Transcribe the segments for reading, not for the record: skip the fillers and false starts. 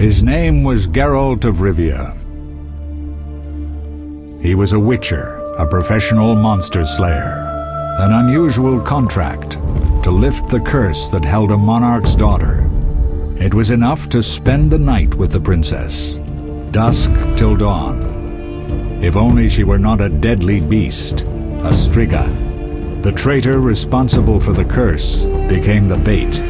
His name was Geralt of Rivia. He was a witcher, a professional monster slayer. An unusual contract to lift the curse that held a monarch's daughter. It was enough to spend the night with the princess, dusk till dawn. If only she were not a deadly beast, a striga. The traitor responsible for the curse became the bait.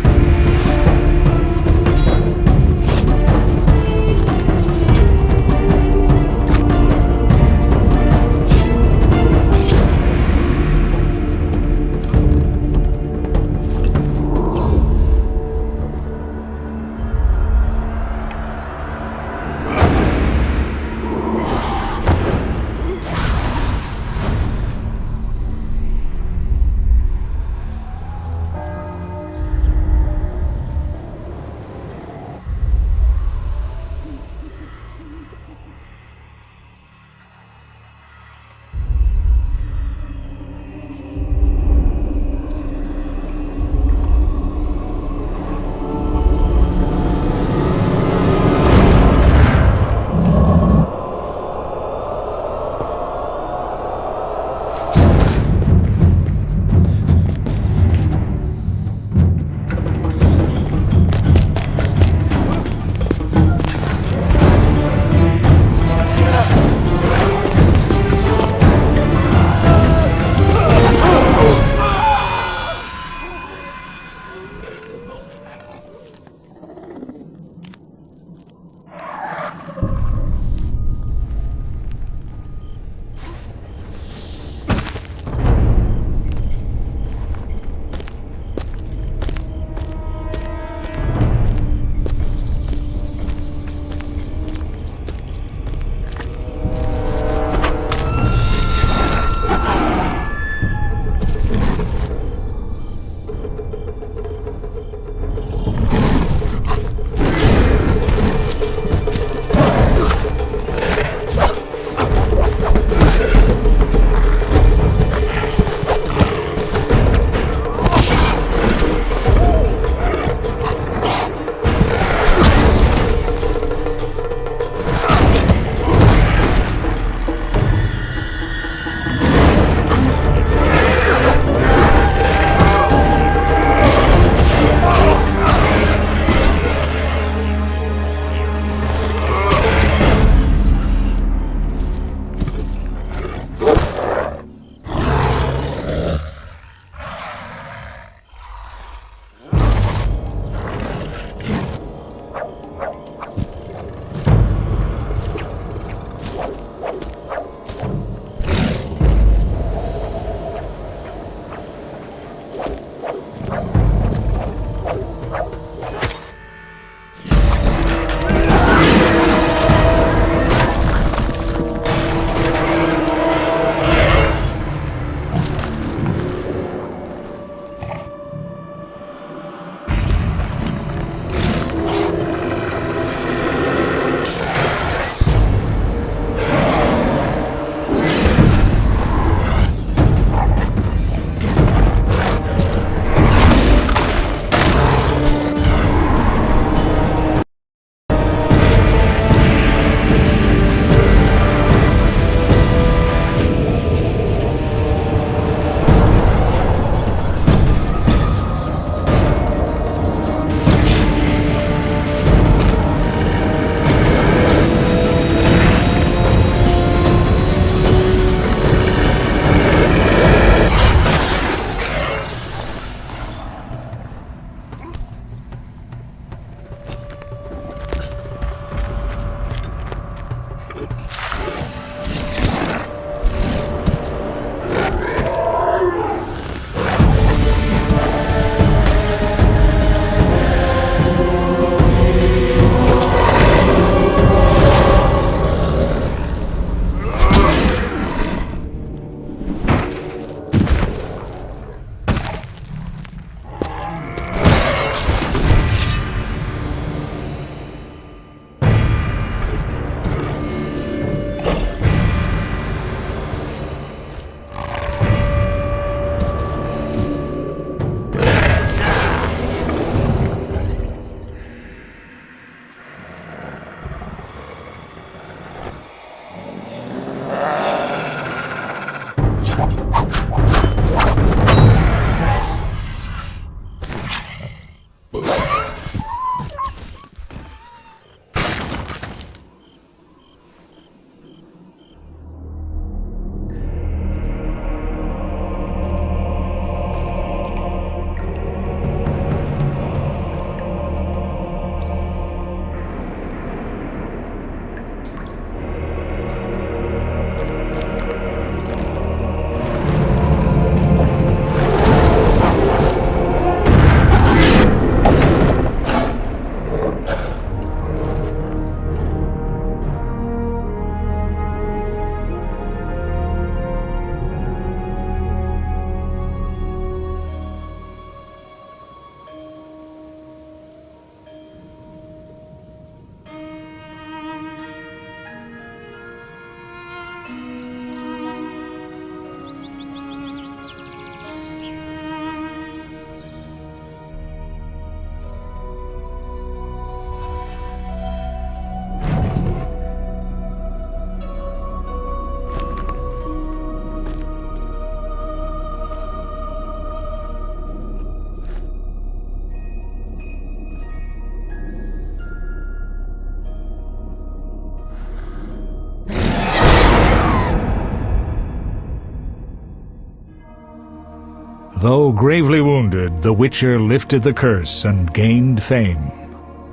Though gravely wounded, the Witcher lifted the curse and gained fame.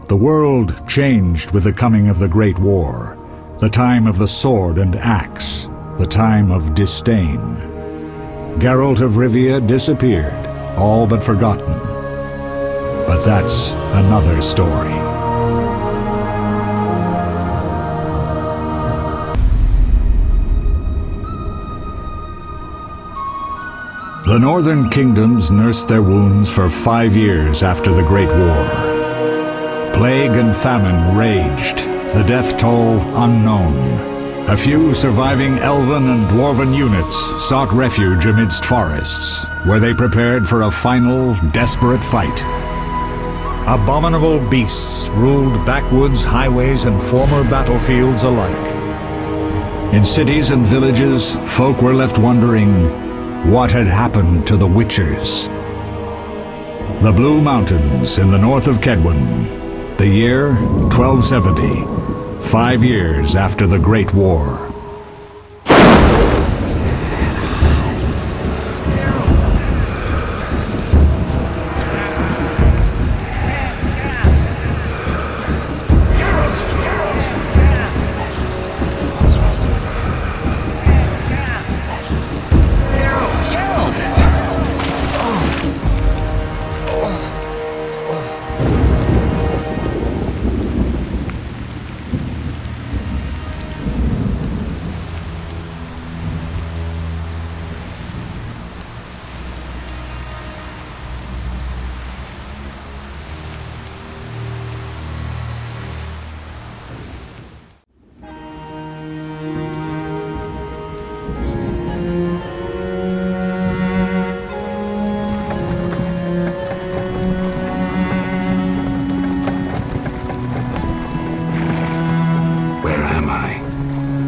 The world changed with the coming of the Great War, the time of the sword and axe, the time of disdain. Geralt of Rivia disappeared, all but forgotten. But that's another story. The northern kingdoms nursed their wounds for 5 years after the Great War. Plague and famine raged, the death toll unknown. A few surviving elven and dwarven units sought refuge amidst forests, where they prepared for a final, desperate fight. Abominable beasts ruled backwoods, highways, and former battlefields alike. In cities and villages, folk were left wondering what had happened to the Witchers. The Blue Mountains in the north of Kedwen, the year 1270, 5 years after the Great War.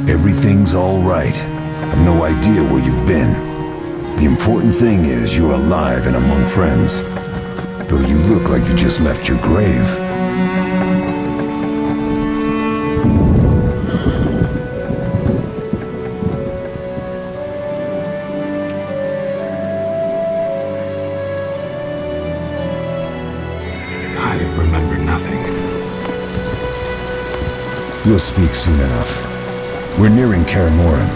Everything's all right. I've no idea where you've been. The important thing is you're alive and among friends. Though you look like you just left your grave. I remember nothing. We'll speak soon enough. We're nearing Kaer Morhen.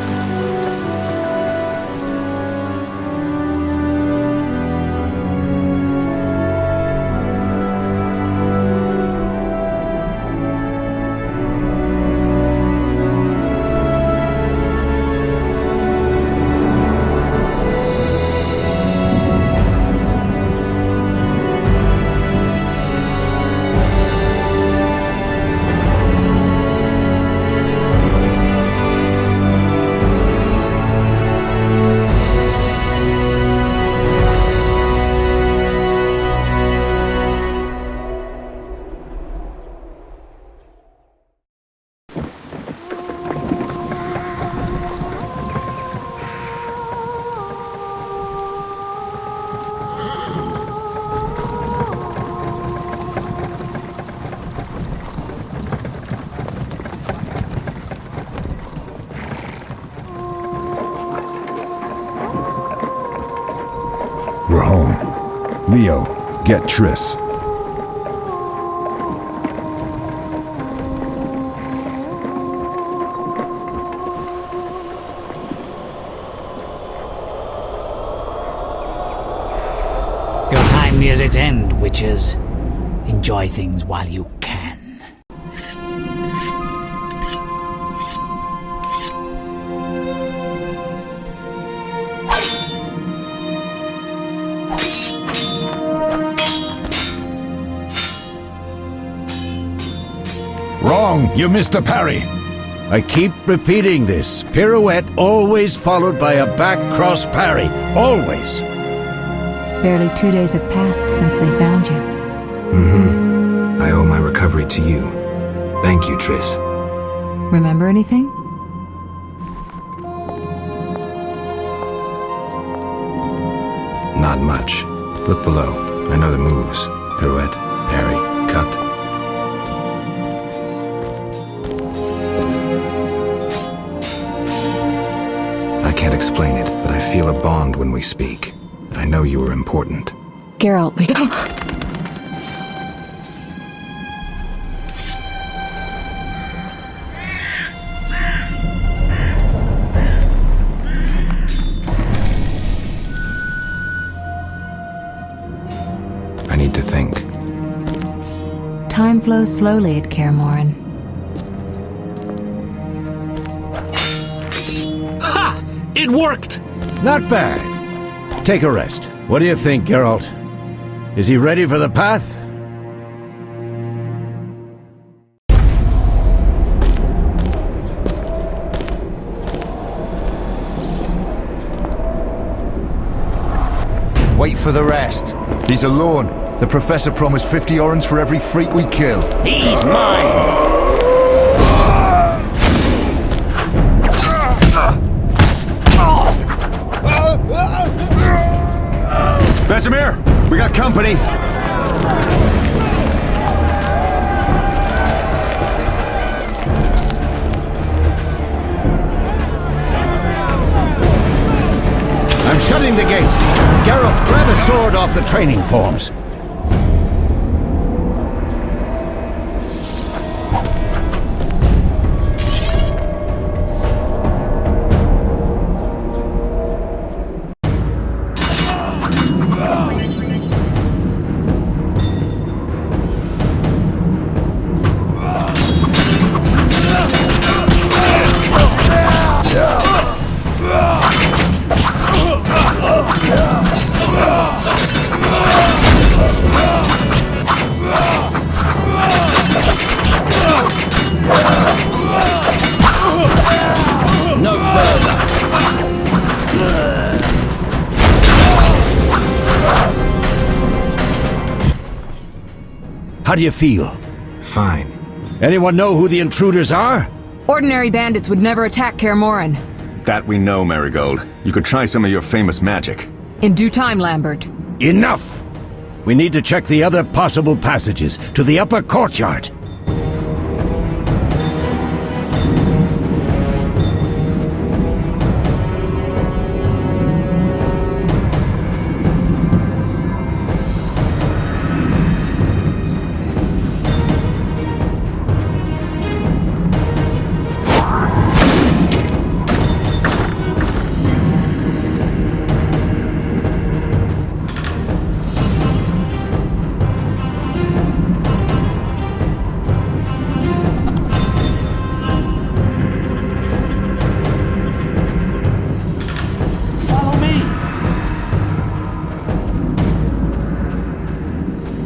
We're home. Leo, get Triss. Your time nears its end, witches. Enjoy things while you can. Wrong! You missed the parry! I keep repeating this. Pirouette always followed by a back cross parry. Always! Barely 2 days have passed since they found you. I owe my recovery to you. Thank you, Triss. Remember anything? Not much. Look below. I know the moves. Pirouette, parry, cut. I can't explain it, but I feel a bond when we speak. I know you were important. Geralt, we... I need to think. Time flows slowly at Kaer Morhen. Ha! It worked! Not bad. Take a rest. What do you think, Geralt? Is he ready for the path? Wait for the rest. He's alone. The Professor promised 50 orens for every freak we kill. He's mine! Vesemir, we got company. I'm shutting the gate. Geralt, grab a sword off the training forms. How do you feel? Fine. Anyone know who the intruders are? Ordinary bandits would never attack Kaer Morhen. That we know, Marigold. You could try some of your famous magic. In due time, Lambert. Enough! We need to check the other possible passages to the upper courtyard.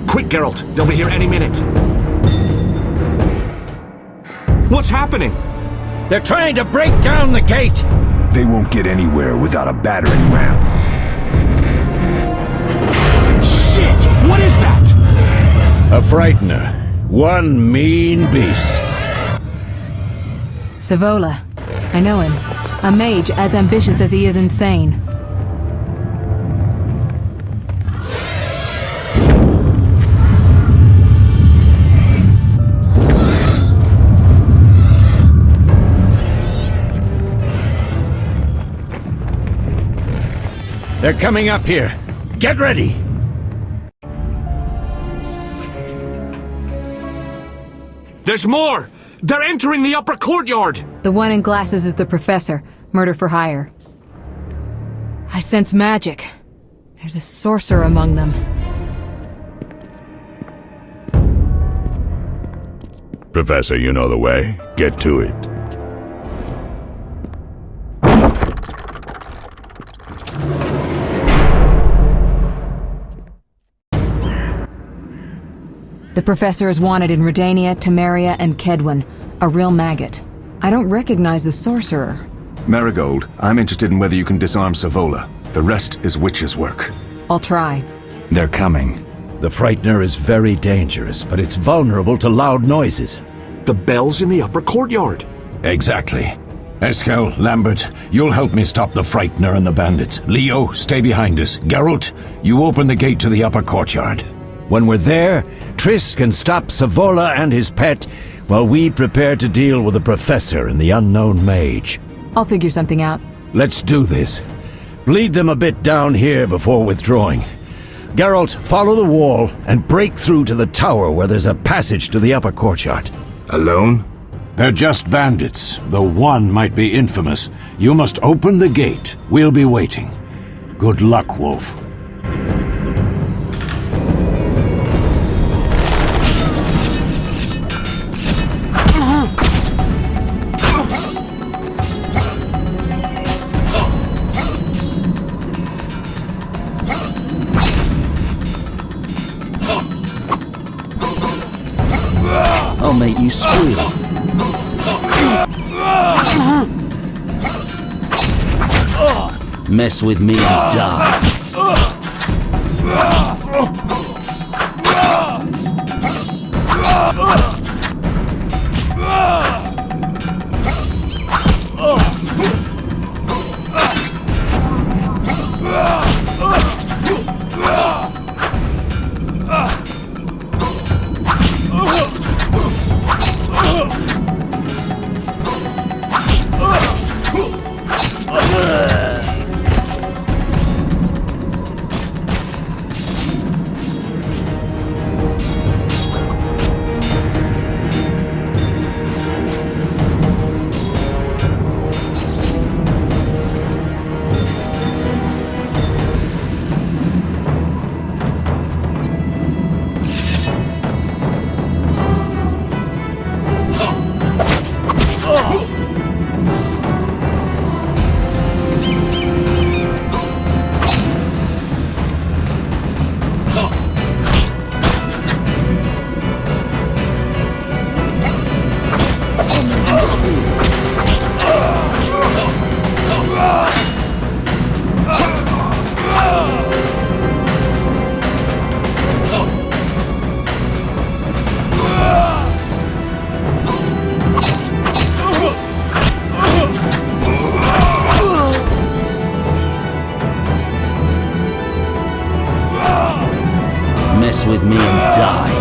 Quick, Geralt. They'll be here any minute. What's happening? They're trying to break down the gate! They won't get anywhere without a battering ram. Shit! What is that? A frightener. One mean beast. Savola. I know him. A mage as ambitious as he is insane. They're coming up here. Get ready! There's more! They're entering the upper courtyard! The one in glasses is the Professor. Murder for hire. I sense magic. There's a sorcerer among them. Professor, you know the way. Get to it. The Professor is wanted in Redania, Temeria, and Kedwen. A real maggot. I don't recognize the sorcerer. Marigold, I'm interested in whether you can disarm Savola. The rest is witch's work. I'll try. They're coming. The frightener is very dangerous, but it's vulnerable to loud noises. The bell's in the upper courtyard. Exactly. Eskel, Lambert, you'll help me stop the frightener and the bandits. Leo, stay behind us. Geralt, you open the gate to the upper courtyard. When we're there, Triss can stop Savola and his pet, while we prepare to deal with the Professor and the unknown mage. I'll figure something out. Let's do this. Bleed them a bit down here before withdrawing. Geralt, follow the wall and break through to the tower where there's a passage to the upper courtyard. Alone? They're just bandits, though one might be infamous. You must open the gate. We'll be waiting. Good luck, Wolf. I'll make you squeal. Mess with me and die. Mess with me and die.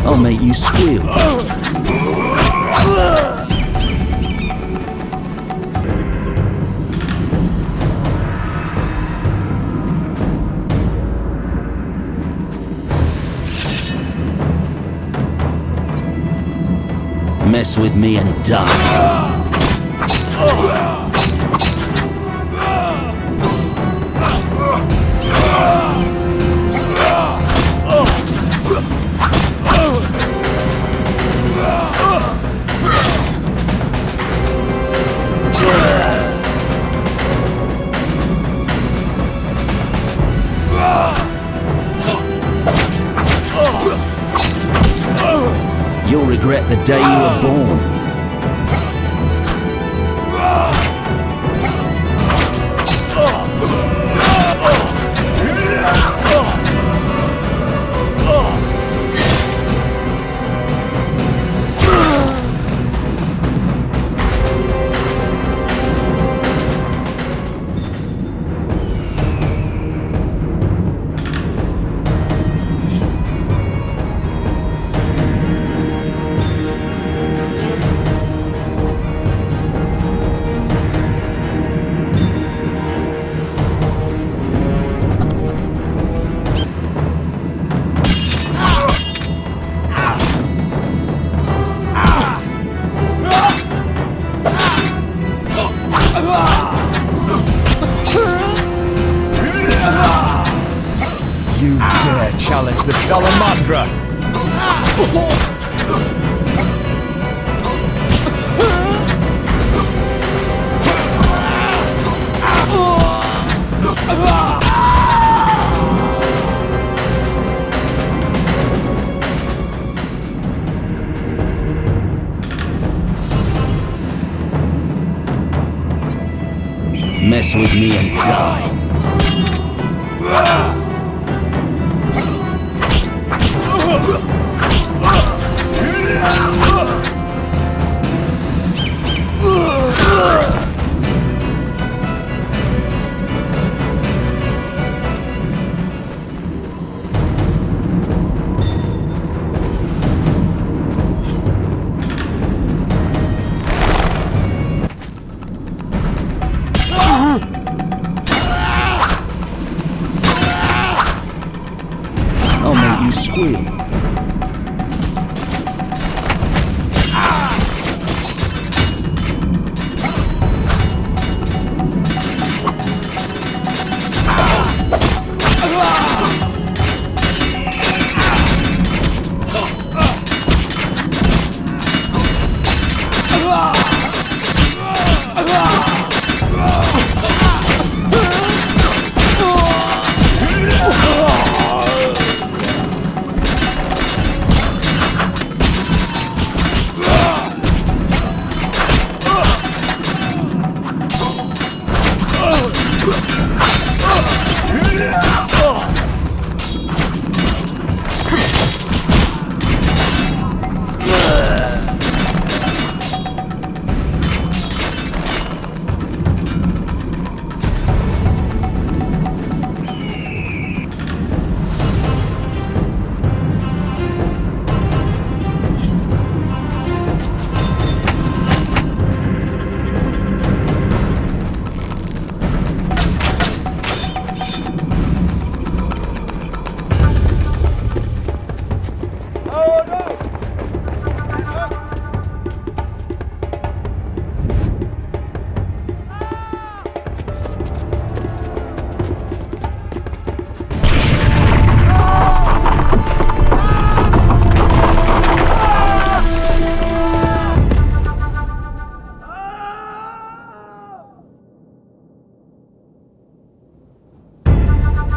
I'll make you squeal. Mess with me and die. You'll regret the day you were born. You dare challenge the Salamandra! Mess with me and die. I'll make you squeal.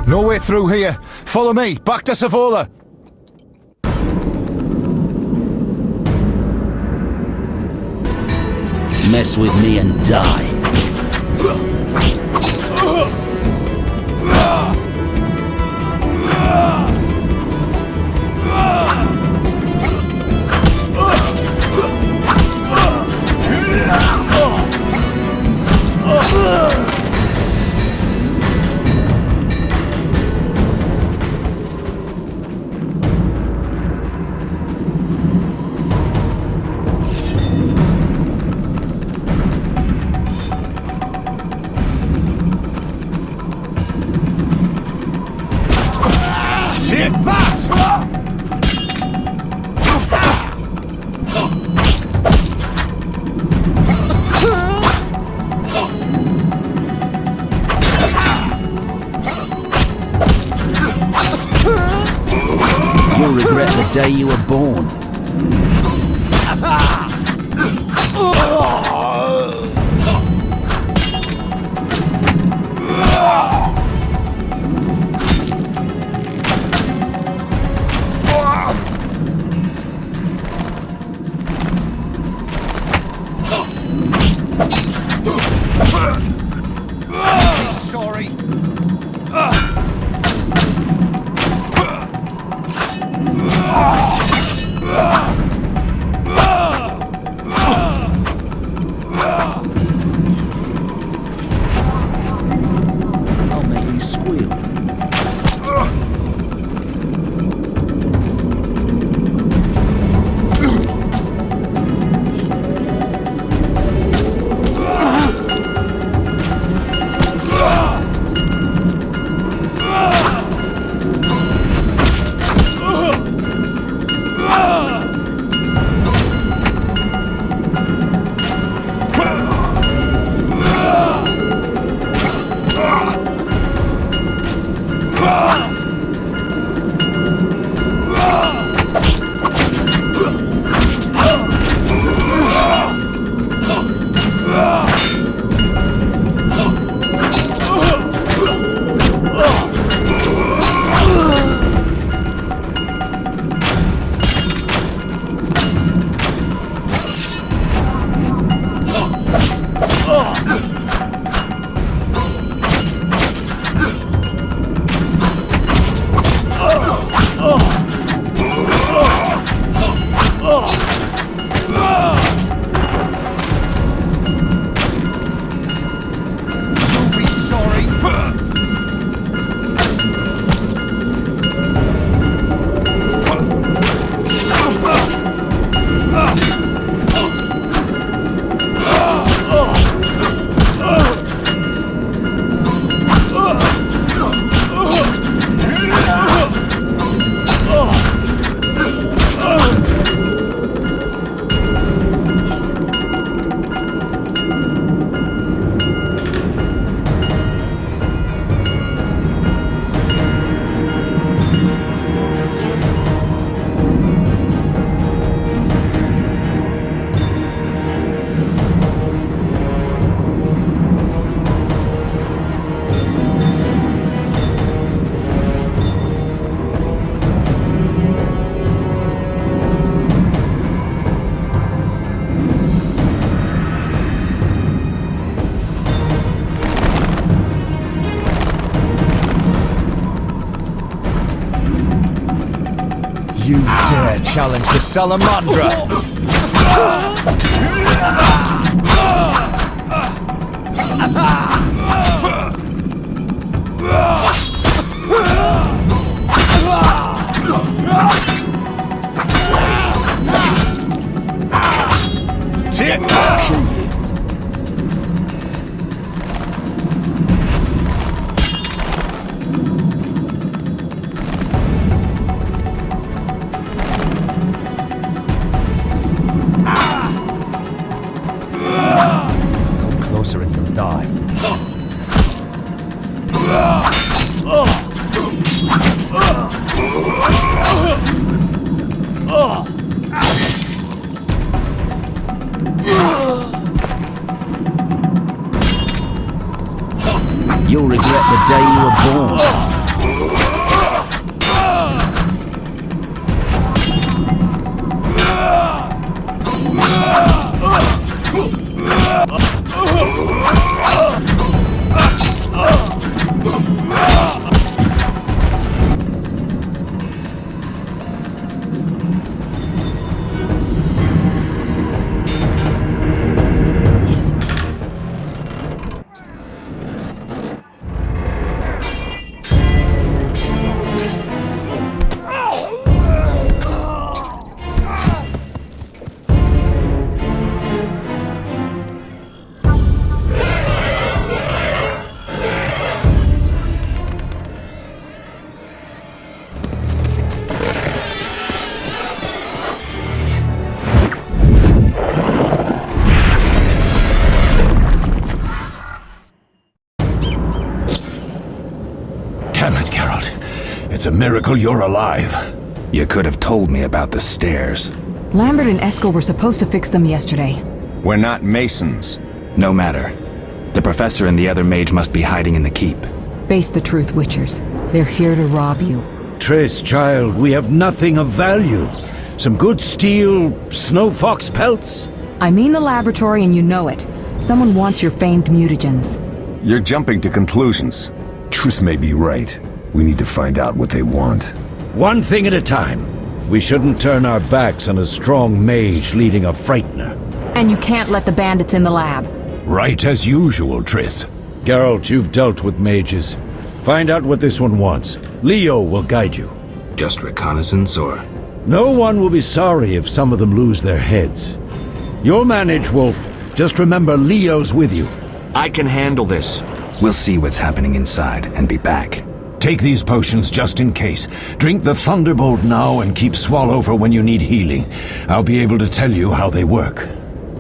No way through here. Follow me, back to Savola. Mess with me and die. Take that! You'll regret the day you were born. Sorry. I'll make you squeal. You dare challenge the Salamandra! Come closer and you'll die. You'll regret the day you were born. Damn it, Geralt. It's a miracle you're alive. You could have told me about the stairs. Lambert and Eskel were supposed to fix them yesterday. We're not masons. No matter. The professor and the other mage must be hiding in the keep. Face the truth, Witchers. They're here to rob you. Triss, child, we have nothing of value. Some good steel, snow fox pelts. I mean the laboratory and you know it. Someone wants your famed mutagens. You're jumping to conclusions. Triss may be right. We need to find out what they want. One thing at a time. We shouldn't turn our backs on a strong mage leading a frightener. And you can't let the bandits in the lab. Right as usual, Triss. Geralt, you've dealt with mages. Find out what this one wants. Leo will guide you. Just reconnaissance, or...? No one will be sorry if some of them lose their heads. You'll manage, Wolf. Just remember Leo's with you. I can handle this. We'll see what's happening inside and be back. Take these potions just in case. Drink the Thunderbolt now and keep Swallow for when you need healing. I'll be able to tell you how they work.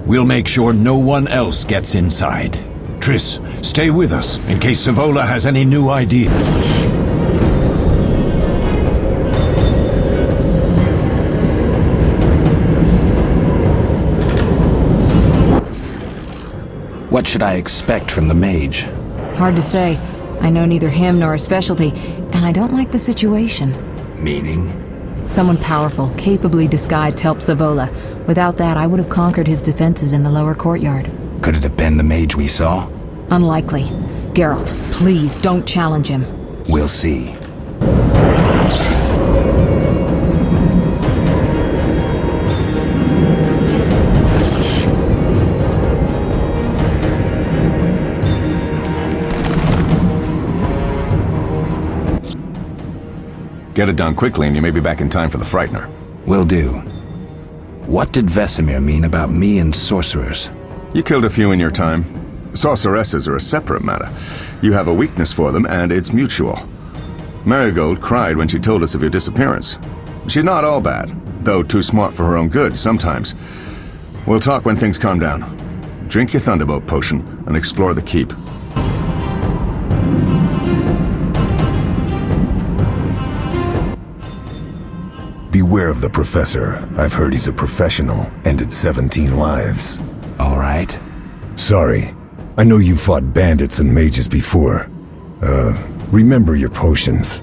We'll make sure no one else gets inside. Triss, stay with us in case Savola has any new ideas. What should I expect from the mage? Hard to say. I know neither him nor his specialty, and I don't like the situation. Meaning? Someone powerful, capably disguised helped Savola. Without that, I would have conquered his defenses in the lower courtyard. Could it have been the mage we saw? Unlikely. Geralt, please don't challenge him. We'll see. Get it done quickly and you may be back in time for the Frightener. Will do. What did Vesemir mean about me and sorcerers? You killed a few in your time. Sorceresses are a separate matter. You have a weakness for them, and it's mutual. Marigold cried when she told us of your disappearance. She's not all bad, though too smart for her own good sometimes. We'll talk when things calm down. Drink your Thunderbolt potion and explore the keep. Beware of the Professor. I've heard he's a professional. Ended 17 lives. All right. Sorry. I know you fought bandits and mages before. Remember your potions.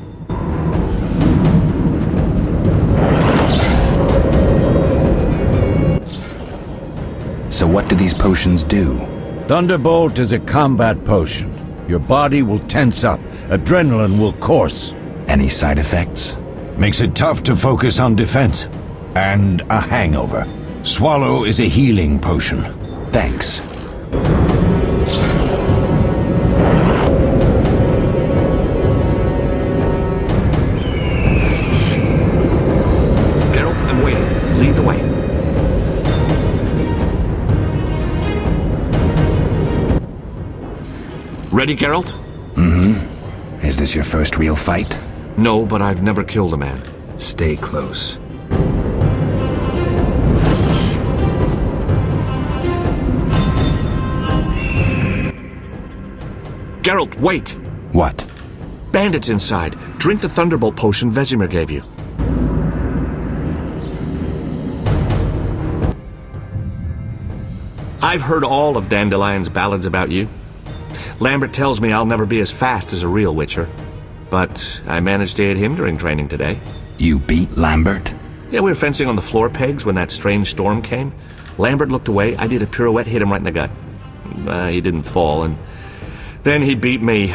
So what do these potions do? Thunderbolt is a combat potion. Your body will tense up. Adrenaline will course. Any side effects? Makes it tough to focus on defense. And a hangover. Swallow is a healing potion. Thanks. Geralt, I'm waiting. Lead the way. Ready, Geralt? Mm-hmm. Is this your first real fight? No, but I've never killed a man. Stay close. Geralt, wait! What? Bandits inside. Drink the Thunderbolt potion Vesemir gave you. I've heard all of Dandelion's ballads about you. Lambert tells me I'll never be as fast as a real Witcher. But I managed to hit him during training today. You beat Lambert? Yeah, we were fencing on the floor pegs when that strange storm came. Lambert looked away, I did a pirouette, hit him right in the gut. He didn't fall, and then he beat me.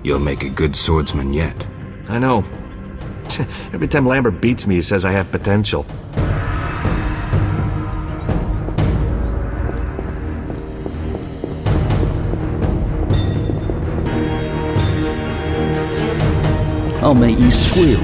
You'll make a good swordsman yet. I know. Every time Lambert beats me, he says I have potential. I'll make you squeal.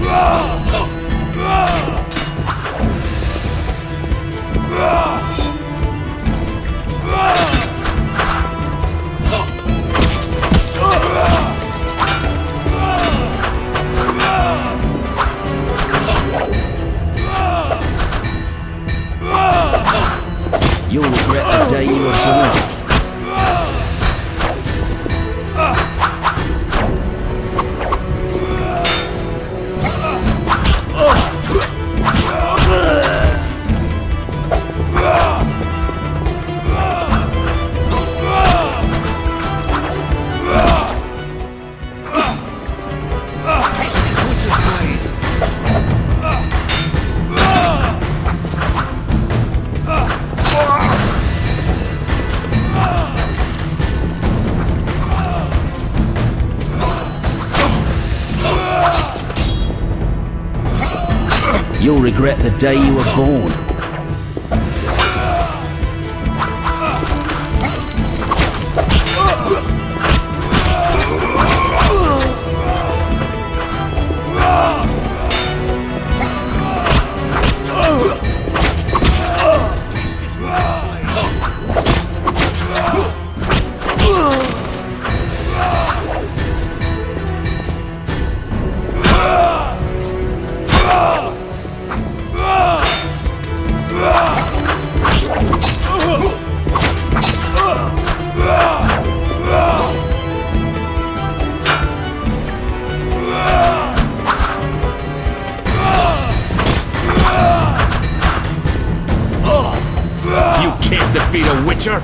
You'll regret the day you were born. You'll regret the day you were born. Can't defeat a Witcher!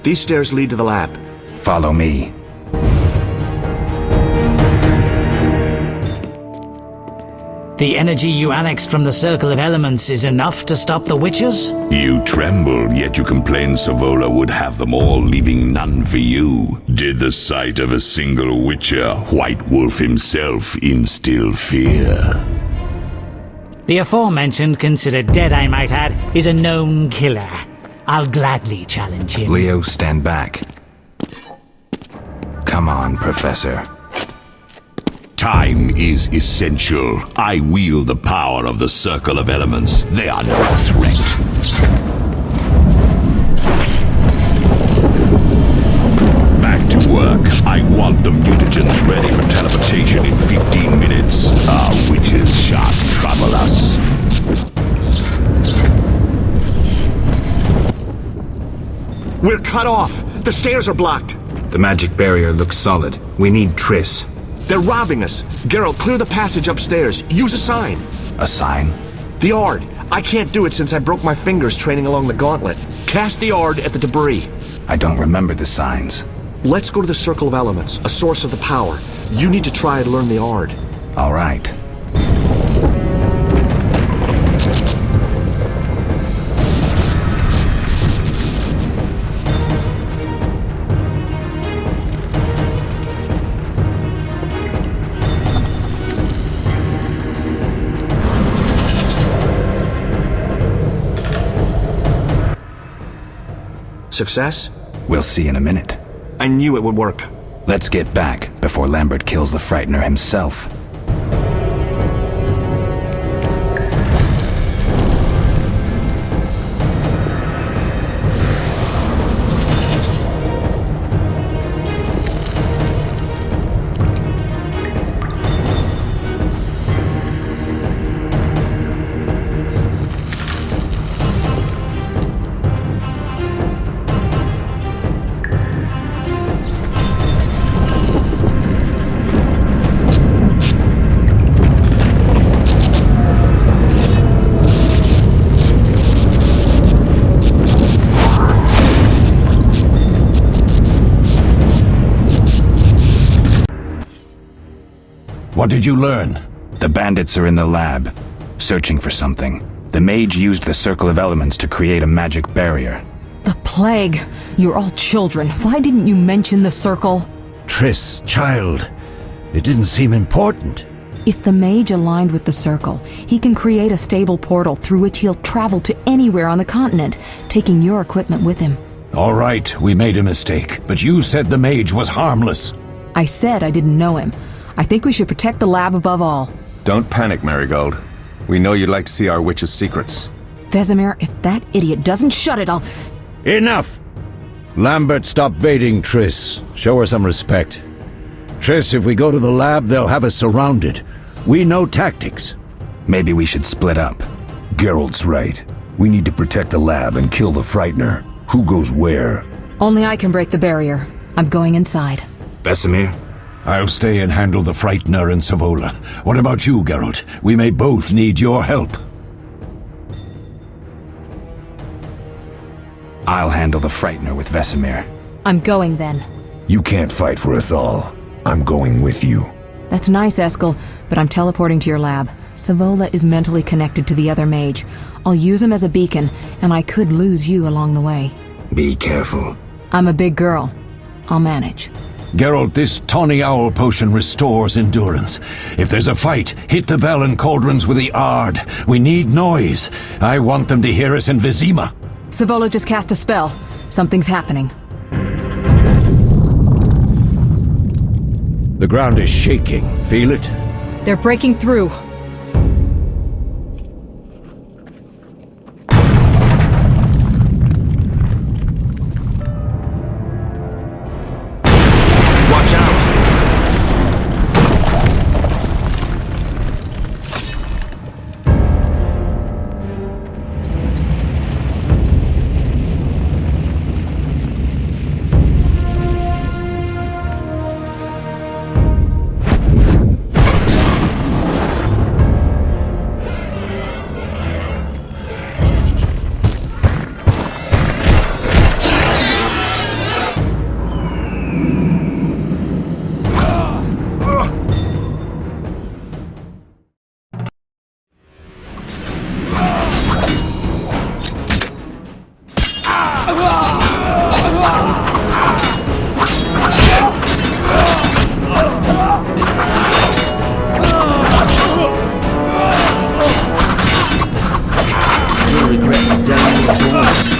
These stairs lead to the lab. Follow me. The energy you annexed from the Circle of Elements is enough to stop the Witches? You trembled, yet you complained Savola would have them all, leaving none for you. Did the sight of a single Witcher, White Wolf himself, instill fear? The aforementioned, considered dead I might add, is a known killer. I'll gladly challenge him. Leo, stand back. Come on, Professor. Time is essential. I wield the power of the Circle of Elements. They are no threat. Back to work. I want the mutagens ready for teleportation in 15 minutes. Our witches shan't trouble us. We're cut off! The stairs are blocked! The magic barrier looks solid. We need Triss. They're robbing us! Geralt, clear the passage upstairs. Use a sign. A sign? The Ard. I can't do it since I broke my fingers training along the gauntlet. Cast the Ard at the debris. I don't remember the signs. Let's go to the Circle of Elements, a source of the power. You need to try to learn the Ard. All right. Success? We'll see in a minute. I knew it would work. Let's get back before Lambert kills the Frightener himself. What did you learn? The bandits are in the lab, searching for something. The mage used the Circle of Elements to create a magic barrier. The plague! You're all children. Why didn't you mention the Circle? Triss, child. It didn't seem important. If the mage aligned with the Circle, he can create a stable portal through which he'll travel to anywhere on the continent, taking your equipment with him. All right, we made a mistake, but you said the mage was harmless. I said I didn't know him. I think we should protect the lab above all. Don't panic, Marigold. We know you'd like to see our witch's secrets. Vesemir, if that idiot doesn't shut it, I'll... Enough! Lambert, stop baiting Triss. Show her some respect. Triss, if we go to the lab, they'll have us surrounded. We know tactics. Maybe we should split up. Geralt's right. We need to protect the lab and kill the Frightener. Who goes where? Only I can break the barrier. I'm going inside. Vesemir? I'll stay and handle the Frightener and Savola. What about you, Geralt? We may both need your help. I'll handle the Frightener with Vesemir. I'm going then. You can't fight for us all. I'm going with you. That's nice, Eskel, but I'm teleporting to your lab. Savola is mentally connected to the other mage. I'll use him as a beacon, and I could lose you along the way. Be careful. I'm a big girl. I'll manage. Geralt, this tawny owl potion restores endurance. If there's a fight, hit the bell and cauldrons with the Ard. We need noise. I want them to hear us in Vizima. Savola just cast a spell. Something's happening. The ground is shaking. Feel it? They're breaking through. Watch out! You'll regret the day you were born.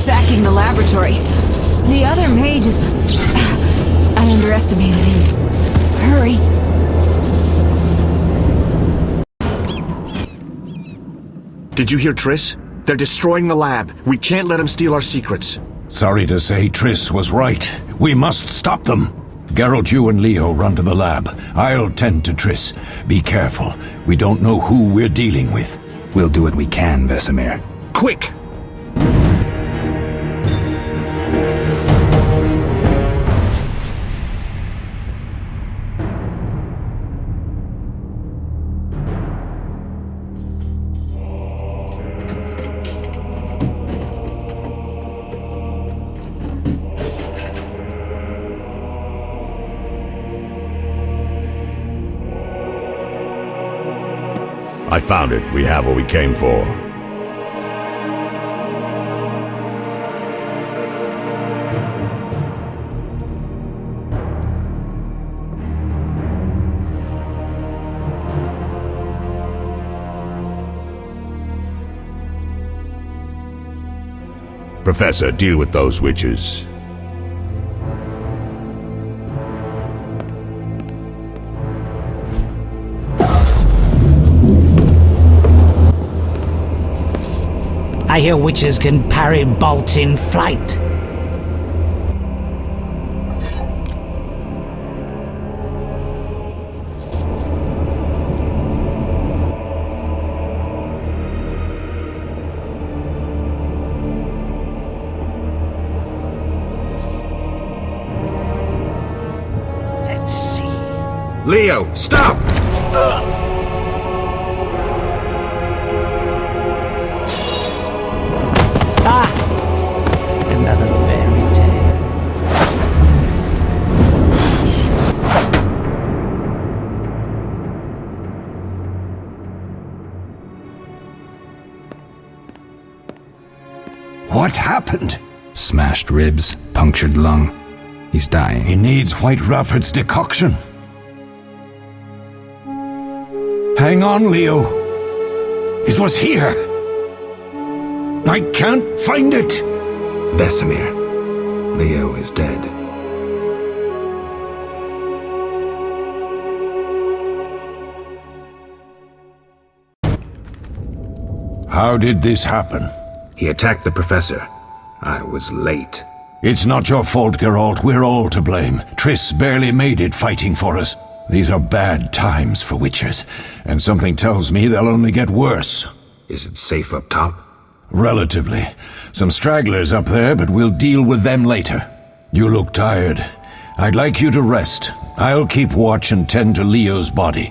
ransacking the laboratory. The other mage is... I underestimated him. Hurry. Did you hear Triss? They're destroying the lab. We can't let them steal our secrets. Sorry to say, Triss was right. We must stop them. Geralt, you and Leo run to the lab. I'll tend to Triss. Be careful. We don't know who we're dealing with. We'll do what we can, Vesemir. Quick! found it, we have what we came for. Professor, deal with those witches. I hear witches can parry bolts in flight. Let's see. Leo, stop! Another fairy tale. What happened? Smashed ribs, punctured lung. He's dying. He needs White Rafford's decoction. Hang on, Leo. It was here. I can't find it. Vesemir. Leo is dead. How did this happen? He attacked the professor. I was late. It's not your fault, Geralt. We're all to blame. Triss barely made it fighting for us. These are bad times for witchers, and something tells me they'll only get worse. Is it safe up top? Relatively. Some stragglers up there, but we'll deal with them later. You look tired. I'd like you to rest. I'll keep watch and tend to Leo's body.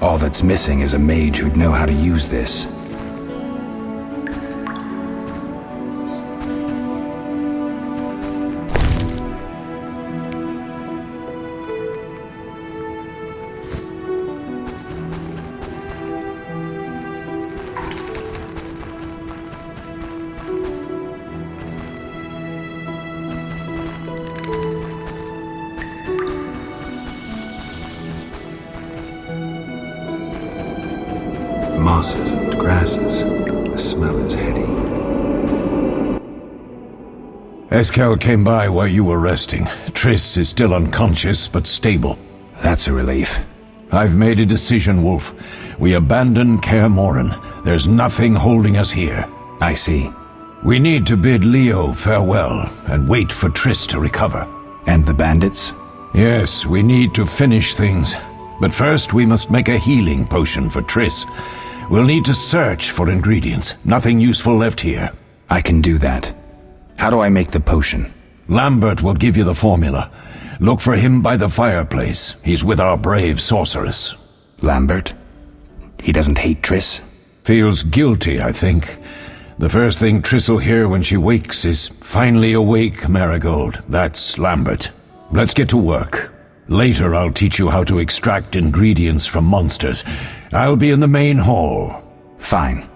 All that's missing is a mage who'd know how to use this. Mosses and grasses. The smell is heady. Eskel came by while you were resting. Triss is still unconscious, but stable. That's a relief. I've made a decision, Wolf. We abandon Kaer Morhen. There's nothing holding us here. I see. We need to bid Leo farewell and wait for Triss to recover. And the bandits? Yes, we need to finish things. But first we must make a healing potion for Triss. We'll need to search for ingredients. Nothing useful left here. I can do that. How do I make the potion? Lambert will give you the formula. Look for him by the fireplace. He's with our brave sorceress. Lambert? He doesn't hate Triss? Feels guilty, I think. The first thing Triss will hear when she wakes is, "Finally awake, Marigold." That's Lambert. Let's get to work. Later I'll teach you how to extract ingredients from monsters. I'll be in the main hall. Fine.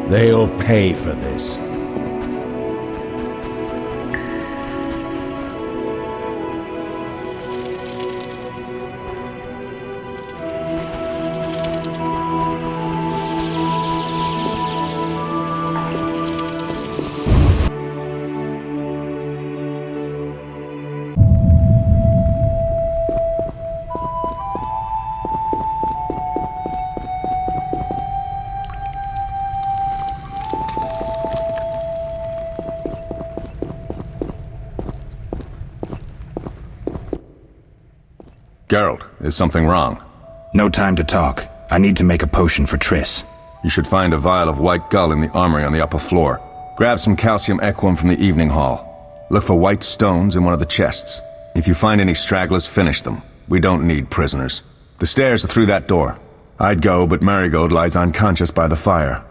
They'll pay for this. Geralt, is something wrong? No time to talk. I need to make a potion for Triss. You should find a vial of white gull in the armory on the upper floor. Grab some calcium equum from the evening hall. Look for white stones in one of the chests. If you find any stragglers, finish them. We don't need prisoners. The stairs are through that door. I'd go, but Marigold lies unconscious by the fire.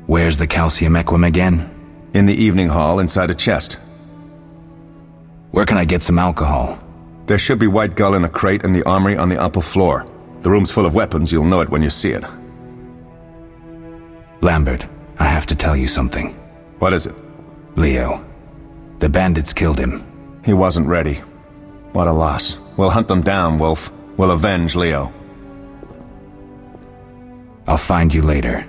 Where's the calcium equim again? In the evening hall, inside a chest. Where can I get some alcohol? There should be White Gull in a crate in the armory on the upper floor. The room's full of weapons, you'll know it when you see it. Lambert, I have to tell you something. What is it? Leo. The bandits killed him. He wasn't ready. What a loss. We'll hunt them down, Wolf. We'll avenge Leo. I'll find you later.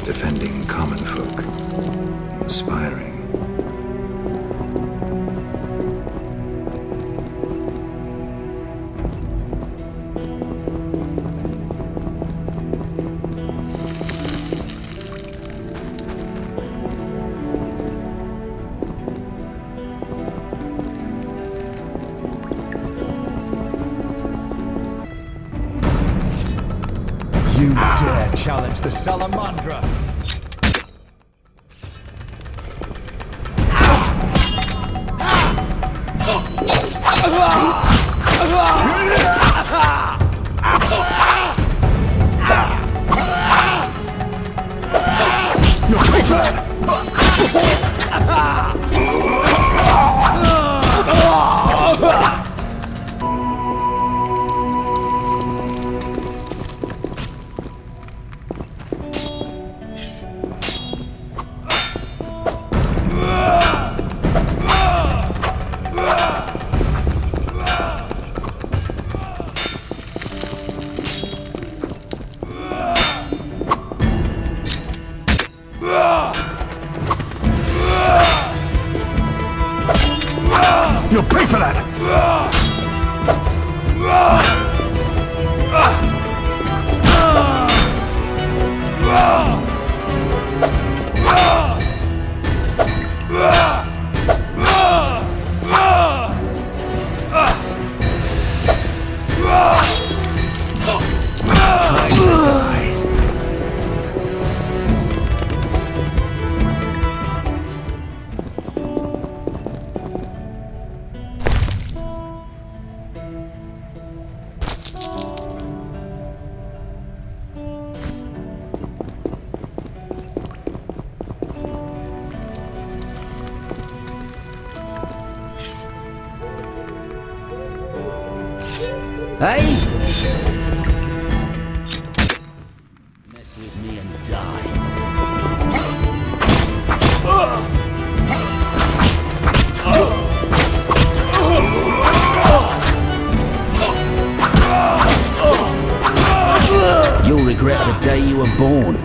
Defending common folk. Inspiring. You dare challenge the Salamandra! You'll pay for that! Hey? Mess with me and die. You'll regret the day you were born.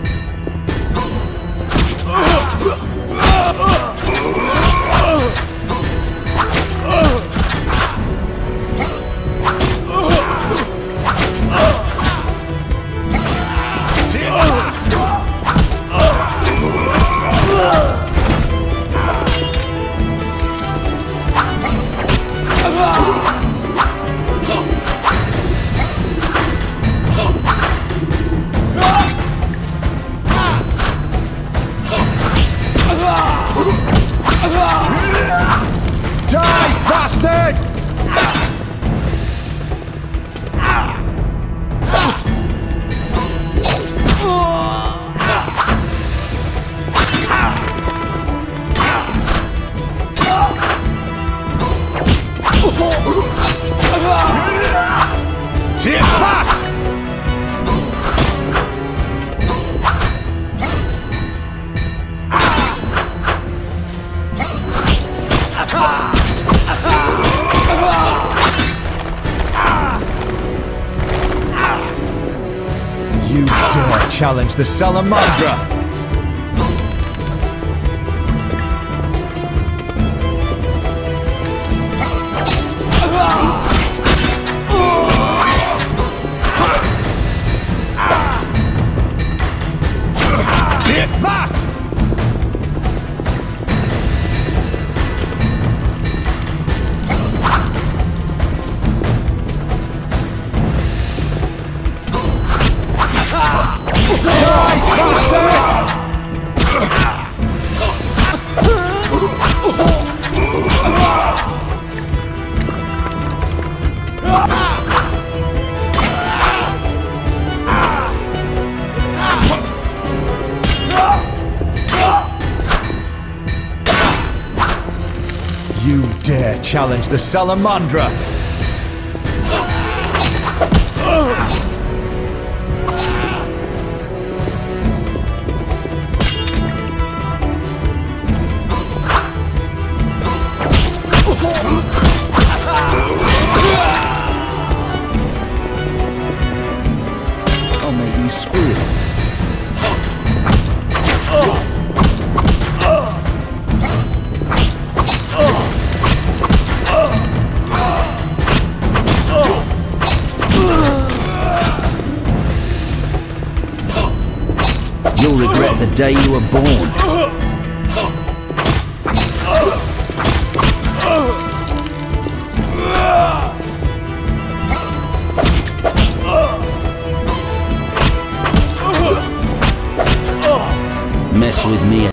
You dare challenge the Salamandra! challenge the Salamandra! I'll make you squeal. You'll regret the day you were born. Mess with me.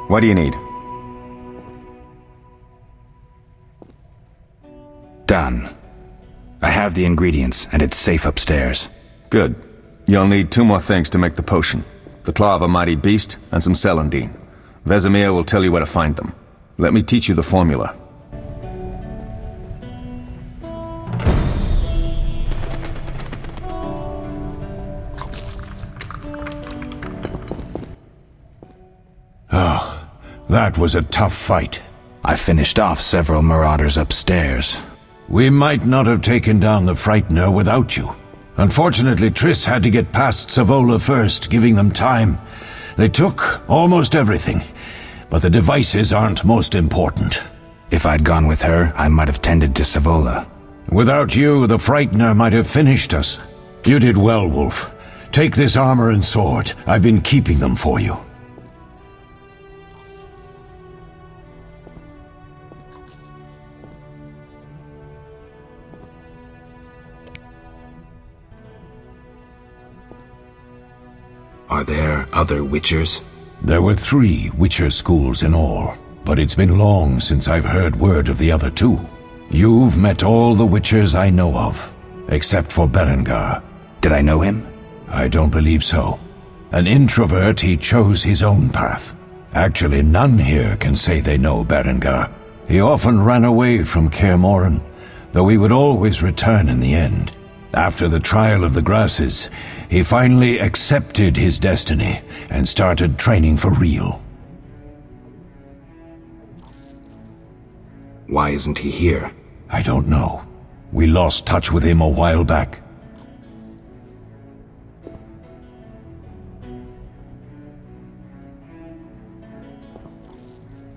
What do you need? Done. I have the ingredients, and it's safe upstairs. Good. You'll need 2 more things to make the potion. The claw of a mighty beast, and some celandine. Vesemir will tell you where to find them. Let me teach you the formula. Oh, that was a tough fight. I finished off several marauders upstairs. We might not have taken down the Frightener without you. Unfortunately, Triss had to get past Savola first, giving them time. They took almost everything, but the devices aren't most important. If I'd gone with her, I might have tended to Savola. Without you, the Frightener might have finished us. You did well, Wolf. Take this armor and sword. I've been keeping them for you. Are there other Witchers? There were 3 Witcher schools in all, but it's been long since I've heard word of the other 2. You've met all the Witchers I know of, except for Berengar. Did I know him? I don't believe so. An introvert, he chose his own path. Actually, none here can say they know Berengar. He often ran away from Kaer Morhen, though he would always return in the end. After the trial of the grasses, he finally accepted his destiny and started training for real. Why isn't he here? I don't know. We lost touch with him a while back.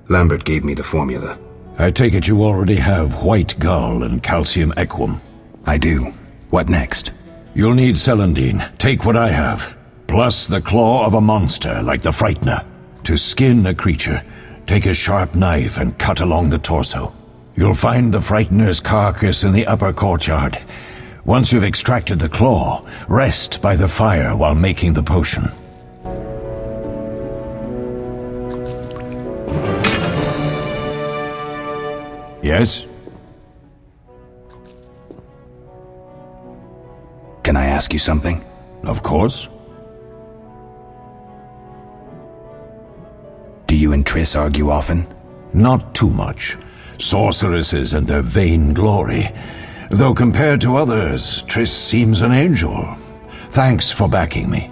Lambert gave me the formula. I take it you already have white gall and calcium equum. I do. What next? You'll need celandine. Take what I have. Plus the claw of a monster, like the Frightener. To skin a creature, take a sharp knife and cut along the torso. You'll find the Frightener's carcass in the upper courtyard. Once you've extracted the claw, rest by the fire while making the potion. Yes? Can I ask you something? Of course. Do you and Triss argue often? Not too much. Sorceresses and their vain glory. Though compared to others, Triss seems an angel. Thanks for backing me.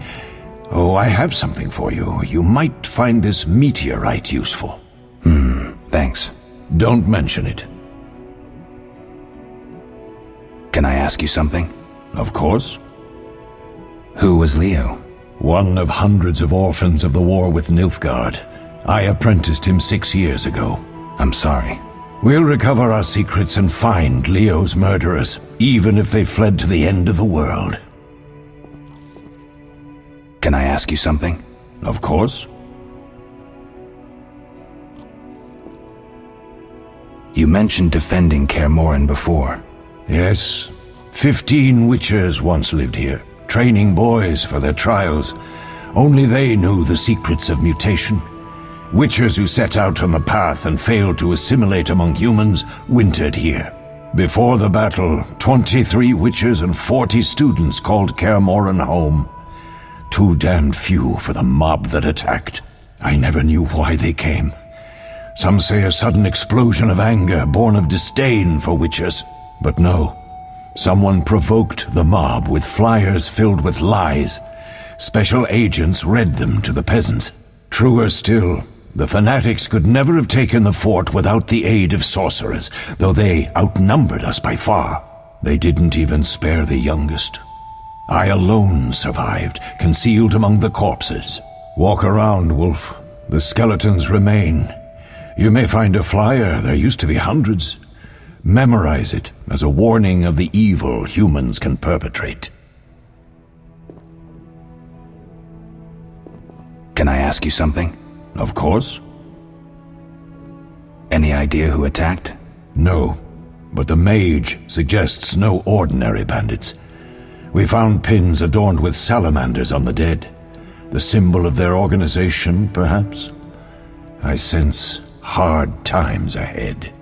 Oh, I have something for you. You might find this meteorite useful. Thanks. Don't mention it. Can I ask you something? Of course. Who was Leo? One of hundreds of orphans of the war with Nilfgaard. I apprenticed him 6 years ago. I'm sorry. We'll recover our secrets and find Leo's murderers, even if they fled to the end of the world. Can I ask you something? Of course. You mentioned defending Kaer Morhen before. Yes. 15 witchers once lived here, training boys for their trials. Only they knew the secrets of mutation. Witchers who set out on the path and failed to assimilate among humans wintered here. Before the battle, 23 witchers and 40 students called Kaer Morhen home. Too damned few for the mob that attacked. I never knew why they came. Some say a sudden explosion of anger born of disdain for witchers. But no. Someone provoked the mob with flyers filled with lies. Special agents read them to the peasants. Truer still, the fanatics could never have taken the fort without the aid of sorcerers, though they outnumbered us by far. They didn't even spare the youngest. I alone survived, concealed among the corpses. Walk around, Wolf. The skeletons remain. You may find a flyer, there used to be hundreds. Memorize it as a warning of the evil humans can perpetrate. Can I ask you something? Of course. Any idea who attacked? No, but the mage suggests no ordinary bandits. We found pins adorned with salamanders on the dead. The symbol of their organization, perhaps? I sense hard times ahead.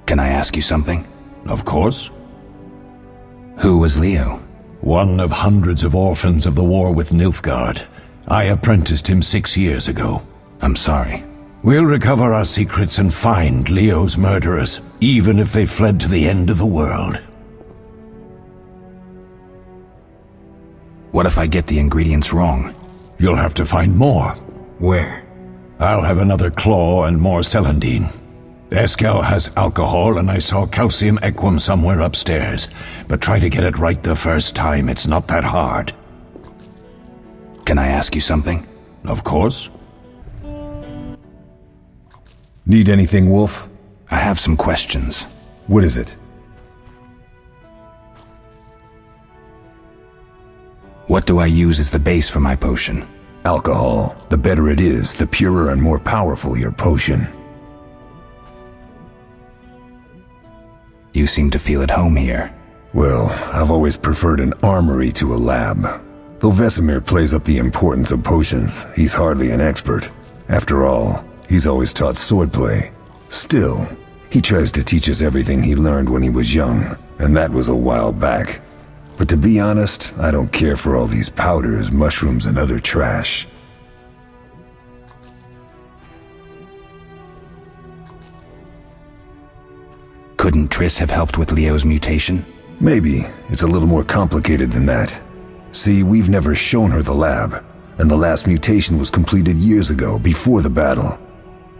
Can I ask you something? Of course. Who was Leo? One of hundreds of orphans of the war with Nilfgaard. I apprenticed him 6 years ago. I'm sorry. We'll recover our secrets and find Leo's murderers, even if they fled to the end of the world. What if I get the ingredients wrong? You'll have to find more. Where? I'll have another claw and more celandine. Eskel has alcohol, and I saw calcium equum somewhere upstairs. But try to get it right the first time, it's not that hard. Can I ask you something? Of course. Need anything, Wolf? I have some questions. What is it? What do I use as the base for my potion? Alcohol. The better it is, the purer and more powerful your potion. You seem to feel at home here. Well, I've always preferred an armory to a lab. Though Vesemir plays up the importance of potions, he's hardly an expert. After all, he's always taught swordplay. Still, he tries to teach us everything he learned when he was young, and that was a while back. But to be honest, I don't care for all these powders, mushrooms, and other trash. Couldn't Triss have helped with Leo's mutation? Maybe. It's a little more complicated than that. See, we've never shown her the lab, and the last mutation was completed years ago, before the battle.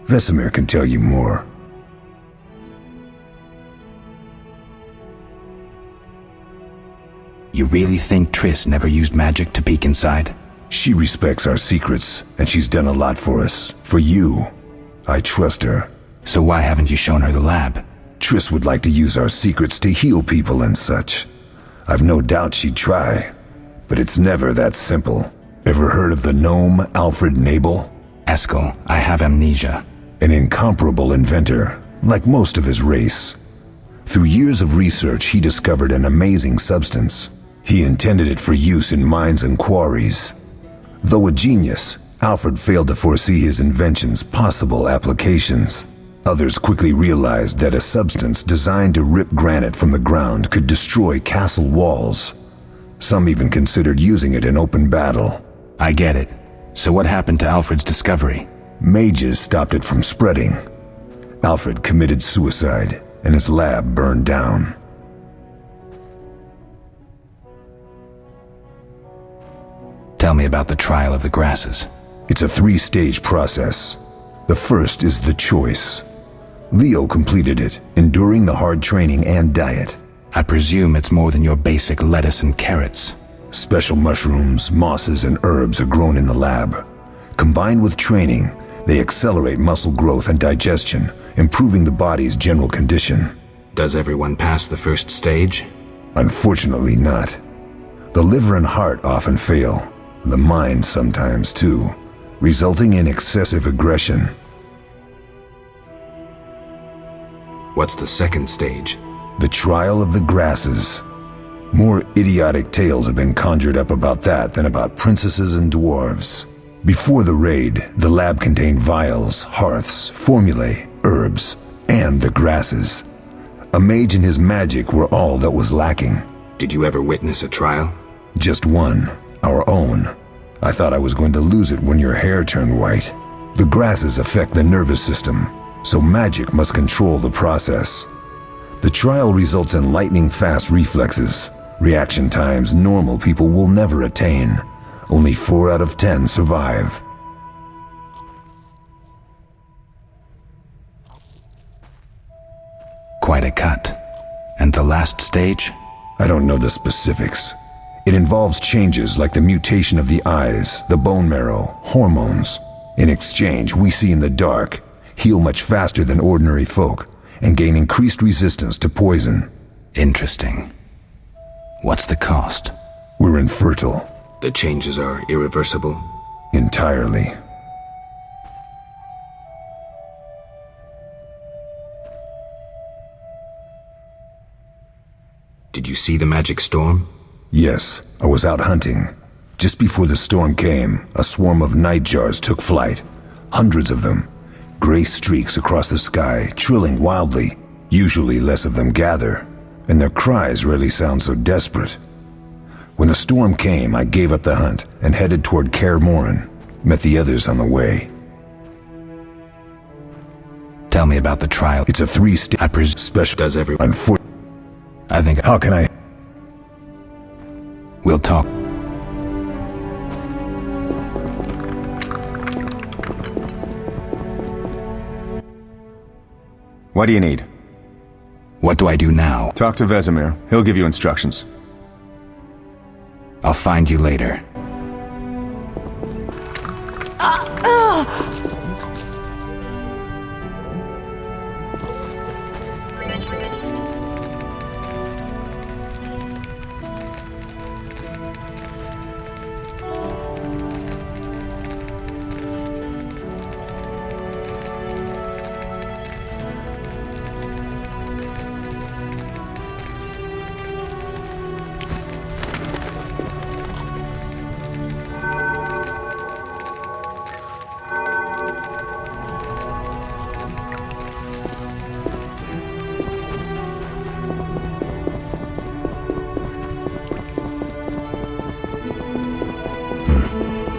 Vesemir can tell you more. You really think Triss never used magic to peek inside? She respects our secrets, and she's done a lot for us. For you. I trust her. So why haven't you shown her the lab? Triss would like to use our secrets to heal people and such. I've no doubt she'd try, but it's never that simple. Ever heard of the gnome Alfred Nabel? Eskel, I have amnesia. An incomparable inventor, like most of his race. Through years of research, he discovered an amazing substance. He intended it for use in mines and quarries. Though a genius, Alfred failed to foresee his invention's possible applications. Others quickly realized that a substance designed to rip granite from the ground could destroy castle walls. Some even considered using it in open battle. I get it. So what happened to Alfred's discovery? Mages stopped it from spreading. Alfred committed suicide, and his lab burned down. Tell me about the trial of the grasses. It's a 3-stage process. The first is the choice. Leo completed it, enduring the hard training and diet. I presume it's more than your basic lettuce and carrots. Special mushrooms, mosses, and herbs are grown in the lab. Combined with training, they accelerate muscle growth and digestion, improving the body's general condition. Does everyone pass the first stage? Unfortunately not. The liver and heart often fail, the mind sometimes too, resulting in excessive aggression. What's the second stage? The trial of the grasses. More idiotic tales have been conjured up about that than about princesses and dwarves. Before the raid, the lab contained vials, hearths, formulae, herbs, and the grasses. A mage and his magic were all that was lacking. Did you ever witness a trial? Just one, our own. I thought I was going to lose it when your hair turned white. The grasses affect the nervous system, so magic must control the process. The trial results in lightning-fast reflexes, reaction times normal people will never attain. Only 4 out of 10 survive. Quite a cut. And the last stage? I don't know the specifics. It involves changes like the mutation of the eyes, the bone marrow, hormones. In exchange, we see in the dark, heal much faster than ordinary folk, and gain increased resistance to poison. Interesting. What's the cost? We're infertile. The changes are irreversible? Entirely. Did you see the magic storm? Yes, I was out hunting. Just before the storm came, a swarm of nightjars took flight. Hundreds of them. Gray streaks across the sky, trilling wildly. Usually less of them gather, and their cries rarely sound so desperate. When the storm came, I gave up the hunt and headed toward Kaer Morhen. Met the others on the way. Tell me about the trial. It's a 3-stage special. Does everyone? I think. How can I? We'll talk. What do you need? What do I do now? Talk to Vesemir. He'll give you instructions. I'll find you later.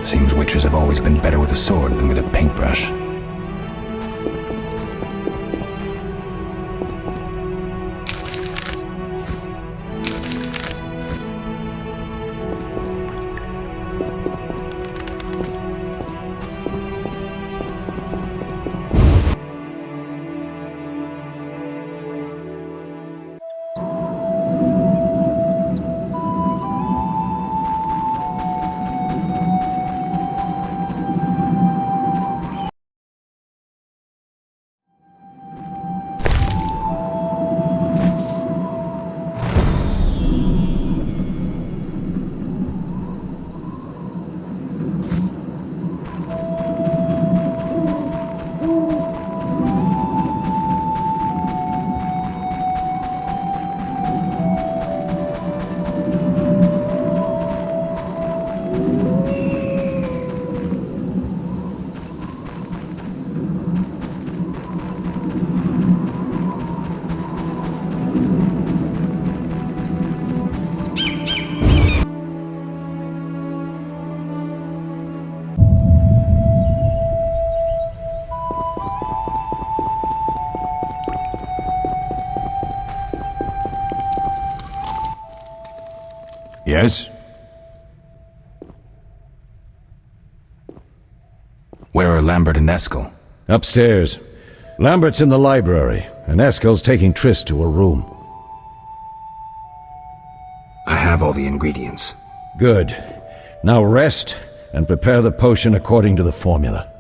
Seems witches have always been better with a sword than with a paintbrush. Yes? Where are Lambert and Eskel? Upstairs. Lambert's in the library, and Eskel's taking Triss to a room. I have all the ingredients. Good. Now rest, and prepare the potion according to the formula.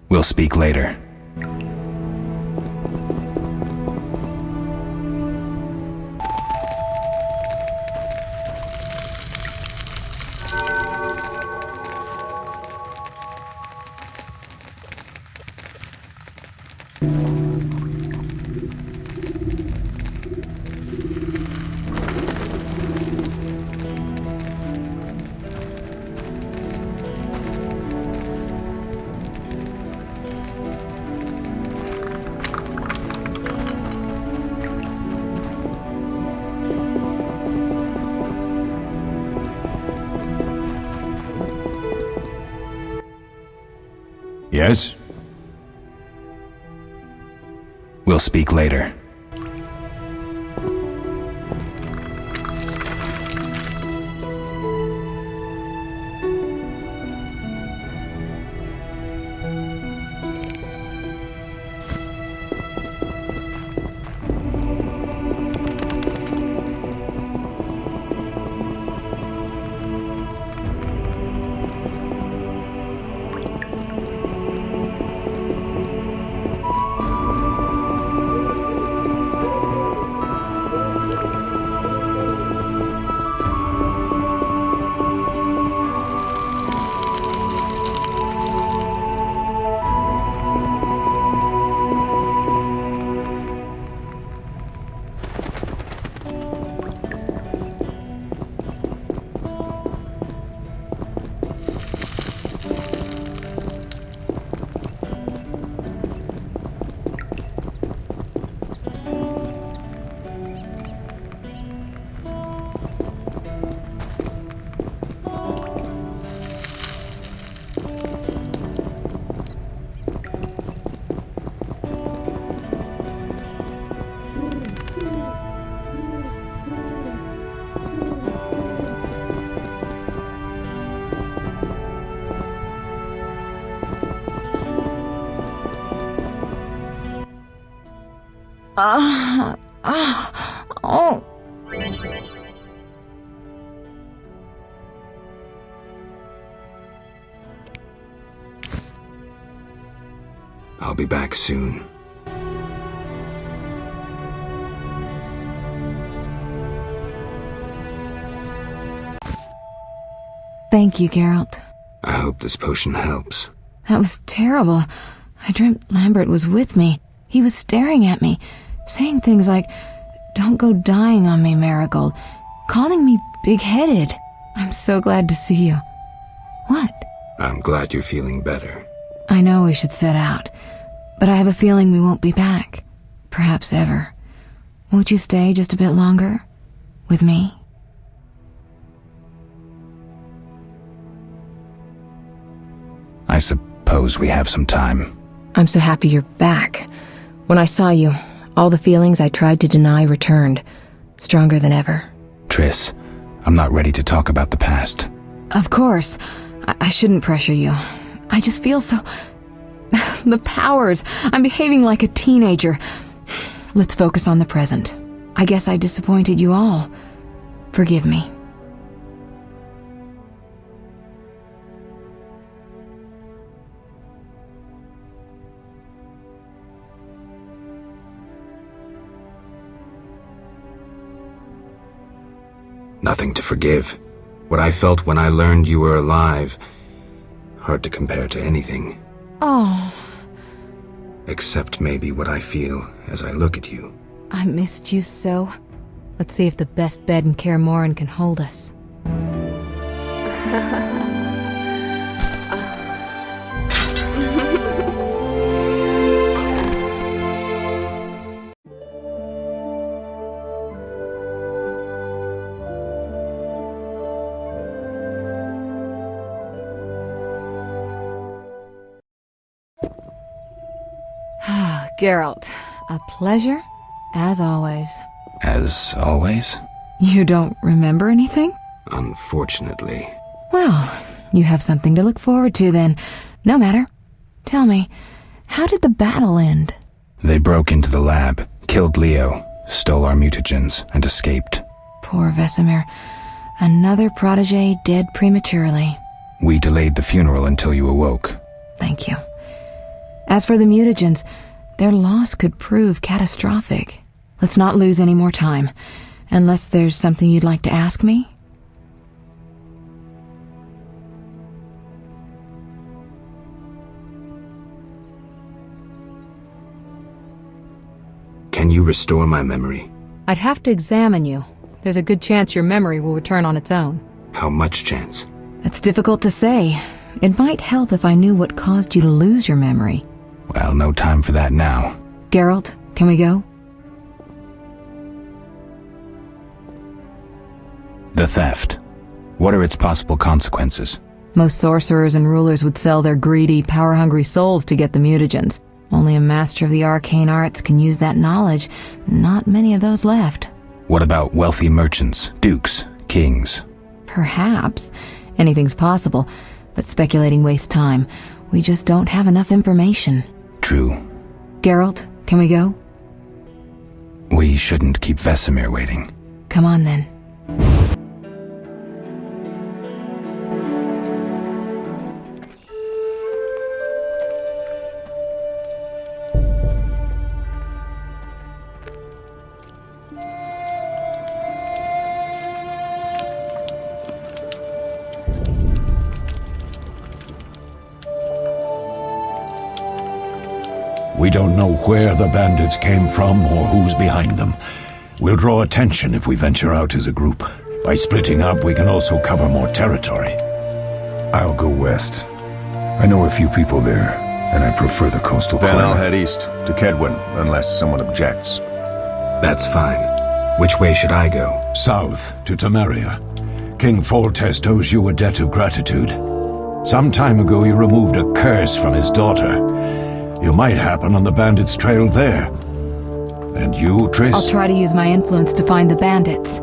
We'll speak later. Yes? We'll speak later. Oh. I'll be back soon. Thank you, Geralt. I hope this potion helps. That was terrible. I dreamt Lambert was with me. He was staring at me, saying things like, "Don't go dying on me, Marigold," calling me big-headed. I'm so glad to see you. What? I'm glad you're feeling better. I know we should set out, but I have a feeling we won't be back. Perhaps ever. Won't you stay just a bit longer? With me? I suppose we have some time. I'm so happy you're back. When I saw you, all the feelings I tried to deny returned, stronger than ever. Triss, I'm not ready to talk about the past. Of course. I shouldn't pressure you. I just feel so... The powers. I'm behaving like a teenager. Let's focus on the present. I guess I disappointed you all. Forgive me. Nothing to forgive. What I felt when I learned you were alive, hard to compare to anything. Oh. Except maybe what I feel as I look at you. I missed you so. Let's see if the best bed in Kaer Morhen can hold us. Geralt, a pleasure, as always. As always? You don't remember anything? Unfortunately. Well, you have something to look forward to then. No matter. Tell me, how did the battle end? They broke into the lab, killed Leo, stole our mutagens, and escaped. Poor Vesemir. Another protege dead prematurely. We delayed the funeral until you awoke. Thank you. As for the mutagens, their loss could prove catastrophic. Let's not lose any more time. Unless there's something you'd like to ask me? Can you restore my memory? I'd have to examine you. There's a good chance your memory will return on its own. How much chance? It's difficult to say. It might help if I knew what caused you to lose your memory. Well, no time for that now. Geralt, can we go? The theft. What are its possible consequences? Most sorcerers and rulers would sell their greedy, power-hungry souls to get the mutagens. Only a master of the arcane arts can use that knowledge. Not many of those left. What about wealthy merchants, dukes, kings? Perhaps. Anything's possible, but speculating wastes time. We just don't have enough information. True. Geralt, can we go? We shouldn't keep Vesemir waiting. Come on then. We don't know where the bandits came from or who's behind them. We'll draw attention if we venture out as a group. By splitting up, we can also cover more territory. I'll go west. I know a few people there, and I prefer the coastal Then climate. I'll head east, to Kedwin, unless someone objects. That's fine. Which way should I go? South, to Temeria. King Foltest owes you a debt of gratitude. Some time ago you removed a curse from his daughter. You might happen on the bandits' trail there. And you, Triss? I'll try to use my influence to find the bandits.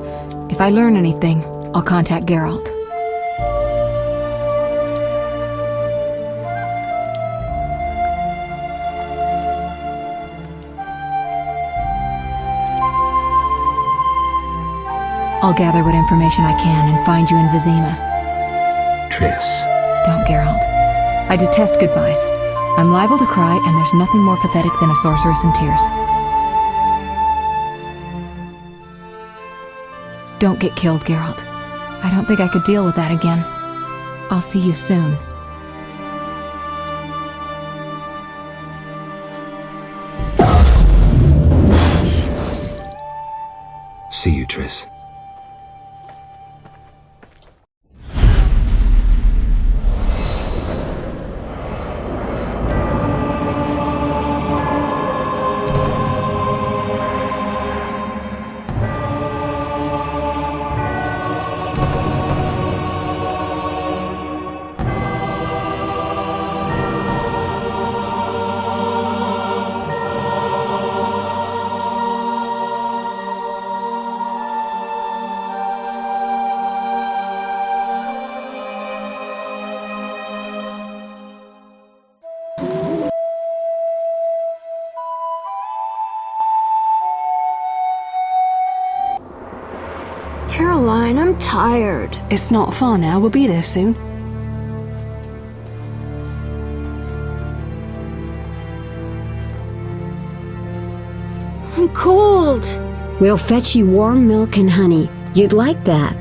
If I learn anything, I'll contact Geralt. I'll gather what information I can and find you in Vizima. Triss. Don't, Geralt. I detest goodbyes. I'm liable to cry, and there's nothing more pathetic than a sorceress in tears. Don't get killed, Geralt. I don't think I could deal with that again. I'll see you soon. See you, Triss. Caroline, I'm tired. It's not far now. We'll be there soon. I'm cold. We'll fetch you warm milk and honey. You'd like that.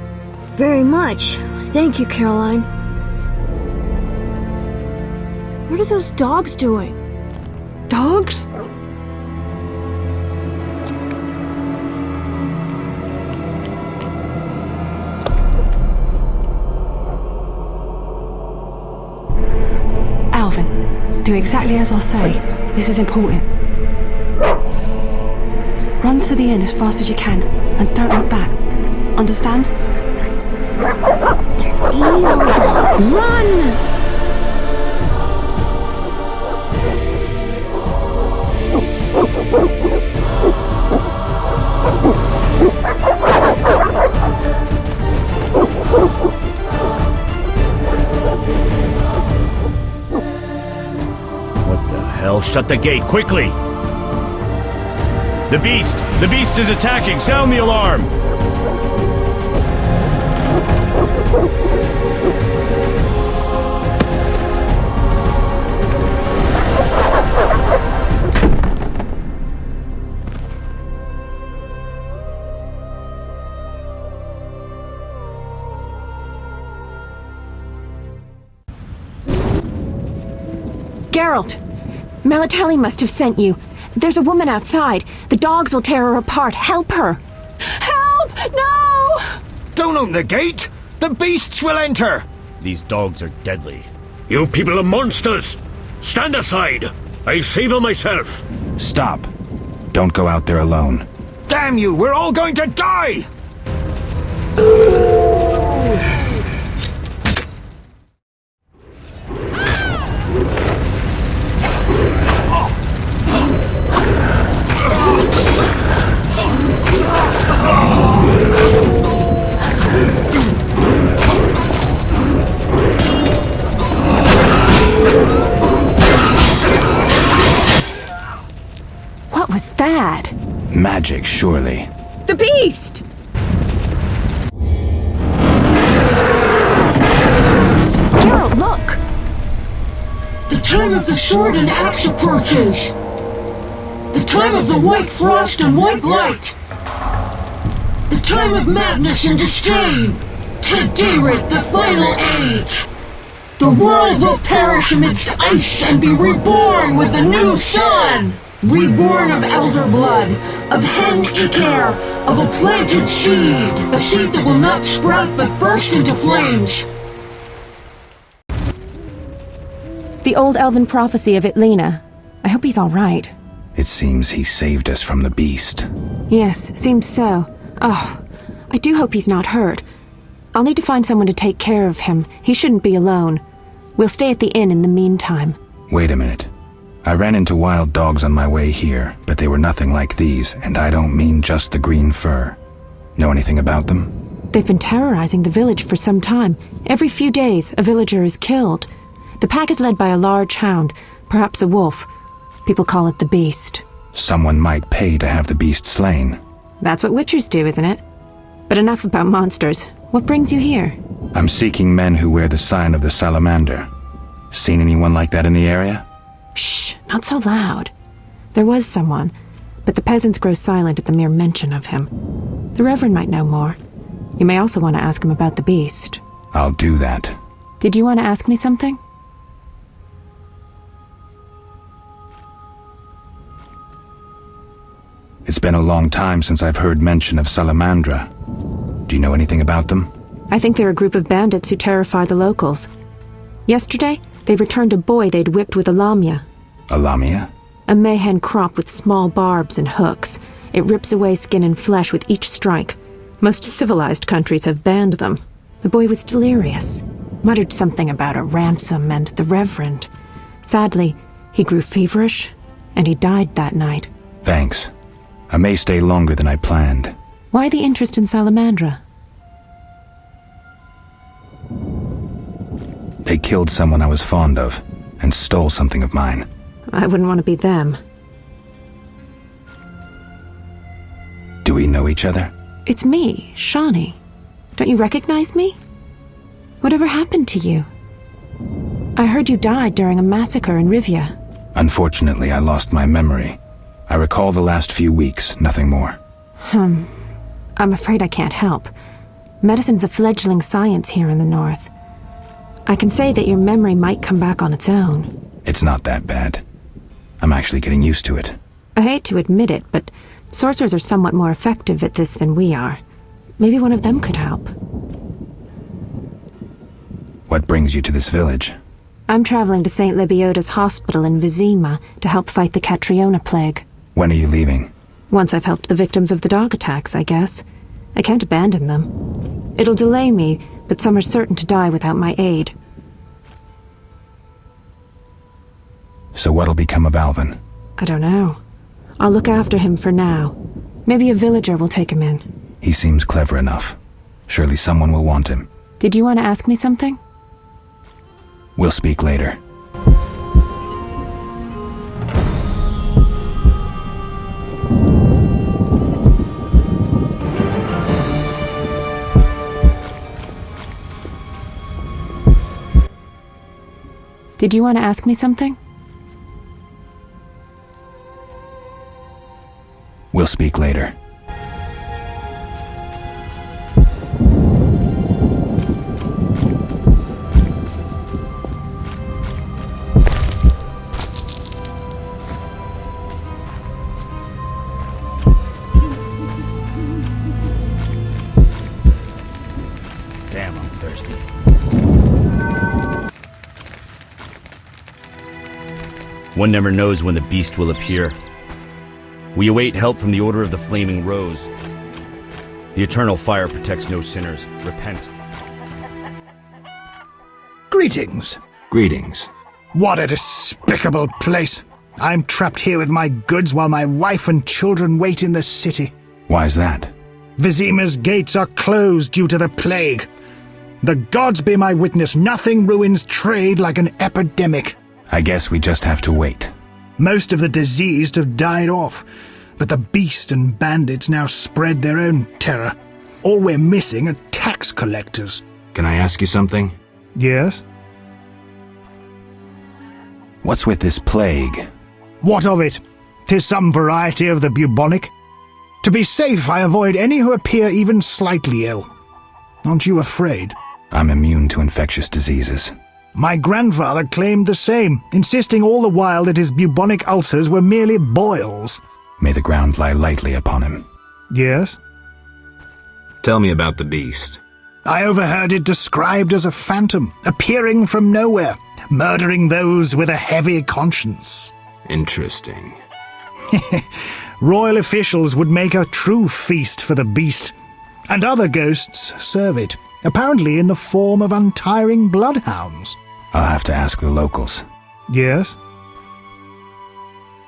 Very much. Thank you, Caroline. What are those dogs doing? Dogs? Alvin, do exactly as I say. This is important. Run to the inn as fast as you can, and don't look back. Understand? They're evil dogs. Run! hell? Shut the gate, quickly! The beast! The beast is attacking! Sound the alarm! Geralt! Melitele must have sent you. There's a woman outside. The dogs will tear her apart. Help her! Help! No! Don't open the gate! The beasts will enter! These dogs are deadly. You people are monsters! Stand aside! I'll save them myself! Stop. Don't go out there alone. Damn you! We're all going to die! What was that? Magic, surely. The beast! Geralt, look! The time of the sword and axe approaches. The time of the white frost and white light. The time of madness and disdain. Tedirit, the final age. The world will perish amidst ice and be reborn with the new sun. Reborn of elder blood, of hen Icair, of a planted seed. A seed that will not sprout but burst into flames. The old elven prophecy of Itlena. I hope he's all right. It seems he saved us from the beast. Yes, seems so. Oh, I do hope he's not hurt. I'll need to find someone to take care of him. He shouldn't be alone. We'll stay at the inn in the meantime. Wait a minute. I ran into wild dogs on my way here, but they were nothing like these, and I don't mean just the green fur. Know anything about them? They've been terrorizing the village for some time. Every few days, a villager is killed. The pack is led by a large hound, perhaps a wolf. People call it the beast. Someone might pay to have the beast slain. That's what witchers do, isn't it? But enough about monsters. What brings you here? I'm seeking men who wear the sign of the salamander. Seen anyone like that in the area? Shh, not so loud. There was someone, but the peasants grow silent at the mere mention of him. The Reverend might know more. You may also want to ask him about the beast. I'll do that. Did you want to ask me something? It's been a long time since I've heard mention of Salamandra. Do you know anything about them? I think they're a group of bandits who terrify the locals. Yesterday, they returned a boy they'd whipped with a lamia. A lamia? A mayhen crop with small barbs and hooks. It rips away skin and flesh with each strike. Most civilized countries have banned them. The boy was delirious. Muttered something about a ransom and the Reverend. Sadly, he grew feverish, and he died that night. Thanks. I may stay longer than I planned. Why the interest in Salamandra? They killed someone I was fond of, and stole something of mine. I wouldn't want to be them. Do we know each other? It's me, Shawnee. Don't you recognize me? Whatever happened to you? I heard you died during a massacre in Rivia. Unfortunately, I lost my memory. I recall the last few weeks, nothing more. I'm afraid I can't help. Medicine's a fledgling science here in the north. I can say that your memory might come back on its own. It's not that bad. I'm actually getting used to it. I hate to admit it, but sorcerers are somewhat more effective at this than we are. Maybe one of them could help. What brings you to this village? I'm traveling to St. Lebioda's hospital in Vizima to help fight the Catriona plague. When are you leaving? Once I've helped the victims of the dog attacks, I guess. I can't abandon them. It'll delay me, but some are certain to die without my aid. So what'll become of Alvin? I don't know. I'll look after him for now. Maybe a villager will take him in. He seems clever enough. Surely someone will want him. Did you want to ask me something? We'll speak later. Did you want to ask me something? We'll speak later. Damn, I'm thirsty. One never knows when the beast will appear. We await help from the Order of the Flaming Rose. The eternal fire protects no sinners. Repent. Greetings. Greetings. What a despicable place. I'm trapped here with my goods while my wife and children wait in the city. Why's that? Vizima's gates are closed due to the plague. The gods be my witness, nothing ruins trade like an epidemic. I guess we just have to wait. Most of the diseased have died off, but the beast and bandits now spread their own terror. All we're missing are tax collectors. Can I ask you something? Yes? What's with this plague? What of it? 'Tis some variety of the bubonic. To be safe, I avoid any who appear even slightly ill. Aren't you afraid? I'm immune to infectious diseases. My grandfather claimed the same, insisting all the while that his bubonic ulcers were merely boils. May the ground lie lightly upon him. Yes? Tell me about the beast. I overheard it described as a phantom, appearing from nowhere, murdering those with a heavy conscience. Interesting. Royal officials would make a true feast for the beast, and other ghosts serve it, apparently in the form of untiring bloodhounds. I'll have to ask the locals. Yes?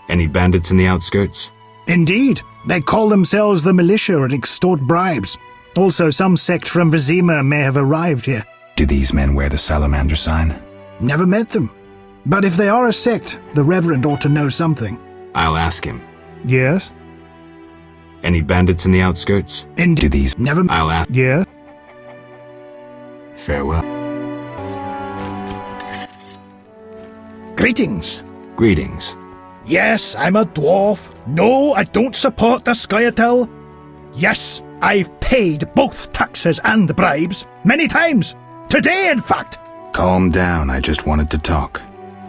Any bandits in the outskirts? Indeed. They call themselves the militia and extort bribes. Also, some sect from Vizima may have arrived here. Do these men wear the salamander sign? Never met them. But if they are a sect, the Reverend ought to know something. I'll ask him. Yes? Any bandits in the outskirts? Indeed. Do these... Never... I'll ask... Yes? Farewell. Greetings. Greetings. Yes, I'm a dwarf. No, I don't support the Scoia'tael. Yes, I've paid both taxes and bribes. Many times. Today, in fact. Calm down, I just wanted to talk.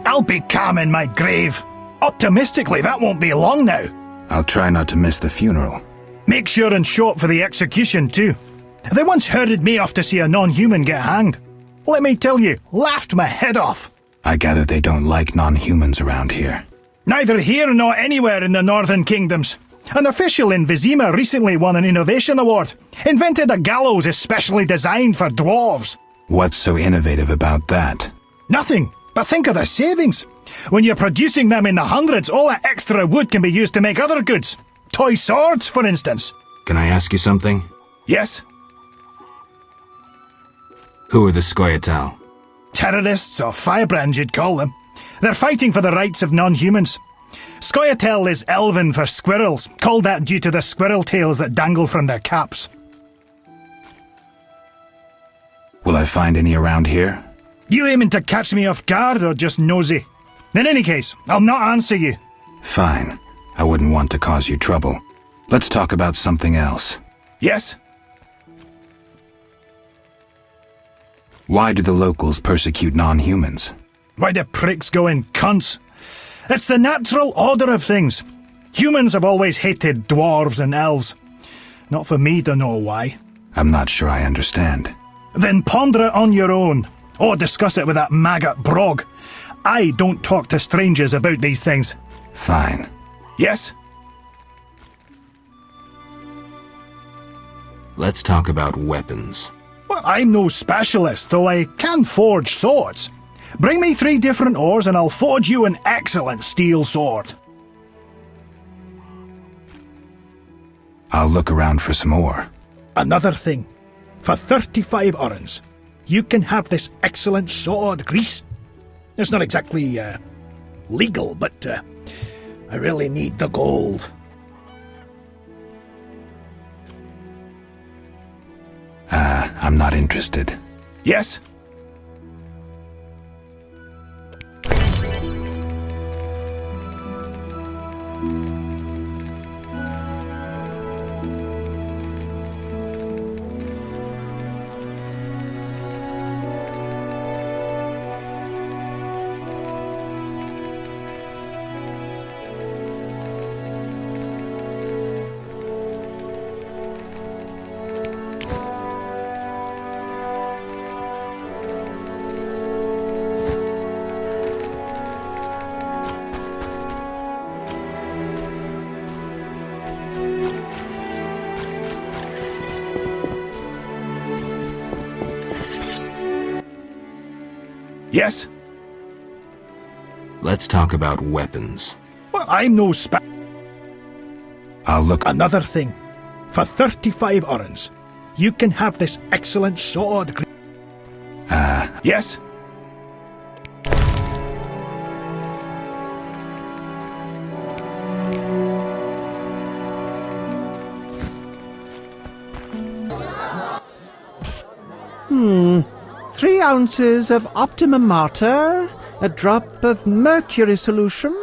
I'll be calm in my grave. Optimistically, that won't be long now. I'll try not to miss the funeral. Make sure and show up for the execution, too. They once herded me off to see a non-human get hanged. Let me tell you, laughed my head off. I gather they don't like non-humans around here. Neither here nor anywhere in the Northern Kingdoms. An official in Vizima recently won an innovation award. Invented a gallows especially designed for dwarves. What's so innovative about that? Nothing, but think of the savings. When you're producing them in the hundreds, all that extra wood can be used to make other goods. Toy swords, for instance. Can I ask you something? Yes? Who are the Scoia'tael? Terrorists, or firebrands you'd call them. They're fighting for the rights of non-humans. Scoia'tael is Elven for squirrels, called that due to the squirrel tails that dangle from their caps. Will I find any around here? You aiming to catch me off guard or just nosy? In any case, I'll not answer you. Fine. I wouldn't want to cause you trouble. Let's talk about something else. Yes? Why do the locals persecute non-humans? Why do pricks go in cunts? It's the natural order of things. Humans have always hated dwarves and elves. Not for me to know why. I'm not sure I understand. Then ponder it on your own, or discuss it with that maggot Brog. I don't talk to strangers about these things. Fine. Yes? Let's talk about weapons. Well, I'm no specialist, though I can forge swords. Bring me 3 different ores and I'll forge you an excellent steel sword. I'll look around for some more. Another thing. For 35 orens, you can have this excellent sword, Grease. It's not exactly, legal, but, I really need the gold. I'm not interested. Yes? Yes? Let's talk about weapons. Well, I'm no I'll look... Another thing. For 35 orens, you can have this excellent sword. Yes? Hmm. 3 ounces of Optimum Mater, a drop of mercury solution.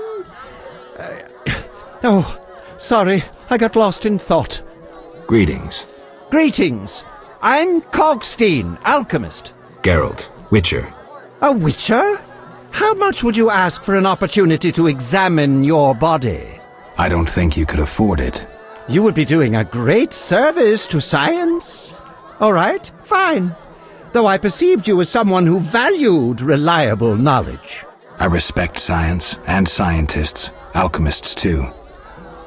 Oh, sorry, I got lost in thought. Greetings. Greetings. I'm Cogstein, alchemist. Geralt, Witcher. A witcher? How much would you ask for an opportunity to examine your body? I don't think you could afford it. You would be doing a great service to science. All right, fine. Though I perceived you as someone who valued reliable knowledge. I respect science and scientists, alchemists too.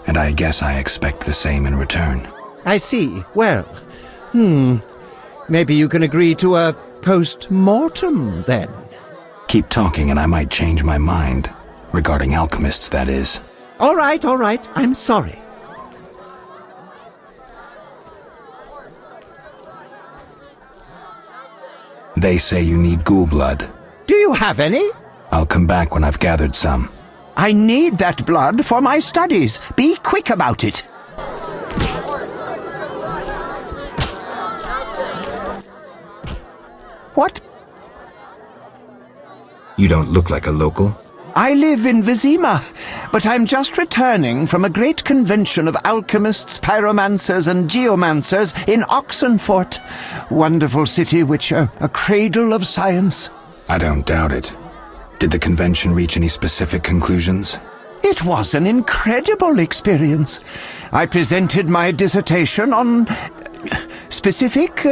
And I guess I expect the same in return. I see. Well, maybe you can agree to a post-mortem, then. Keep talking and I might change my mind. Regarding alchemists, that is. All right. I'm sorry. They say you need ghoul blood. Do you have any? I'll come back when I've gathered some. I need that blood for my studies. Be quick about it. What? You don't look like a local. I live in Vizima, but I'm just returning from a great convention of alchemists, pyromancers, and geomancers in Oxenfurt. Wonderful city, Witcher, a cradle of science. I don't doubt it. Did the convention reach any specific conclusions? It was an incredible experience. I presented my dissertation on... specific?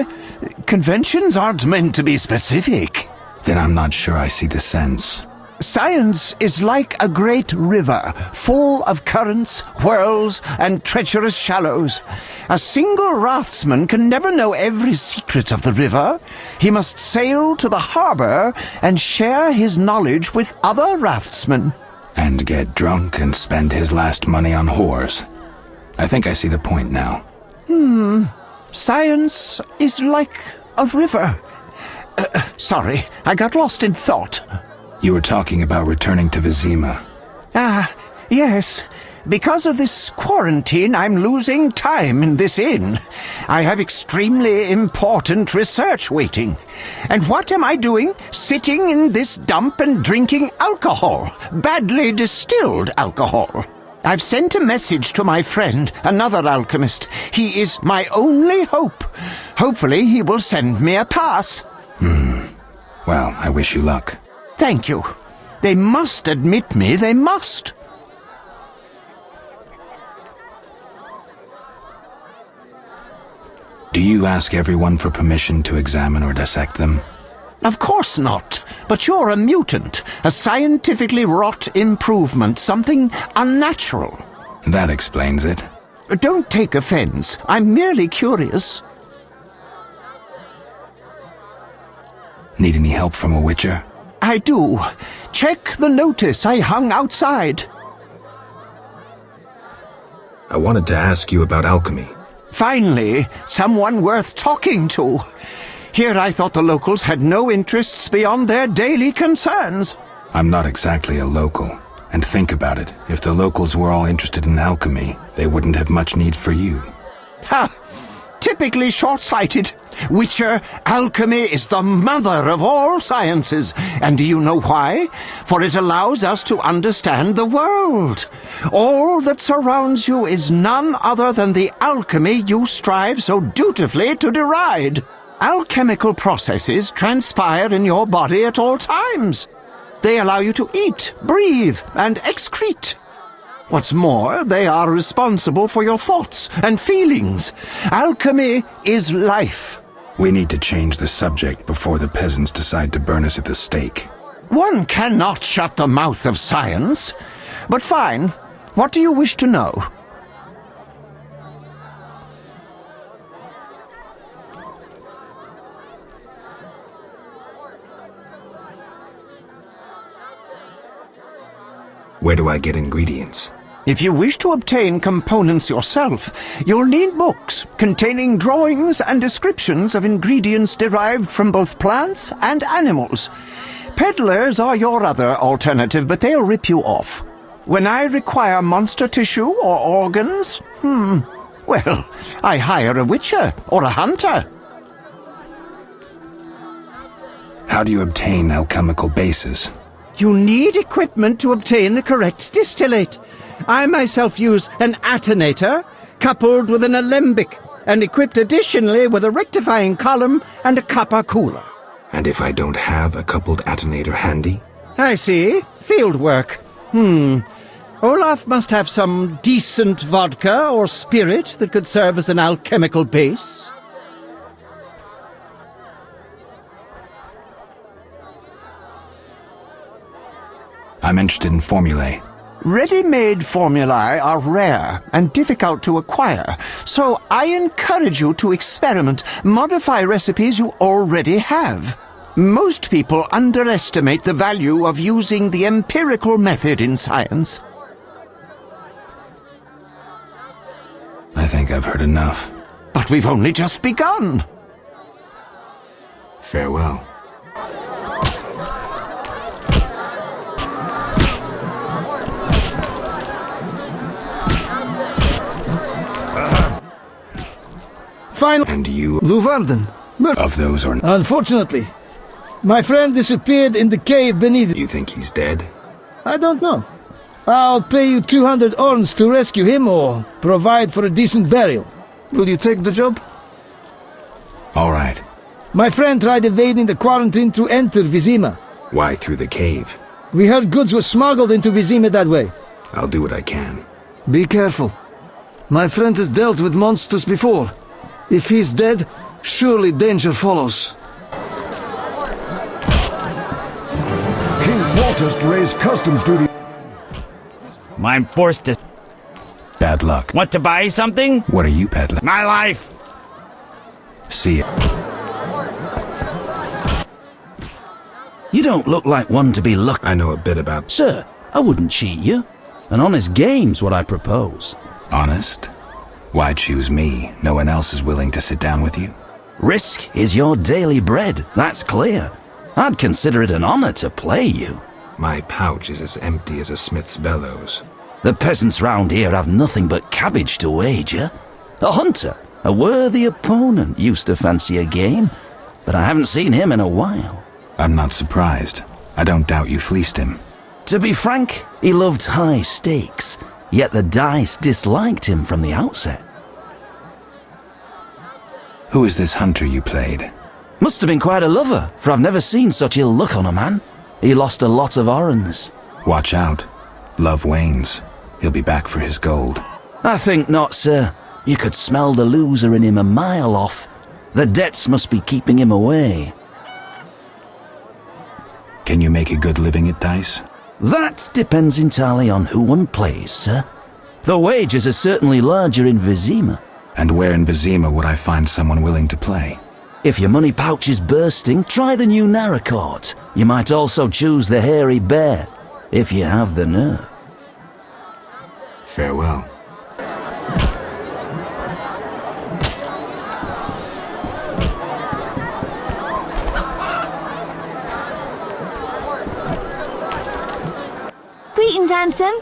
Conventions aren't meant to be specific. Then I'm not sure I see the sense. Science is like a great river, full of currents, whirls, and treacherous shallows. A single raftsman can never know every secret of the river. He must sail to the harbor and share his knowledge with other raftsmen. And get drunk and spend his last money on whores. I think I see the point now. Science is like a river. Sorry, I got lost in thought. You were talking about returning to Vizima. Yes. Because of this quarantine, I'm losing time in this inn. I have extremely important research waiting. And what am I doing? Sitting in this dump and drinking alcohol. Badly distilled alcohol. I've sent a message to my friend, another alchemist. He is my only hope. Hopefully he will send me a pass. Well, I wish you luck. Thank you. They must admit me, they must. Do you ask everyone for permission to examine or dissect them? Of course not. But you're a mutant, a scientifically wrought improvement, something unnatural. That explains it. Don't take offense. I'm merely curious. Need any help from a witcher? I do. Check the notice I hung outside. I wanted to ask you about alchemy. Finally, someone worth talking to. Here I thought the locals had no interests beyond their daily concerns. I'm not exactly a local. And think about it. If the locals were all interested in alchemy, they wouldn't have much need for you. Ha! Typically short-sighted. Witcher, alchemy is the mother of all sciences. And do you know why? For it allows us to understand the world. All that surrounds you is none other than the alchemy you strive so dutifully to deride. Alchemical processes transpire in your body at all times. They allow you to eat, breathe, and excrete. What's more, they are responsible for your thoughts and feelings. Alchemy is life. We need to change the subject before the peasants decide to burn us at the stake. One cannot shut the mouth of science. But fine. What do you wish to know? Where do I get ingredients? If you wish to obtain components yourself, you'll need books containing drawings and descriptions of ingredients derived from both plants and animals. Peddlers are your other alternative, but they'll rip you off. When I require monster tissue or organs, well, I hire a witcher or a hunter. How do you obtain alchemical bases? You need equipment to obtain the correct distillate. I myself use an attenator, coupled with an alembic, and equipped additionally with a rectifying column and a copper cooler. And if I don't have a coupled attenator handy? I see. Field work. Olaf must have some decent vodka or spirit that could serve as an alchemical base. I'm interested in formulae. Ready-made formulae are rare and difficult to acquire, so I encourage you to experiment, modify recipes you already have. Most people underestimate the value of using the empirical method in science. I think I've heard enough. But we've only just begun. Farewell. And you... Luvarden. Of those or... Unfortunately, my friend disappeared in the cave beneath... You think he's dead? I don't know. I'll pay you 200 orns to rescue him or provide for a decent burial. Will you take the job? All right. My friend tried evading the quarantine to enter Vizima. Why through the cave? We heard goods were smuggled into Vizima that way. I'll do what I can. Be careful. My friend has dealt with monsters before. If he's dead, surely danger follows. King Walters to raise customs duty. I'm forced to... Bad luck. Want to buy something? What are you peddling? My life! See ya. You don't look like one to be lucky. I know a bit about... Sir, I wouldn't cheat you. An honest game's what I propose. Honest? Why choose me? No one else is willing to sit down with you? Risk is your daily bread, that's clear. I'd consider it an honor to play you. My pouch is as empty as a smith's bellows. The peasants round here have nothing but cabbage to wager. A hunter, a worthy opponent, used to fancy a game, but I haven't seen him in a while. I'm not surprised. I don't doubt you fleeced him. To be frank, he loved high stakes, yet the dice disliked him from the outset. Who is this hunter you played? Must have been quite a lover, for I've never seen such ill luck on a man. He lost a lot of orens. Watch out. Love wanes. He'll be back for his gold. I think not, sir. You could smell the loser in him a mile off. The debts must be keeping him away. Can you make a good living at dice? That depends entirely on who one plays, sir. The wages are certainly larger in Vizima. And where in Vizima would I find someone willing to play? If your money pouch is bursting, try the new Narracourt. You might also choose the Hairy Bear, if you have the nerve. Farewell. Greetings, handsome.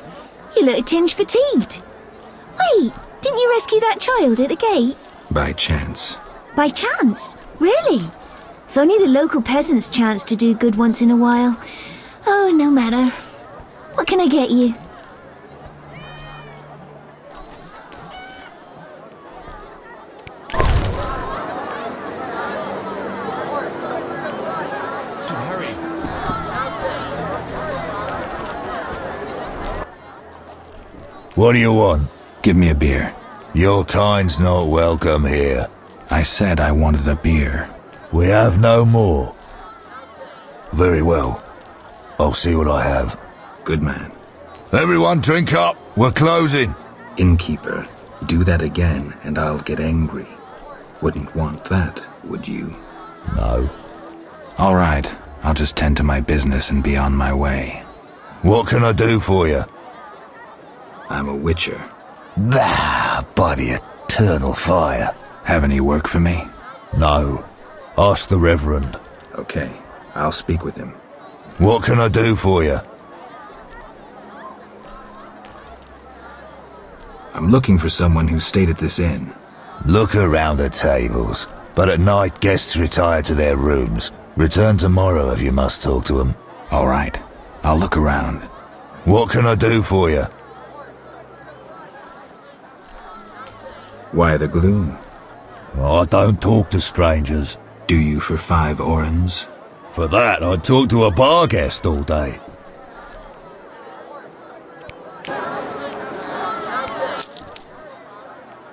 You look a tinge fatigued. Wait, didn't you rescue that child at the gate? By chance. By chance? Really? If only the local peasants chanced to do good once in a while. Oh, no matter. What can I get you? What do you want? Give me a beer. Your kind's not welcome here. I said I wanted a beer. We have no more. Very well. I'll see what I have. Good man. Everyone drink up. We're closing. Innkeeper, do that again and I'll get angry. Wouldn't want that, would you? No. All right. I'll just tend to my business and be on my way. What can I do for you? I'm a witcher. Bah, by the eternal fire. Have any work for me? No. Ask the Reverend. Okay, I'll speak with him. What can I do for you? I'm looking for someone who stayed at this inn. Look around the tables, but at night guests retire to their rooms. Return tomorrow if you must talk to them. All right, I'll look around. What can I do for you? Why the gloom? I don't talk to strangers. Do you for 5 orens? For that, I'd talk to a bar guest all day.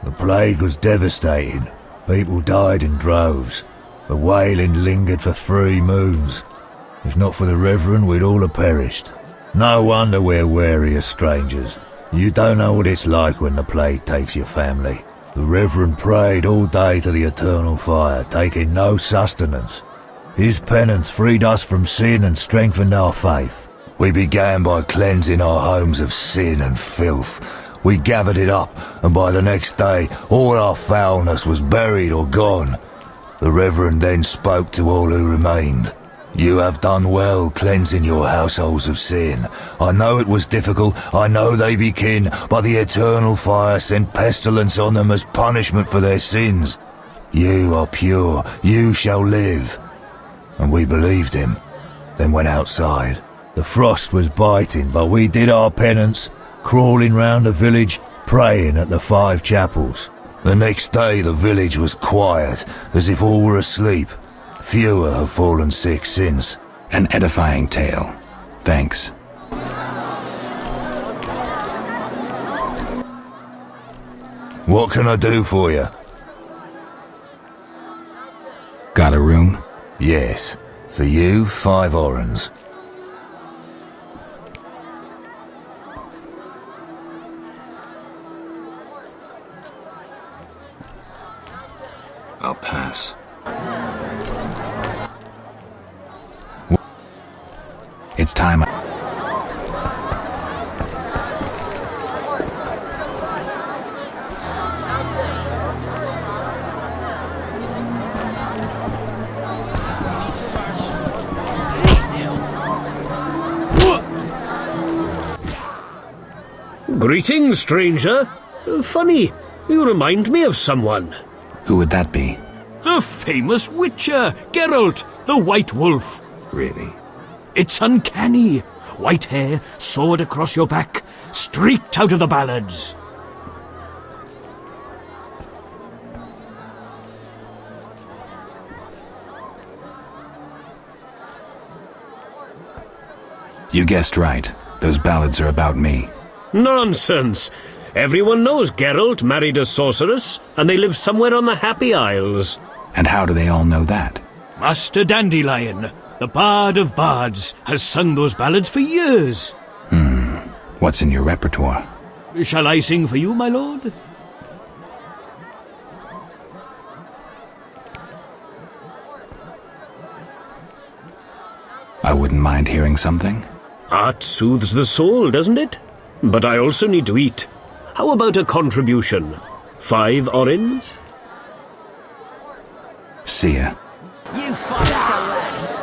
The plague was devastating. People died in droves. The wailing lingered for 3 moons. If not for the Reverend, we'd all have perished. No wonder we're wary of strangers. You don't know what it's like when the plague takes your family. The Reverend prayed all day to the eternal fire, taking no sustenance. His penance freed us from sin and strengthened our faith. We began by cleansing our homes of sin and filth. We gathered it up, and by the next day, all our foulness was buried or gone. The Reverend then spoke to all who remained. You have done well cleansing your households of sin. I know it was difficult, I know they be kin, but the eternal fire sent pestilence on them as punishment for their sins. You are pure, you shall live. And we believed him, then went outside. The frost was biting, but we did our penance, crawling round the village, praying at the 5 chapels. The next day the village was quiet, as if all were asleep. Fewer have fallen sick since. An edifying tale. Thanks. What can I do for you? Got a room? Yes. For you, 5 orens. I'll pass. It's time. Greetings, stranger. Funny, you remind me of someone. Who would that be? The famous Witcher, Geralt, the White Wolf. Really? It's uncanny. White hair, sword across your back, streaked out of the ballads. You guessed right. Those ballads are about me. Nonsense. Everyone knows Geralt married a sorceress, and they live somewhere on the Happy Isles. And how do they all know that? Master Dandelion, the Bard of Bards, has sung those ballads for years. What's in your repertoire? Shall I sing for you, my lord? I wouldn't mind hearing something. Art soothes the soul, doesn't it? But I also need to eat. How about a contribution? 5 orens? See ya. You fuck the lads!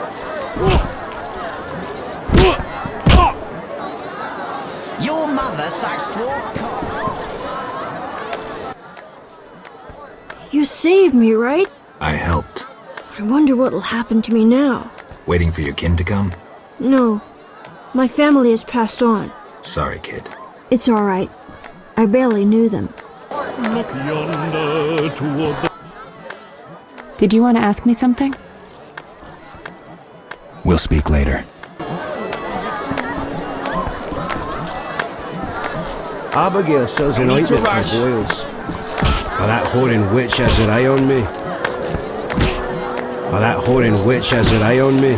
Your mother sucks dwarf cock. You saved me, right? I helped. I wonder what'll happen to me now. Waiting for your kin to come? No. My family has passed on. Sorry, kid. It's all right. I barely knew them. Look yonder toward the... Did you want to ask me something? We'll speak later. Abigail sells an ointment for boils. Well, that whoring witch has her eye on me. Well, that whoring witch has her eye on me.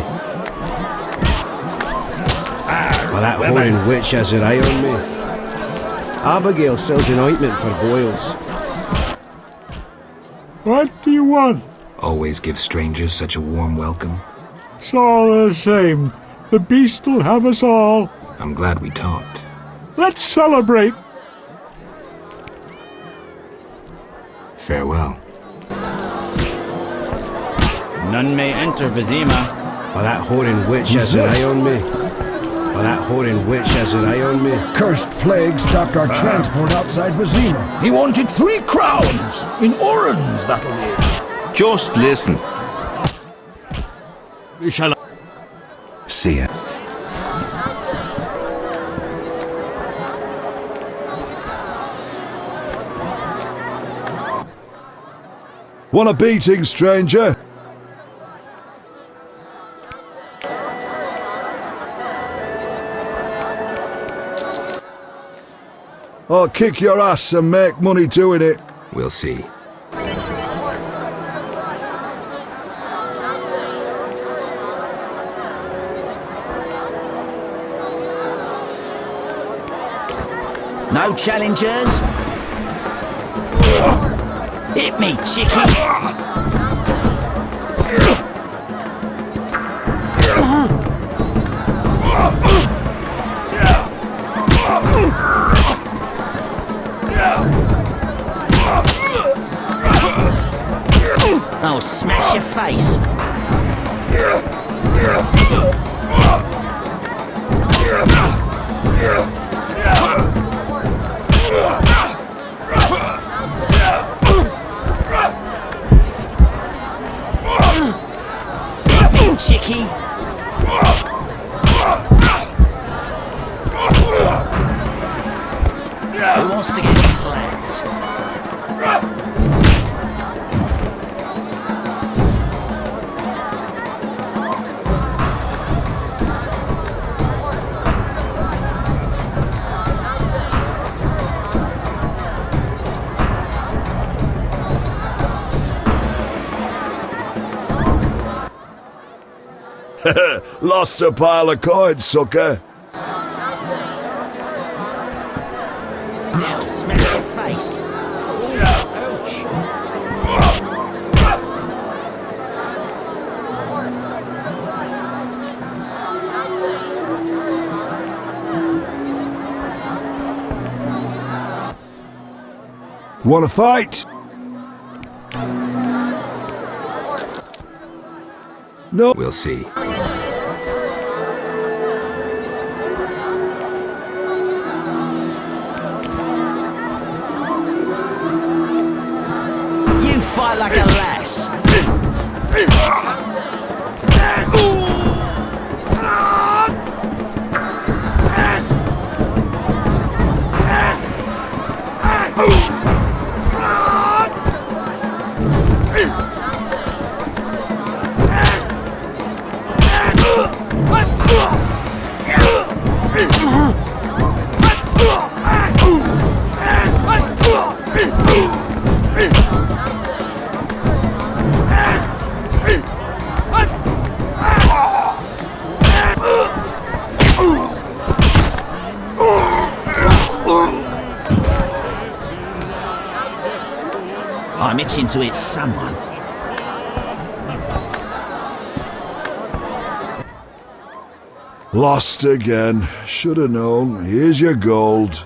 Well, that whoring witch has her eye on me. Abigail sells an ointment for boils. What do you want? Always give strangers such a warm welcome. It's all the same. The beast'll have us all. I'm glad we talked. Let's celebrate. Farewell. None may enter Vizima. For that whoring witch has an eye on me. For that whoring witch has an eye on me. Cursed plague stopped our transport outside Vizima. He wanted 3 crowns. In Orans, that'll be. Just listen. Shall I? See ya. Want a beating, stranger? I'll kick your ass and make money doing it. We'll see. No challengers? Hit me, chickie! I'll smash your face. Hit me, chickie. Who wants to get slapped? Lost a pile of coins, sucker. Now smash your face. Wanna fight? No. We'll see. You fight like a lass. I'm itching to hit someone. Lost again. Should've known. Here's your gold.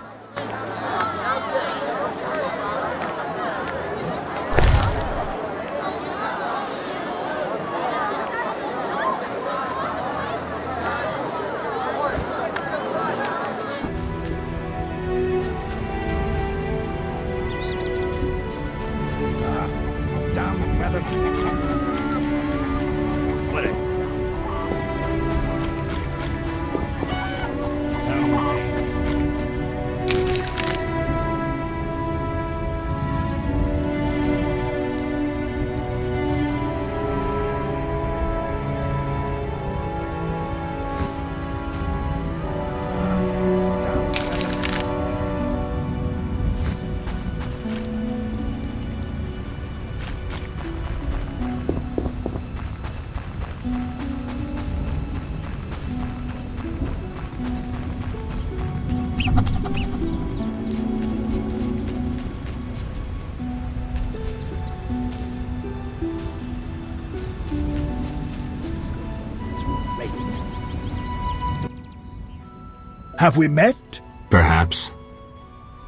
Have we met? Perhaps.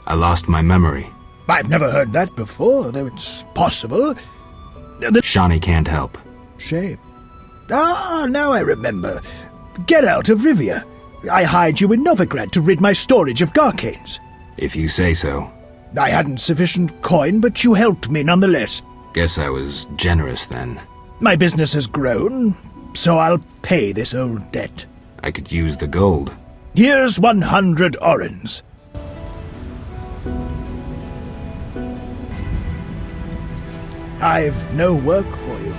I lost my memory. I've never heard that before, though it's possible. Shawnee can't help. Shame. Ah, now I remember. Geralt of Rivia. I hired you in Novigrad to rid my storage of Garcanes. If you say so. I hadn't sufficient coin, but you helped me nonetheless. Guess I was generous then. My business has grown, so I'll pay this old debt. I could use the gold. Here's 100 orens. I've no work for you.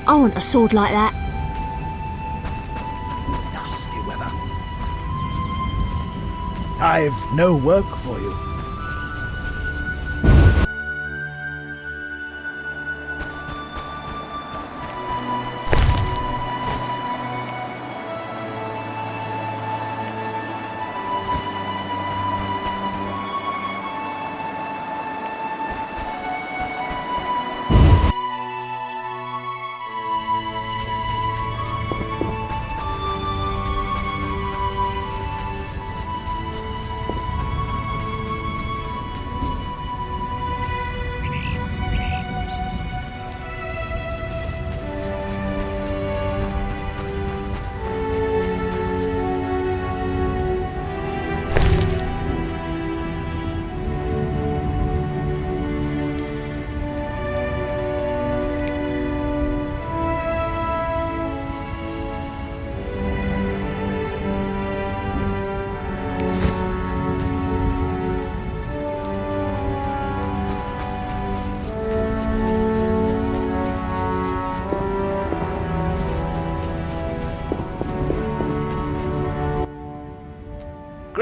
I want a sword like that. Nasty weather. I've no work for you.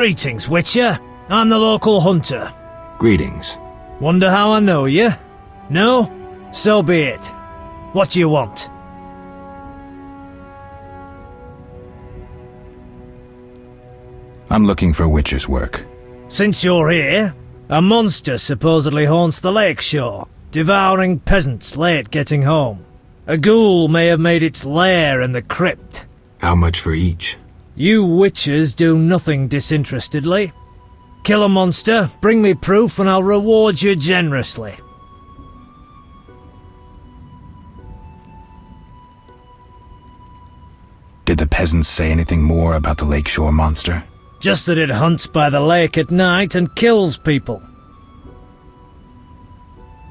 Greetings, Witcher. I'm the local hunter. Greetings. Wonder how I know you? No? So be it. What do you want? I'm looking for Witcher's work. Since you're here, a monster supposedly haunts the lakeshore, devouring peasants late getting home. A ghoul may have made its lair in the crypt. How much for each? You witchers do nothing disinterestedly. Kill a monster, bring me proof, and I'll reward you generously. Did the peasants say anything more about the lakeshore monster? Just that it hunts by the lake at night and kills people.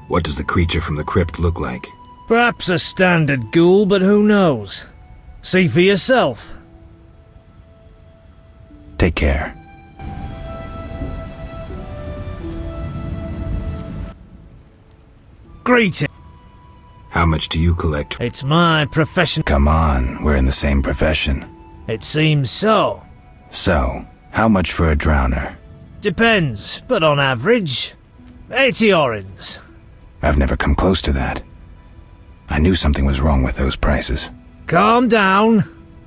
What does the creature from the crypt look like? Perhaps a standard ghoul, but who knows? See for yourself. Take care. Greeting. How much do you collect? It's my profession. Come on, we're in the same profession. It seems so. So, how much for a drowner? Depends, but on average, 80 orens. I've never come close to that. I knew something was wrong with those prices. Calm down.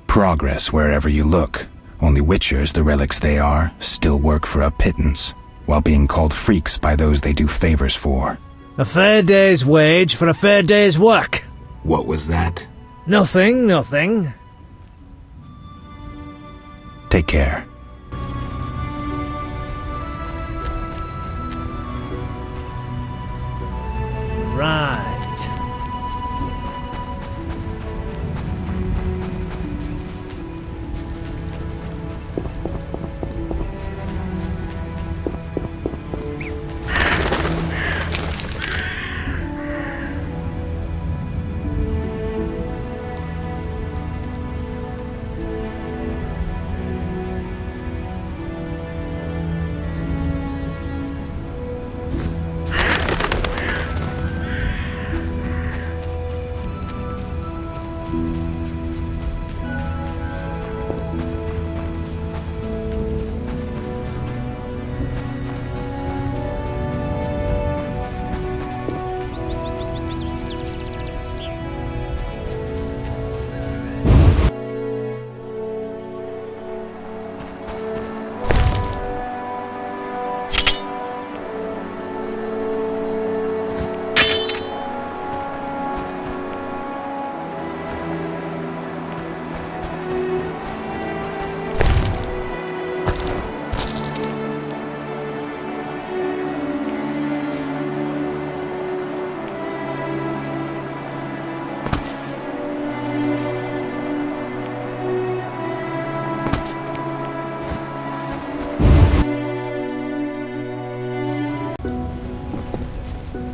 Progress wherever you look. Only witchers, the relics they are, still work for a pittance, while being called freaks by those they do favors for. A fair day's wage for a fair day's work. What was that? Nothing, nothing. Take care. Right.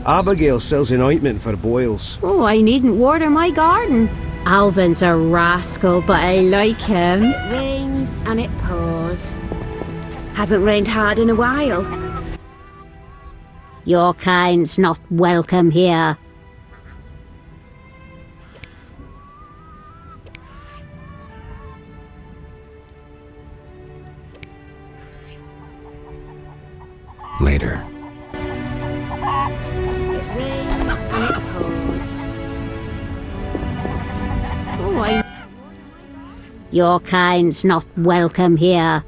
Abigail sells an ointment for boils. Oh, I needn't water my garden. Alvin's a rascal, but I like him. It rains and it pours. Hasn't rained hard in a while. Your kind's not welcome here. Later. Your kind's not welcome here.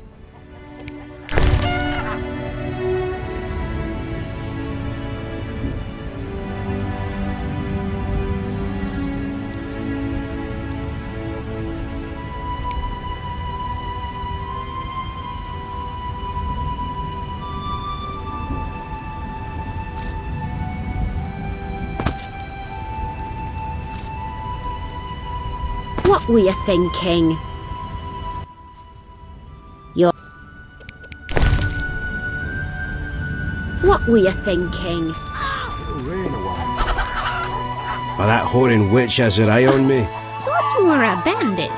What were you thinking? What were you thinking? Well, that whoring witch has her eye on me. Thought you were a bandit.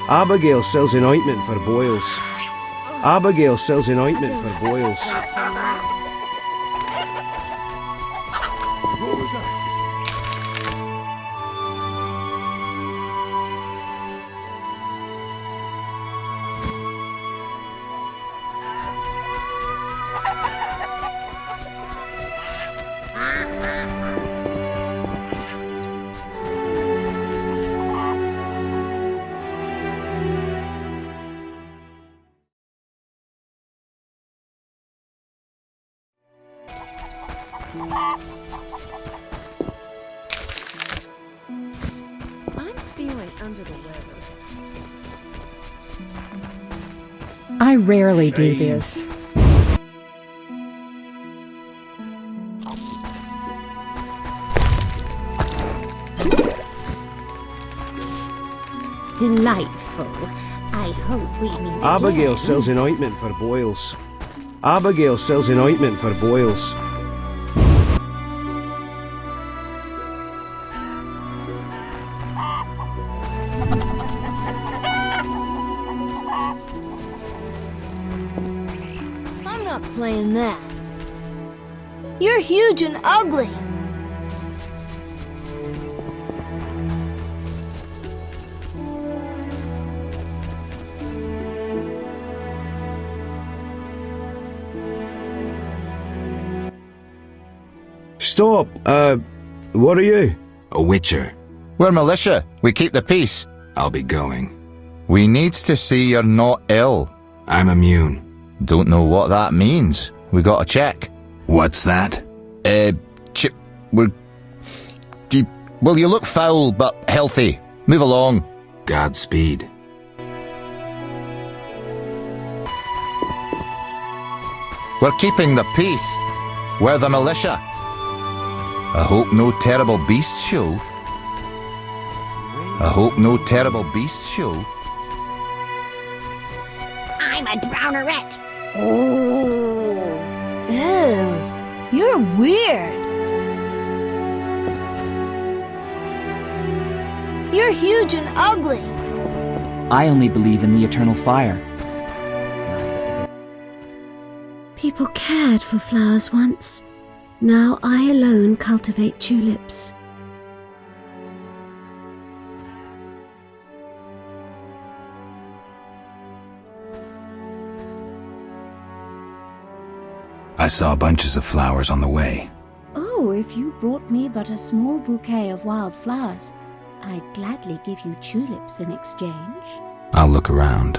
Abigail sells an ointment for boils. Abigail sells an ointment for boils. What was that? I'm feeling under the weather. I rarely do this. Delightful. I hope we meet Abigail again. sells an ointment for boils. Abigail sells an ointment for boils. I'm not playing that. You're huge and ugly. Stop! What are you? A witcher. We're militia. We keep the peace. I'll be going. We needs to see you're not ill. I'm immune. Don't know what that means. We gotta check. What's that? Well, you look foul, but healthy. Move along. Godspeed. We're keeping the peace. We're the militia. I hope no terrible beasts show. I hope no terrible beasts show. I'm a drownerette. Ew, you're weird. You're huge and ugly. I only believe in the eternal fire. People cared for flowers once. Now I alone cultivate tulips. I saw bunches of flowers on the way. Oh, if you brought me but a small bouquet of wild flowers, I'd gladly give you tulips in exchange. I'll look around.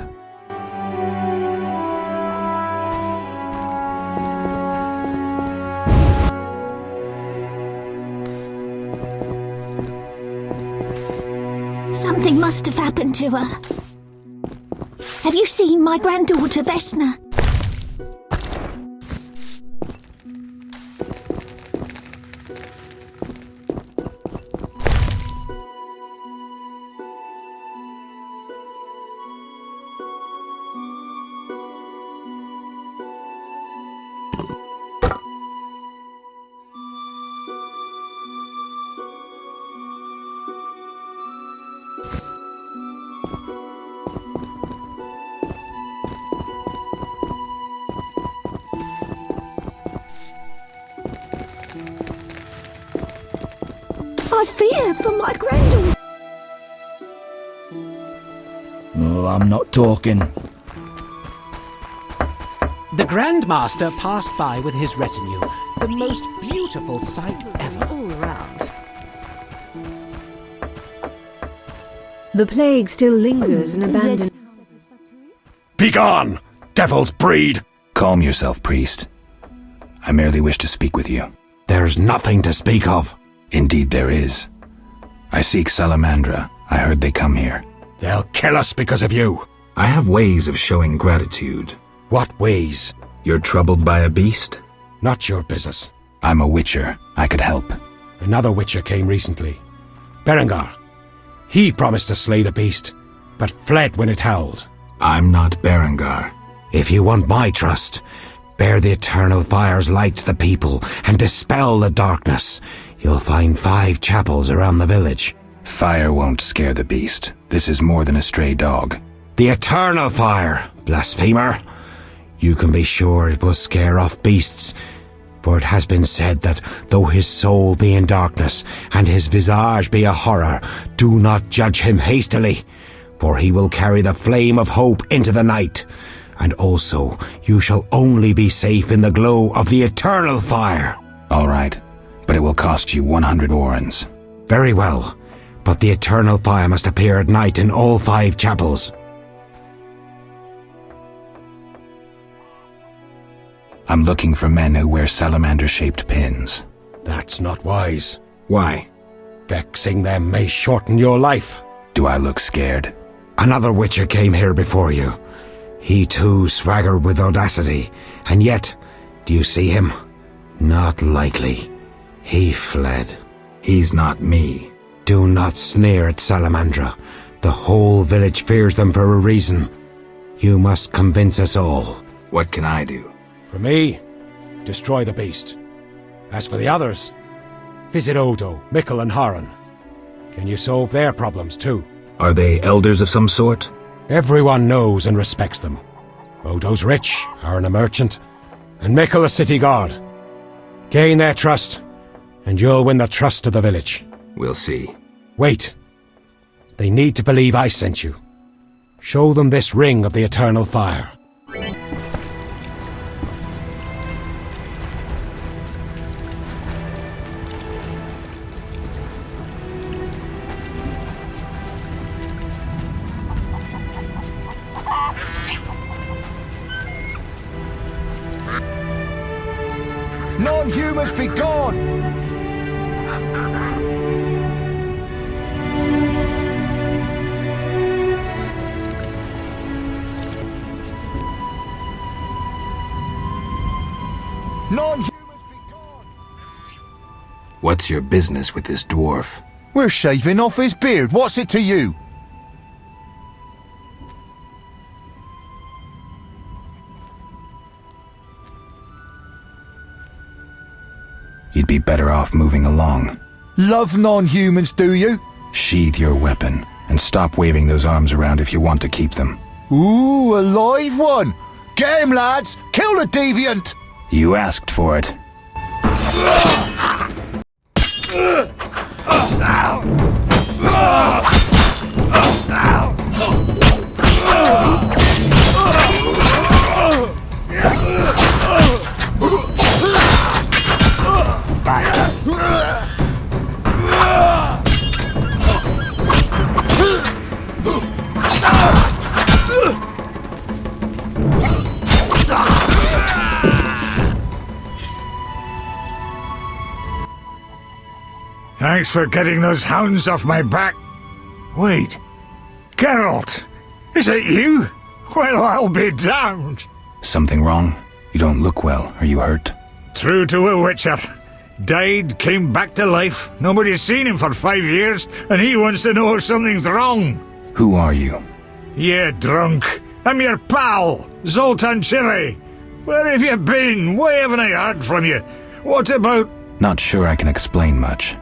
Something must have happened to her. Have you seen my granddaughter, Vesna? I fear for my granddaughter. Oh, I'm not talking. The Grandmaster passed by with his retinue. The most beautiful sight ever. All round. The plague still lingers in abandoned... Begone, devil's breed! Calm yourself, priest. I merely wish to speak with you. There's nothing to speak of. Indeed there is. I seek Salamandra. I heard they come here. They'll kill us because of you. I have ways of showing gratitude. What ways? You're troubled by a beast? Not your business. I'm a witcher. I could help. Another witcher came recently. Berengar. He promised to slay the beast, but fled when it howled. I'm not Berengar. If you want my trust, bear the eternal fire's light to the people and dispel the darkness. You'll find 5 chapels around the village. Fire won't scare the beast. This is more than a stray dog. The eternal fire, blasphemer. You can be sure it will scare off beasts, for it has been said that though his soul be in darkness and his visage be a horror, do not judge him hastily, for he will carry the flame of hope into the night. And also, you shall only be safe in the glow of the eternal fire. All right, but it will cost you 100 orens. Very well, but the eternal fire must appear at night in all 5 chapels. I'm looking for men who wear salamander-shaped pins. That's not wise. Why? Vexing them may shorten your life. Do I look scared? Another witcher came here before you. He too swaggered with audacity, and yet, do you see him? Not likely. He fled. He's not me. Do not sneer at Salamandra. The whole village fears them for a reason. You must convince us all. What can I do? For me, destroy the beast. As for the others, visit Odo, Mikkel and Haran. Can you solve their problems too? Are they elders of some sort? Everyone knows and respects them. Odo's rich, Haran a merchant, and Mikkel a city guard. Gain their trust, and you'll win the trust of the village. We'll see. Wait. They need to believe I sent you. Show them this ring of the eternal fire. Non-humans be gone! Non-humans be gone! What's your business with this dwarf? We're shaving off his beard. What's it to you? You'd be better off moving along. Love non-humans, do you? Sheathe your weapon, and stop waving those arms around if you want to keep them. Ooh, a live one! Get him, lads! Kill the deviant! You asked for it. Thanks for getting those hounds off my back. Wait, Geralt, is it you? Well, I'll be damned. Something wrong? You don't look well. Are you hurt? True to a witcher. Died, came back to life. Nobody's seen him for 5 years, and he wants to know if something's wrong. Who are you? Yeah, drunk. I'm your pal, Zoltan Chiri. Where have you been? Why haven't I heard from you? What about... Not sure I can explain much.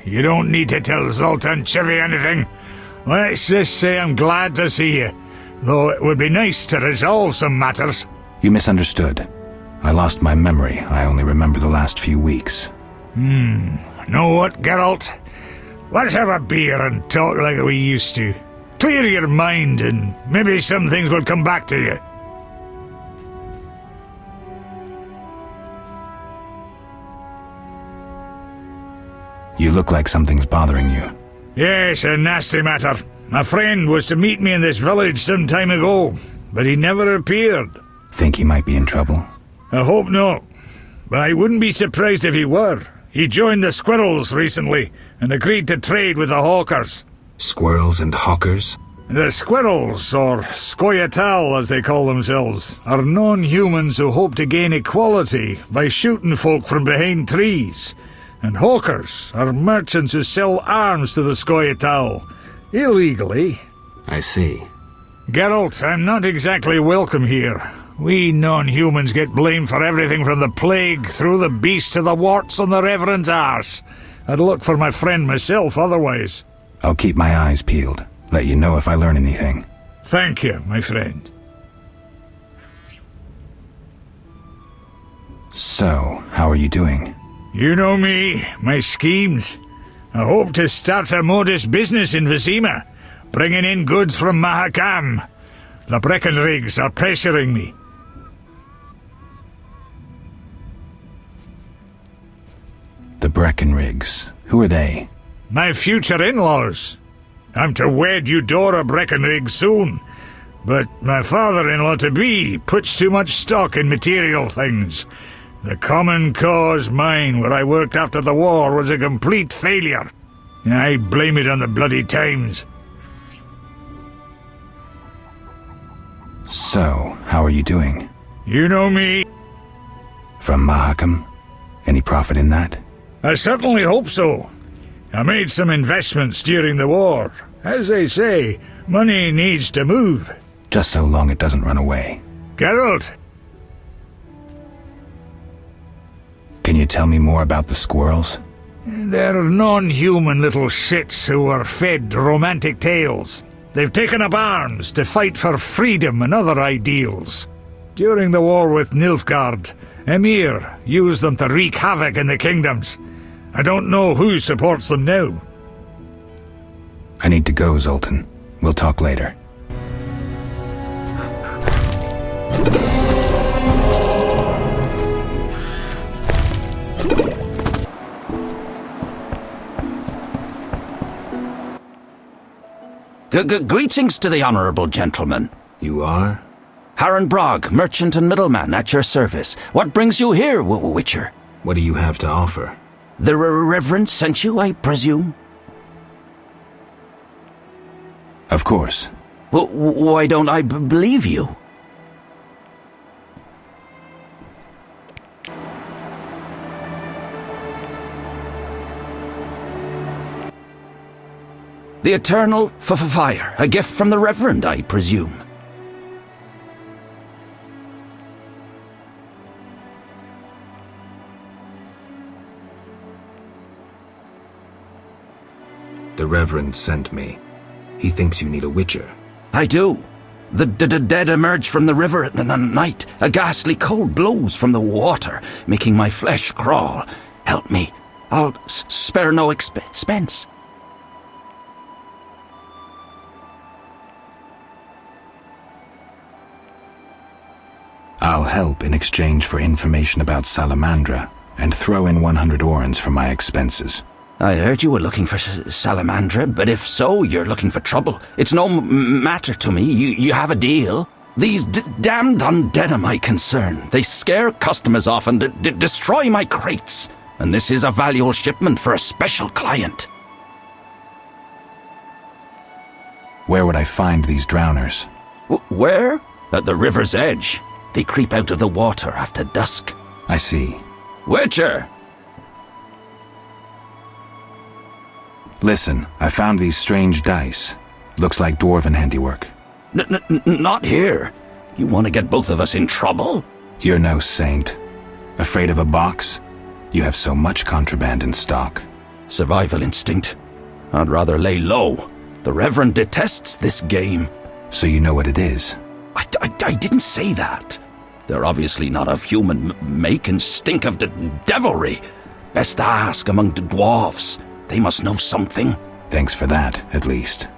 You don't need to tell Zoltan Chiri anything. Let's just say I'm glad to see you. Though it would be nice to resolve some matters. You misunderstood. I lost my memory. I only remember the last few weeks. Know what, Geralt? Let's have a beer and talk like we used to. Clear your mind and maybe some things will come back to you. You look like something's bothering you. Yes, a nasty matter. My friend was to meet me in this village some time ago, but he never appeared. Think he might be in trouble? I hope not. But I wouldn't be surprised if he were. He joined the Squirrels recently and agreed to trade with the Hawkers. Squirrels and hawkers? The Squirrels, or Scoia'tael as they call themselves, are non-humans who hope to gain equality by shooting folk from behind trees. And Hawkers are merchants who sell arms to the Scoia'tael, illegally. I see. Geralt, I'm not exactly welcome here. We non-humans get blamed for everything from the plague through the beast to the warts on the Reverend's arse. I'd look for my friend myself otherwise. I'll keep my eyes peeled. Let you know if I learn anything. Thank you, my friend. So, how are you doing? You know me, my schemes. I hope to start a modest business in Vizima, bringing in goods from Mahakam. The Breckenrigs are pressuring me. The Breckenrigs. Who are they? My future in-laws. I'm to wed Eudora Breckenrig soon, but my father-in-law-to-be puts too much stock in material things. The Common Cause mine, where I worked after the war, was a complete failure. I blame it on the bloody times. So, how are you doing? You know me. From Mahakam? Any profit in that? I certainly hope so. I made some investments during the war. As they say, money needs to move. Just so long it doesn't run away. Geralt! Can you tell me more about the squirrels? They're non-human little shits who are fed romantic tales. They've taken up arms to fight for freedom and other ideals. During the war with Nilfgaard, Emir used them to wreak havoc in the kingdoms. I don't know who supports them now. I need to go, Zoltan. We'll talk later. Greetings to the honourable gentleman. You are? Harren Brog, merchant and middleman, at your service. What brings you here, Witcher? What do you have to offer? The Reverend sent you, I presume? Of course. Why don't I believe you? The eternal fire, a gift from the Reverend, I presume. The Reverend sent me. He thinks you need a witcher. I do. The dead emerge from the river at night. A ghastly cold blows from the water, making my flesh crawl. Help me. I'll spare no expense. I'll help in exchange for information about Salamandra, and throw in 100 orens for my expenses. I heard you were looking for Salamandra, but if so, you're looking for trouble. It's no matter to me. You have a deal. These damned undead are my concern. They scare customers off and destroy my crates. and this is a valuable shipment for a special client. Where would I find these drowners? Where? At the river's edge. They creep out of the water after dusk. I see. Witcher! Listen, I found these strange dice. Looks like dwarven handiwork. Not here. You want to get both of us in trouble? You're no saint. Afraid of a box? You have so much contraband in stock. Survival instinct. I'd rather lay low. The Reverend detests this game. So you know what it is? I didn't say that. They're obviously not of human make and stink of devilry. Best ask among the dwarves. They must know something. Thanks for that, at least.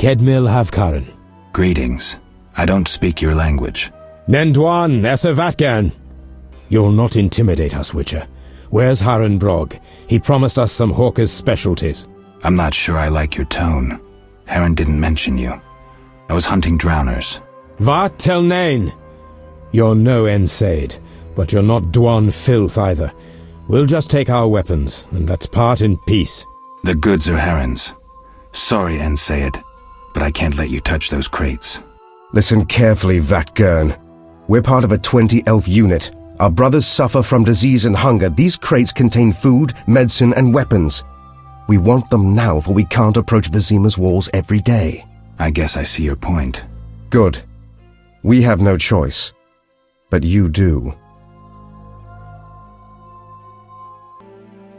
Kedmil Havkaran. Greetings. I don't speak your language. Nendwan Esavatgan. You'll not intimidate us, Witcher. Where's Haran Brog? He promised us some hawker's specialties. I'm not sure I like your tone. Haran didn't mention you. I was hunting drowners. Vat tel nain. You're no Ensaid, but you're not Dwan filth either. We'll just take our weapons, and let's part in peace. The goods are Haran's. Sorry, Ensaid, but I can't let you touch those crates. Listen carefully, Vatgern. We're part of a 20-elf unit. Our brothers suffer from disease and hunger. These crates contain food, medicine, and weapons. We want them now, for we can't approach Vizima's walls every day. I guess I see your point. Good. We have no choice. But you do.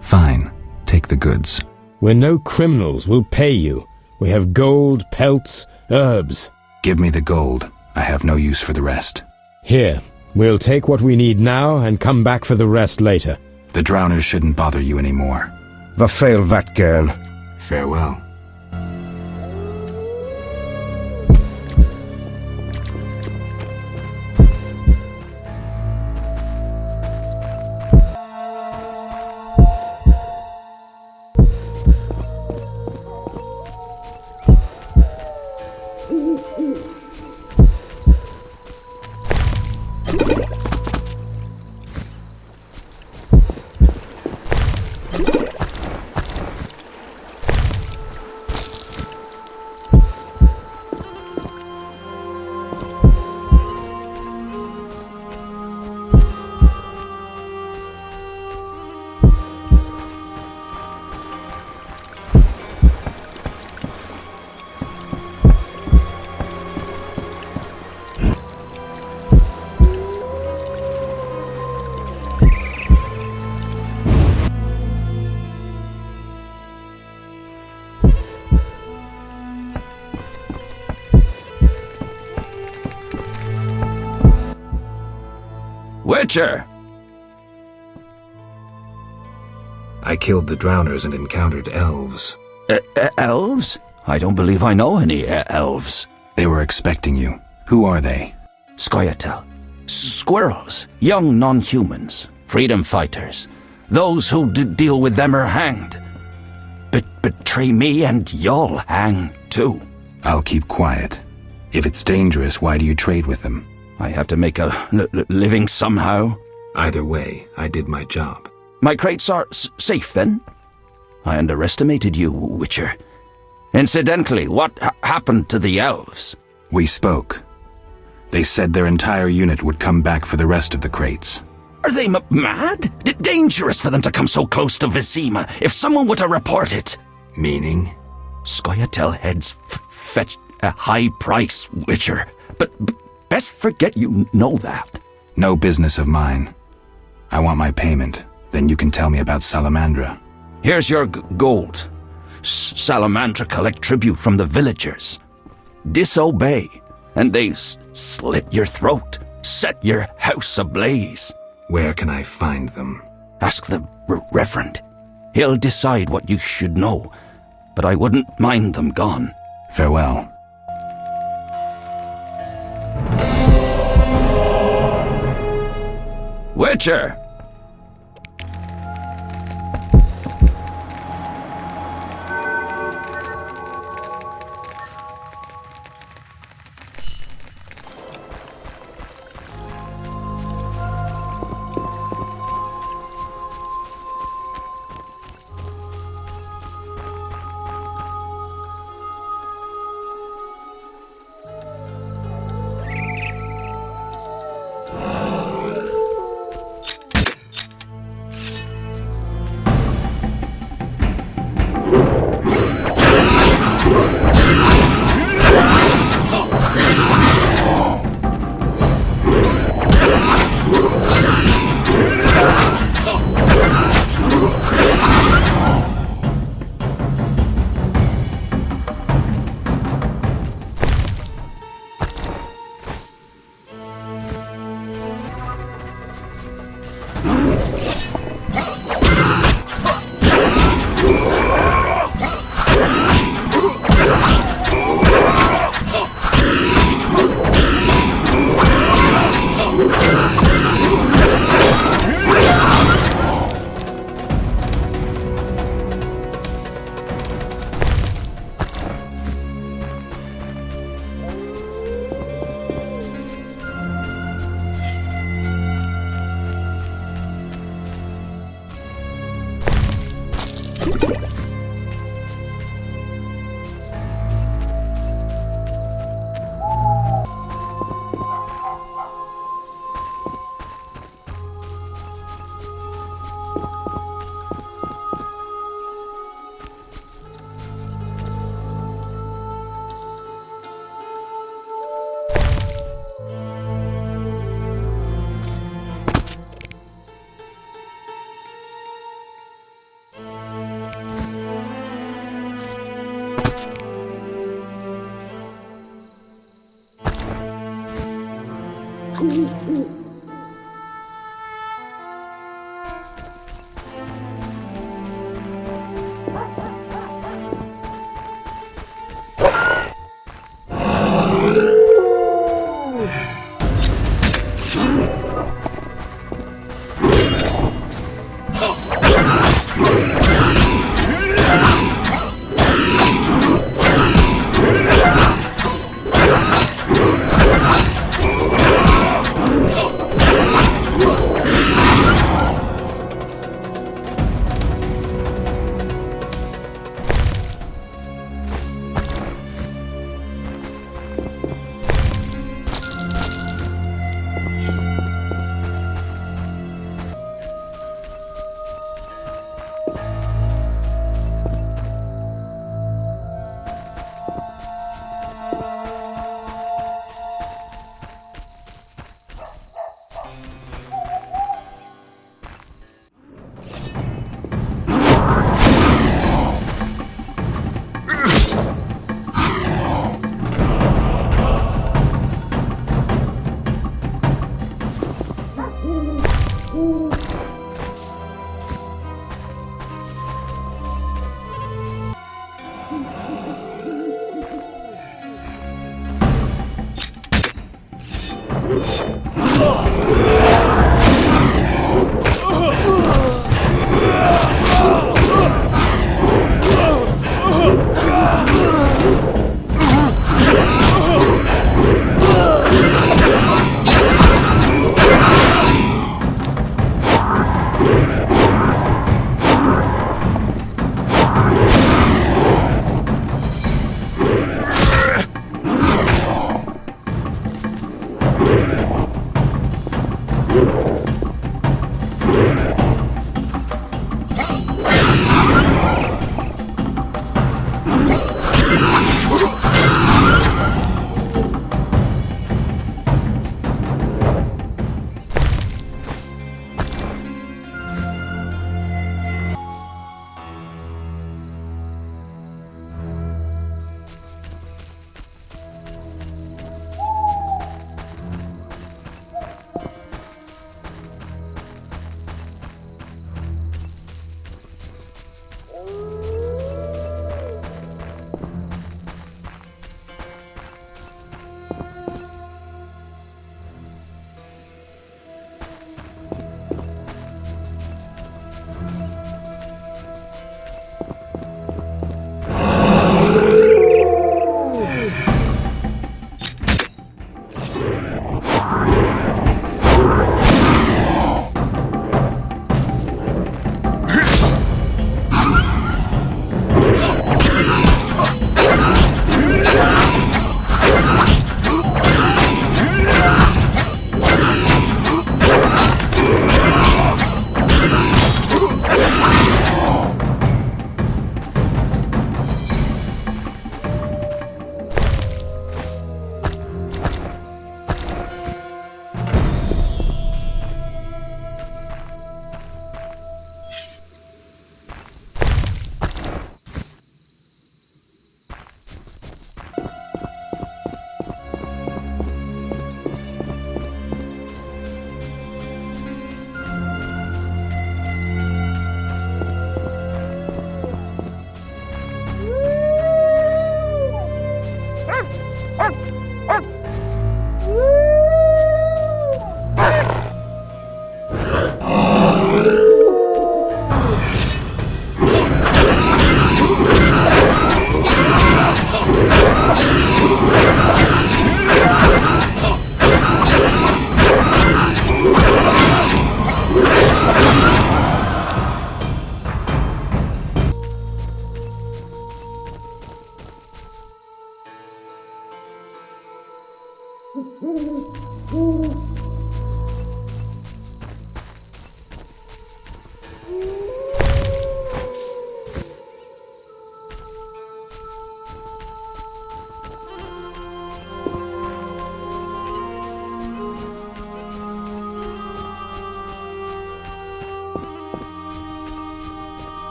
Fine. Take the goods. We're no criminals. We'll pay you. We have gold, pelts, herbs. Give me the gold. I have no use for the rest. Here. We'll take what we need now and come back for the rest later. The drowners shouldn't bother you anymore. Vafail Vatgern. Farewell. Witcher! I killed the drowners and encountered elves. Elves? I don't believe I know any elves. They were expecting you. Who are they? Scoia'tael. Squirrels. Young non-humans. Freedom fighters. Those who deal with them are hanged. Betray me and you'll hang too. I'll keep quiet. If it's dangerous, why do you trade with them? I have to make a living somehow. Either way, I did my job. My crates are safe then? I underestimated you, Witcher. Incidentally, what happened to the elves? We spoke. They said their entire unit would come back for the rest of the crates. Are they mad? Dangerous for them to come so close to Vizima. If someone were to report it. Meaning? Scoia'tael heads fetch a high price, Witcher. But best forget you know that. No business of mine. I want my payment. Then you can tell me about Salamandra. Here's your gold. Salamandra collect tribute from the villagers. Disobey, and they slit your throat, set your house ablaze. Where can I find them? Ask the Reverend. He'll decide what you should know, but I wouldn't mind them gone. Farewell. Witcher!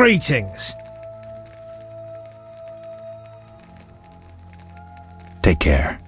Greetings. Take care.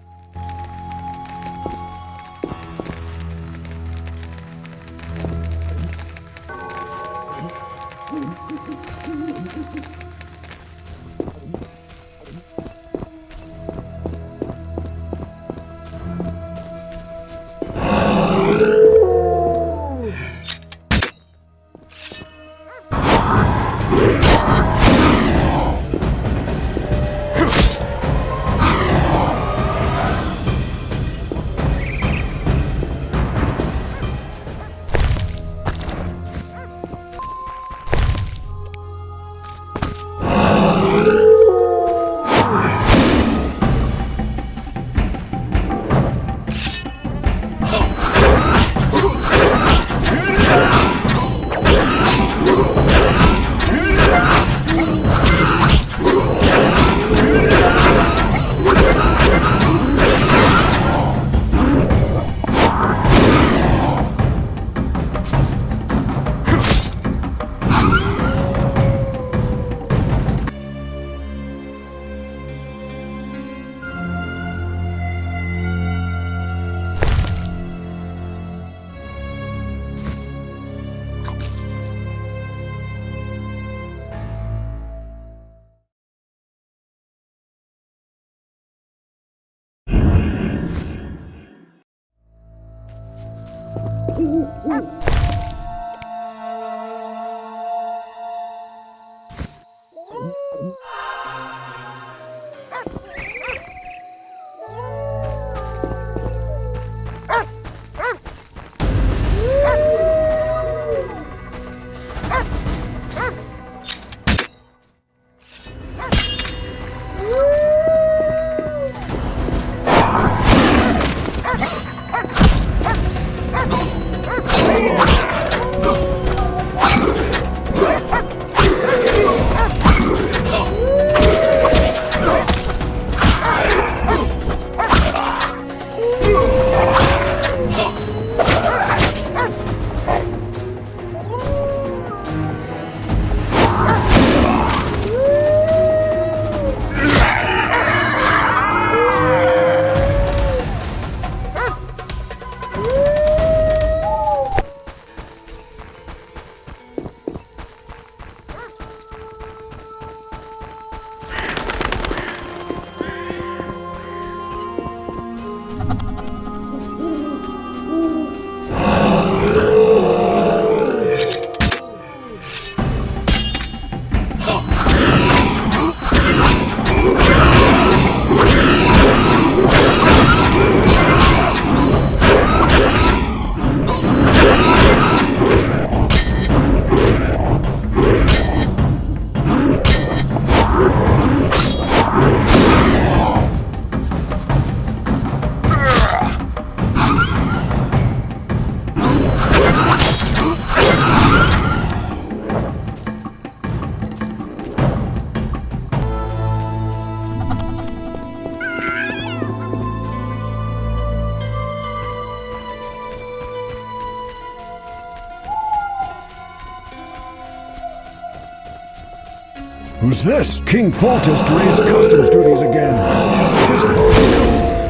Who's this? King Foltest raised customs duties again.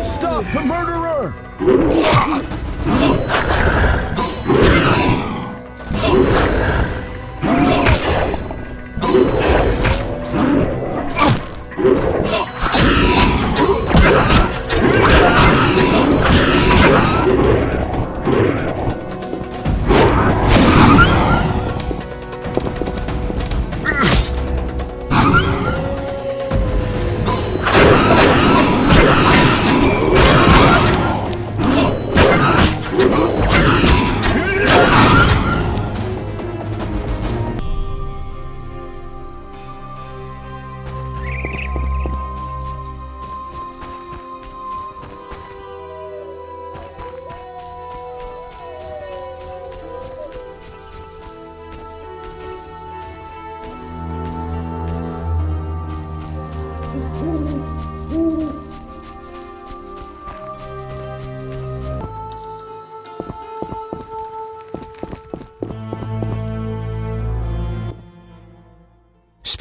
Stop the murderer!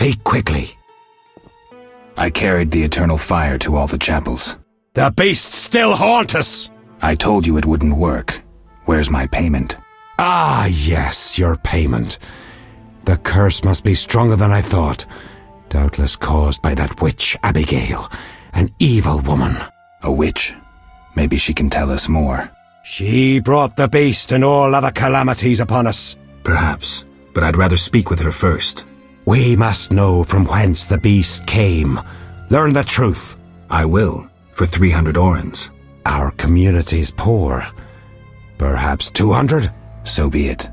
Speak quickly. I carried the eternal fire to all the chapels. The beasts still haunt us! I told you it wouldn't work. Where's my payment? Ah, yes, your payment. The curse must be stronger than I thought. Doubtless caused by that witch, Abigail. An evil woman. A witch? Maybe she can tell us more. She brought the beast and all other calamities upon us. Perhaps, but I'd rather speak with her first. We must know from whence the beast came. Learn the truth. I will, for 300 orens. Our community's poor. Perhaps 200? So be it.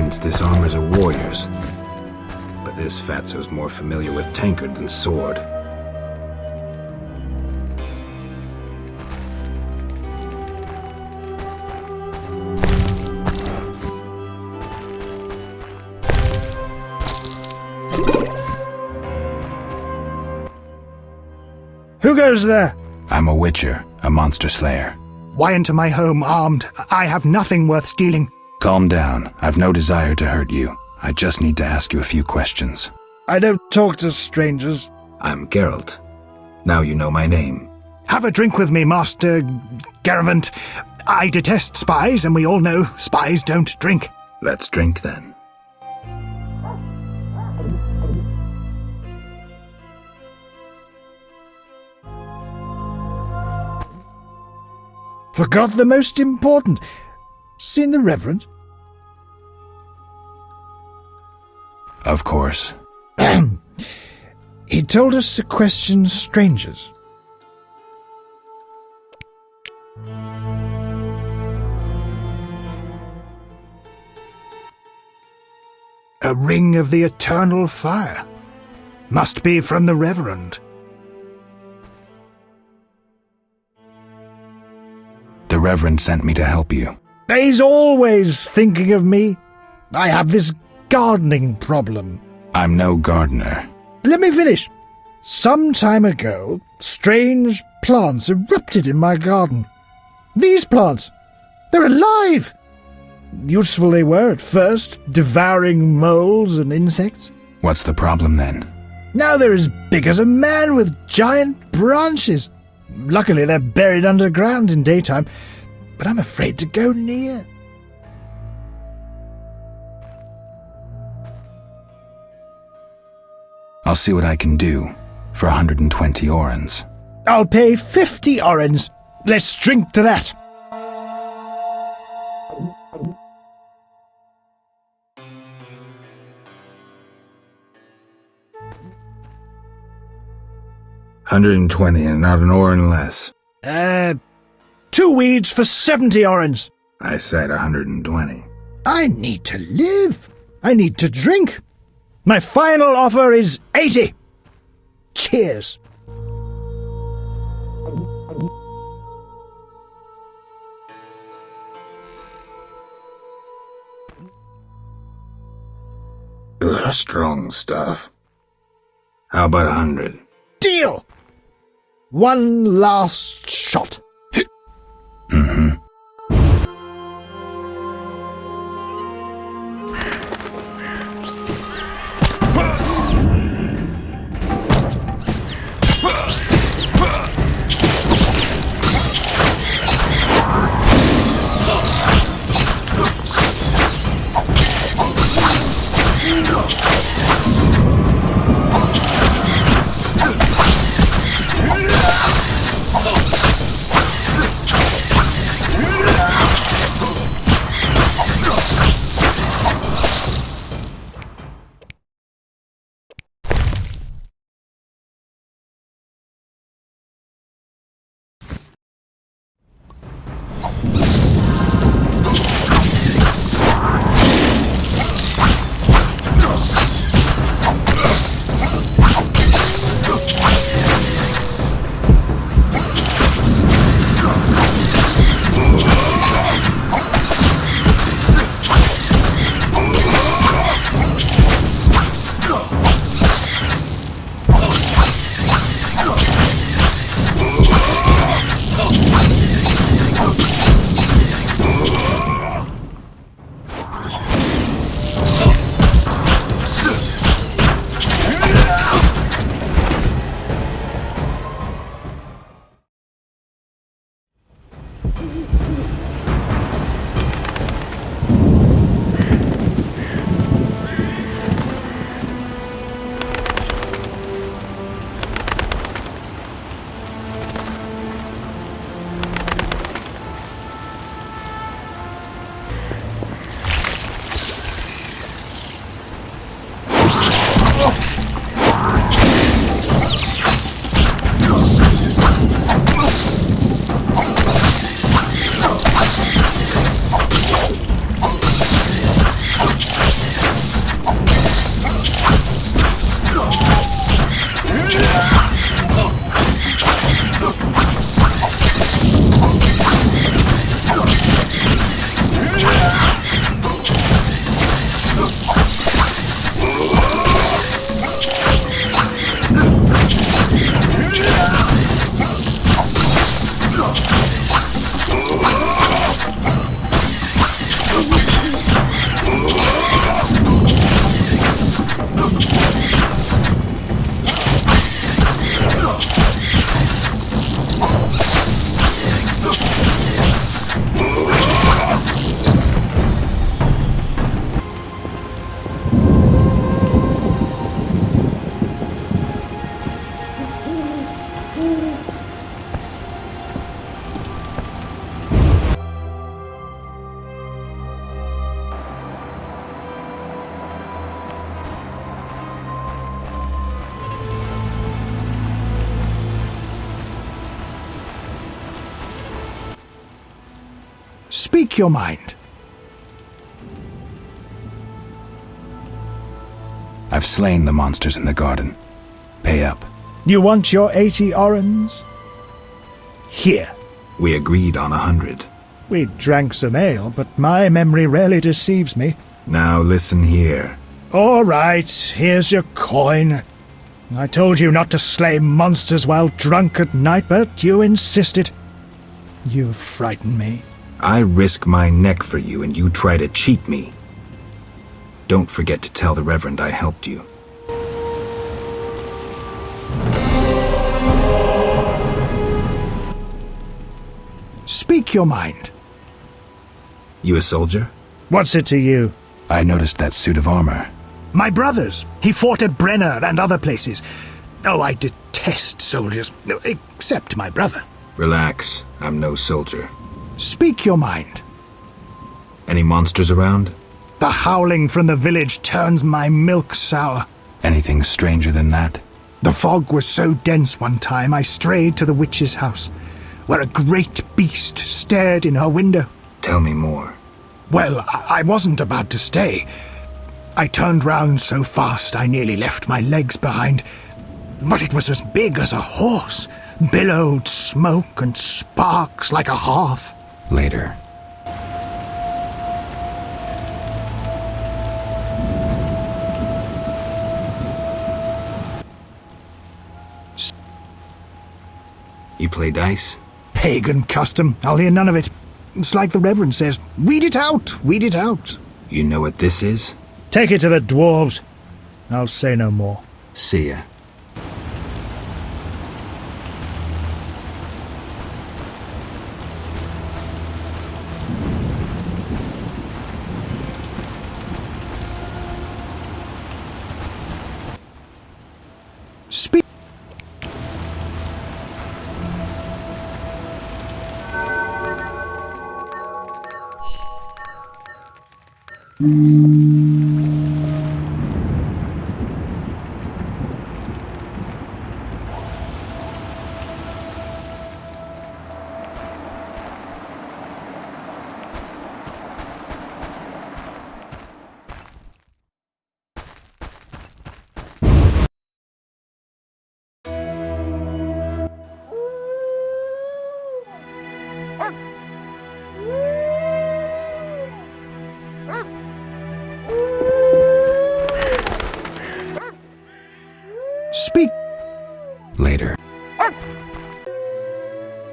sense this armor's a warrior's. But this fatso's more familiar with tankard than sword. Who goes there? I'm a witcher, a monster slayer. Why enter my home armed? I have nothing worth stealing. Calm down. I've no desire to hurt you. I just need to ask you a few questions. I don't talk to strangers. I'm Geralt. Now you know my name. Have a drink with me, Master Garavant. I detest spies, and we all know spies don't drink. Let's drink then. Forgot the most important. Seen the Reverend? Of course. He told us to question strangers. A ring of the eternal fire. Must be from the Reverend. The Reverend sent me to help you. He's always thinking of me. I have this gardening problem. I'm no gardener. Let me finish. Some time ago, strange plants erupted in my garden. These plants, they're alive. Useful they were at first, devouring moles and insects. What's the problem then? Now they're as big as a man with giant branches. Luckily, they're buried underground in daytime, but I'm afraid to go near. I'll see what I can do for 120 orens. I'll pay 50 orens. Let's drink to that. $120 and not an oren less. 2 weeds for 70 orens. I said 120. I need to live. I need to drink. My final offer is 80. Cheers. Strong stuff. How about 100? Deal! One last shot. Mm-hmm. Speak your mind. I've slain the monsters in the garden. Pay up. You want your 80 orens? Here. We agreed on 100. We drank some ale, but my memory rarely deceives me. Now listen here. All right, here's your coin. I told you not to slay monsters while drunk at night, but you insisted. You frighten me. I risk my neck for you, and you try to cheat me. Don't forget to tell the Reverend I helped you. Speak your mind. You a soldier? What's it to you? I noticed that suit of armor. My brother's. He fought at Brenner and other places. Oh, I detest soldiers, except my brother. Relax, I'm no soldier. Speak your mind. Any monsters around? The howling from the village turns my milk sour. Anything stranger than that? The fog was so dense one time I strayed to the witch's house, where a great beast stared in her window. Tell me more. Well, I wasn't about to stay. I turned round so fast I nearly left my legs behind. But it was as big as a horse, billowed smoke and sparks like a hearth. Later. You play dice? Pagan custom. I'll hear none of it. It's like the Reverend says, weed it out, weed it out. You know what this is? Take it to the dwarves. I'll say no more. See ya. Speak. Speak. Later.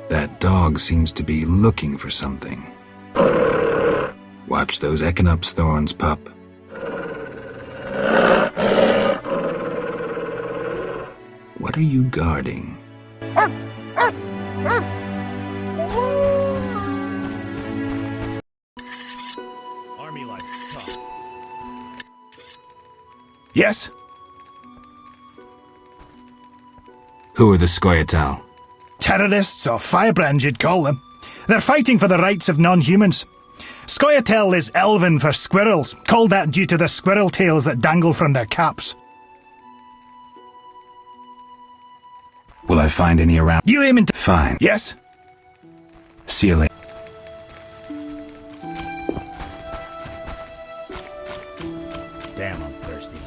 That dog seems to be looking for something. Watch those Echinop's thorns, pup. What are you guarding? Army life, tough. Yes? Who are the Scoia'tael? Terrorists or firebrands, you'd call them. They're fighting for the rights of non-humans. Scoia'tael is Elven for squirrels, called that due to the squirrel tails that dangle from their caps. Will I find any around? You aiming to... Fine. Yes? See you later. Damn, I'm thirsty.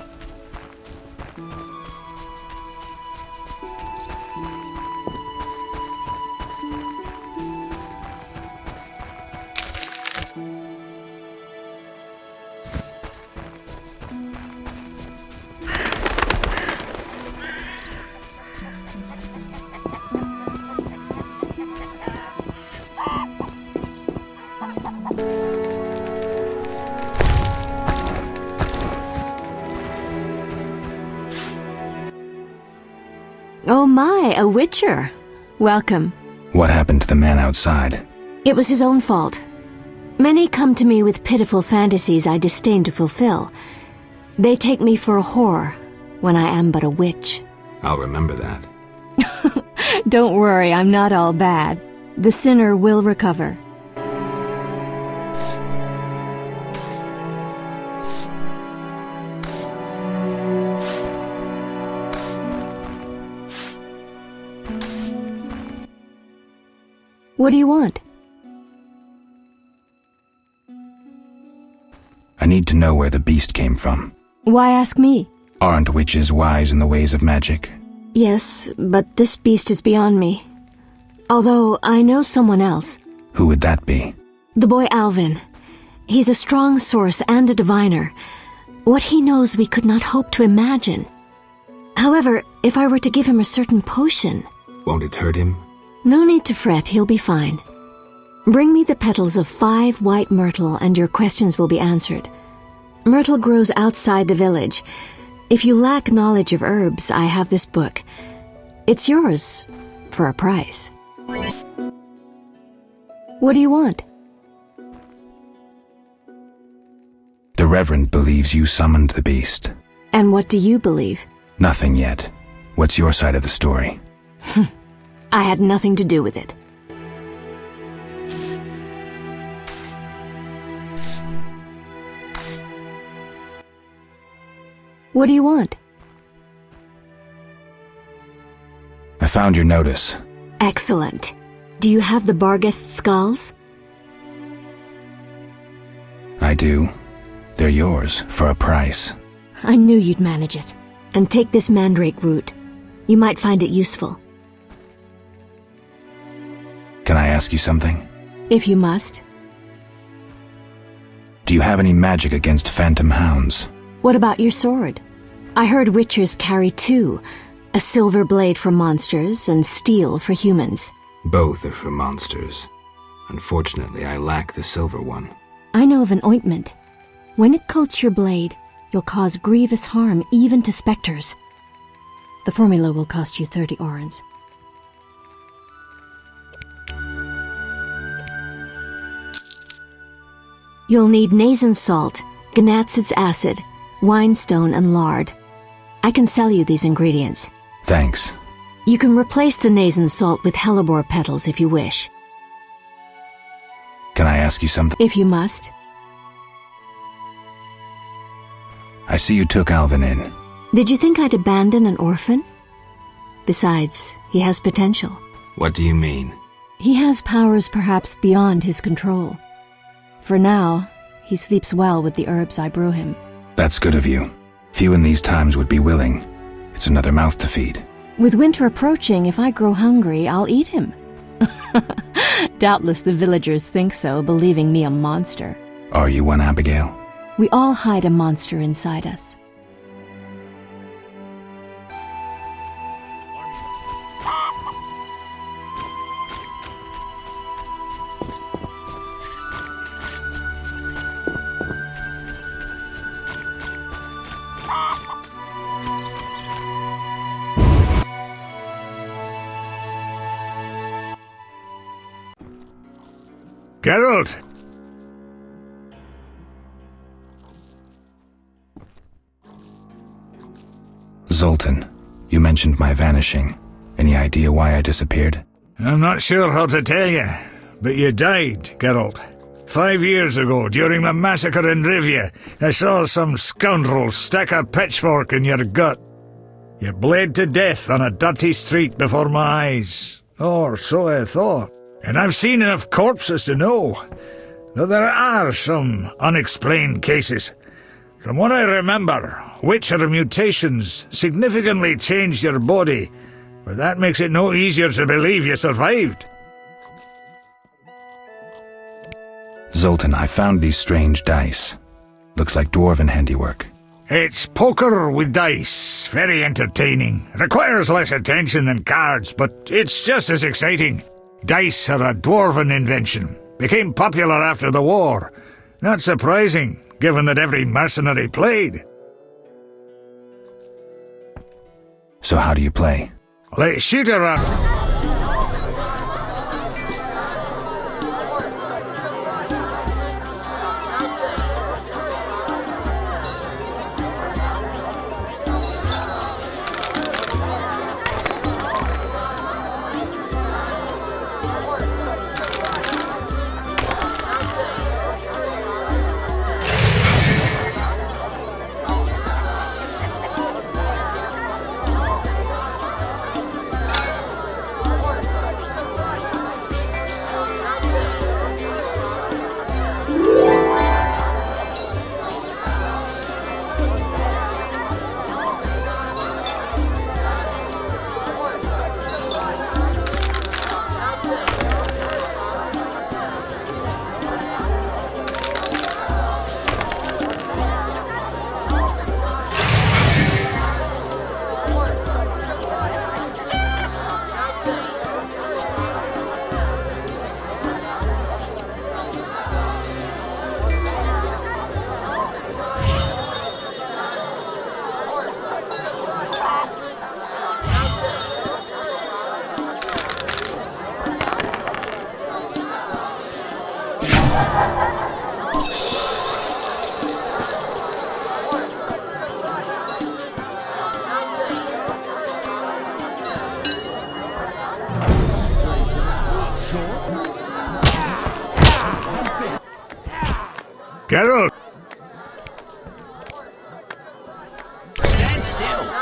Oh my, a witcher. Welcome. What happened to the man outside? It was his own fault. Many come to me with pitiful fantasies I disdain to fulfill. They take me for a whore, when I am but a witch. I'll remember that. Don't worry, I'm not all bad. The sinner will recover. What do you want? need to know where the beast came from. Why ask me? Aren't witches wise in the ways of magic? Yes, but this beast is beyond me. Although I know someone else. Who would that be? The boy Alvin. He's a strong source and a diviner. What he knows we could not hope to imagine. However, if I were to give him a certain potion... Won't it hurt him? No need to fret, he'll be fine. Bring me the petals of 5 white myrtle and your questions will be answered. Myrtle grows outside the village. If you lack knowledge of herbs, I have this book. It's yours, for a price. What do you want? The Reverend believes you summoned the beast. And what do you believe? Nothing yet. What's your side of the story? I had nothing to do with it. What do you want? I found your notice. Excellent. Do you have the Barghest skulls? I do. They're yours, for a price. I knew you'd manage it. And take this mandrake root. You might find it useful. Can I ask you something? If you must. Do you have any magic against phantom hounds? What about your sword? I heard witchers carry 2. A silver blade for monsters and steel for humans. Both are for monsters. Unfortunately, I lack the silver one. I know of an ointment. When it coats your blade, you'll cause grievous harm even to specters. The formula will cost you 30 orens. You'll need Nazen salt, Gnatzid's acid, winestone, and lard. I can sell you these ingredients. Thanks. You can replace the Nazen salt with hellebore petals if you wish. Can I ask you something? If you must. I see you took Alvin in. Did you think I'd abandon an orphan? Besides, he has potential. What do you mean? He has powers perhaps beyond his control. For now, he sleeps well with the herbs I brew him. That's good of you. Few in these times would be willing. It's another mouth to feed. With winter approaching, if I grow hungry, I'll eat him. Doubtless the villagers think so, believing me a monster. Are you one, Abigail? We all hide a monster inside us. Geralt! Zoltan, you mentioned my vanishing. Any idea why I disappeared? I'm not sure how to tell you, but you died, Geralt. 5 years ago, during the massacre in Rivia, I saw some scoundrel stick a pitchfork in your gut. You bled to death on a dirty street before my eyes. Or so I thought. And I've seen enough corpses to know that there are some unexplained cases. From what I remember, witcher mutations significantly changed your body, but that makes it no easier to believe you survived. Zoltan, I found these strange dice. Looks like dwarven handiwork. It's poker with dice. Very entertaining. Requires less attention than cards, but it's just as exciting. Dice are a dwarven invention. Became popular after the war. Not surprising, given that every mercenary played. So how do you play? Let's shoot around. Geralt! Stand still!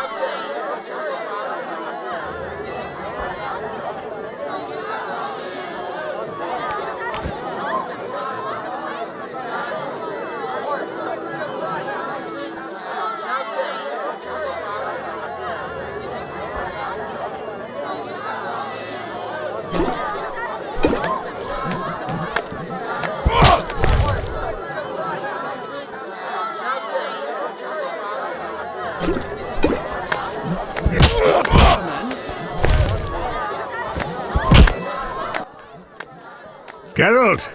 Geralt!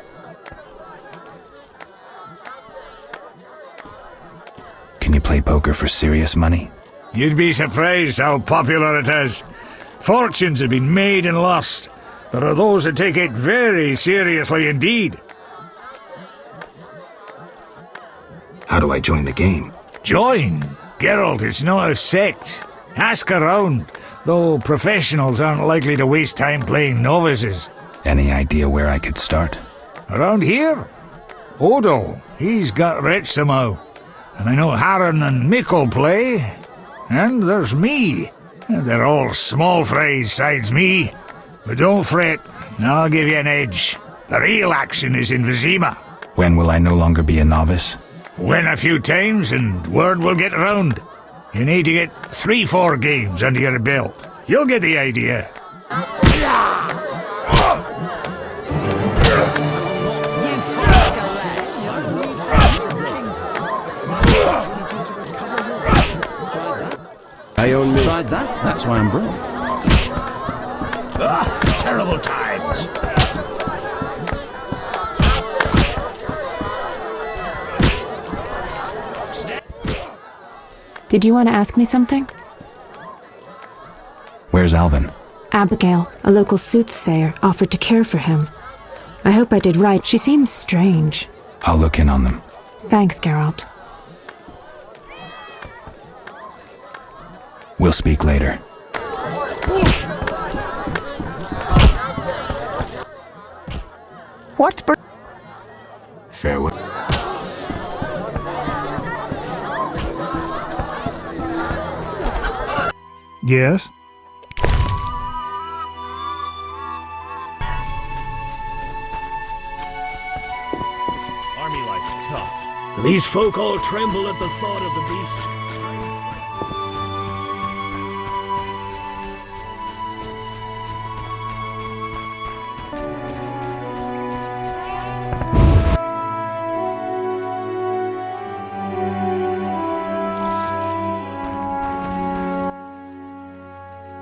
Can you play poker for serious money? You'd be surprised how popular it is. Fortunes have been made and lost. There are those that take it very seriously indeed. How do I join the game? Join? Geralt, it's not a sect. Ask around, though professionals aren't likely to waste time playing novices. Any idea where I could start? Around here? Odo, he's got rich somehow. And I know Harren and Mikkel play. And there's me. They're all small fries sides me. But don't fret, I'll give you an edge. The real action is in Vizima. When will I no longer be a novice? Win a few times and word will get around. You need to get 3-4 games under your belt. You'll get the idea. I only tried that. That's why I'm broke. Terrible times. Did you want to ask me something? Where's Alvin? Abigail, a local soothsayer, offered to care for him. I hope I did right. She seems strange. I'll look in on them. Thanks, Geralt. We'll speak later. What? Farewell. Yes? Army life tough. These folk all tremble at the thought of the beast.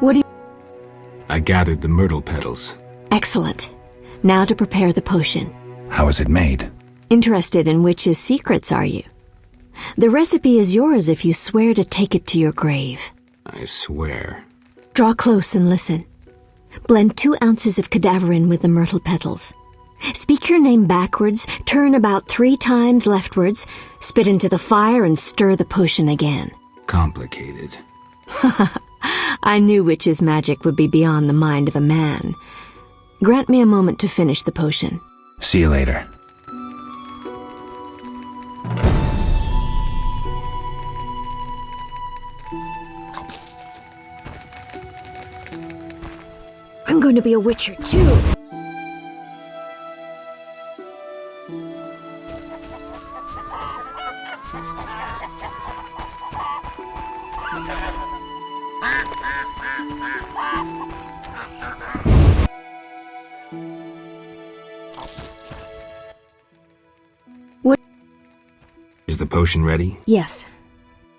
What do you... I gathered the myrtle petals. Excellent. Now to prepare the potion. How is it made? Interested in witches' secrets, are you? The recipe is yours if you swear to take it to your grave. I swear. Draw close and listen. Blend 2 ounces of cadaverin with the myrtle petals. Speak your name backwards, turn about 3 times leftwards, spit into the fire and stir the potion again. Complicated. I knew witches' magic would be beyond the mind of a man. Grant me a moment to finish the potion. See you later. I'm going to be a witcher too. What? Is the potion ready? Yes.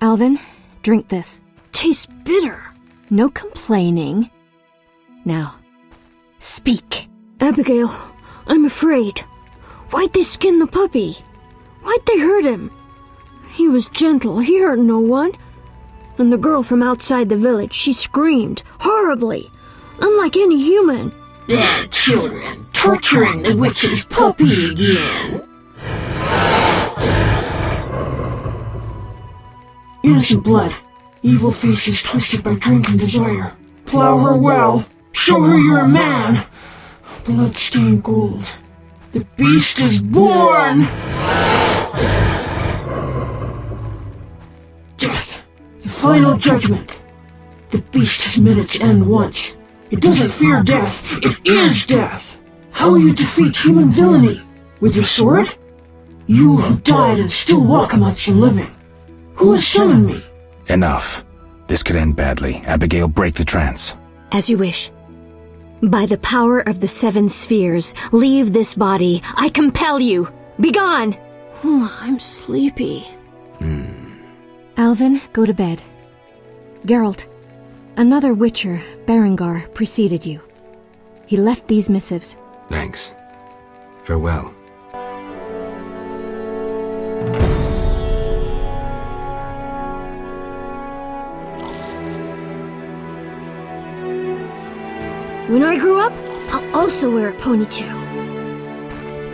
Alvin, drink this. Tastes bitter. No complaining. Now, speak. Abigail, I'm afraid. Why'd they skin the puppy? Why'd they hurt him? He was gentle, he hurt no one. And the girl from outside the village, she screamed, horribly, unlike any human. Bad children, torturing the witch's puppy again. Innocent blood. Evil faces twisted by drink and desire. Plow her well. Show her you're a man. Blood-stained gold. The beast is born! Death. The final judgment. The beast has met its end once. It doesn't fear death. It is death. How will you defeat human villainy? With your sword? You who died and still walk amongst the living. Who has summoned me? Enough. This could end badly. Abigail, break the trance. As you wish. By the power of the 7 spheres, leave this body. I compel you. Begone! I'm sleepy. Alvin, go to bed. Geralt, another Witcher, Berengar, preceded you. He left these missives. Thanks. Farewell. When I grow up, I'll also wear a ponytail.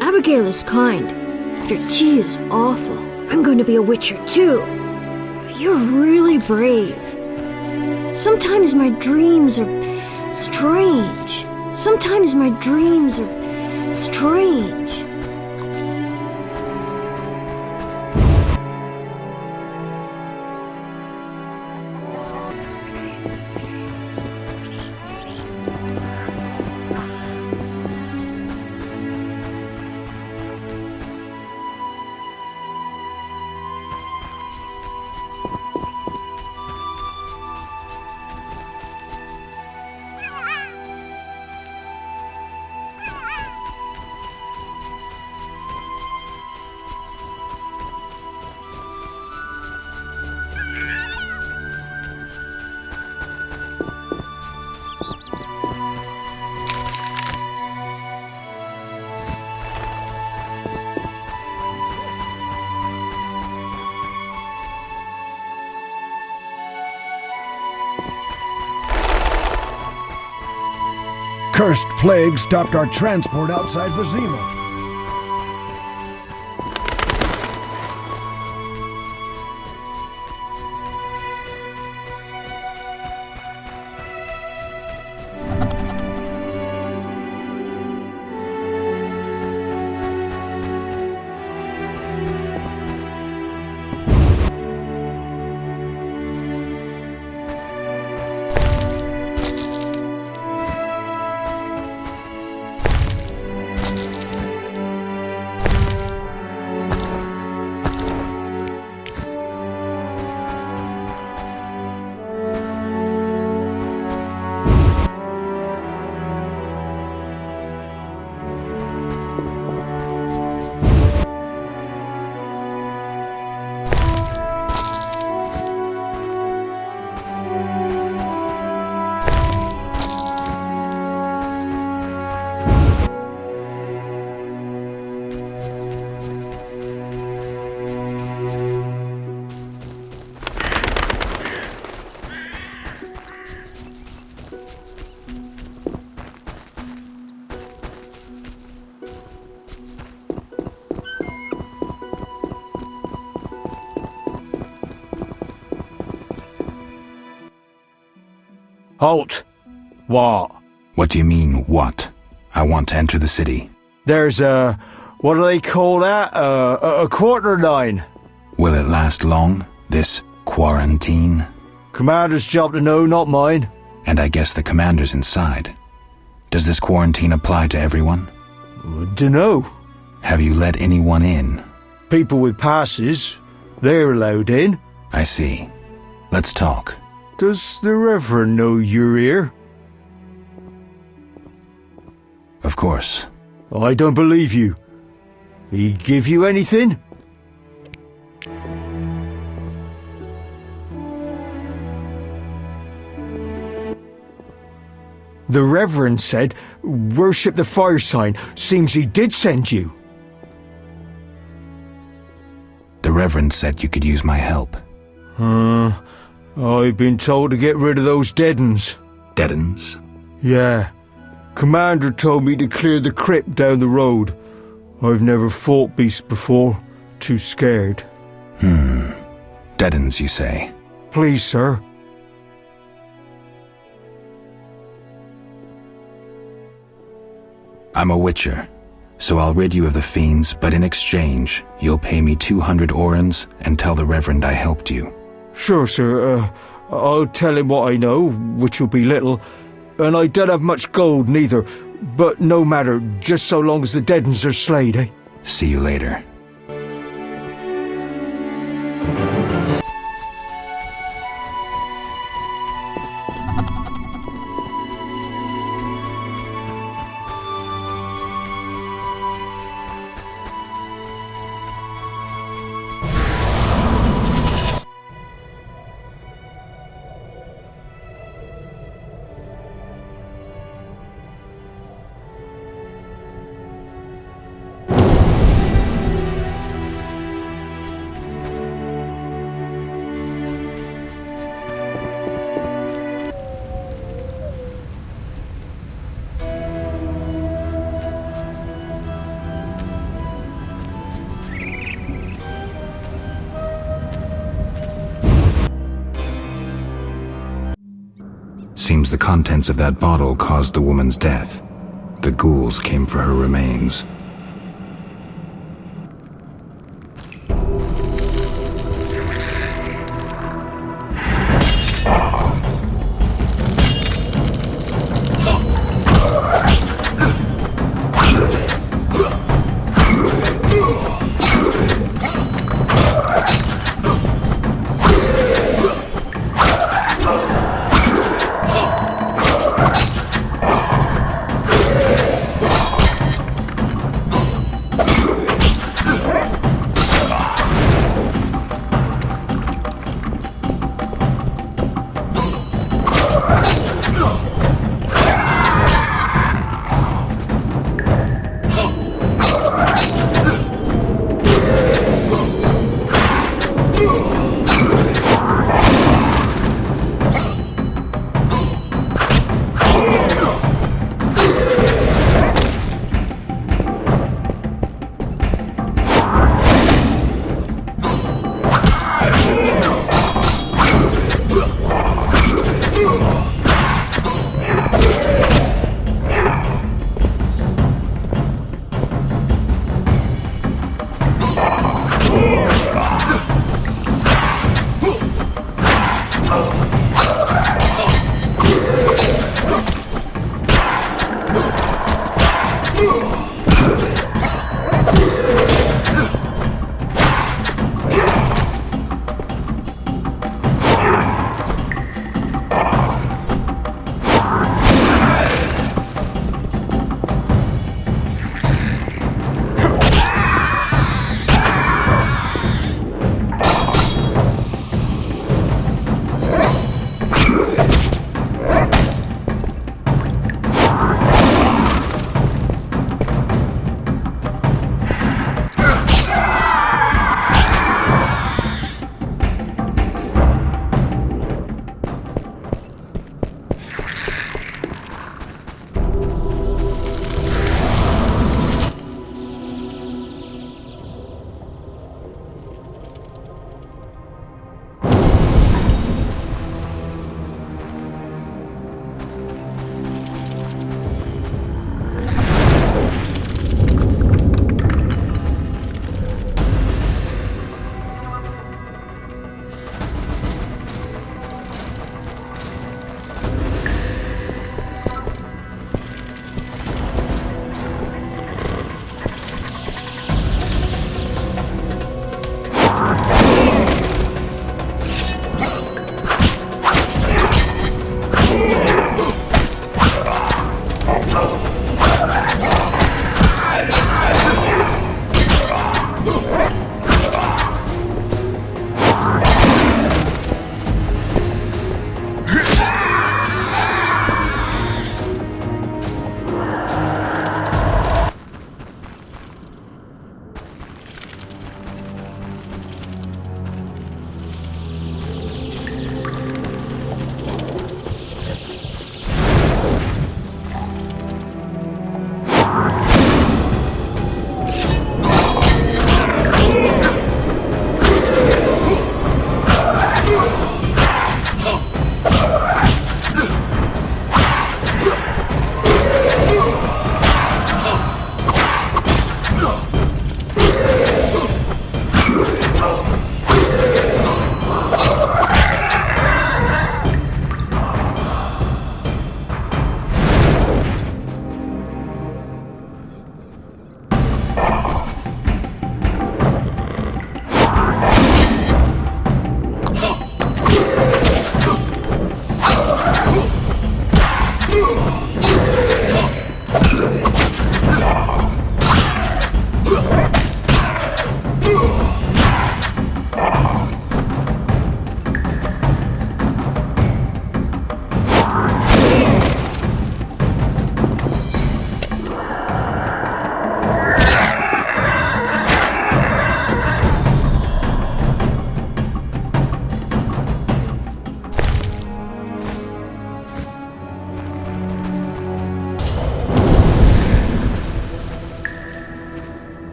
Abigail is kind, but her tea is awful. I'm going to be a Witcher too. You're really brave. Sometimes my dreams are strange. Sometimes my dreams are strange. Cursed plague stopped our transport outside Vizima. Halt! What? What do you mean, what? I want to enter the city. There's a... what do they call that? A quarter line. Will it last long, this quarantine? Commander's job to know, not mine. And I guess the commander's inside. Does this quarantine apply to everyone? Dunno. Have you let anyone in? People with passes. They're allowed in. I see. Let's talk. Does the Reverend know you're here? Of course. I don't believe you. He give you anything? The Reverend said, worship the fire sign. Seems he did send you. The Reverend said you could use my help. I've been told to get rid of those dead uns. Dead uns? Yeah. Commander told me to clear the crypt down the road. I've never fought beasts before. Too scared. Dead uns, you say? Please, sir. I'm a Witcher. So I'll rid you of the fiends, but in exchange, you'll pay me 200 orens and tell the Reverend I helped you. Sure, sir. I'll tell him what I know, which will be little, and I don't have much gold neither, but no matter, just so long as the dead uns are slayed, eh? See you later. Seems the contents of that bottle caused the woman's death. The ghouls came for her remains.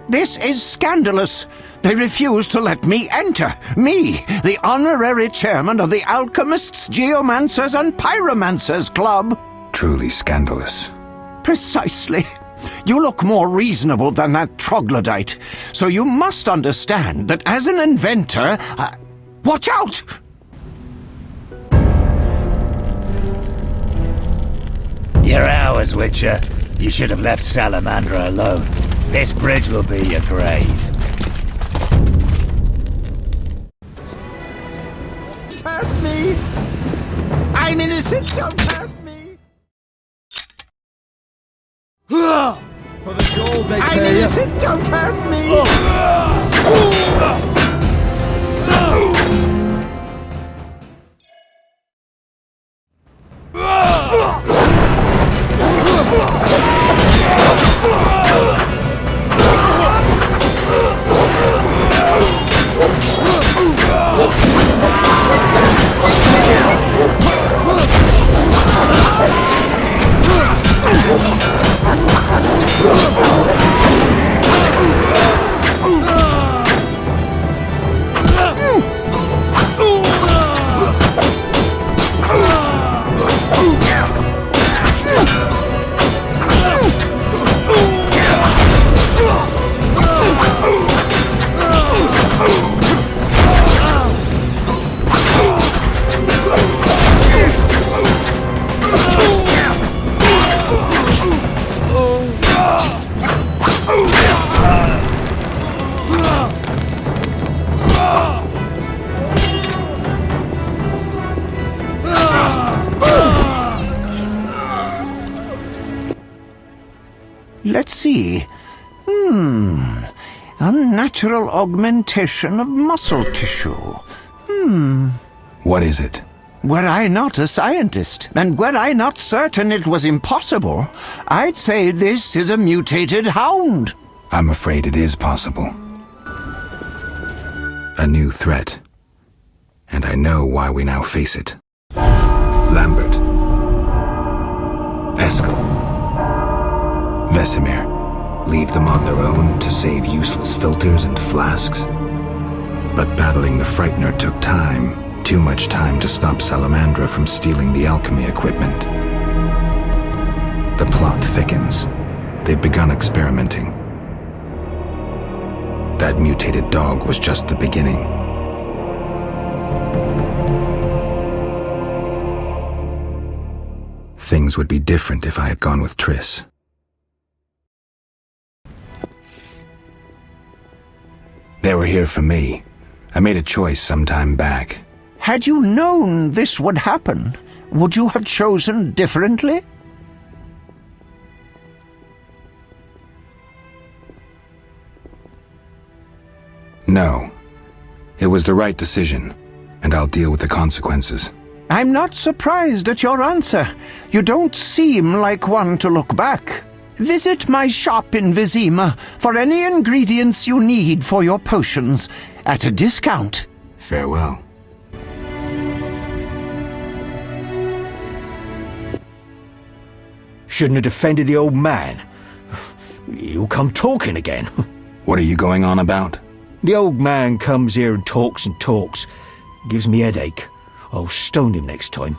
This is scandalous. They refuse to let me enter. Me, the honorary chairman of the Alchemists, Geomancers and Pyromancers Club. Truly scandalous. Precisely. You look more reasonable than that troglodyte, so you must understand that as an inventor... watch out! You're ours, Witcher. You should have left Salamandra alone. This bridge will be your grave. Hurt me! I'm innocent, don't hurt me! For the gold they I'm pay you. innocent, don't hurt me! Let's see. Unnatural augmentation of muscle tissue. What is it? Were I not a scientist, and were I not certain it was impossible, I'd say this is a mutated hound. I'm afraid it is possible. A new threat. And I know why we now face it. Lambert. Eskel. Vesemir. Leave them on their own to save useless filters and flasks. But battling the Frightener took time. Too much time to stop Salamandra from stealing the alchemy equipment. The plot thickens. They've begun experimenting. That mutated dog was just the beginning. Things would be different if I had gone with Triss. They were here for me. I made a choice some time back. Had you known this would happen, would you have chosen differently? No. It was the right decision, and I'll deal with the consequences. I'm not surprised at your answer. You don't seem like one to look back. Visit my shop in Vizima for any ingredients you need for your potions, at a discount. Farewell. Shouldn't have defended the old man. He'll come talking again. What are you going on about? The old man comes here and talks. Gives me headache. I'll stone him next time.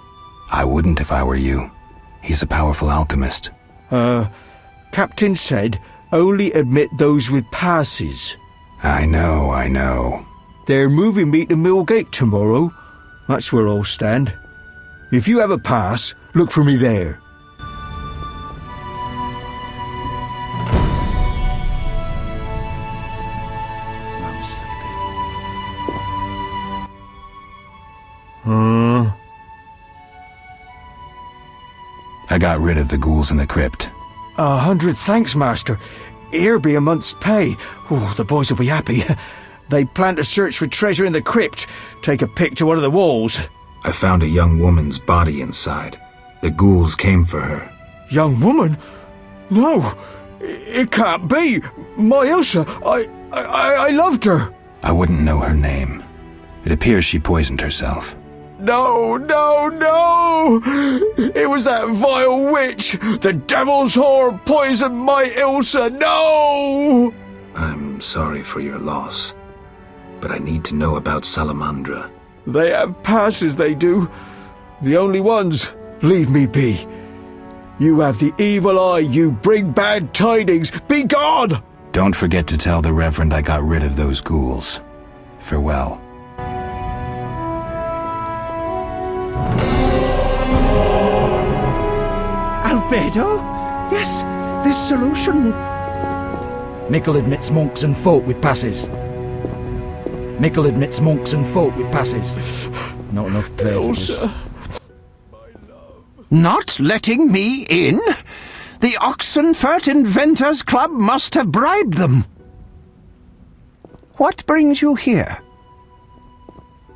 I wouldn't if I were you. He's a powerful alchemist. Captain said only admit those with passes. I know. They're moving me to Millgate tomorrow. That's where I'll stand. If you have a pass, look for me there. I got rid of the ghouls in the crypt. 100 thanks, Master. Here be a month's pay. Oh, the boys will be happy. They plan to search for treasure in the crypt. Take a pick to one of the walls. I found a young woman's body inside. The ghouls came for her. Young woman? No, it can't be. My Ilsa, I loved her. I wouldn't know her name. It appears she poisoned herself. No! It was that vile witch! The devil's whore poisoned my Ilsa! No! I'm sorry for your loss, but I need to know about Salamandra. They have passes, they do. The only ones. Leave me be. You have the evil eye, you bring bad tidings. Be gone! Don't forget to tell the Reverend I got rid of those ghouls. Farewell. Albedo? Yes, this solution. Mickle admits monks and folk with passes. Mickle admits monks and folk with passes. Not enough pages. Not letting me in? The Oxenfurt Inventors Club must have bribed them. What brings you here?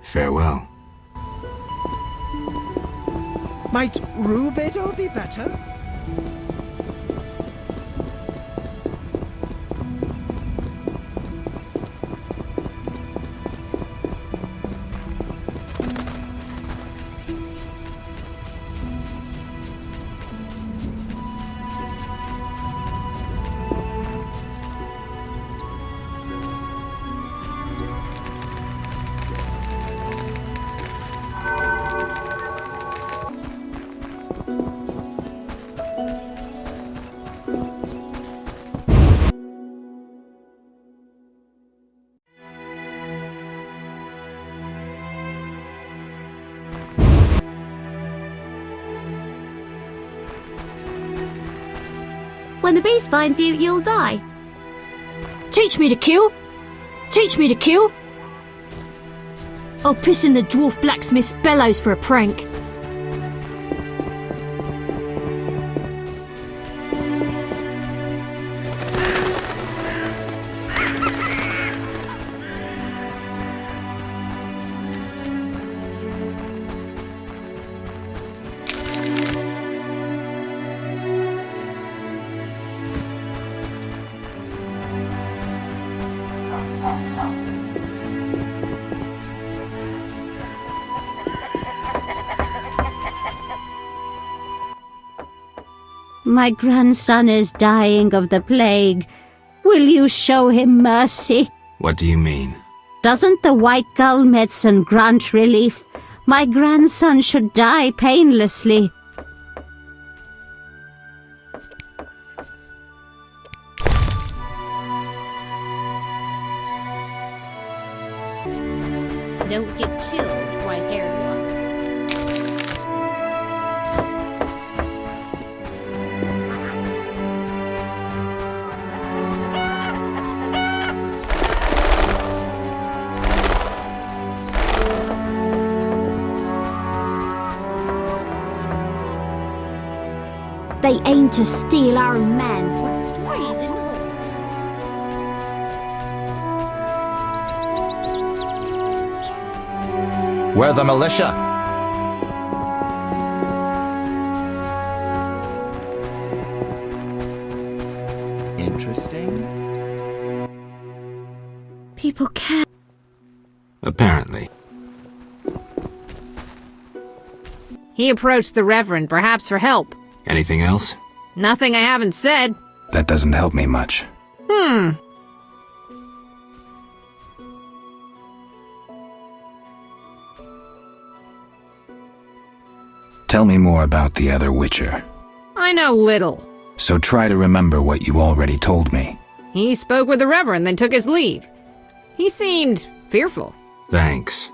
Farewell. Might Rubedo be better? When the beast finds you, you'll die. Teach me to kill. Teach me to kill. I'll piss in the dwarf blacksmith's bellows for a prank. My grandson is dying of the plague. Will you show him mercy? What do you mean? Doesn't the white gull medicine grant relief? My grandson should die painlessly. Don't get killed, white-haired one. They aim to steal our men for treason hopes. We're the militia. Interesting. People care. Apparently. He approached the Reverend, perhaps for help. Anything else? Nothing I haven't said. That doesn't help me much. Tell me more about the other Witcher. I know little. So try to remember what you already told me. He spoke with the Reverend, then took his leave. He seemed fearful. Thanks.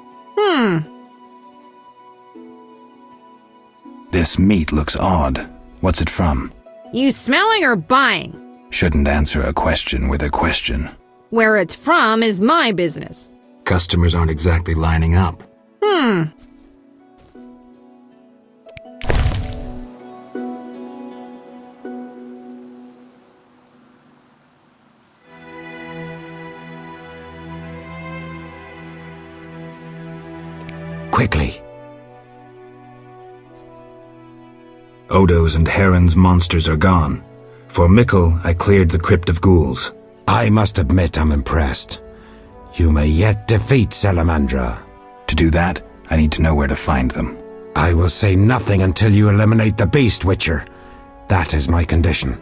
This meat looks odd. What's it from? You smelling or buying? Shouldn't answer a question with a question. Where it's from is my business. Customers aren't exactly lining up. Quickly. Odo's and Heron's monsters are gone. For Mikkel, I cleared the Crypt of Ghouls. I must admit I'm impressed. You may yet defeat Salamandra. To do that, I need to know where to find them. I will say nothing until you eliminate the beast, Witcher. That is my condition.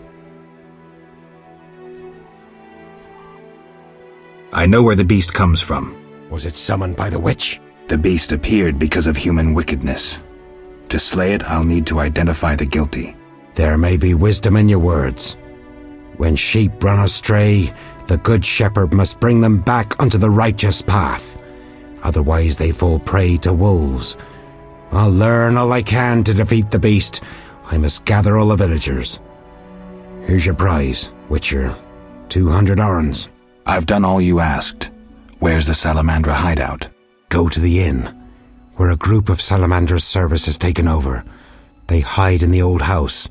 I know where the beast comes from. Was it summoned by the witch? The beast appeared because of human wickedness. To slay it, I'll need to identify the guilty. There may be wisdom in your words. When sheep run astray, the good shepherd must bring them back onto the righteous path. Otherwise they fall prey to wolves. I'll learn all I can to defeat the beast. I must gather all the villagers. Here's your prize, Witcher. 200 orens. I've done all you asked. Where's the Salamandra hideout? Go to the inn, where a group of Salamandra's service has taken over. They hide in the old house.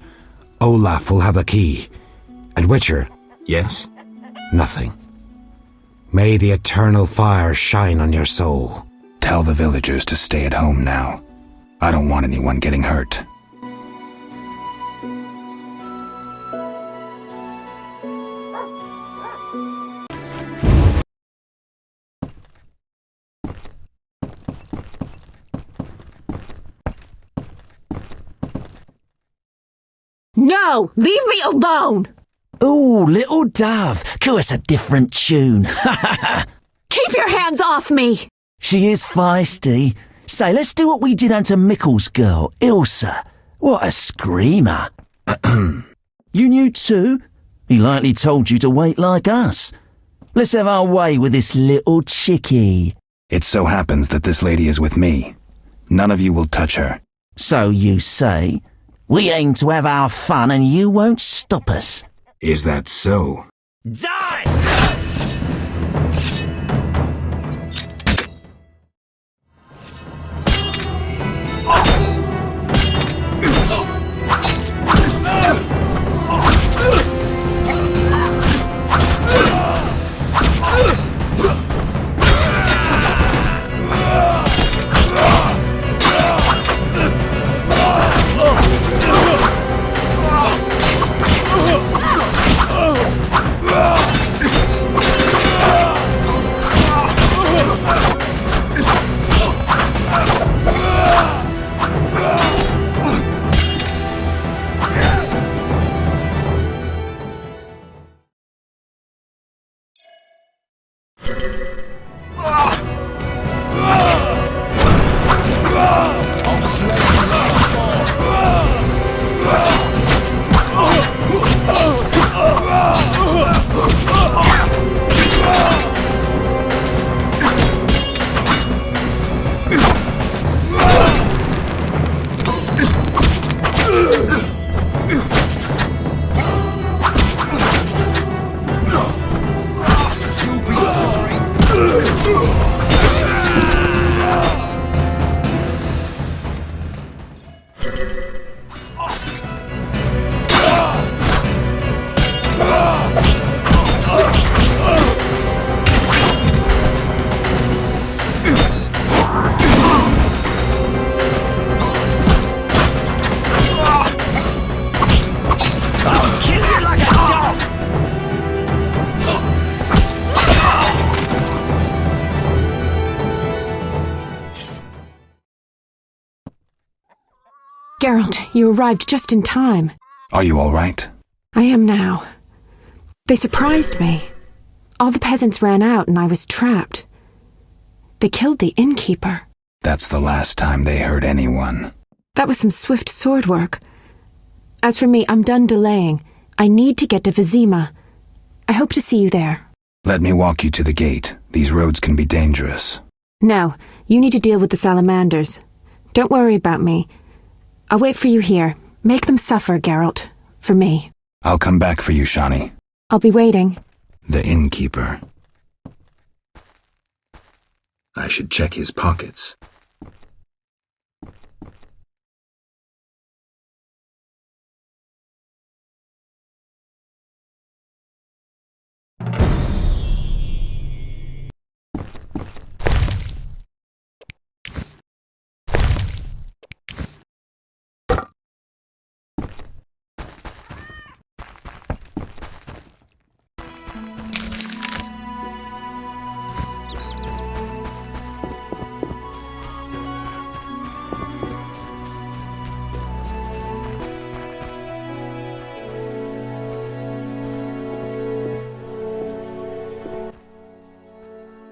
Olaf will have the key. And Witcher? Yes? Nothing. May the eternal fire shine on your soul. Tell the villagers to stay at home now. I don't want anyone getting hurt. No! Leave me alone! Ooh, little dove, call us a different tune. Keep your hands off me! She is feisty. Say, let's do what we did unto Mikkel's girl, Ilsa. What a screamer. You knew too? He likely told you to wait like us. Let's have our way with this little chickie. It so happens that this lady is with me. None of you will touch her. So you say? We aim to have our fun and you won't stop us. Is that so? Die! Geralt, you arrived just in time. Are you all right? I am now. They surprised me. All the peasants ran out and I was trapped. They killed the innkeeper. That's the last time they hurt anyone. That was some swift sword work. As for me, I'm done delaying. I need to get to Vizima. I hope to see you there. Let me walk you to the gate. These roads can be dangerous. No, you need to deal with the salamanders. Don't worry about me. I'll wait for you here. Make them suffer, Geralt. For me. I'll come back for you, Shani. I'll be waiting. The innkeeper. I should check his pockets.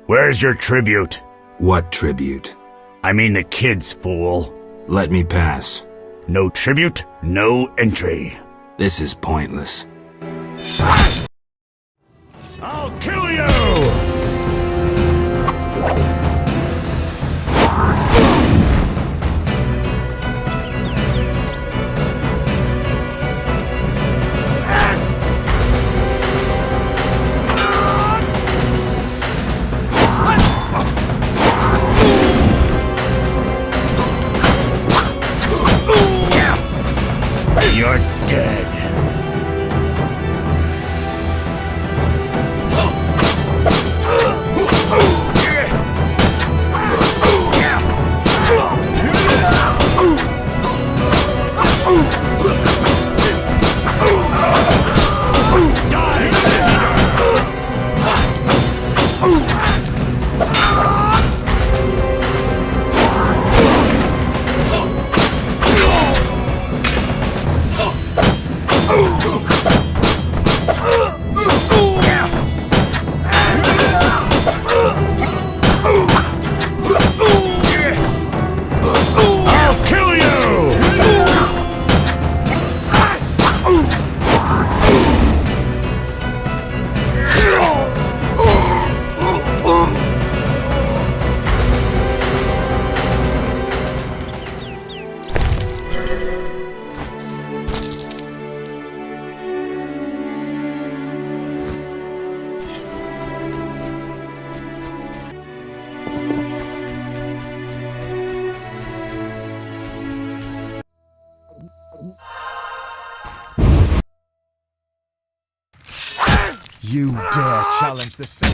Where's your tribute? What tribute? I mean the kids, fool. Let me pass. No tribute, no entry. This is pointless. I'll kill you! You're dead. You dare challenge the same...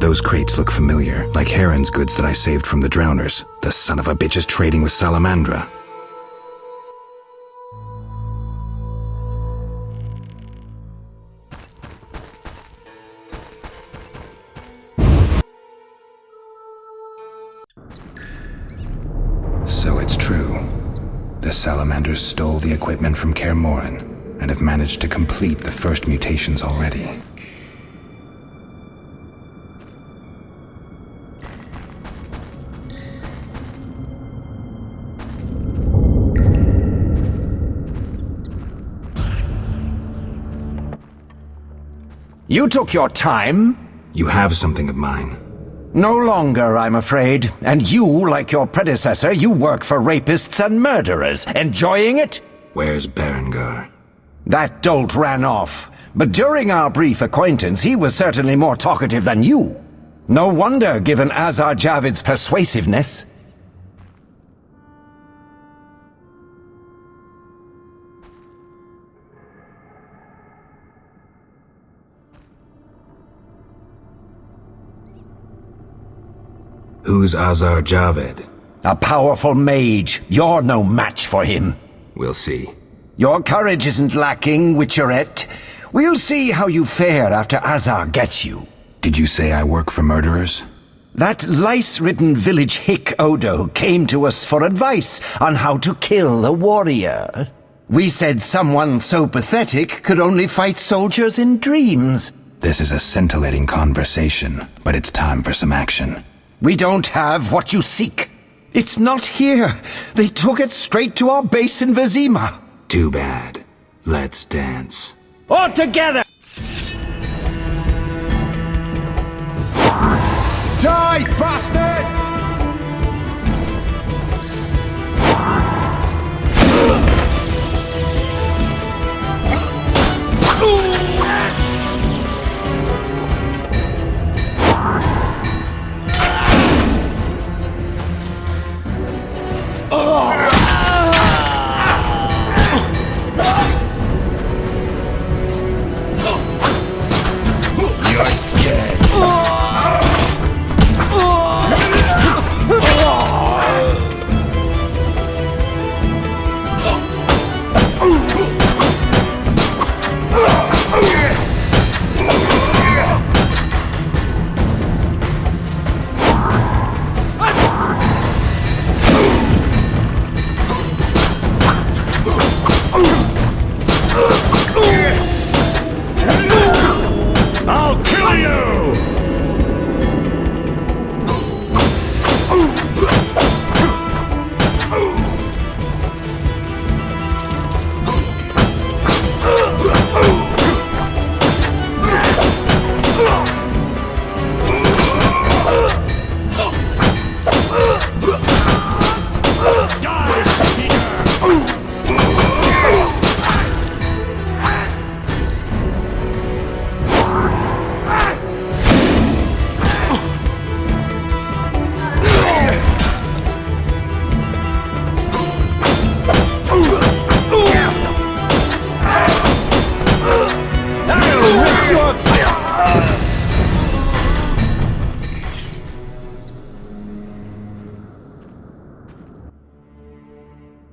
Those crates look familiar, like Heron's goods that I saved from the drowners. The son of a bitch is trading with Salamandra. So it's true. The Salamanders stole the equipment from Kaer Morhen and have managed to complete the first mutations already. You took your time. You have something of mine. No longer, I'm afraid. And you, like your predecessor, you work for rapists and murderers. Enjoying it? Where's Berengar? That dolt ran off. But during our brief acquaintance, he was certainly more talkative than you. No wonder, given Azar Javid's persuasiveness. Who's Azar Javid? A powerful mage. You're no match for him. We'll see. Your courage isn't lacking, Witcherette. We'll see how you fare after Azar gets you. Did you say I work for murderers? That lice-ridden village hick Odo came to us for advice on how to kill a warrior. We said someone so pathetic could only fight soldiers in dreams. This is a scintillating conversation, but it's time for some action. We don't have what you seek. It's not here. They took it straight to our base in Vizima. Too bad. Let's dance. All together! Die, bastard!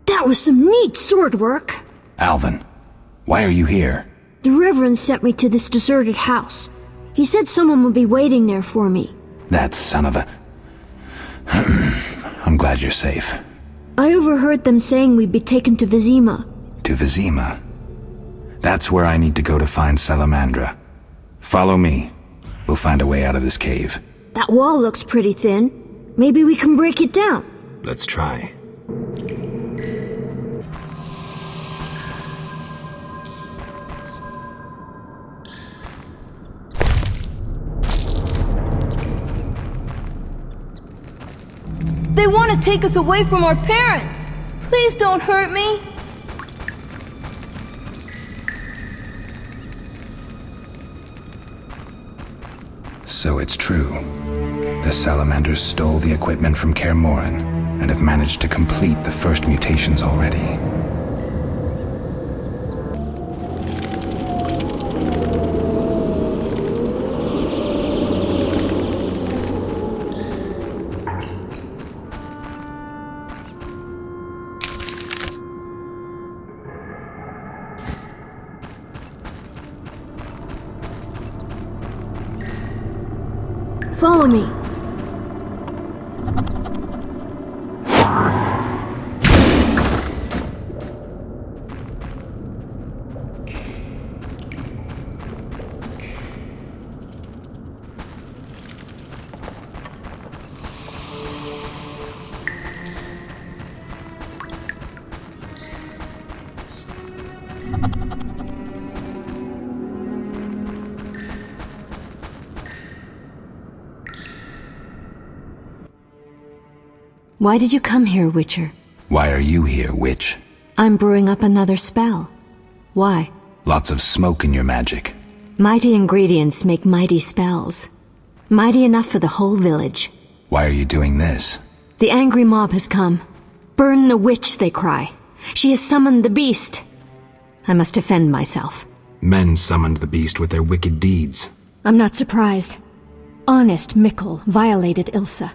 That was some neat sword work. Alvin, why are you here? The Reverend sent me to this deserted house. He said someone would be waiting there for me. That son of a... I'm glad you're safe. I overheard them saying we'd be taken to Vizima. To Vizima? That's where I need to go to find Salamandra. Follow me. We'll find a way out of this cave. That wall looks pretty thin. Maybe we can break it down. Let's try. They want to take us away from our parents! Please don't hurt me! So it's true. The Salamanders stole the equipment from Kaer Morhen and have managed to complete the first mutations already. Follow me. Why did you come here, Witcher? Why are you here, witch? I'm brewing up another spell. Why? Lots of smoke in your magic. Mighty ingredients make mighty spells. Mighty enough for the whole village. Why are you doing this? The angry mob has come. Burn the witch, they cry. She has summoned the beast. I must defend myself. Men summoned the beast with their wicked deeds. I'm not surprised. Honest Mikkel violated Ilsa.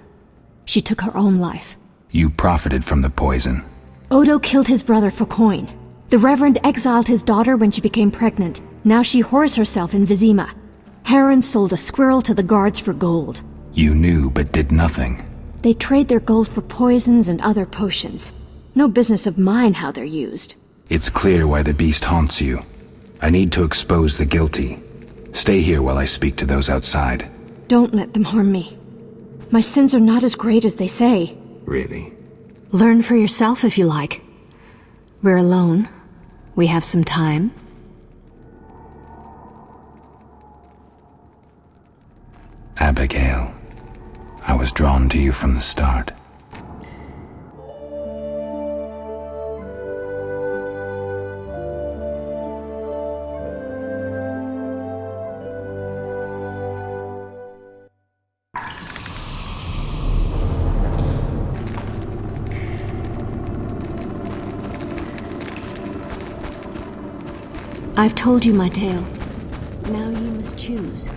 She took her own life. You profited from the poison. Odo killed his brother for coin. The Reverend exiled his daughter when she became pregnant. Now she whores herself in Vizima. Heron sold a squirrel to the guards for gold. You knew but did nothing. They trade their gold for poisons and other potions. No business of mine how they're used. It's clear why the beast haunts you. I need to expose the guilty. Stay here while I speak to those outside. Don't let them harm me. My sins are not as great as they say. Really? Learn for yourself if you like. We're alone. We have some time. Abigail, I was drawn to you from the start. I've told you my tale. Now you must choose.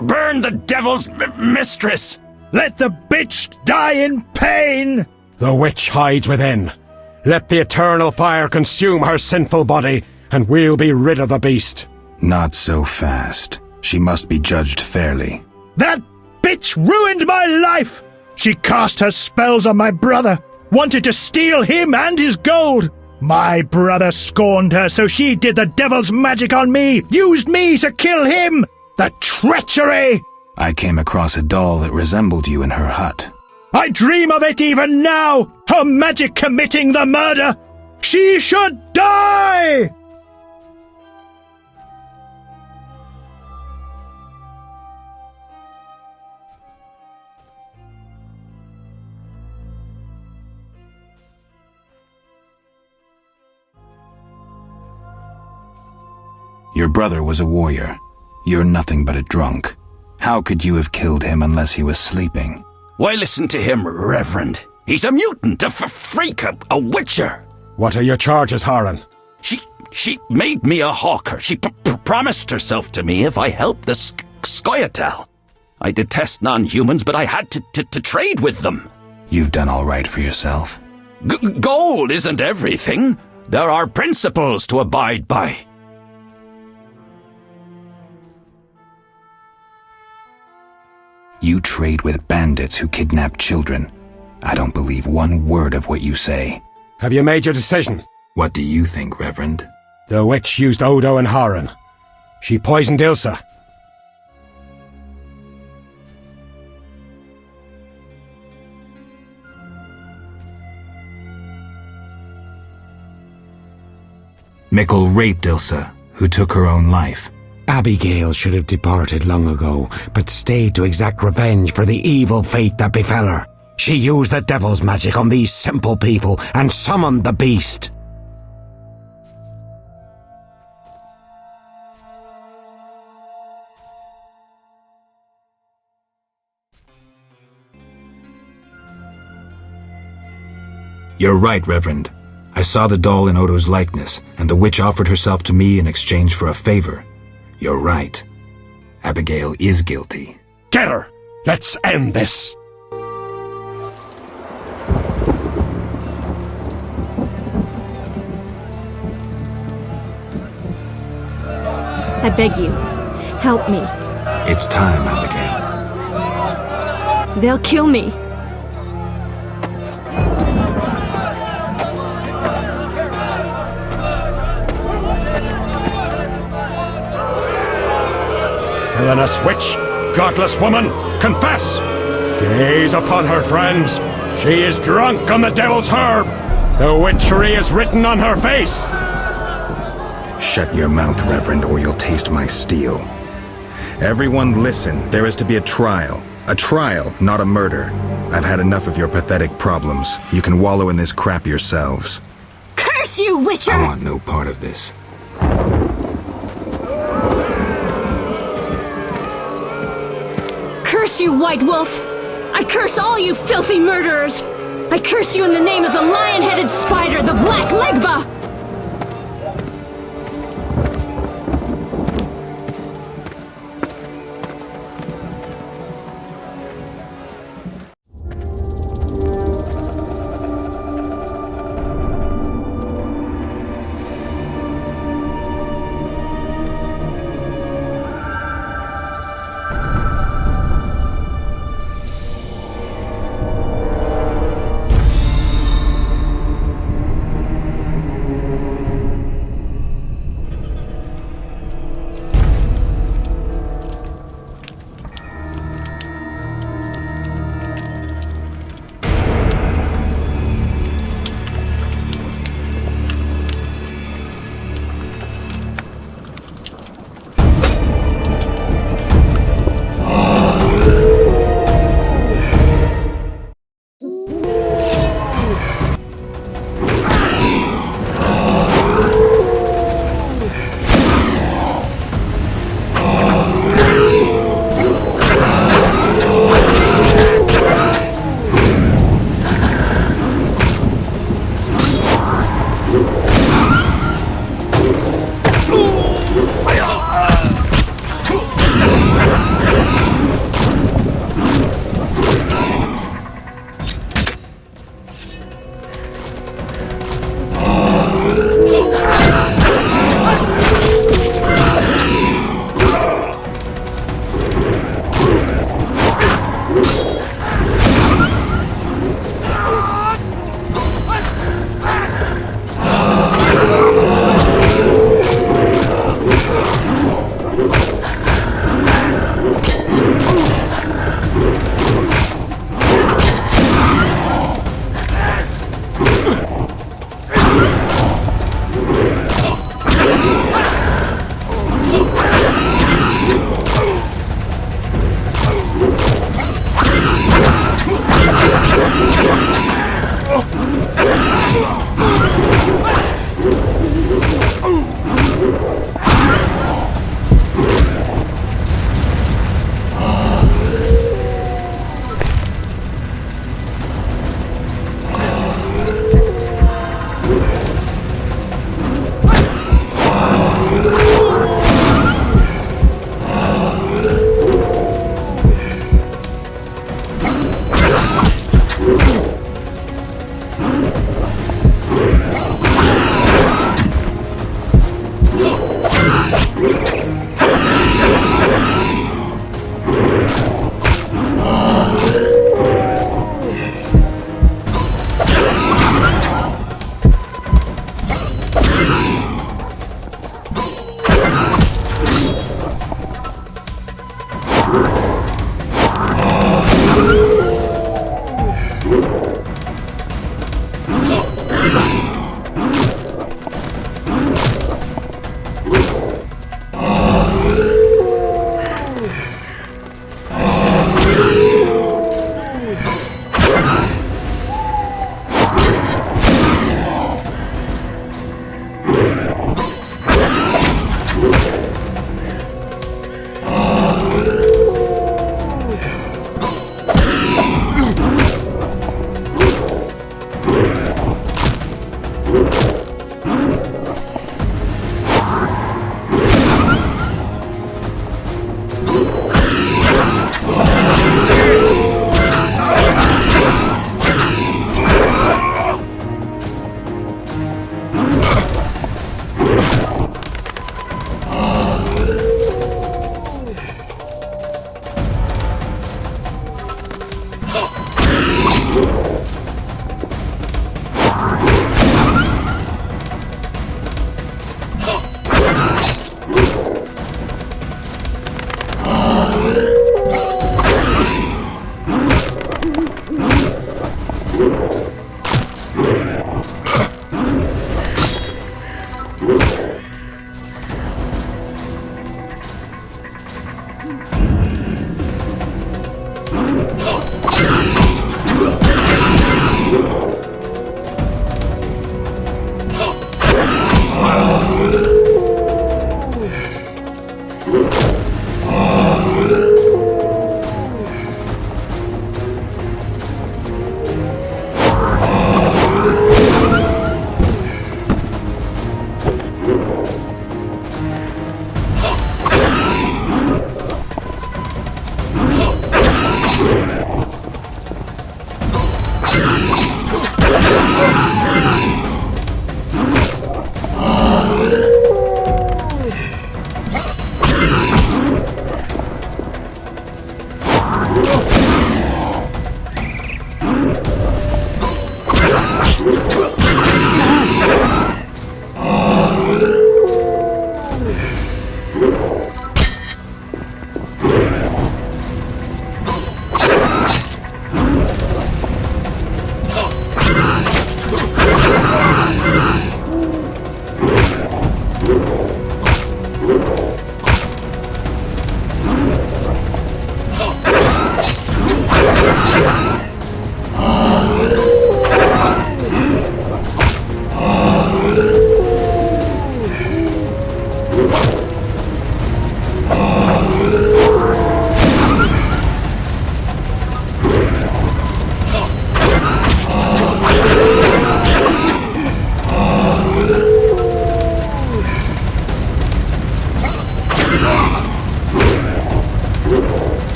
Burn the devil's mistress! Let the bitch die in pain! The witch hides within. Let the eternal fire consume her sinful body, and we'll be rid of the beast. Not so fast. She must be judged fairly. That bitch ruined my life! She cast her spells on my brother, wanted to steal him and his gold. My brother scorned her, so she did the devil's magic on me, used me to kill him! The treachery! I came across a doll that resembled you in her hut. I dream of it even now! Her magic committing the murder! She should die! Your brother was a warrior. You're nothing but a drunk. How could you have killed him unless he was sleeping? Why listen to him, Reverend? He's a mutant, a freak, a witcher. What are your charges, Haran? She made me a hawker. She promised herself to me if I helped the Skoyatel. I detest non-humans, but I had to trade with them. You've done all right for yourself. Gold isn't everything. There are principles to abide by. You trade with bandits who kidnap children. I don't believe one word of what you say. Have you made your decision? What do you think, Reverend? The witch used Odo and Haran. She poisoned Ilsa. Mikkel raped Ilsa, who took her own life. Abigail should have departed long ago, but stayed to exact revenge for the evil fate that befell her. She used the devil's magic on these simple people and summoned the beast. You're right, Reverend. I saw the doll in Odo's likeness, and the witch offered herself to me in exchange for a favor. You're right. Abigail is guilty. Get her! Let's end this! I beg you, help me. It's time, Abigail. They'll kill me. Villainous witch, godless woman, confess! Gaze upon her, friends. She is drunk on the devil's herb. The witchery is written on her face. Shut your mouth, Reverend, or you'll taste my steel. Everyone listen, there is to be a trial. A trial, not a murder. I've had enough of your pathetic problems. You can wallow in this crap yourselves. Curse you, Witcher! I want no part of this. Curse you, White Wolf! I curse all you filthy murderers! I curse you in the name of the lion-headed spider, the Black Legba!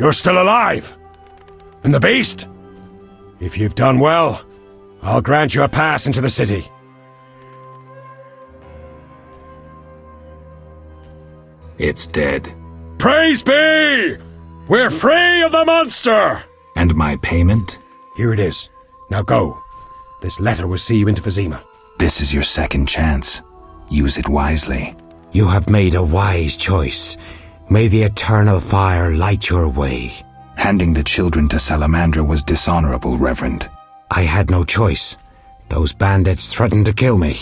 You're still alive. And the beast? If you've done well, I'll grant you a pass into the city. It's dead. Praise be! We're free of the monster! And my payment? Here it is. Now go. This letter will see you into Vizima. This is your second chance. Use it wisely. You have made a wise choice. May the eternal fire light your way. Handing the children to Salamandra was dishonorable, Reverend. I had no choice. Those bandits threatened to kill me.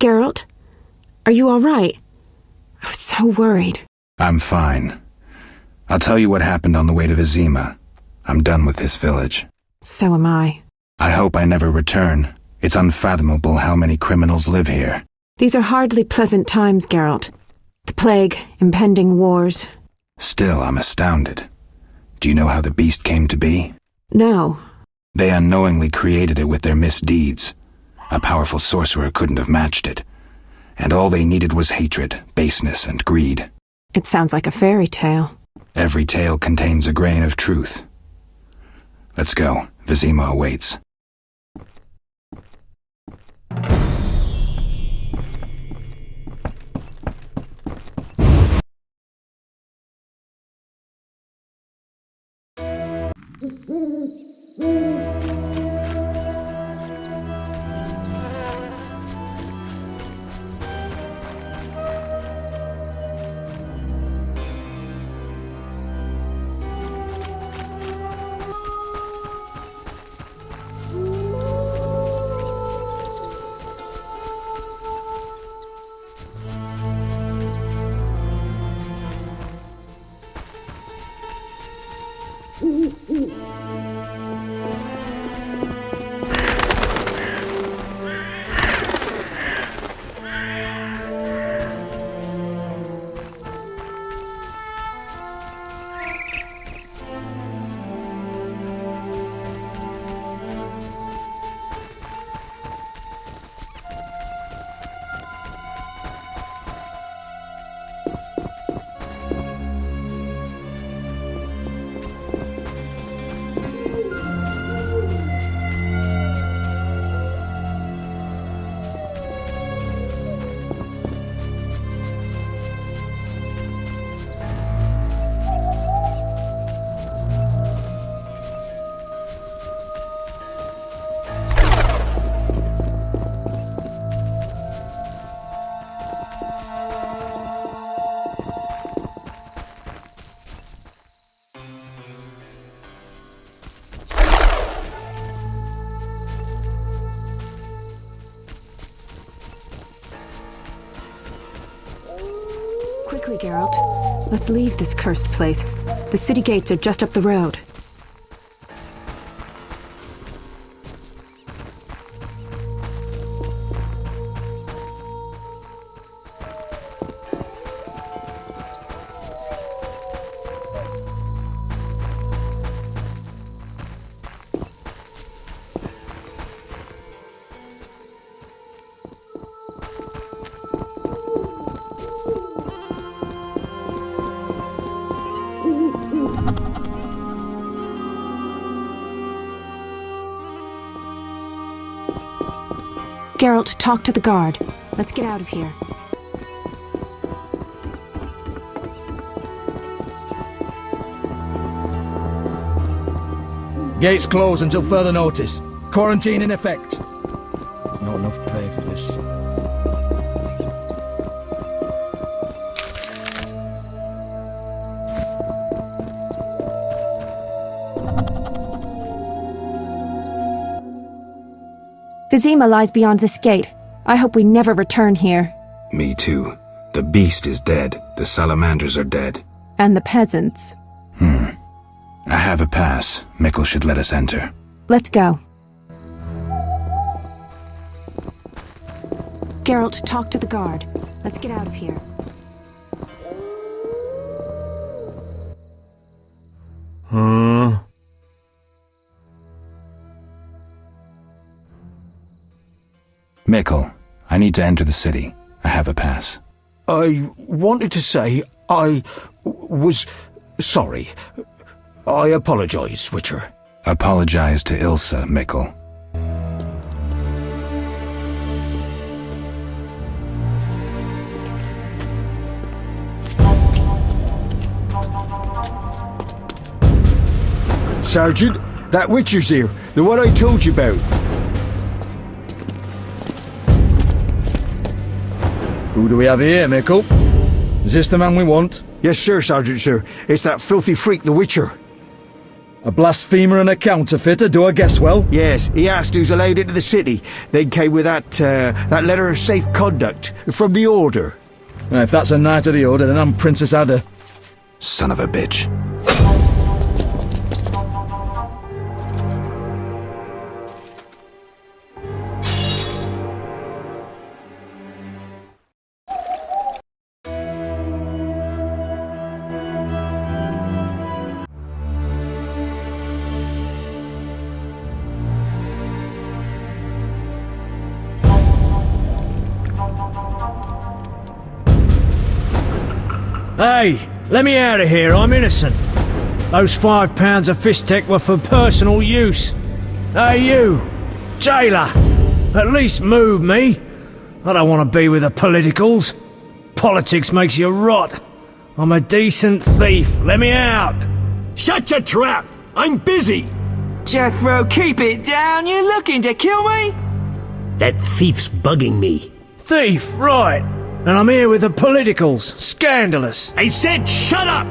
Geralt? Are you all right? I was so worried. I'm fine. I'll tell you what happened on the way to Vizima. I'm done with this village. So am I. I hope I never return. It's unfathomable how many criminals live here. These are hardly pleasant times, Geralt. The plague, impending wars. Still, I'm astounded. Do you know how the beast came to be? No. They unknowingly created it with their misdeeds. A powerful sorcerer couldn't have matched it. And all they needed was hatred, baseness, and greed. It sounds like a fairy tale. Every tale contains a grain of truth. Let's go. Vizima awaits. Quickly, Geralt. Let's leave this cursed place. The city gates are just up the road. Geralt, talk to the guard. Let's get out of here. Gates closed until further notice. Quarantine in effect. Not enough pay for this. Vizima lies beyond this gate. I hope we never return here. Me too. The beast is dead. The salamanders are dead. And the peasants. I have a pass. Mikkel should let us enter. Let's go. Geralt, talk to the guard. Let's get out of here. Mikkel, I need to enter the city. I have a pass. I wanted to say I was sorry. I apologize, Witcher. Apologize to Ilsa, Mikkel. Sergeant, that Witcher's here. The one I told you about. Who do we have here, Mikkel? Is this the man we want? Yes, sir, Sergeant, sir. It's that filthy freak, the Witcher. A blasphemer and a counterfeiter, do I guess well? Yes, he asked who's allowed into the city. Then came with that letter of safe conduct from the Order. If that's a knight of the Order, then I'm Princess Ada. Son of a bitch. Hey, let me out of here, I'm innocent. Those £5 of fishtech were for personal use. Hey you, jailer, at least move me. I don't want to be with the politicals. Politics makes you rot. I'm a decent thief, let me out. Shut your trap, I'm busy. Jethro, keep it down, you looking to kill me? That thief's bugging me. Thief, right. And I'm here with the politicals. Scandalous. I said shut up!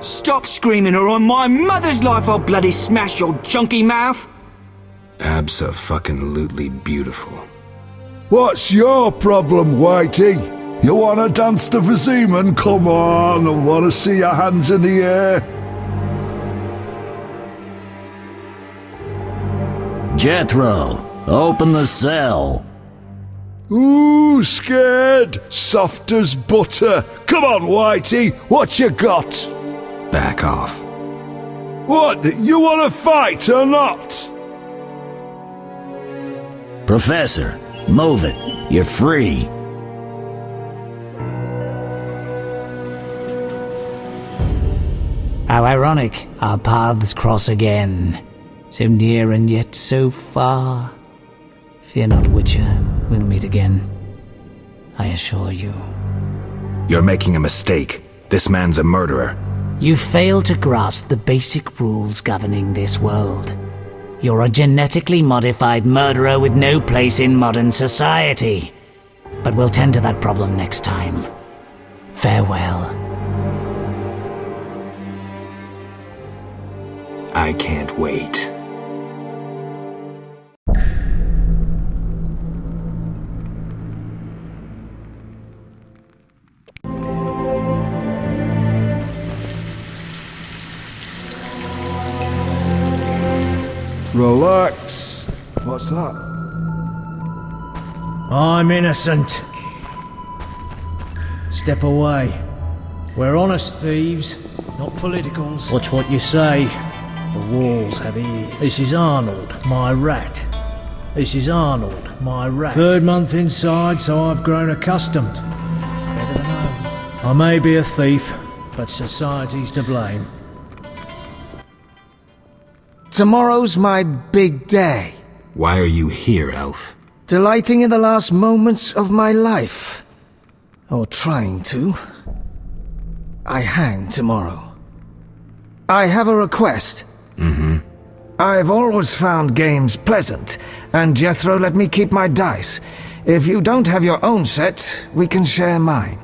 Stop screaming or on my mother's life I'll bloody smash your junky mouth! Abso-fucking-lutely beautiful. What's your problem, Whitey? You wanna dance the Viziman? Come on, I wanna see your hands in the air. Jethro, open the cell. Ooh, scared? Soft as butter. Come on, Whitey, what you got? Back off. What, you wanna fight or not? Professor, move it. You're free. How ironic, our paths cross again. So near and yet so far. Fear not, Witcher, we'll meet again. I assure you. You're making a mistake. This man's a murderer. You fail to grasp the basic rules governing this world. You're a genetically modified murderer with no place in modern society. But we'll tend to that problem next time. Farewell. I can't wait. Relax. What's that? I'm innocent. Step away. We're honest thieves, not politicals. Watch what you say. The walls have ears. This is Arnold, my rat. This is Arnold, my rat. 3rd month inside, so I've grown accustomed. Better than I may be a thief, but society's to blame. Tomorrow's my big day. Why are you here, elf? Delighting in the last moments of my life. Or trying to. I hang tomorrow. I have a request. Mm-hmm. I've always found games pleasant, and Jethro let me keep my dice. If you don't have your own set, we can share mine.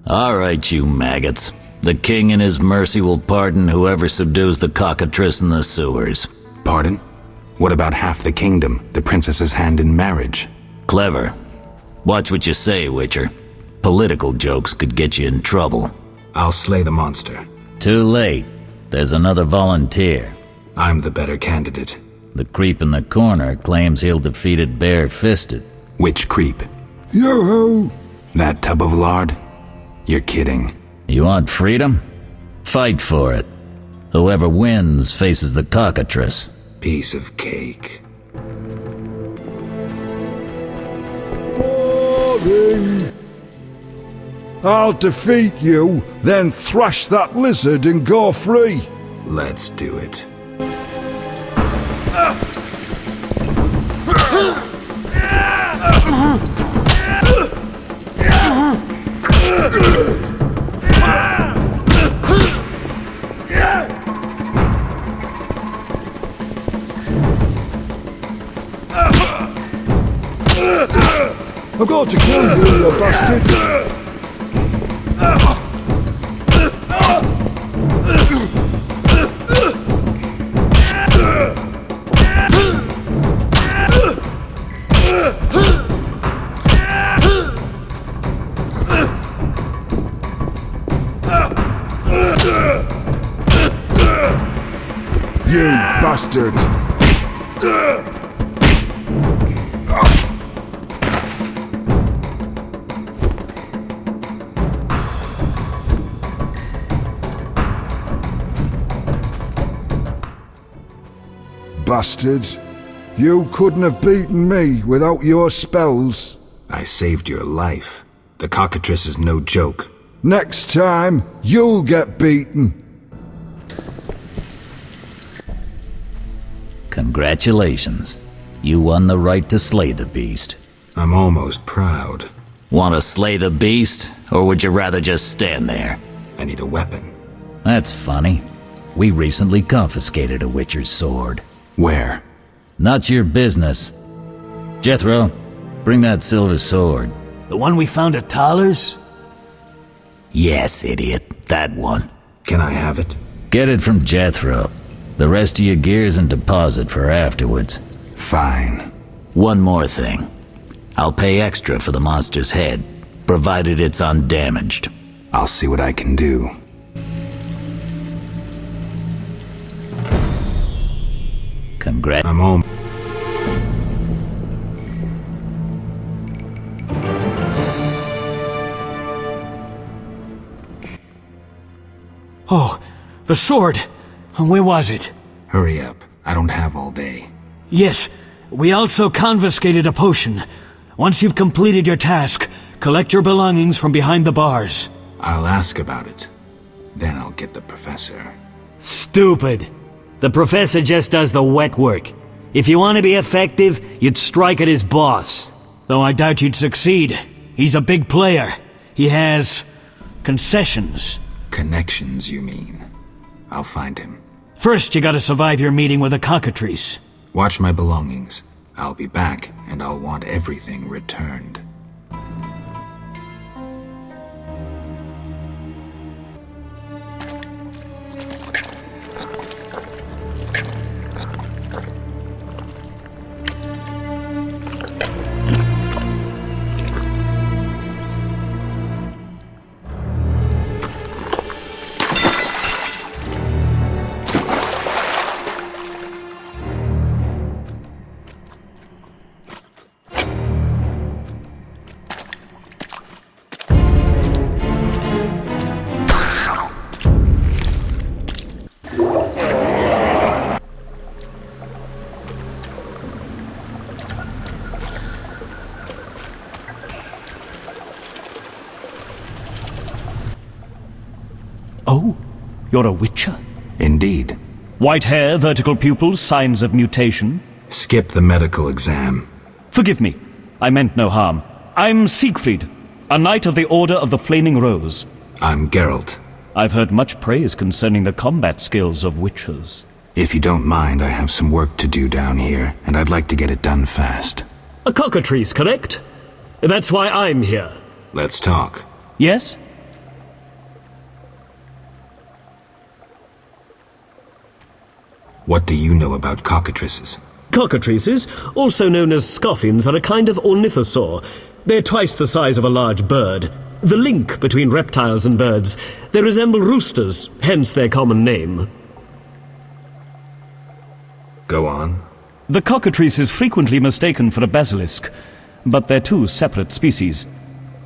All right, you maggots. The king in his mercy will pardon whoever subdues the cockatrice in the sewers. Pardon? What about half the kingdom, the princess's hand in marriage? Clever. Watch what you say, Witcher. Political jokes could get you in trouble. I'll slay the monster. Too late. There's another volunteer. I'm the better candidate. The creep in the corner claims he'll defeat it bare-fisted. Which creep? Yoo-hoo! That tub of lard? You're kidding. You want freedom? Fight for it. Whoever wins faces the cockatrice. Piece of cake. Boring! I'll defeat you, then thrash that lizard and go free. Let's do it. I've got to kill you, you bastard! You bastard! Bastard. You couldn't have beaten me without your spells. I saved your life. The cockatrice is no joke. Next time, you'll get beaten. Congratulations. You won the right to slay the beast. I'm almost proud. Want to slay the beast, or would you rather just stand there? I need a weapon. That's funny. We recently confiscated a Witcher's sword. Where? Not your business. Jethro, bring that silver sword. The one we found at Thaler's? Yes, idiot. That one. Can I have it? Get it from Jethro. The rest of your gear's in deposit for afterwards. Fine. One more thing. I'll pay extra for the monster's head, provided it's undamaged. I'll see what I can do. Congrats. I'm home. Oh, the sword. Where was it? Hurry up. I don't have all day. Yes, we also confiscated a potion. Once you've completed your task, collect your belongings from behind the bars. I'll ask about it. Then I'll get the professor. Stupid. The professor just does the wet work. If you want to be effective, you'd strike at his boss. Though I doubt you'd succeed. He's a big player. He has concessions. Connections, you mean? I'll find him. First, you gotta survive your meeting with a cockatrice. Watch my belongings. I'll be back, and I'll want everything returned. Oh, you're a witcher? Indeed. White hair, vertical pupils, signs of mutation? Skip the medical exam. Forgive me. I meant no harm. I'm Siegfried, a knight of the Order of the Flaming Rose. I'm Geralt. I've heard much praise concerning the combat skills of witchers. If you don't mind, I have some work to do down here, and I'd like to get it done fast. A cockatrice, correct? That's why I'm here. Let's talk. Yes? What do you know about cockatrices? Cockatrices, also known as scoffins, are a kind of ornithosaur. They're twice the size of a large bird. The link between reptiles and birds. They resemble roosters, hence their common name. Go on. The cockatrice is frequently mistaken for a basilisk, but they're two separate species.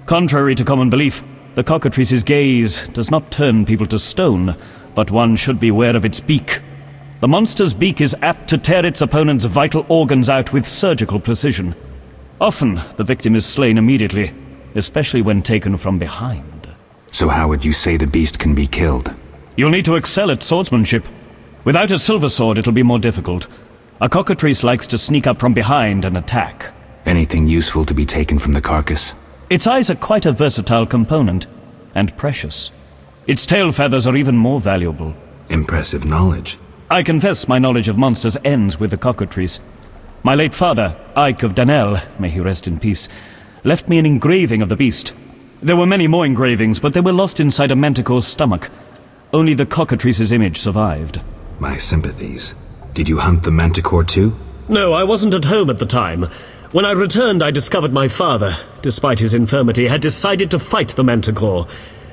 Contrary to common belief, the cockatrice's gaze does not turn people to stone, but one should beware of its beak. The monster's beak is apt to tear its opponent's vital organs out with surgical precision. Often, the victim is slain immediately, especially when taken from behind. So how would you say the beast can be killed? You'll need to excel at swordsmanship. Without a silver sword, it'll be more difficult. A cockatrice likes to sneak up from behind and attack. Anything useful to be taken from the carcass? Its eyes are quite a versatile component, and precious. Its tail feathers are even more valuable. Impressive knowledge. I confess my knowledge of monsters ends with the cockatrice. My late father, Ike of Danel, may he rest in peace, left me an engraving of the beast. There were many more engravings, but they were lost inside a manticore's stomach. Only the cockatrice's image survived. My sympathies. Did you hunt the manticore too? No, I wasn't at home at the time. When I returned, I discovered my father, despite his infirmity, had decided to fight the manticore.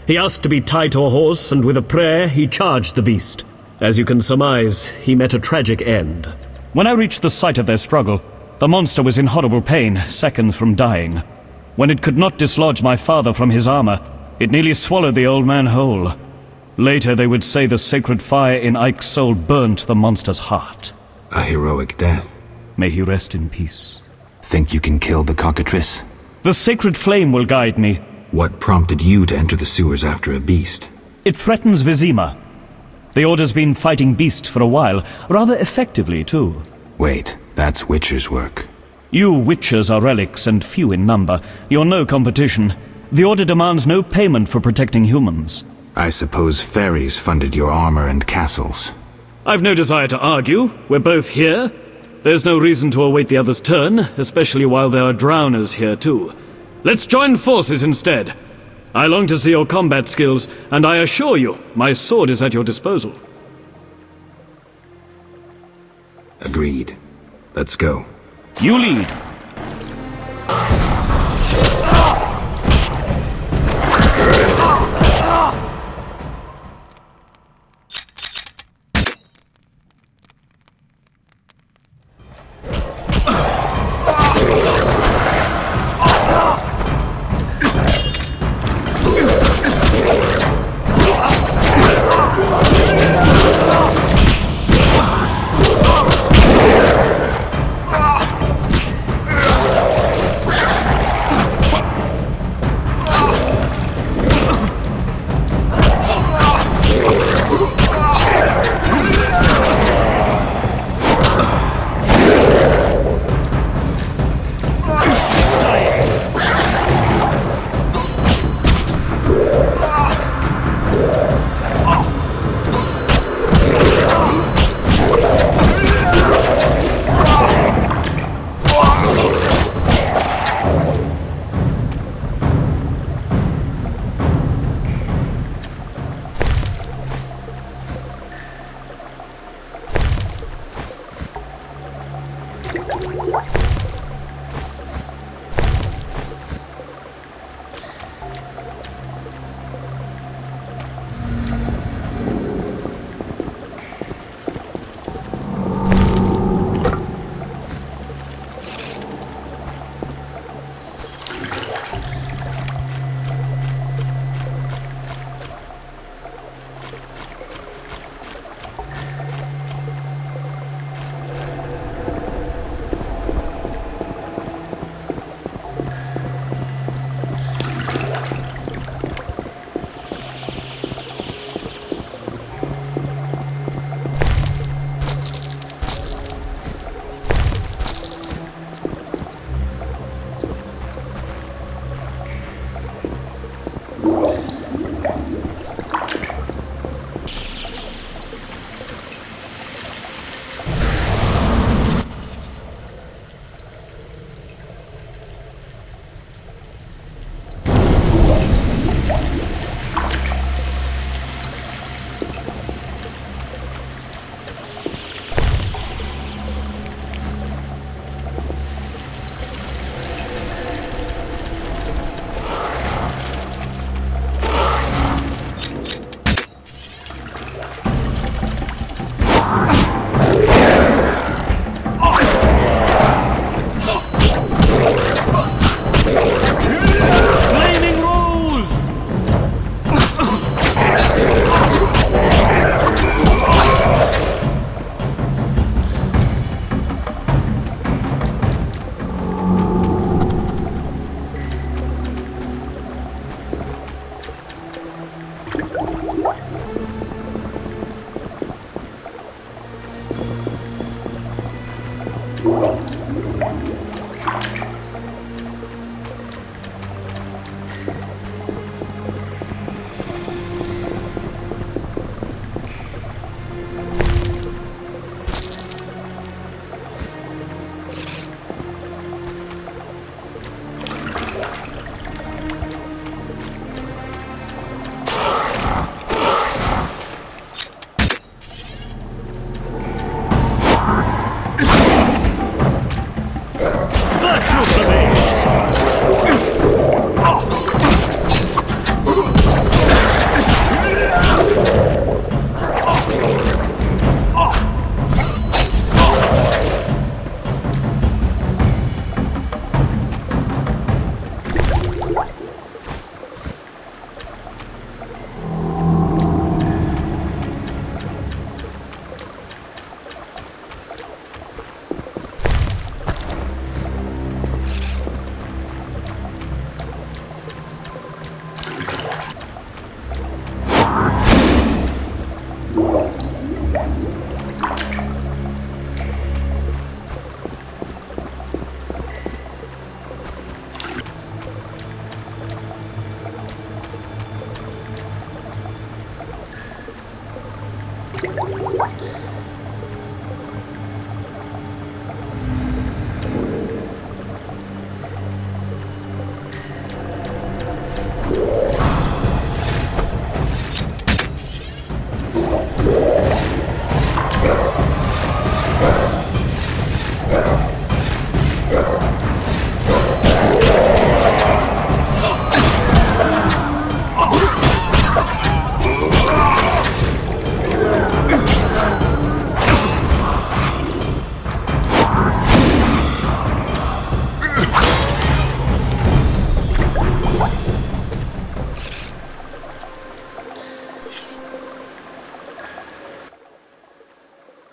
He asked to be tied to a horse, and with a prayer, he charged the beast. As you can surmise, he met a tragic end. When I reached the site of their struggle, the monster was in horrible pain, seconds from dying. When it could not dislodge my father from his armor, it nearly swallowed the old man whole. Later they would say the sacred fire in Ike's soul burnt the monster's heart. A heroic death. May he rest in peace. Think you can kill the cockatrice? The sacred flame will guide me. What prompted you to enter the sewers after a beast? It threatens Vizima. The Order's been fighting beasts for a while, rather effectively, too. Wait, that's Witcher's work. You Witchers are relics and few in number. You're no competition. The Order demands no payment for protecting humans. I suppose fairies funded your armor and castles. I've no desire to argue. We're both here. There's no reason to await the other's turn, especially while there are drowners here, too. Let's join forces instead. I long to see your combat skills, and I assure you, my sword is at your disposal. Agreed. Let's go. You lead.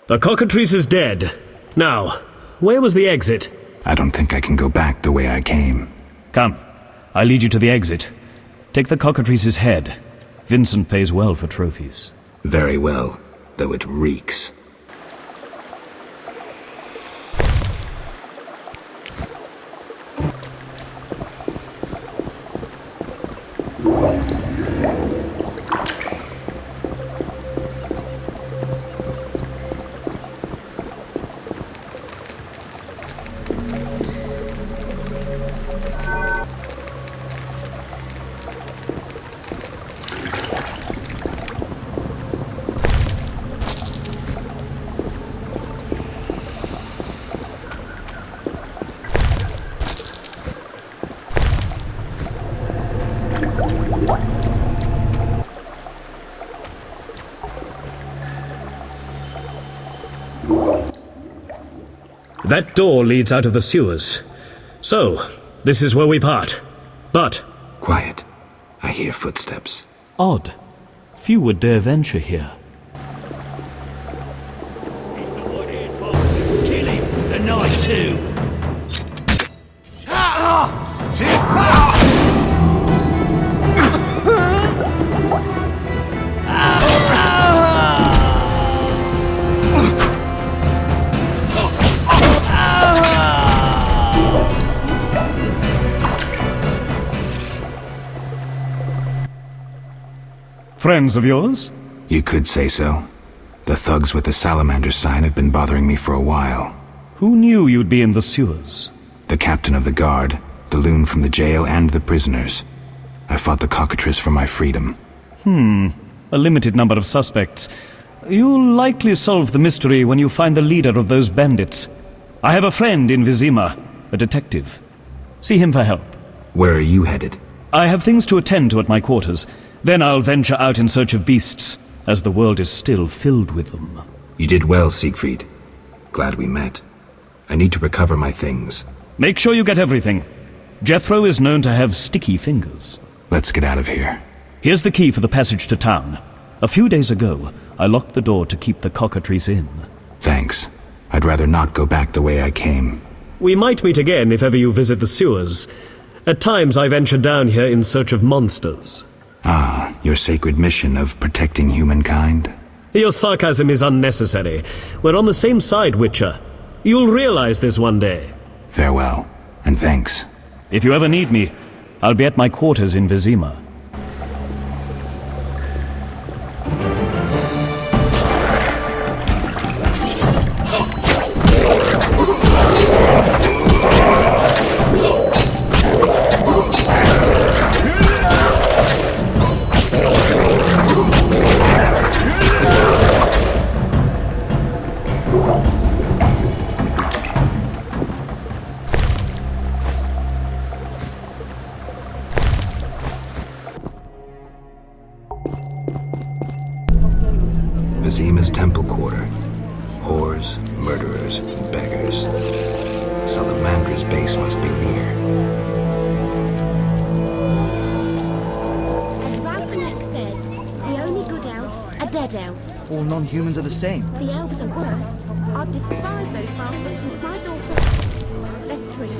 The cockatrice is dead. Now, where was the exit? I don't think I can go back the way I came. Come, I lead you to the exit. Take the cockatrice's head. Vincent pays well for trophies. Very well, though it reeks. That door leads out of the sewers. So, this is where we part. But... Quiet. I hear footsteps. Odd. Few would dare venture here. Kill him! The knife too! Friends of yours? You could say so. The thugs with the salamander sign have been bothering me for a while. Who knew you'd be in the sewers? The captain of the guard, the loon from the jail, and the prisoners. I fought the cockatrice for my freedom. A limited number of suspects. You'll likely solve the mystery when you find the leader of those bandits. I have a friend in Vizima, a detective. See him for help. Where are you headed? I have things to attend to at my quarters. Then I'll venture out in search of beasts, as the world is still filled with them. You did well, Siegfried. Glad we met. I need to recover my things. Make sure you get everything. Jethro is known to have sticky fingers. Let's get out of here. Here's the key for the passage to town. A few days ago, I locked the door to keep the cockatrice in. Thanks. I'd rather not go back the way I came. We might meet again if ever you visit the sewers. At times I venture down here in search of monsters. Ah, your sacred mission of protecting humankind? Your sarcasm is unnecessary. We're on the same side, Witcher. You'll realize this one day. Farewell, and thanks. If you ever need me, I'll be at my quarters in Vizima. Vizima's temple quarter. Whores, murderers, beggars. Salamandra's base must be near. As Ralphanek says, the only good elves are dead elves. All non-humans are the same. The elves are worst. I've despised those bastards since my daughter... Let's drink.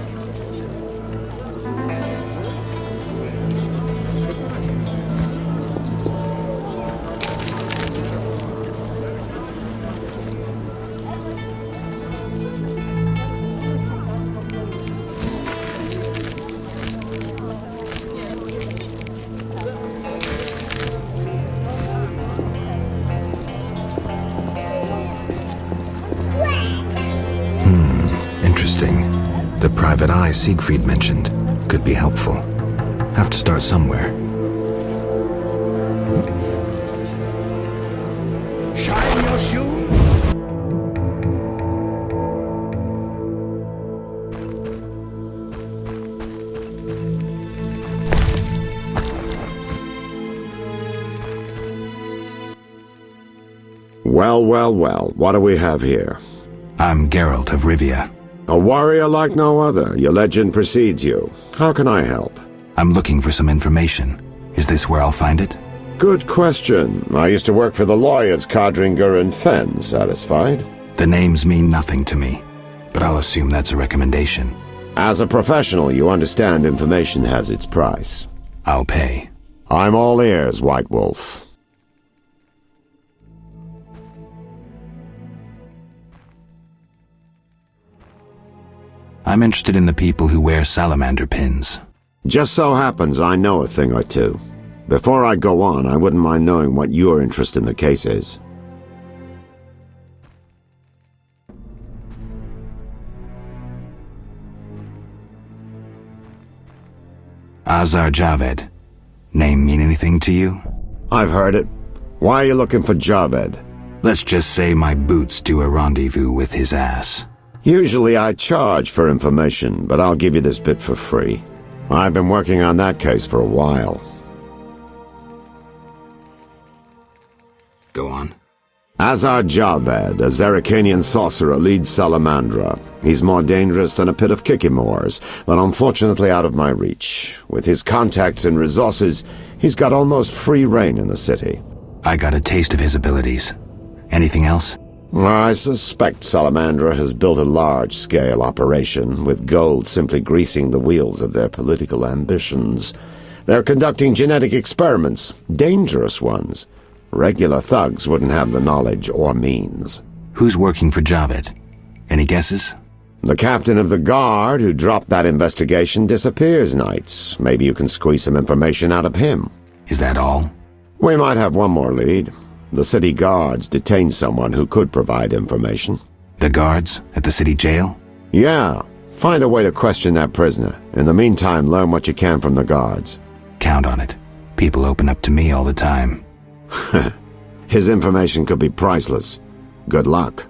Interesting. The private eye Siegfried mentioned could be helpful. Have to start somewhere. Shine your shoes. Well, well, well, what do we have here? I'm Geralt of Rivia. A warrior like no other. Your legend precedes you. How can I help? I'm looking for some information. Is this where I'll find it? Good question. I used to work for the lawyers Codringer and Fenn. Satisfied? The names mean nothing to me, but I'll assume that's a recommendation. As a professional, you understand information has its price. I'll pay. I'm all ears, White Wolf. I'm interested in the people who wear salamander pins. Just so happens I know a thing or two. Before I go on, I wouldn't mind knowing what your interest in the case is. Azar Javed. Name mean anything to you? I've heard it. Why are you looking for Javed? Let's just say my boots do a rendezvous with his ass. Usually I charge for information, but I'll give you this bit for free. I've been working on that case for a while. Go on. Azar Javed, a Zerrikanian sorcerer, leads Salamandra. He's more dangerous than a pit of Kikimors, but unfortunately out of my reach. With his contacts and resources, he's got almost free reign in the city. I got a taste of his abilities. Anything else? I suspect Salamandra has built a large-scale operation, with gold simply greasing the wheels of their political ambitions. They're conducting genetic experiments, dangerous ones. Regular thugs wouldn't have the knowledge or means. Who's working for Javed? Any guesses? The captain of the guard who dropped that investigation disappears nights. Maybe you can squeeze some information out of him. Is that all? We might have one more lead. The city guards detained someone who could provide information. The guards at the city jail? Yeah. Find a way to question that prisoner. In the meantime, learn what you can from the guards. Count on it. People open up to me all the time. His information could be priceless. Good luck.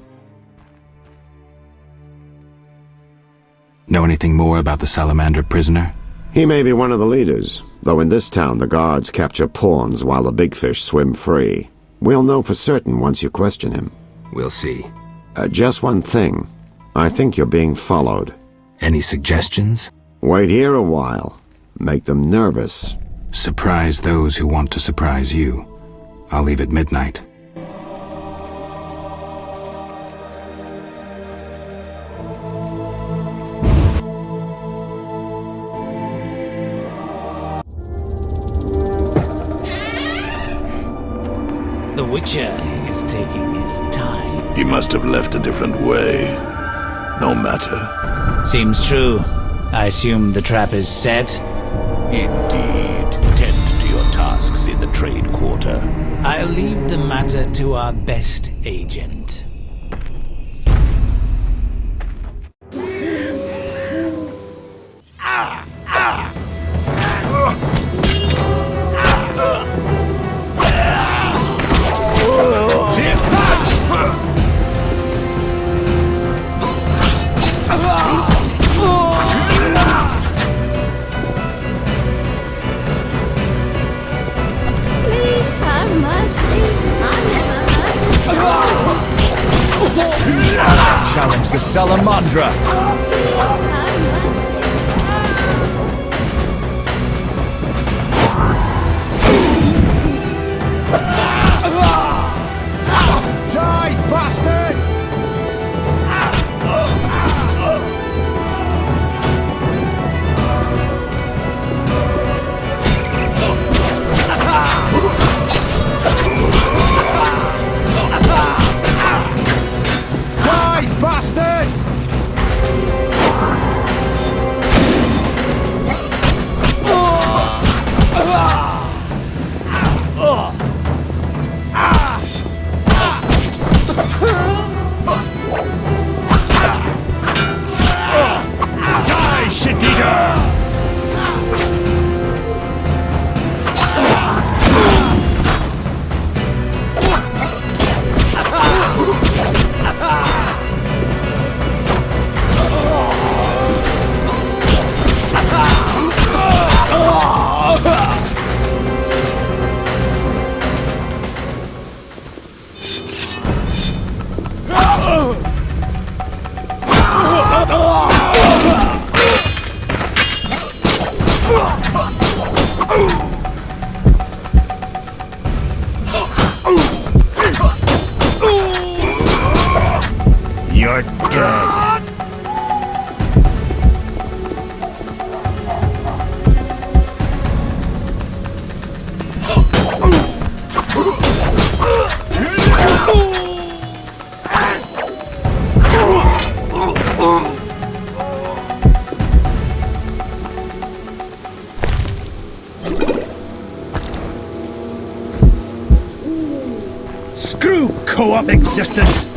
Know anything more about the Salamander prisoner? He may be one of the leaders, though in this town the guards capture pawns while the big fish swim free. We'll know for certain once you question him. We'll see. Just one thing. I think you're being followed. Any suggestions? Wait here a while. Make them nervous. Surprise those who want to surprise you. I'll leave at midnight. The Witcher is taking his time. He must have left a different way. No matter. Seems true. I assume the trap is set? Indeed. Tend to your tasks in the trade quarter. I'll leave the matter to our best agent. Please have mercy. Challenge the Salamandra. Die, bastard! Die, bastard! Die, shit-eater! You're dead. Screw co-op existence.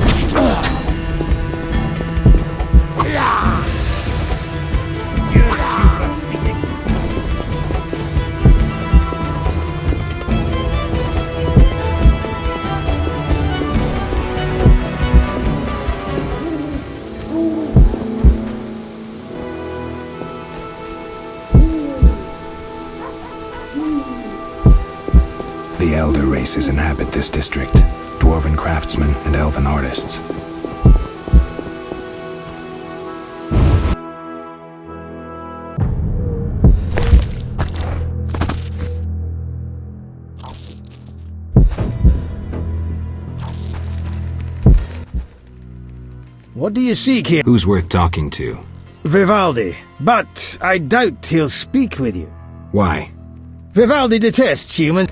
The elder races inhabit this district, dwarven craftsmen and elven artists. What do you seek here? Who's worth talking to? Vivaldi, but I doubt he'll speak with you. Why? Vivaldi detests humans.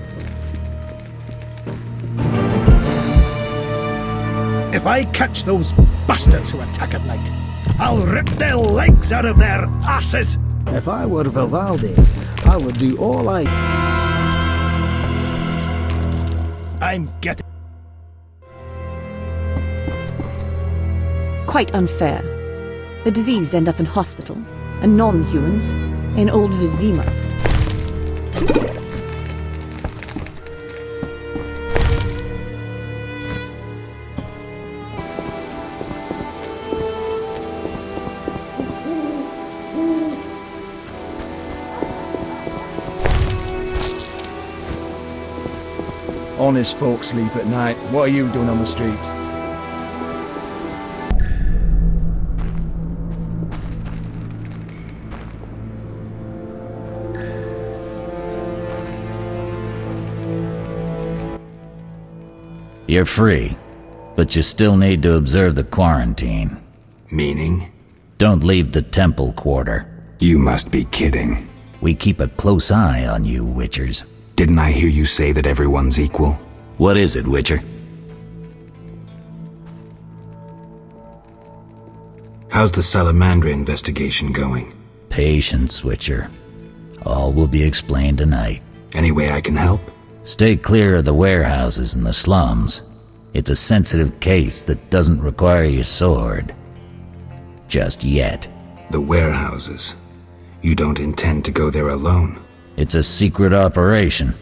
If I catch those bastards who attack at night, I'll rip their legs out of their asses! If I were Vivaldi, I would do all I... I'm getting... Quite unfair. The diseased end up in hospital, and non-humans in old Vizima. Honest folks sleep at night. What are you doing on the streets? You're free, but you still need to observe the quarantine. Meaning? Don't leave the temple quarter. You must be kidding. We keep a close eye on you, Witchers. Didn't I hear you say that everyone's equal? What is it, Witcher? How's the Salamandra investigation going? Patience, Witcher. All will be explained tonight. Any way I can help? Stay clear of the warehouses and the slums. It's a sensitive case that doesn't require your sword. Just yet. The warehouses. You don't intend to go there alone? It's a secret operation.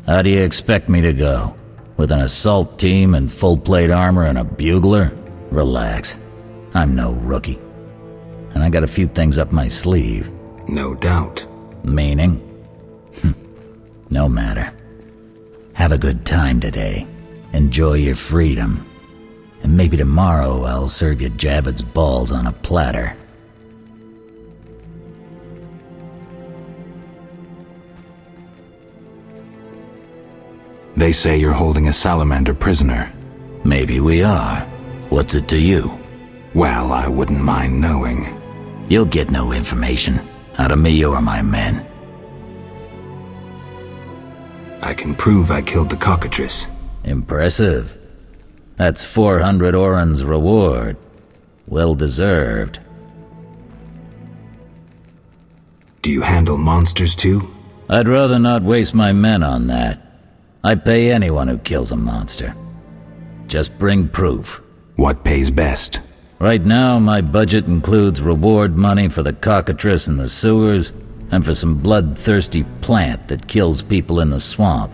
How do you expect me to go? With an assault team and full-plate armor and a bugler? Relax. I'm no rookie. And I got a few things up my sleeve. No doubt. Meaning? No matter. Have a good time today. Enjoy your freedom. And maybe tomorrow I'll serve you Javed's balls on a platter. They say you're holding a salamander prisoner. Maybe we are. What's it to you? Well, I wouldn't mind knowing. You'll get no information. Out of me or my men. I can prove I killed the cockatrice. Impressive. That's 400 Oren's reward. Well deserved. Do you handle monsters too? I'd rather not waste my men on that. I pay anyone who kills a monster. Just bring proof. What pays best? Right now, my budget includes reward money for the cockatrice in the sewers and for some bloodthirsty plant that kills people in the swamp.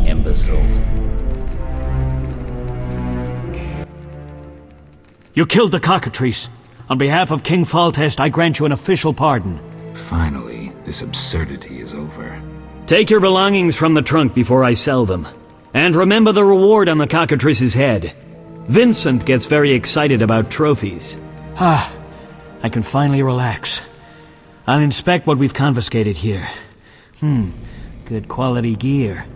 Imbeciles. You killed the cockatrice. On behalf of King Faltest, I grant you an official pardon. Finally, this absurdity is over. Take your belongings from the trunk before I sell them. And remember the reward on the cockatrice's head. Vincent gets very excited about trophies. I can finally relax. I'll inspect what we've confiscated here. Good quality gear.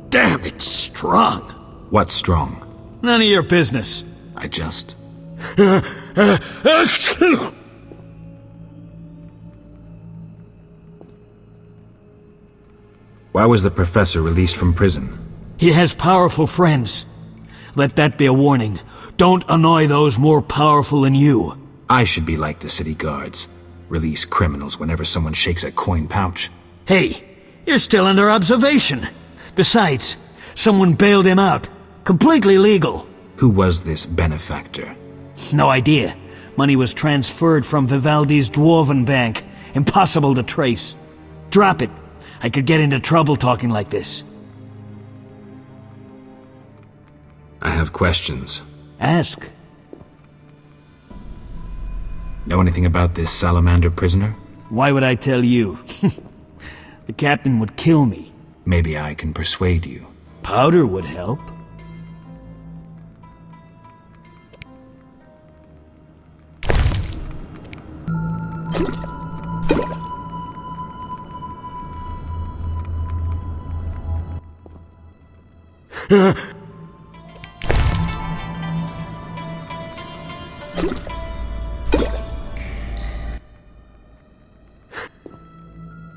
Damn, it's strong. What's strong? None of your business. I just... Why was the professor released from prison? He has powerful friends. Let that be a warning. Don't annoy those more powerful than you. I should be like the city guards. Release criminals whenever someone shakes a coin pouch. Hey, you're still under observation. Besides, someone bailed him out. Completely legal. Who was this benefactor? No idea. Money was transferred from Vivaldi's Dwarven Bank. Impossible to trace. Drop it. I could get into trouble talking like this. I have questions. Ask. Know anything about this salamander prisoner? Why would I tell you? The captain would kill me. Maybe I can persuade you. Powder would help.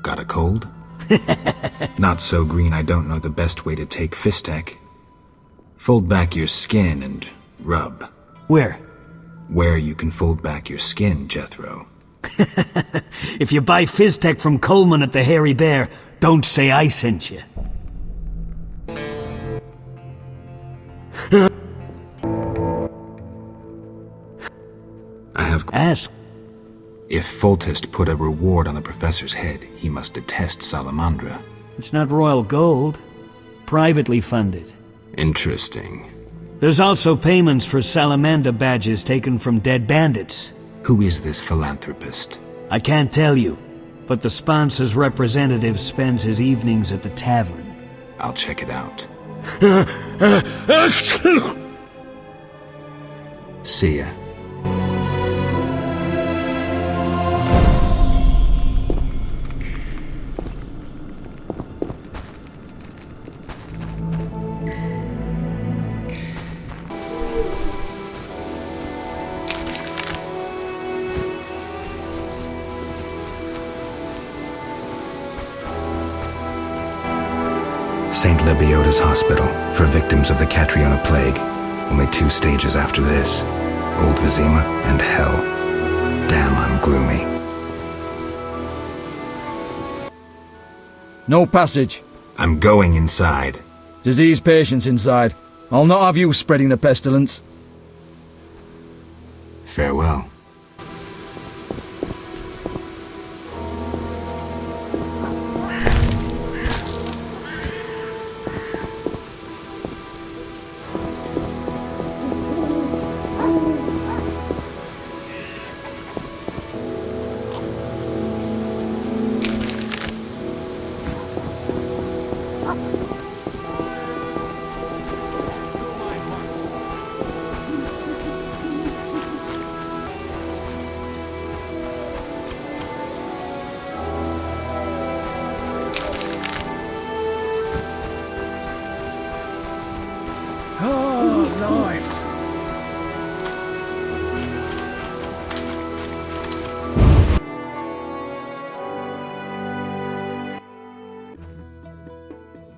Got a cold? Not so green I don't know the best way to take Fistek. Fold back your skin and rub. Where? Where you can fold back your skin, Jethro. If you buy Fizztech from Coleman at the Hairy Bear, don't say I sent you. I have... Ask. If Foltest put a reward on the professor's head, he must detest Salamandra. It's not royal gold. Privately funded. Interesting. There's also payments for Salamander badges taken from dead bandits. Who is this philanthropist? I can't tell you, but the sponsor's representative spends his evenings at the tavern. I'll check it out. See ya. St. Lebioda's Hospital for victims of the Catriona Plague. Only 2 stages after this. Old Vizima and Hell. Damn, I'm gloomy. No passage. I'm going inside. Disease patients inside. I'll not have you spreading the pestilence. Farewell.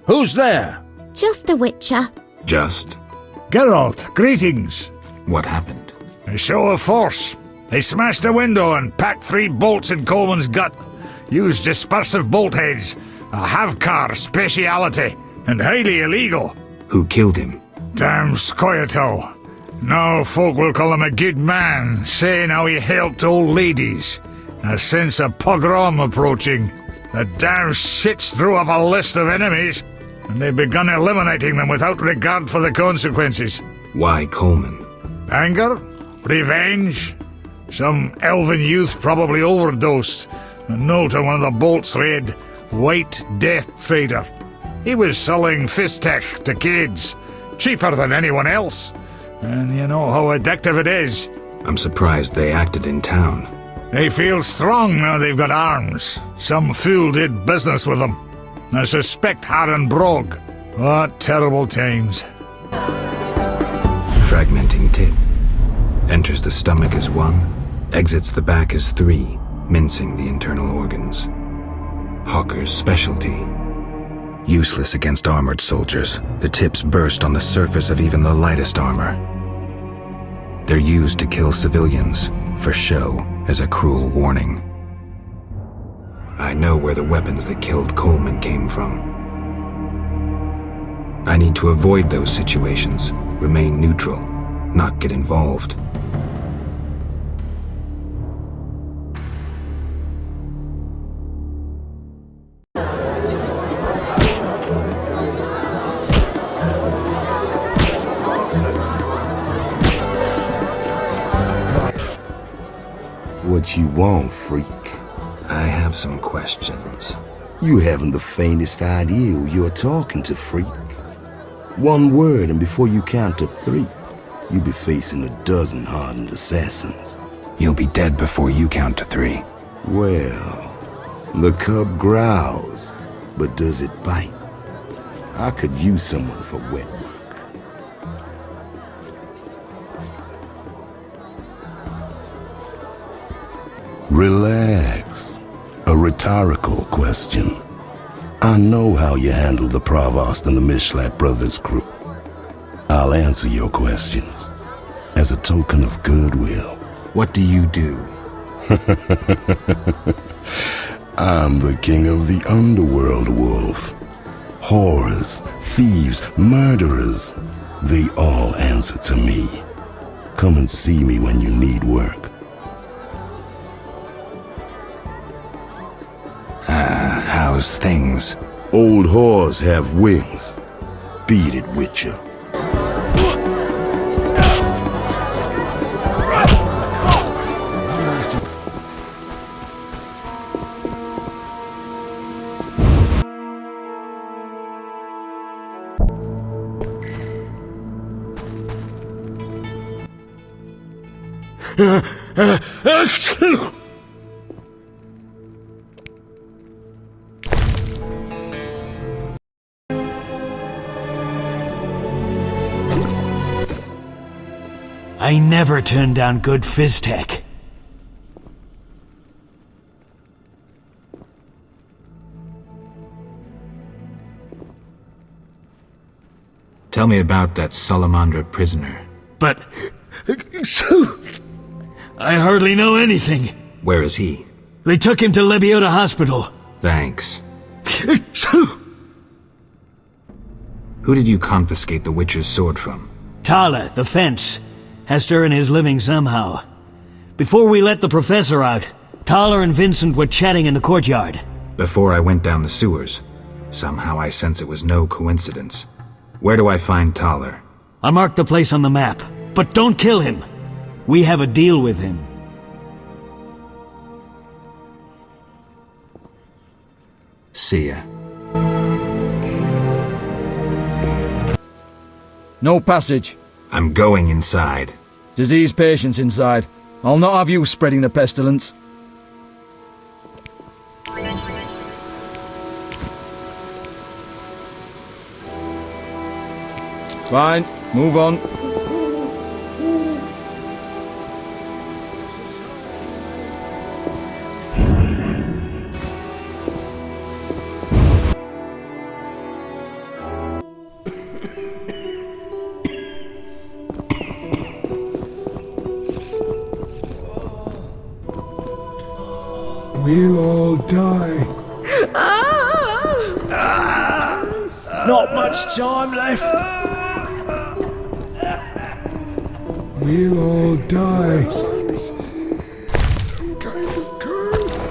Who's there? Just a witcher. Just? Geralt, greetings. What happened? A show of force. They smashed a window and packed 3 bolts in Coleman's gut. Used dispersive bolt heads. A Havkar speciality. And highly illegal. Who killed him? Damn Scoia'tael. Now folk will call him a good man, saying how he helped old ladies. A sense of pogrom approaching. The damn shits drew up a list of enemies, and they've begun eliminating them without regard for the consequences. Why Coleman? Anger? Revenge? Some elven youth probably overdosed. A note on one of the bolts read, White Death Trader. He was selling Fistech to kids, cheaper than anyone else. And you know how addictive it is. I'm surprised they acted in town. They feel strong now they've got arms. Some fool did business with them. I suspect Harren Brog. What terrible times. Fragmenting tip. Enters the stomach as 1, exits the back as 3, mincing the internal organs. Hawker's specialty. Useless against armored soldiers, the tips burst on the surface of even the lightest armor. They're used to kill civilians, for show, as a cruel warning. I know where the weapons that killed Coleman came from. I need to avoid those situations, remain neutral, not get involved. What you want, freak? I have some questions. You haven't the faintest idea who you're talking to, freak. 1 word, and before you count to 3, you'll be facing a dozen hardened assassins. You'll be dead before you count to 3. Well, the cub growls, but does it bite? I could use someone for wet work. Relax. A rhetorical question. I know how you handle the Provost and the Mishlat brothers' crew. I'll answer your questions as a token of goodwill. What do you do? I'm the king of the underworld, Wolf. Whores, thieves, murderers, they all answer to me. Come and see me when you need work. How's things? Old whores have wings. Beat it, Witcher. I never turn down good phys tech. Tell me about that Salamandra prisoner. But... I hardly know anything. Where is he? They took him to Lebiota Hospital. Thanks. Who did you confiscate the Witcher's sword from? Tala, the fence. Has to earn his living somehow. Before we let the professor out, Tala and Vincent were chatting in the courtyard. Before I went down the sewers. Somehow I sense it was no coincidence. Where do I find Thaler? I marked the place on the map, but don't kill him. We have a deal with him. See ya. No passage. I'm going inside. Disease patients inside. I'll not have you spreading the pestilence. Fine, move on. We'll all die. Not much time left. We'll all die. Some kind of curse.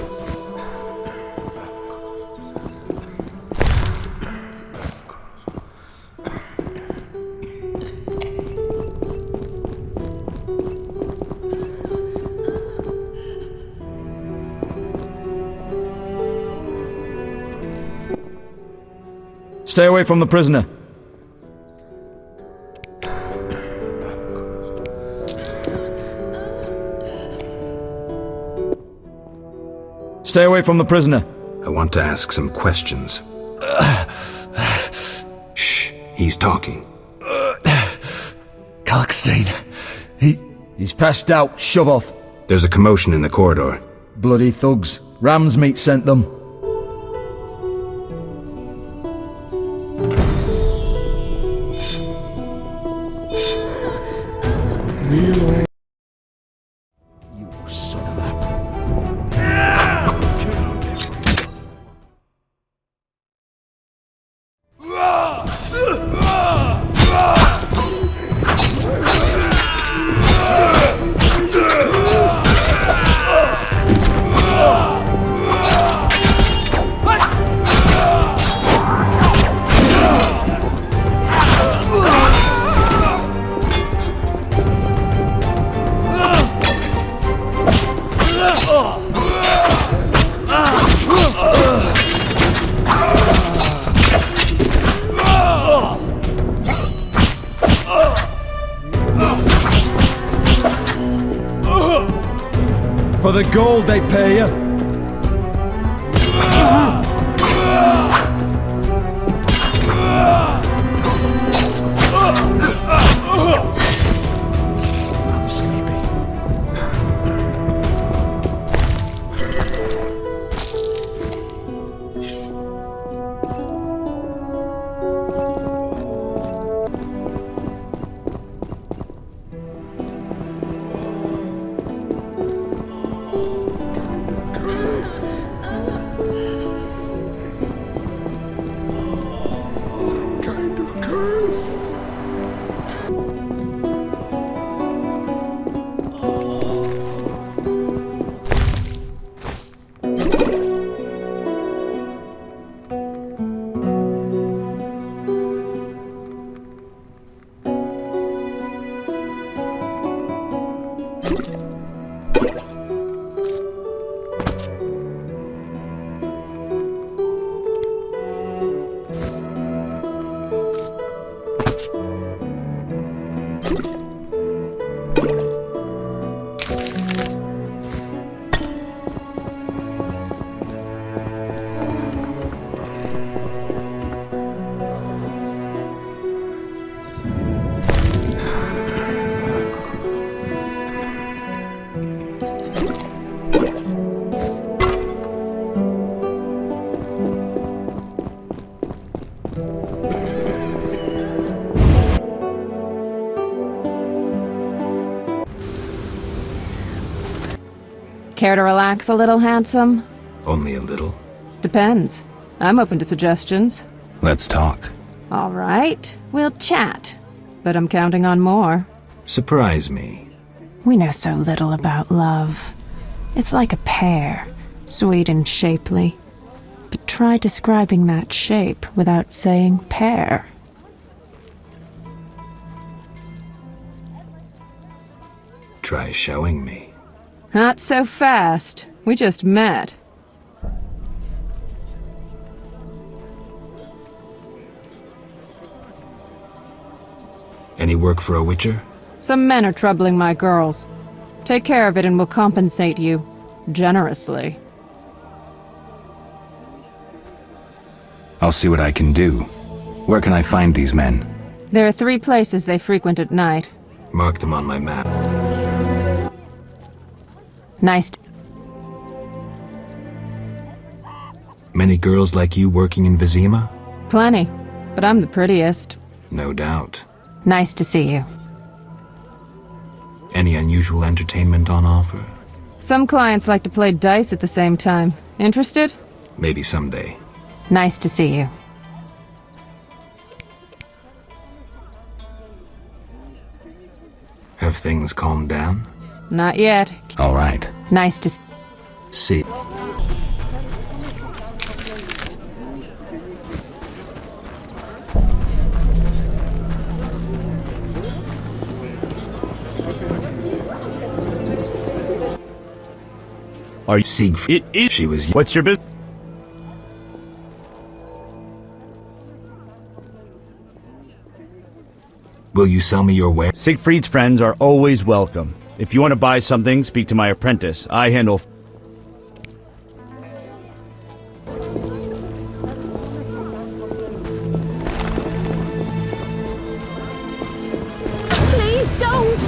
Stay away from the prisoner. Stay away from the prisoner. I want to ask some questions. Shh, he's talking. Kalkstein. He's passed out. Shove off. There's a commotion in the corridor. Bloody thugs. Ram's meat sent them. For the gold they pay you. I'm sleepy. Some kind of curse. Care to relax a little, handsome? Only a little. Depends. I'm open to suggestions. Let's talk. All right, we'll chat. But I'm counting on more. Surprise me. We know so little about love. It's like a pear, sweet and shapely. But try describing that shape without saying pear. Try showing me. Not so fast. We just met. Any work for a witcher? Some men are troubling my girls. Take care of it and we'll compensate you. Generously. I'll see what I can do. Where can I find these men? There are 3 places they frequent at night. Mark them on my map. Nice. Many girls like you working in Vizima? Plenty, but I'm the prettiest. No doubt. Nice to see you. Any unusual entertainment on offer? Some clients like to play dice at the same time. Interested? Maybe someday. Nice to see you. Have things calmed down? Not yet. All right. Nice to see. Are you Siegfried? It is. She was. What's your business? Will you sell me your wares? Siegfried's friends are always welcome. If you want to buy something, speak to my apprentice. I handle. Please don't!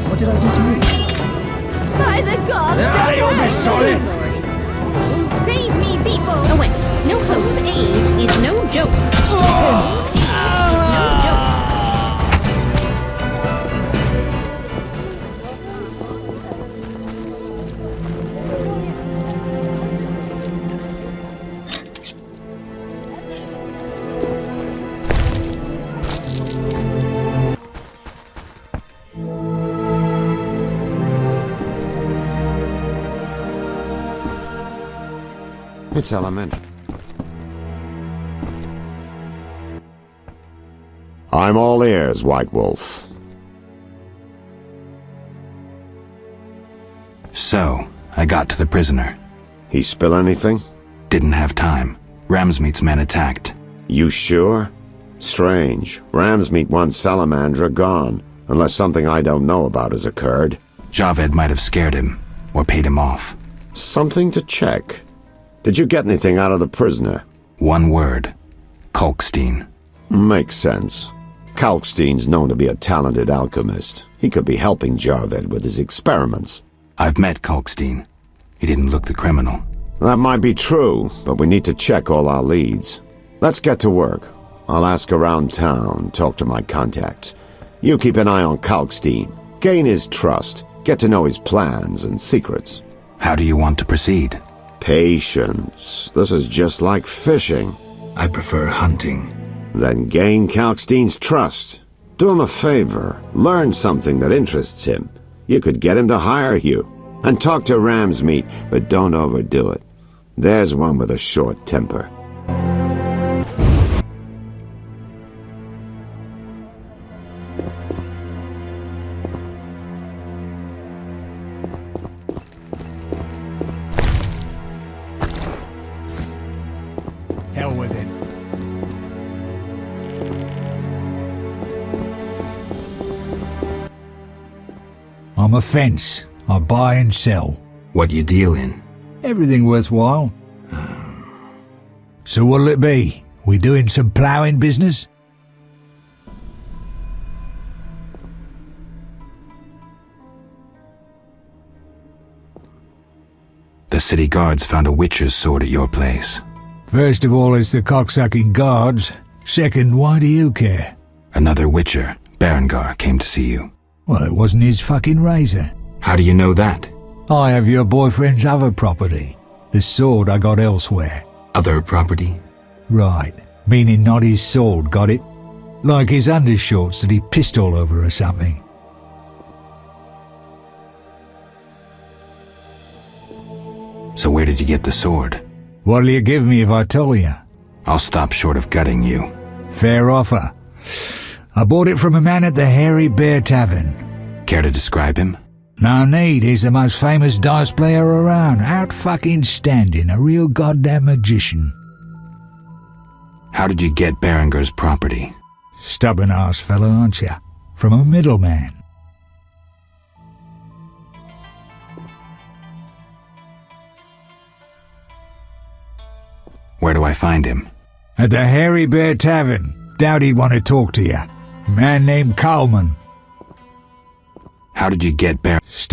What did I do to you? By the gods, Ah, you'll be sorry. Save me, people! Oh wait, no clothes for age is no joke. Stop him! No joke. It's elementary. I'm all ears, White Wolf. So, I got to the prisoner. He spill anything? Didn't have time. Ramsmeat's men attacked. You sure? Strange. Ramsmeat wants Salamandra gone, unless something I don't know about has occurred. Javed might have scared him, or paid him off. Something to check. Did you get anything out of the prisoner? One word. Kalkstein. Makes sense. Kalkstein's known to be a talented alchemist. He could be helping Javed with his experiments. I've met Kalkstein. He didn't look the criminal. That might be true, but we need to check all our leads. Let's get to work. I'll ask around town, talk to my contacts. You keep an eye on Kalkstein. Gain his trust. Get to know his plans and secrets. How do you want to proceed? Patience. This is just like fishing. I prefer hunting. Then gain Kalkstein's trust. Do him a favor. Learn something that interests him. You could get him to hire you. And talk to Ramsmeat, but don't overdo it. There's one with a short temper. Hell with him. I'm a fence. I buy and sell. What you deal in? Everything worthwhile. So what'll it be? We doing some ploughing business? The city guards found a witcher's sword at your place. First of all, it's the cocksucking guards. Second, why do you care? Another witcher, Berengar, came to see you. Well, it wasn't his fucking razor. How do you know that? I have your boyfriend's other property. The sword I got elsewhere. Other property? Right. Meaning not his sword, got it? Like his undershorts that he pissed all over or something. So where did you get the sword? What'll you give me if I tell you? I'll stop short of gutting you. Fair offer. I bought it from a man at the Hairy Bear Tavern. Care to describe him? No need, he's the most famous dice player around. Out fucking standing, a real goddamn magician. How did you get Berenger's property? Stubborn-ass fellow, aren't you? From a middleman. Where do I find him? At the Hairy Bear Tavern. Doubt he'd want to talk to you. A man named Coleman. How did you get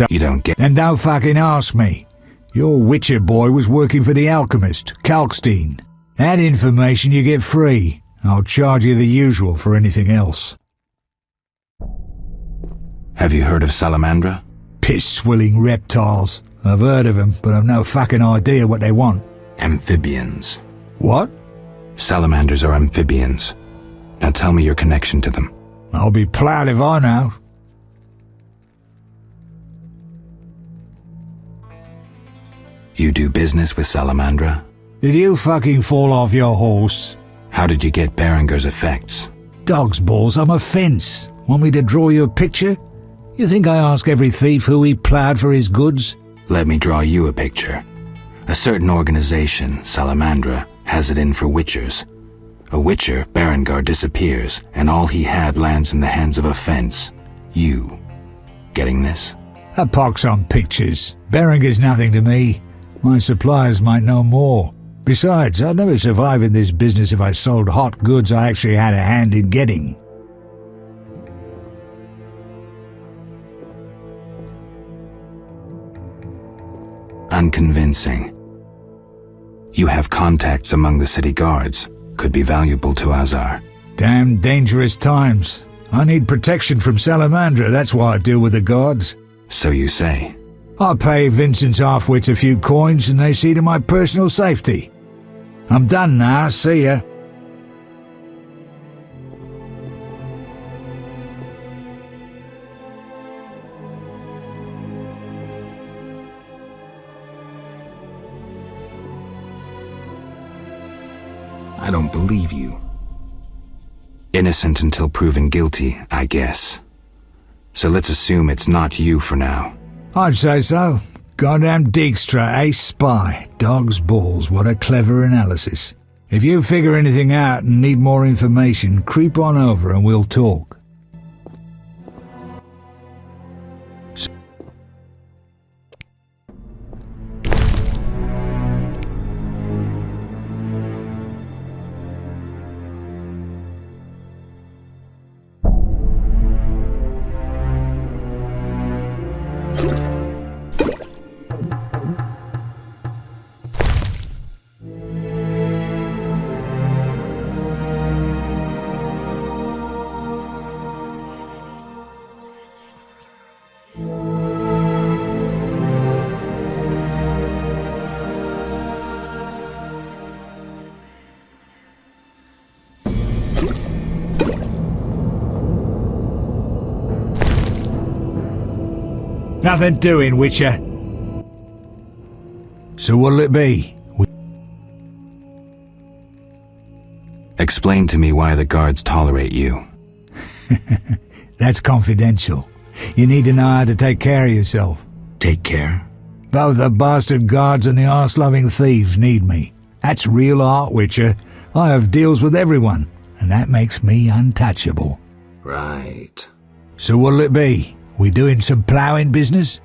You don't get... Then don't fucking ask me. Your Witcher boy was working for the alchemist, Kalkstein. That information you get free. I'll charge you the usual for anything else. Have you heard of Salamandra? Piss-swilling reptiles. I've heard of them, but I've no fucking idea what they want. Amphibians. What? Salamanders are amphibians. Now tell me your connection to them. I'll be proud if I know. You do business with Salamandra? Did you fucking fall off your horse? How did you get Berenger's effects? Dog's balls, I'm a fence. Want me to draw you a picture? You think I ask every thief who he ploughed for his goods? Let me draw you a picture. A certain organization, Salamandra, has it in for witchers. A witcher, Berengar, disappears, and all he had lands in the hands of a fence. You. Getting this? A pox on pictures. Berenger's nothing to me. My suppliers might know more. Besides, I'd never survive in this business if I sold hot goods I actually had a hand in getting. Unconvincing. You have contacts among the city guards. Could be valuable to Azar. Damn dangerous times. I need protection from Salamandra, that's why I deal with the guards. So you say. I pay Vincent's half-wits a few coins and they see to my personal safety. I'm done now, see ya. I don't believe you. Innocent until proven guilty, I guess. So let's assume it's not you for now. I'd say so. Goddamn Dijkstra, ace spy. Dog's balls, what a clever analysis. If you figure anything out and need more information, creep on over and we'll talk. Nothing doing, Witcher. So what'll it be? Explain to me why the guards tolerate you. That's confidential. You need to know how to take care of yourself. Take care? Both the bastard guards and the arse-loving thieves need me. That's real art, Witcher. I have deals with everyone, and that makes me untouchable. Right. So what'll it be? We doing some ploughing business?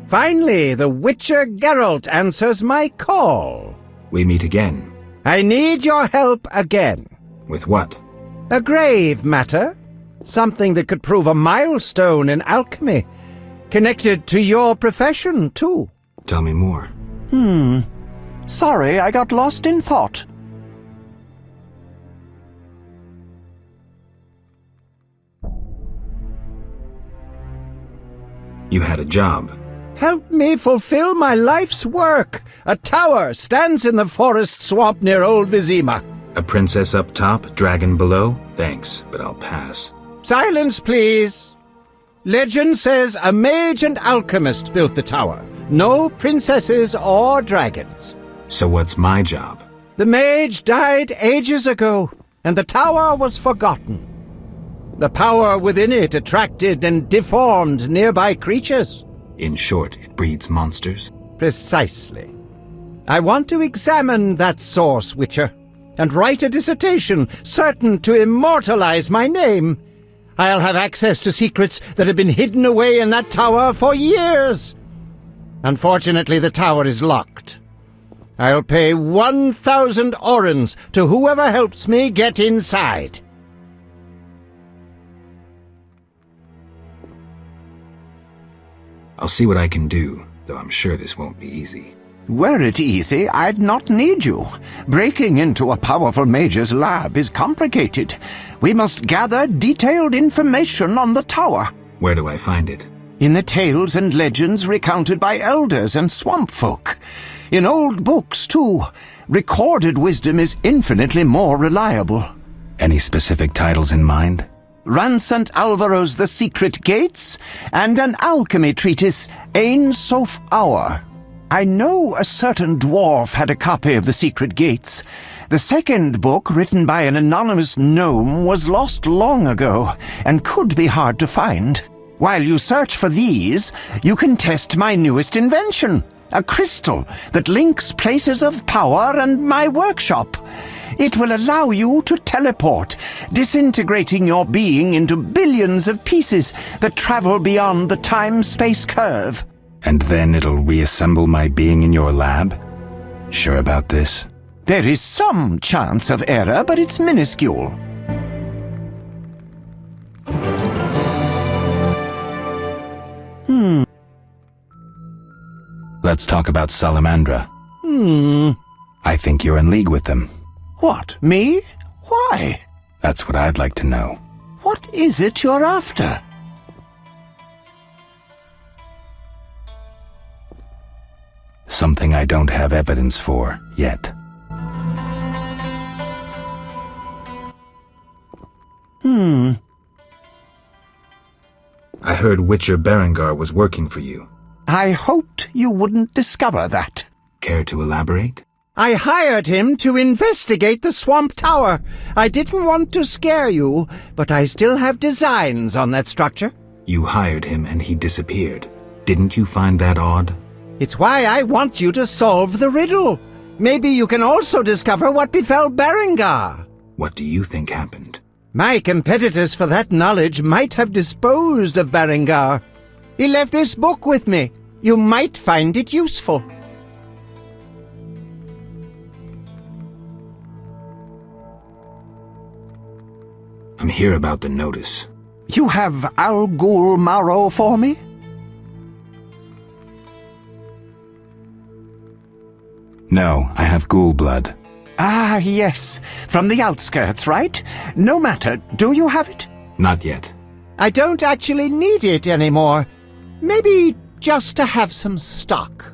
Finally, the Witcher Geralt answers my call. We meet again. I need your help again. With what? A grave matter. Something that could prove a milestone in alchemy. Connected to your profession, too. Tell me more. Sorry, I got lost in thought. You had a job. Help me fulfill my life's work. A tower stands in the forest swamp near Old Vizima. A princess up top, dragon below? Thanks, but I'll pass. Silence, please. Legend says a mage and alchemist built the tower. No princesses or dragons. So what's my job? The mage died ages ago, and the tower was forgotten. The power within it attracted and deformed nearby creatures. In short, it breeds monsters? Precisely. I want to examine that source, Witcher, and write a dissertation certain to immortalize my name. I'll have access to secrets that have been hidden away in that tower for years. Unfortunately, the tower is locked. I'll pay 1,000 orens to whoever helps me get inside. I'll see what I can do, though I'm sure this won't be easy. Were it easy, I'd not need you. Breaking into a powerful mage's lab is complicated. We must gather detailed information on the tower. Where do I find it? In the tales and legends recounted by elders and swamp folk. In old books, too. Recorded wisdom is infinitely more reliable. Any specific titles in mind? Ransant Alvaro's The Secret Gates, and an alchemy treatise, Ain Soph Hour. I know a certain dwarf had a copy of The Secret Gates. The second book, written by an anonymous gnome, was lost long ago, and could be hard to find. While you search for these, you can test my newest invention, a crystal that links places of power and my workshop. It will allow you to teleport, disintegrating your being into billions of pieces that travel beyond the time-space curve. And then it'll reassemble my being in your lab? Sure about this? There is some chance of error, but it's minuscule. Let's talk about Salamandra. I think you're in league with them. What, me? Why? That's what I'd like to know. What is it you're after? Something I don't have evidence for yet. I heard Witcher Berengar was working for you. I hoped you wouldn't discover that. Care to elaborate? I hired him to investigate the Swamp Tower. I didn't want to scare you, but I still have designs on that structure. You hired him and he disappeared. Didn't you find that odd? It's why I want you to solve the riddle. Maybe you can also discover what befell Berengar. What do you think happened? My competitors for that knowledge might have disposed of Berengar. He left this book with me. You might find it useful. I'm here about the notice. You have Al Ghul Marrow for me? No, I have ghoul blood. Ah, yes. From the outskirts, right? No matter. Do you have it? Not yet. I don't actually need it anymore. Maybe just to have some stock.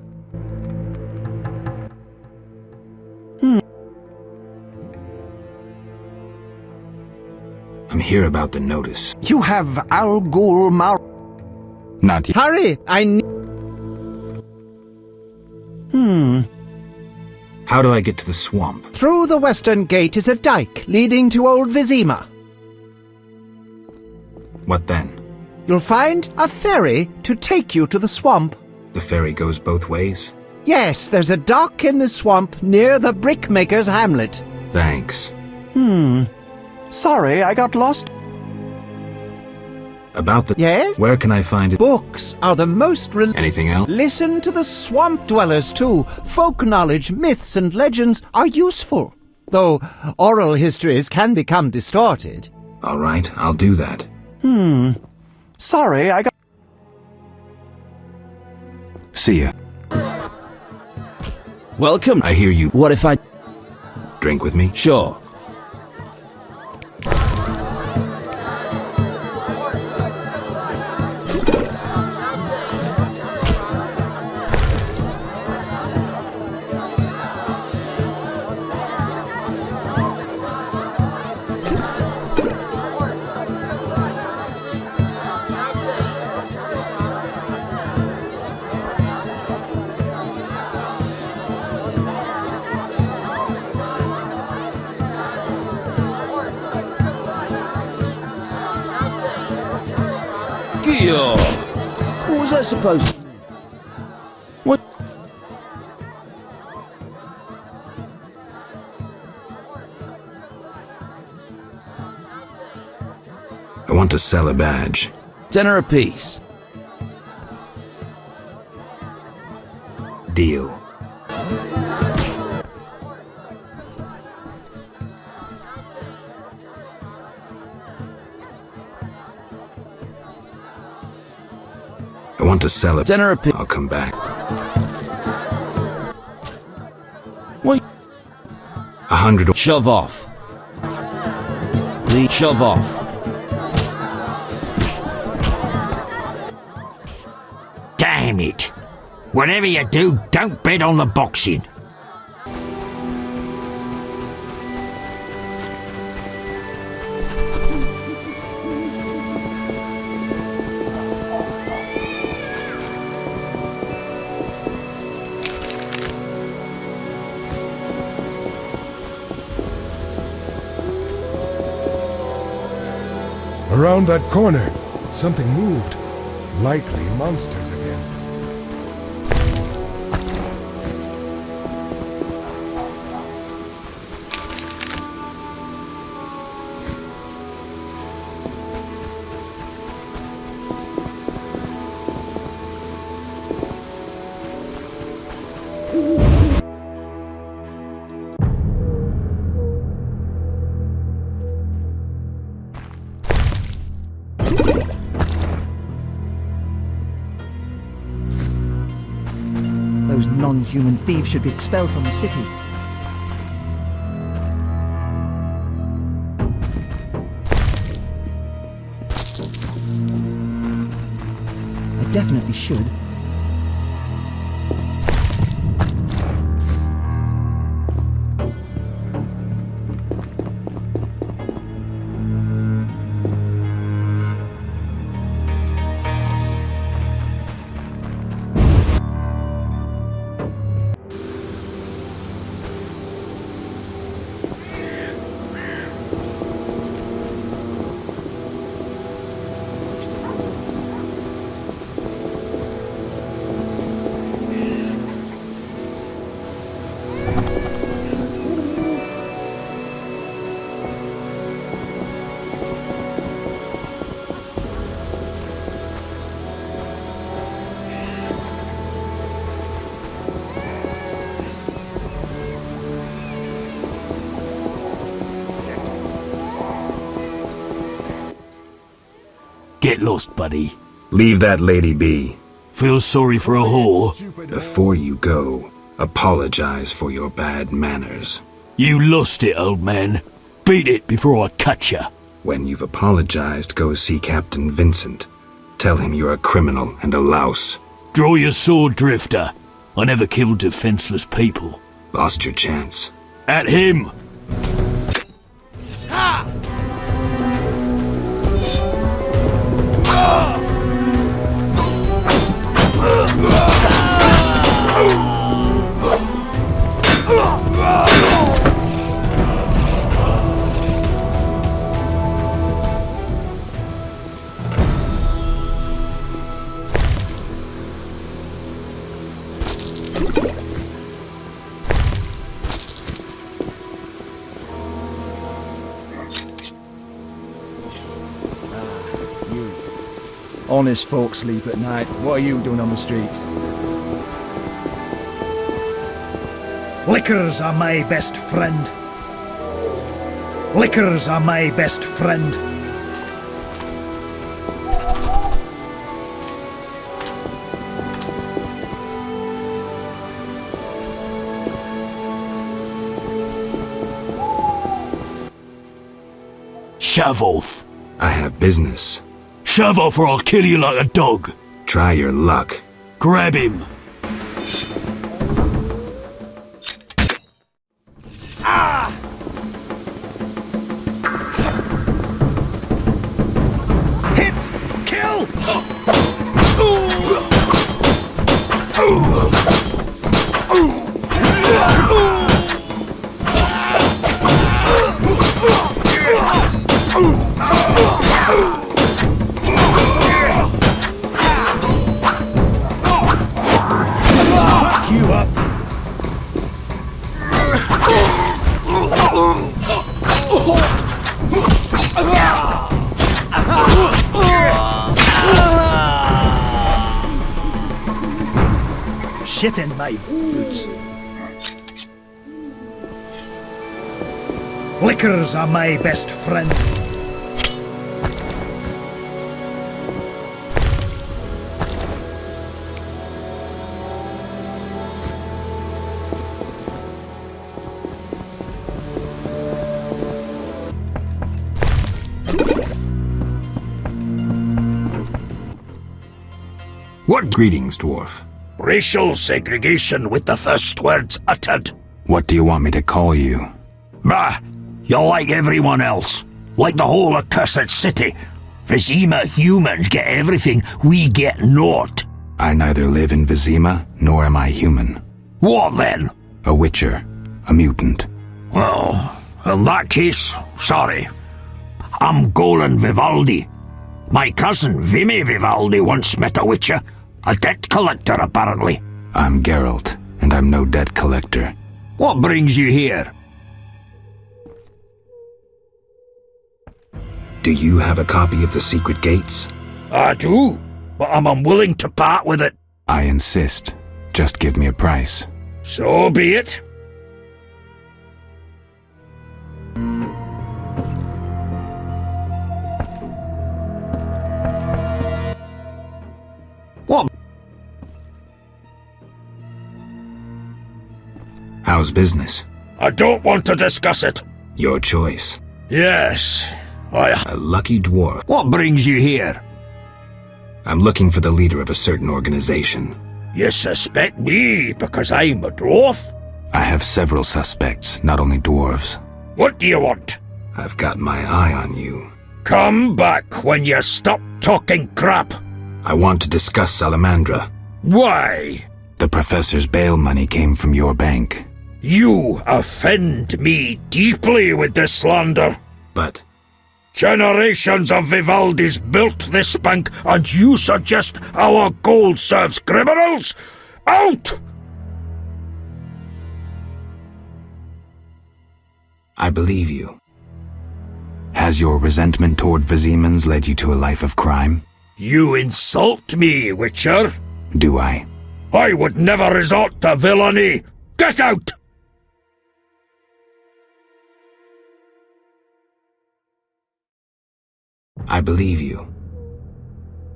I'm here about the notice. You have Al Ghul Marrow. Not yet. Hurry! I need... How do I get to the swamp? Through the western gate is a dike leading to Old Vizima. What then? You'll find a ferry to take you to the swamp. The ferry goes both ways? Yes, there's a dock in the swamp near the brickmaker's hamlet. Thanks. Sorry, I got lost. About the... Yes? Where can I find it? Books are the most... Anything else? Listen to the swamp dwellers, too. Folk knowledge, myths, and legends are useful, though oral histories can become distorted. All right, I'll do that. Sorry, I got... See ya. Welcome. I hear you. What if I... Drink with me? Sure. What was that supposed to mean? What? I want to sell a badge. $10 apiece. Deal. I want to sell it. $10 apiece. I'll come back. What? 100. Shove off. Please shove off. Damn it! Whatever you do, don't bet on the boxing. Around that corner, something moved. Likely monsters again. Those non-human thieves should be expelled from the city. I definitely should. Get lost, buddy. Leave that lady be. Feel sorry for a whore? Before you go, apologize for your bad manners. You lost it, old man. Beat it before I cut ya. When you've apologized, go see Captain Vincent. Tell him you're a criminal and a louse. Draw your sword, Drifter. I never killed defenseless people. Lost your chance. At him! Honest folk sleep at night. What are you doing on the streets? Liquors are my best friend. Liquors are my best friend. Shove off. I have business. Shove off or I'll kill you like a dog. Try your luck. Grab him. Ah! Hit! Kill! Fuck you up! Shit in my boots. Liquors are my best friend. What greetings, dwarf? Racial segregation with the first words uttered. What do you want me to call you? Bah! You're like everyone else. Like the whole accursed city. Vizima humans get everything, we get naught. I neither live in Vizima, nor am I human. What then? A witcher. A mutant. Well, in that case, sorry. I'm Golan Vivaldi. My cousin Vimy Vivaldi once met a witcher. A debt collector, apparently. I'm Geralt, and I'm no debt collector. What brings you here? Do you have a copy of the Secret Gates? I do, but I'm unwilling to part with it. I insist. Just give me a price. So be it. What? How's business? I don't want to discuss it. Your choice. Yes, A lucky dwarf. What brings you here? I'm looking for the leader of a certain organization. You suspect me because I'm a dwarf? I have several suspects, not only dwarves. What do you want? I've got my eye on you. Come back when you stop talking crap. I want to discuss Salamandra. Why? The professor's bail money came from your bank. You offend me deeply with this slander. But generations of Vivaldis built this bank, and you suggest our gold serves criminals? Out! I believe you. Has your resentment toward Vizimans led you to a life of crime? You insult me, Witcher. Do I? I would never resort to villainy. Get out! I believe you.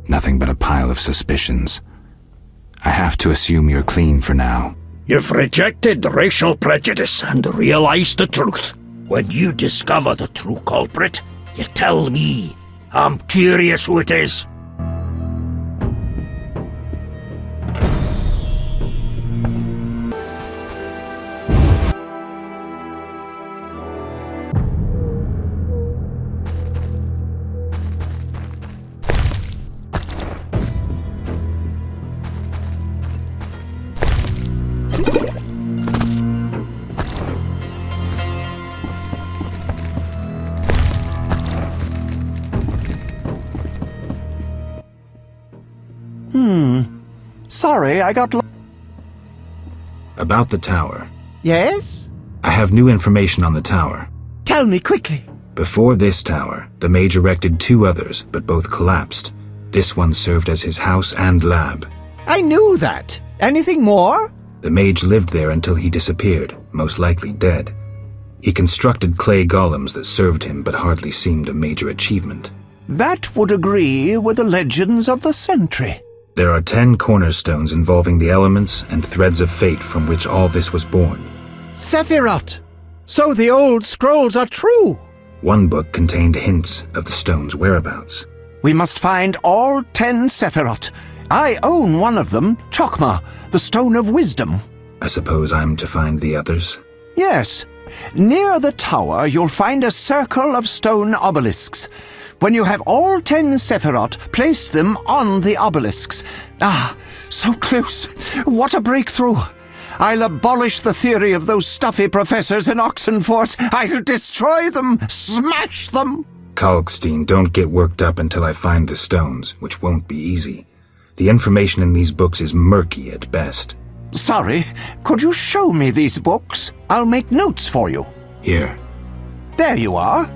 Nothing but a pile of suspicions. I have to assume you're clean for now. You've rejected racial prejudice and realized the truth. When you discover the true culprit, you tell me. I'm curious who it is. Sorry, I got About the tower. Yes? I have new information on the tower. Tell me quickly. Before this tower, the mage erected two others, but both collapsed. This one served as his house and lab. I knew that. Anything more? The mage lived there until he disappeared, most likely dead. He constructed clay golems that served him but hardly seemed a major achievement. That would agree with the legends of the Sentry. There are 10 cornerstones involving the elements and threads of fate from which all this was born. Sephiroth! So the old scrolls are true! One book contained hints of the stone's whereabouts. We must find all 10 Sephiroth. I own one of them, Chokmah, the Stone of Wisdom. I suppose I'm to find the others? Yes. Near the tower, you'll find a circle of stone obelisks. When you have all 10 Sephiroth, place them on the obelisks. Ah, so close. What a breakthrough. I'll abolish the theory of those stuffy professors in Oxenfurt. I'll destroy them, smash them. Kalkstein, don't get worked up until I find the stones, which won't be easy. The information in these books is murky at best. Sorry, could you show me these books? I'll make notes for you. Here. There you are.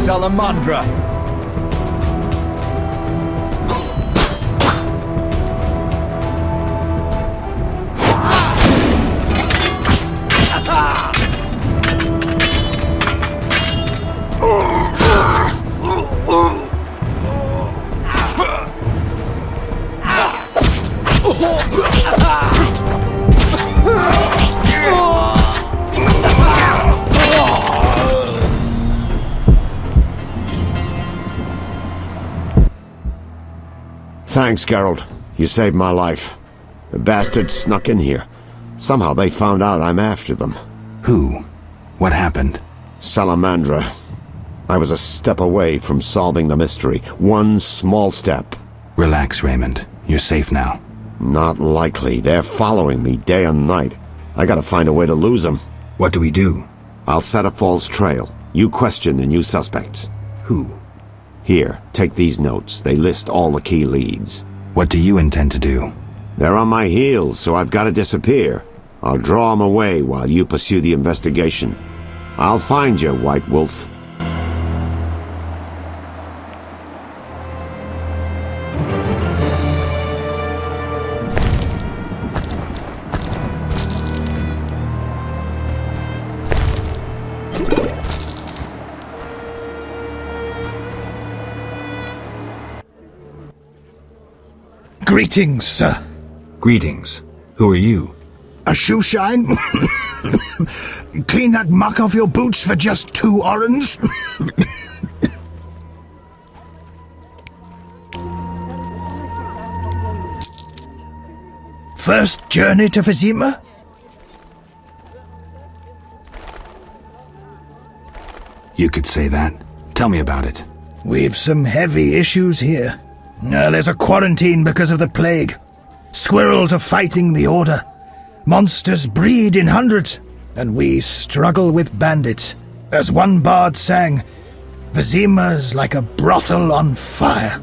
Salamandra! Thanks, Geralt. You saved my life. The bastards snuck in here. Somehow they found out I'm after them. Who? What happened? Salamandra. I was a step away from solving the mystery. One small step. Relax, Raymond. You're safe now. Not likely. They're following me day and night. I gotta find a way to lose them. What do we do? I'll set a false trail. You question the new suspects. Who? Here, take these notes. They list all the key leads. What do you intend to do? They're on my heels, so I've got to disappear. I'll draw them away while you pursue the investigation. I'll find you, White Wolf. Greetings, sir. Greetings. Who are you? A shoe shine? Clean that muck off your boots for just 2 orens? first journey to Vizima? You could say that. Tell me about it. We've some heavy issues here. There's a quarantine because of the plague. Squirrels are fighting the Order. Monsters breed in hundreds, and we struggle with bandits. As one bard sang, Vizima's like a brothel on fire.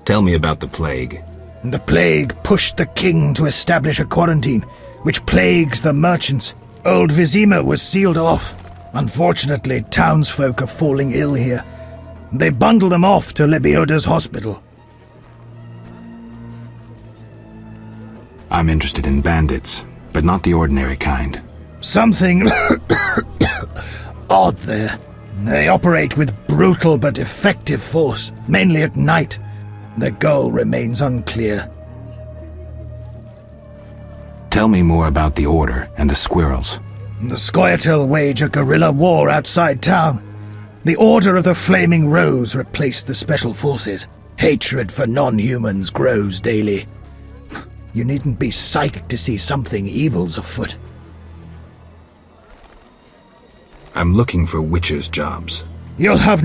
Tell me about the plague. The plague pushed the king to establish a quarantine, which plagues the merchants. Old Vizima was sealed off. Unfortunately, townsfolk are falling ill here. They bundle them off to Lebioda's hospital. I'm interested in bandits, but not the ordinary kind. Something odd there. They operate with brutal but effective force, mainly at night. Their goal remains unclear. Tell me more about the Order and the squirrels. The Scoia'tael wage a guerrilla war outside town. The Order of the Flaming Rose replaced the Special Forces. Hatred for non-humans grows daily. You needn't be psyched to see something evil's afoot. I'm looking for witchers' jobs. You'll have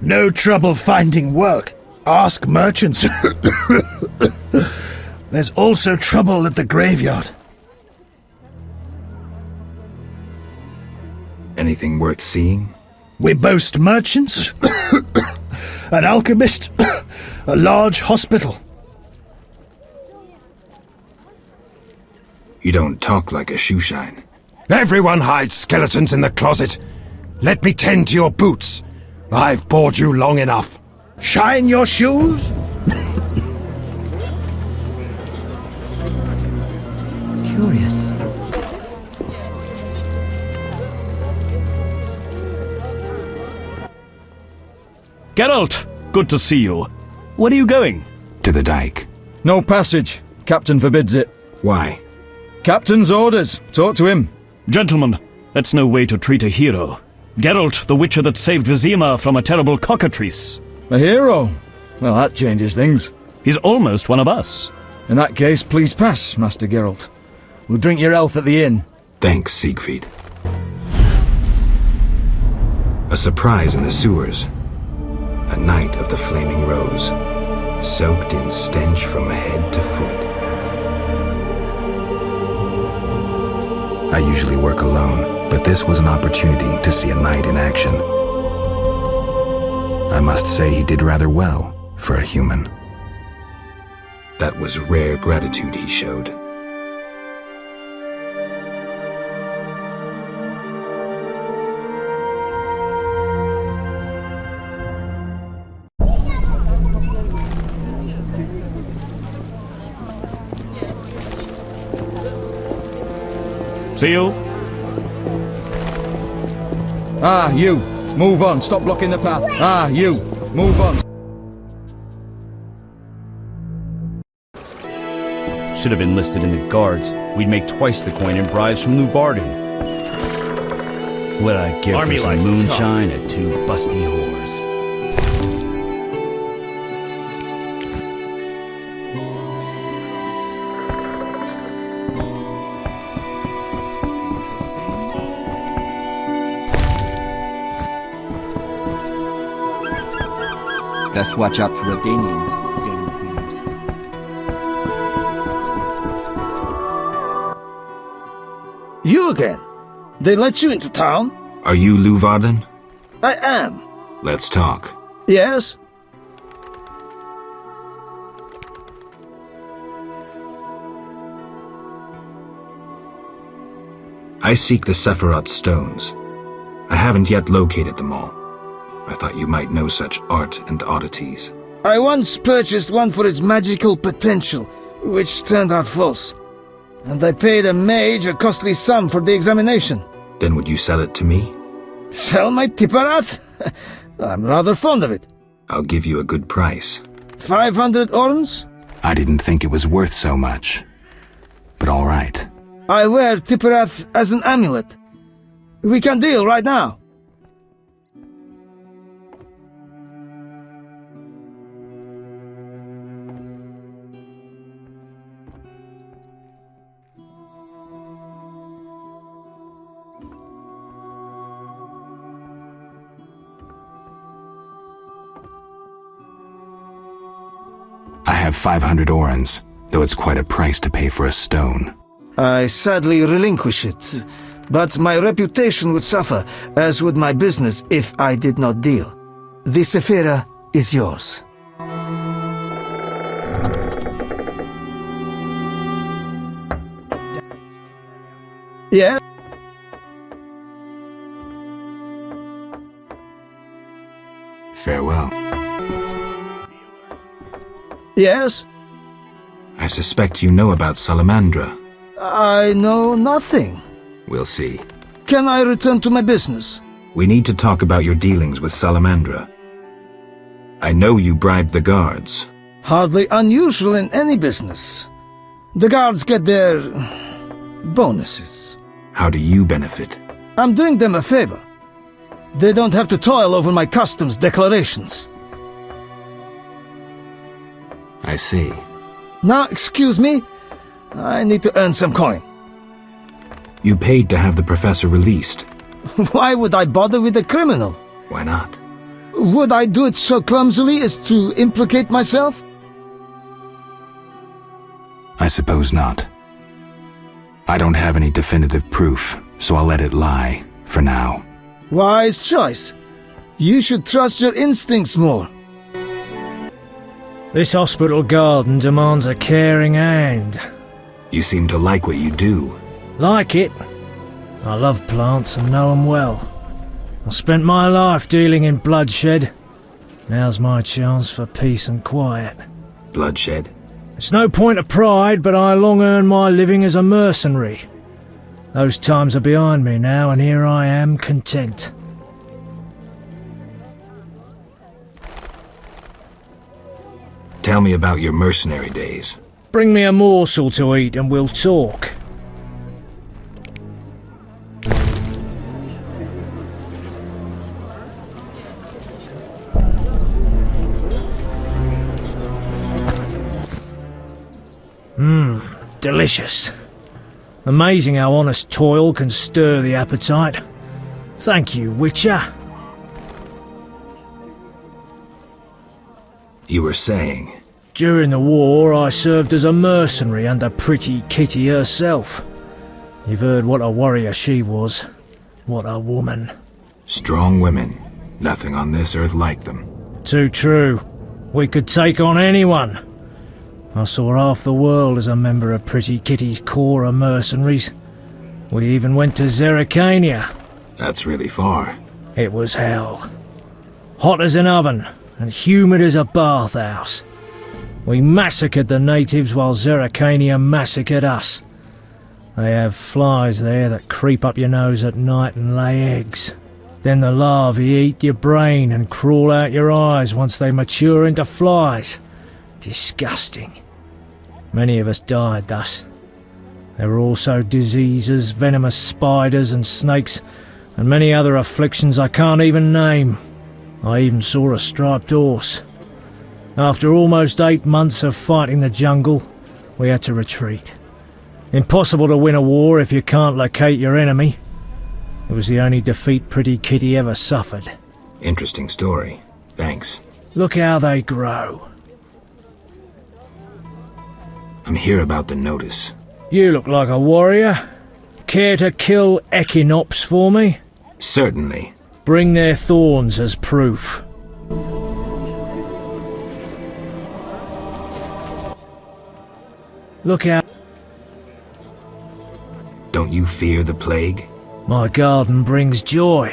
no trouble finding work. Ask merchants. There's also trouble at the graveyard. Anything worth seeing? We boast merchants, an alchemist, a large hospital. You don't talk like a shoeshine. Everyone hides skeletons in the closet. Let me tend to your boots. I've bored you long enough. Shine your shoes? Curious. Geralt, good to see you. Where are you going? To the dike. No passage. Captain forbids it. Why? Captain's orders. Talk to him. Gentlemen, that's no way to treat a hero. Geralt, the witcher that saved Vizima from a terrible cockatrice. A hero? Well, that changes things. He's almost one of us. In that case, please pass, Master Geralt. We'll drink your health at the inn. Thanks, Siegfried. A surprise in the sewers. A night of the Flaming Rose, soaked in stench from head to foot. I usually work alone, but this was an opportunity to see a knight in action. I must say he did rather well for a human. That was rare gratitude he showed. See you. Ah, you. Move on. Stop blocking the path. Ah, you. Move on. Should have enlisted in the guards. We'd make twice the coin in bribes from Luvarden. What I'd give Army for some life's moonshine and two busty whores. Best watch out for Rodanians. You again? They let you into town? Are you Luvarden? I am. Let's talk. Yes? I seek the Sephiroth stones. I haven't yet located them all. I thought you might know such art and oddities. I once purchased one for its magical potential, which turned out false. And I paid a mage a costly sum for the examination. Then would you sell it to me? Sell my Tipparath? I'm rather fond of it. I'll give you a good price. 500 orns? I didn't think it was worth so much. but all right. I wear Tipperath as an amulet. We can deal right now. I have 500 orens, though it's quite a price to pay for a stone. I sadly relinquish it, but my reputation would suffer, as would my business if I did not deal. The Sephira is yours. Yeah? Farewell. Yes? I suspect you know about Salamandra. I know nothing. We'll see. Can I return to my business? We need to talk about your dealings with Salamandra. I know you bribed the guards. Hardly unusual in any business. The guards get their bonuses. How do you benefit? I'm doing them a favor. They don't have to toil over my customs declarations. I see. Now, excuse me. I need to earn some coin. You paid to have the professor released. Why would I bother with a criminal? Why not? Would I do it so clumsily as to implicate myself? I suppose not. I don't have any definitive proof, so I'll let it lie, for now. Wise choice. You should trust your instincts more. This hospital garden demands a caring hand. You seem to like what you do. Like it? I love plants and know them well. I spent my life dealing in bloodshed. Now's my chance for peace and quiet. Bloodshed? It's no point of pride, but I long earned my living as a mercenary. Those times are behind me now, and here I am, content. Tell me about your mercenary days. Bring me a morsel to eat and we'll talk. Delicious. Amazing how honest toil can stir the appetite. Thank you, Witcher. You were saying? During the war, I served as a mercenary under Pretty Kitty herself. You've heard what a warrior she was. What a woman. Strong women. Nothing on this earth like them. Too true. We could take on anyone. I saw half the world as a member of Pretty Kitty's corps of mercenaries. We even went to Zerrikania. That's really far. It was hell. Hot as an oven, and humid as a bathhouse. We massacred the natives while Zerrikania massacred us. They have flies there that creep up your nose at night and lay eggs. Then the larvae eat your brain and crawl out your eyes once they mature into flies. Disgusting. Many of us died thus. There were also diseases, venomous spiders and snakes, and many other afflictions I can't even name. I even saw a striped horse. After almost 8 months of fighting the jungle, we had to retreat. Impossible to win a war if you can't locate your enemy. It was the only defeat Pretty Kitty ever suffered. Interesting story. Thanks. Look how they grow. I'm here about the notice. You look like a warrior. Care to kill Echinops for me? Certainly. Bring their thorns as proof. Look out. Don't you fear the plague? My garden brings joy.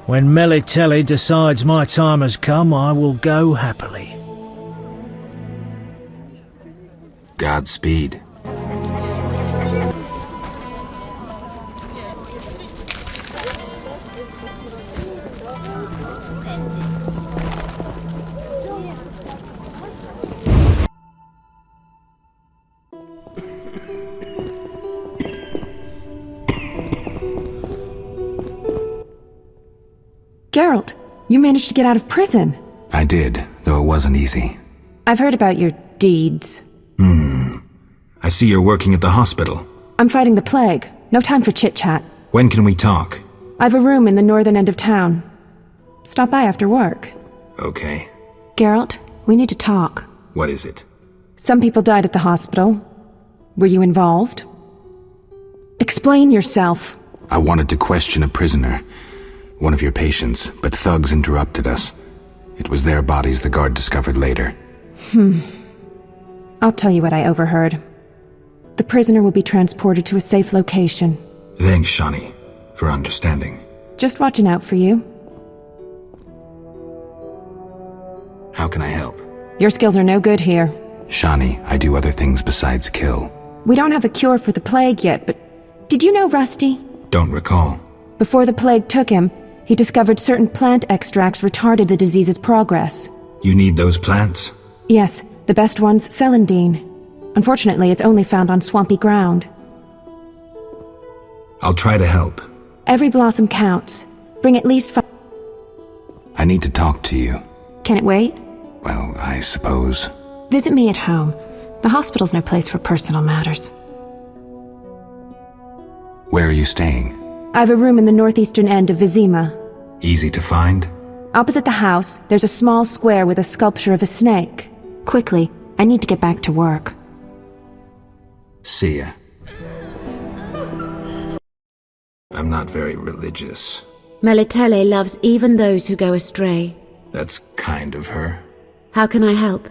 When Melitele decides my time has come, I will go happily. Godspeed. Geralt, you managed to get out of prison. I did, though it wasn't easy. I've heard about your deeds. I see you're working at the hospital. I'm fighting the plague. No time for chit-chat. When can we talk? I've a room in the northern end of town. Stop by after work. Okay. Geralt, we need to talk. What is it? Some people died at the hospital. Were you involved? Explain yourself. I wanted to question a prisoner, one of your patients, but thugs interrupted us. It was their bodies the guard discovered later. I'll tell you what I overheard. The prisoner will be transported to a safe location. Thanks, Shani, for understanding. Just watching out for you. How can I help? Your skills are no good here. Shani, I do other things besides kill. We don't have a cure for the plague yet, but did you know Rusty? Don't recall. Before the plague took him, he discovered certain plant extracts retarded the disease's progress. You need those plants? Yes, the best one's celandine. Unfortunately, it's only found on swampy ground. I'll try to help. Every blossom counts. Bring at least 5. I need to talk to you. Can it wait? Well, I suppose. Visit me at home. The hospital's no place for personal matters. Where are you staying? I have a room in the northeastern end of Vizima. Easy to find? Opposite the house, there's a small square with a sculpture of a snake. Quickly, I need to get back to work. See ya. I'm not very religious. Melitele loves even those who go astray. That's kind of her. How can I help?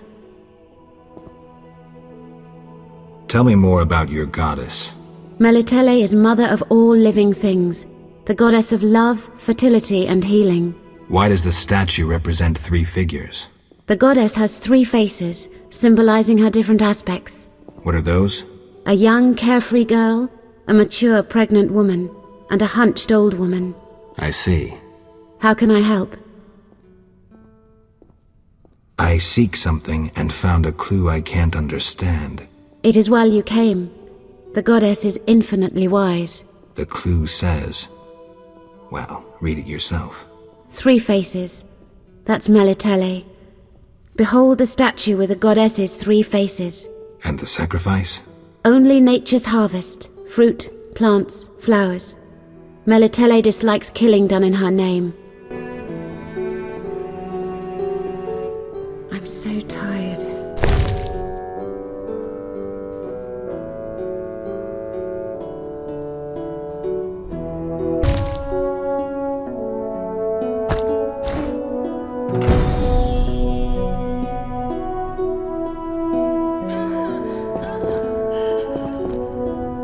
Tell me more about your goddess. Melitele is mother of all living things, the goddess of love, fertility, and healing. Why does the statue represent 3 figures? The goddess has 3 faces, symbolizing her different aspects. What are those? A young, carefree girl, a mature, pregnant woman, and a hunched old woman. I see. How can I help? I seek something and found a clue I can't understand. It is well you came. The goddess is infinitely wise. The clue says... Well, read it yourself. 3 faces. That's Melitele. Behold the statue with the goddess's 3 faces. And the sacrifice? Only nature's harvest. Fruit, plants, flowers. Melitele dislikes killing done in her name. I'm so tired.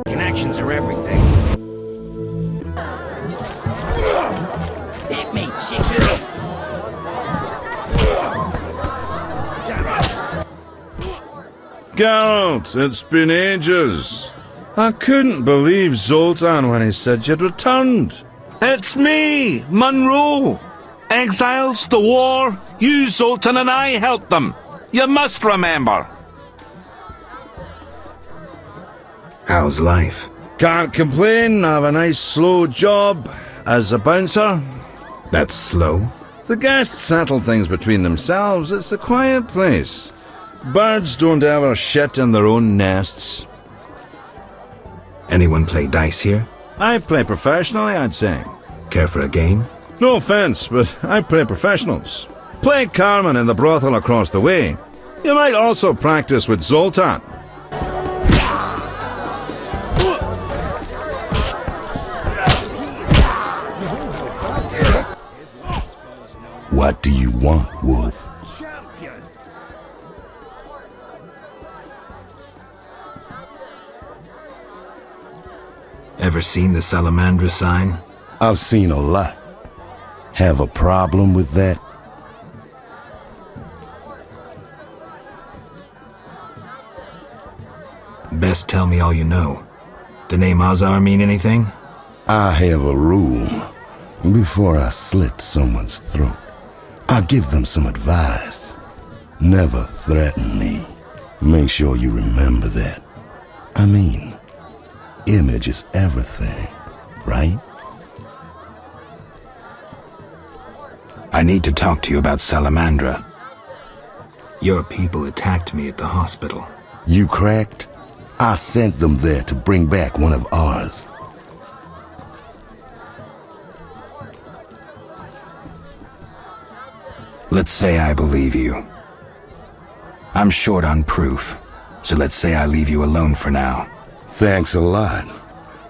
Connections are everything. Hit me, chicken. Geralt, it's been ages. I couldn't believe Zoltan when he said you'd returned. It's me, Monroe. Exiles, the war, you, Zoltan, and I helped them. You must remember. How's life? Can't complain, I have a nice slow job as a bouncer. That's slow? The guests settle things between themselves. It's a quiet place. Birds don't ever shit in their own nests. Anyone play dice here? I play professionally, I'd say. Care for a game? No offense, but I play professionals. Play Carmen in the brothel across the way. You might also practice with Zoltan. What do you want, Wolf? Ever seen the Salamandra sign? I've seen a lot. Have a problem with that? Best tell me all you know. The name Azar mean anything? I have a rule. Before I slit someone's throat, I give them some advice. Never threaten me. Make sure you remember that. I mean, image is everything, right? I need to talk to you about Salamandra. Your people attacked me at the hospital. You cracked? I sent them there to bring back one of ours. Let's say I believe you. I'm short on proof, so let's say I leave you alone for now. Thanks a lot.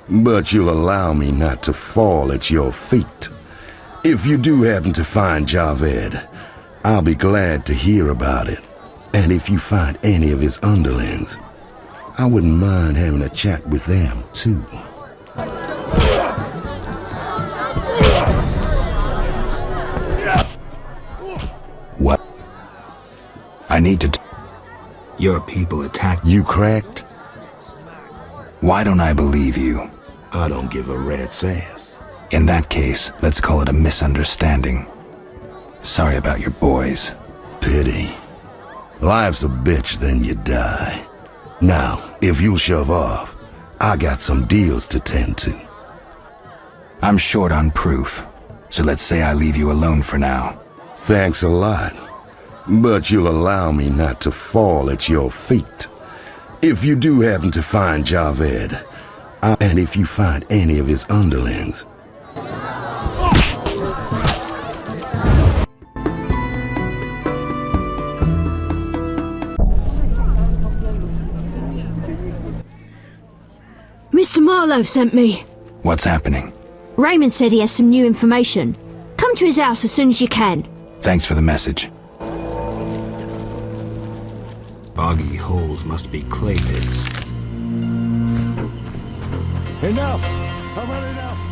But you'll allow me not to fall at your feet. If you do happen to find Javed, I'll be glad to hear about it. And if you find any of his underlings, I wouldn't mind having a chat with them, too. What? I need to... Your people attacked... You cracked? Why don't I believe you? I don't give a rat's ass. In that case, let's call it a misunderstanding. Sorry about your boys. Pity. Life's a bitch, then you die. Now, if you'll shove off, I got some deals to tend to. I'm short on proof, so let's say I leave you alone for now. Thanks a lot. But you'll allow me not to fall at your feet. If you do happen to find Javed, and if you find any of his underlings, Mr. Marlowe sent me. What's happening? Raymond said he has some new information. Come to his house as soon as you can. Thanks for the message. Boggy holes must be clay pits. Enough! I've had enough!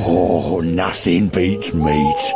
Oh, nothing beats meat.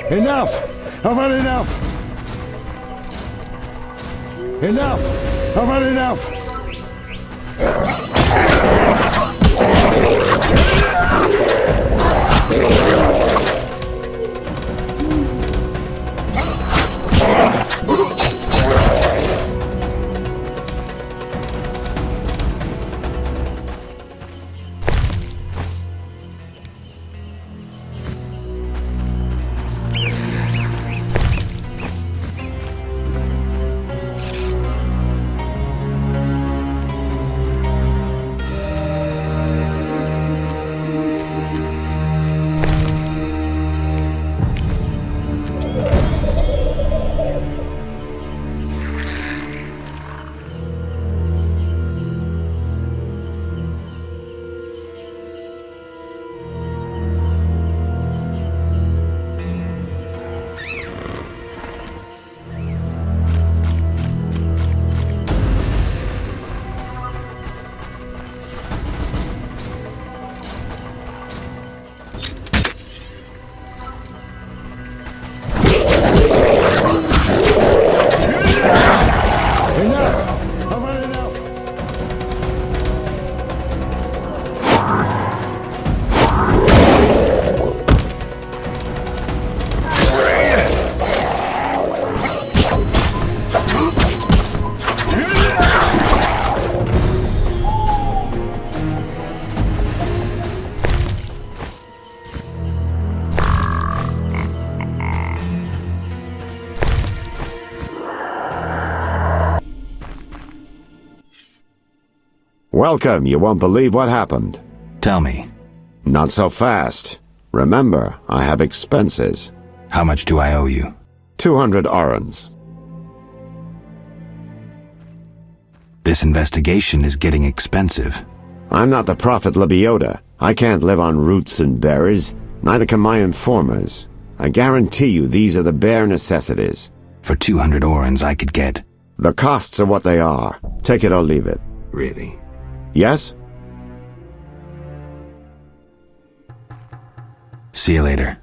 Enough! I've had enough! Enough! I've had enough! Welcome. You won't believe what happened. Tell me. Not so fast. Remember, I have expenses. How much do I owe you? 200 orens. This investigation is getting expensive. I'm not the Prophet Lebioda. I can't live on roots and berries. Neither can my informers. I guarantee you these are the bare necessities. For 200 orens I could get... The costs are what they are. Take it or leave it. Really? Yes? See you later.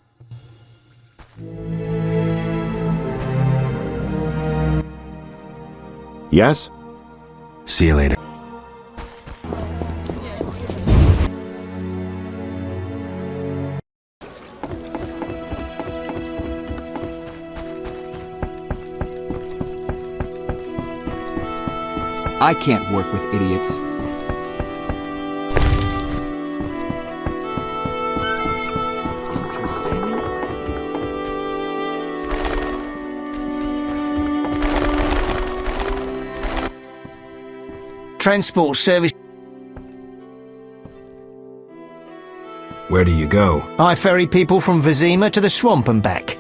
Yes? See you later. I can't work with idiots. Interesting. Transport service. Where do you go? I ferry people from Vizima to the swamp and back.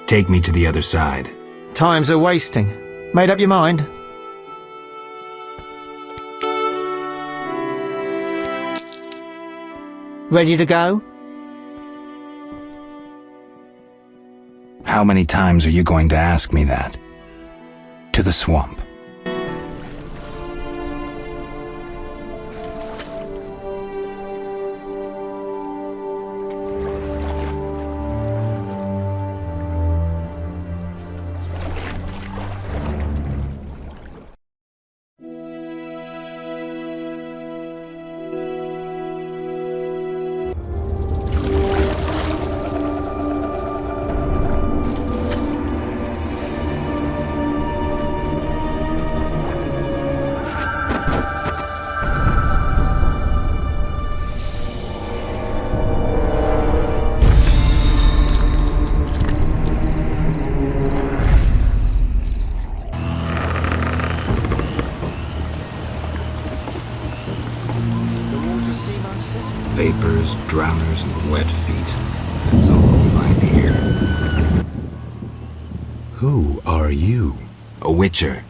Take me to the other side. Time's a wasting. Made up your mind? Ready to go? How many times are you going to ask me that? To the swamp. Vapors, drowners, and wet feet. That's all I'll find here. Who are you? A witcher.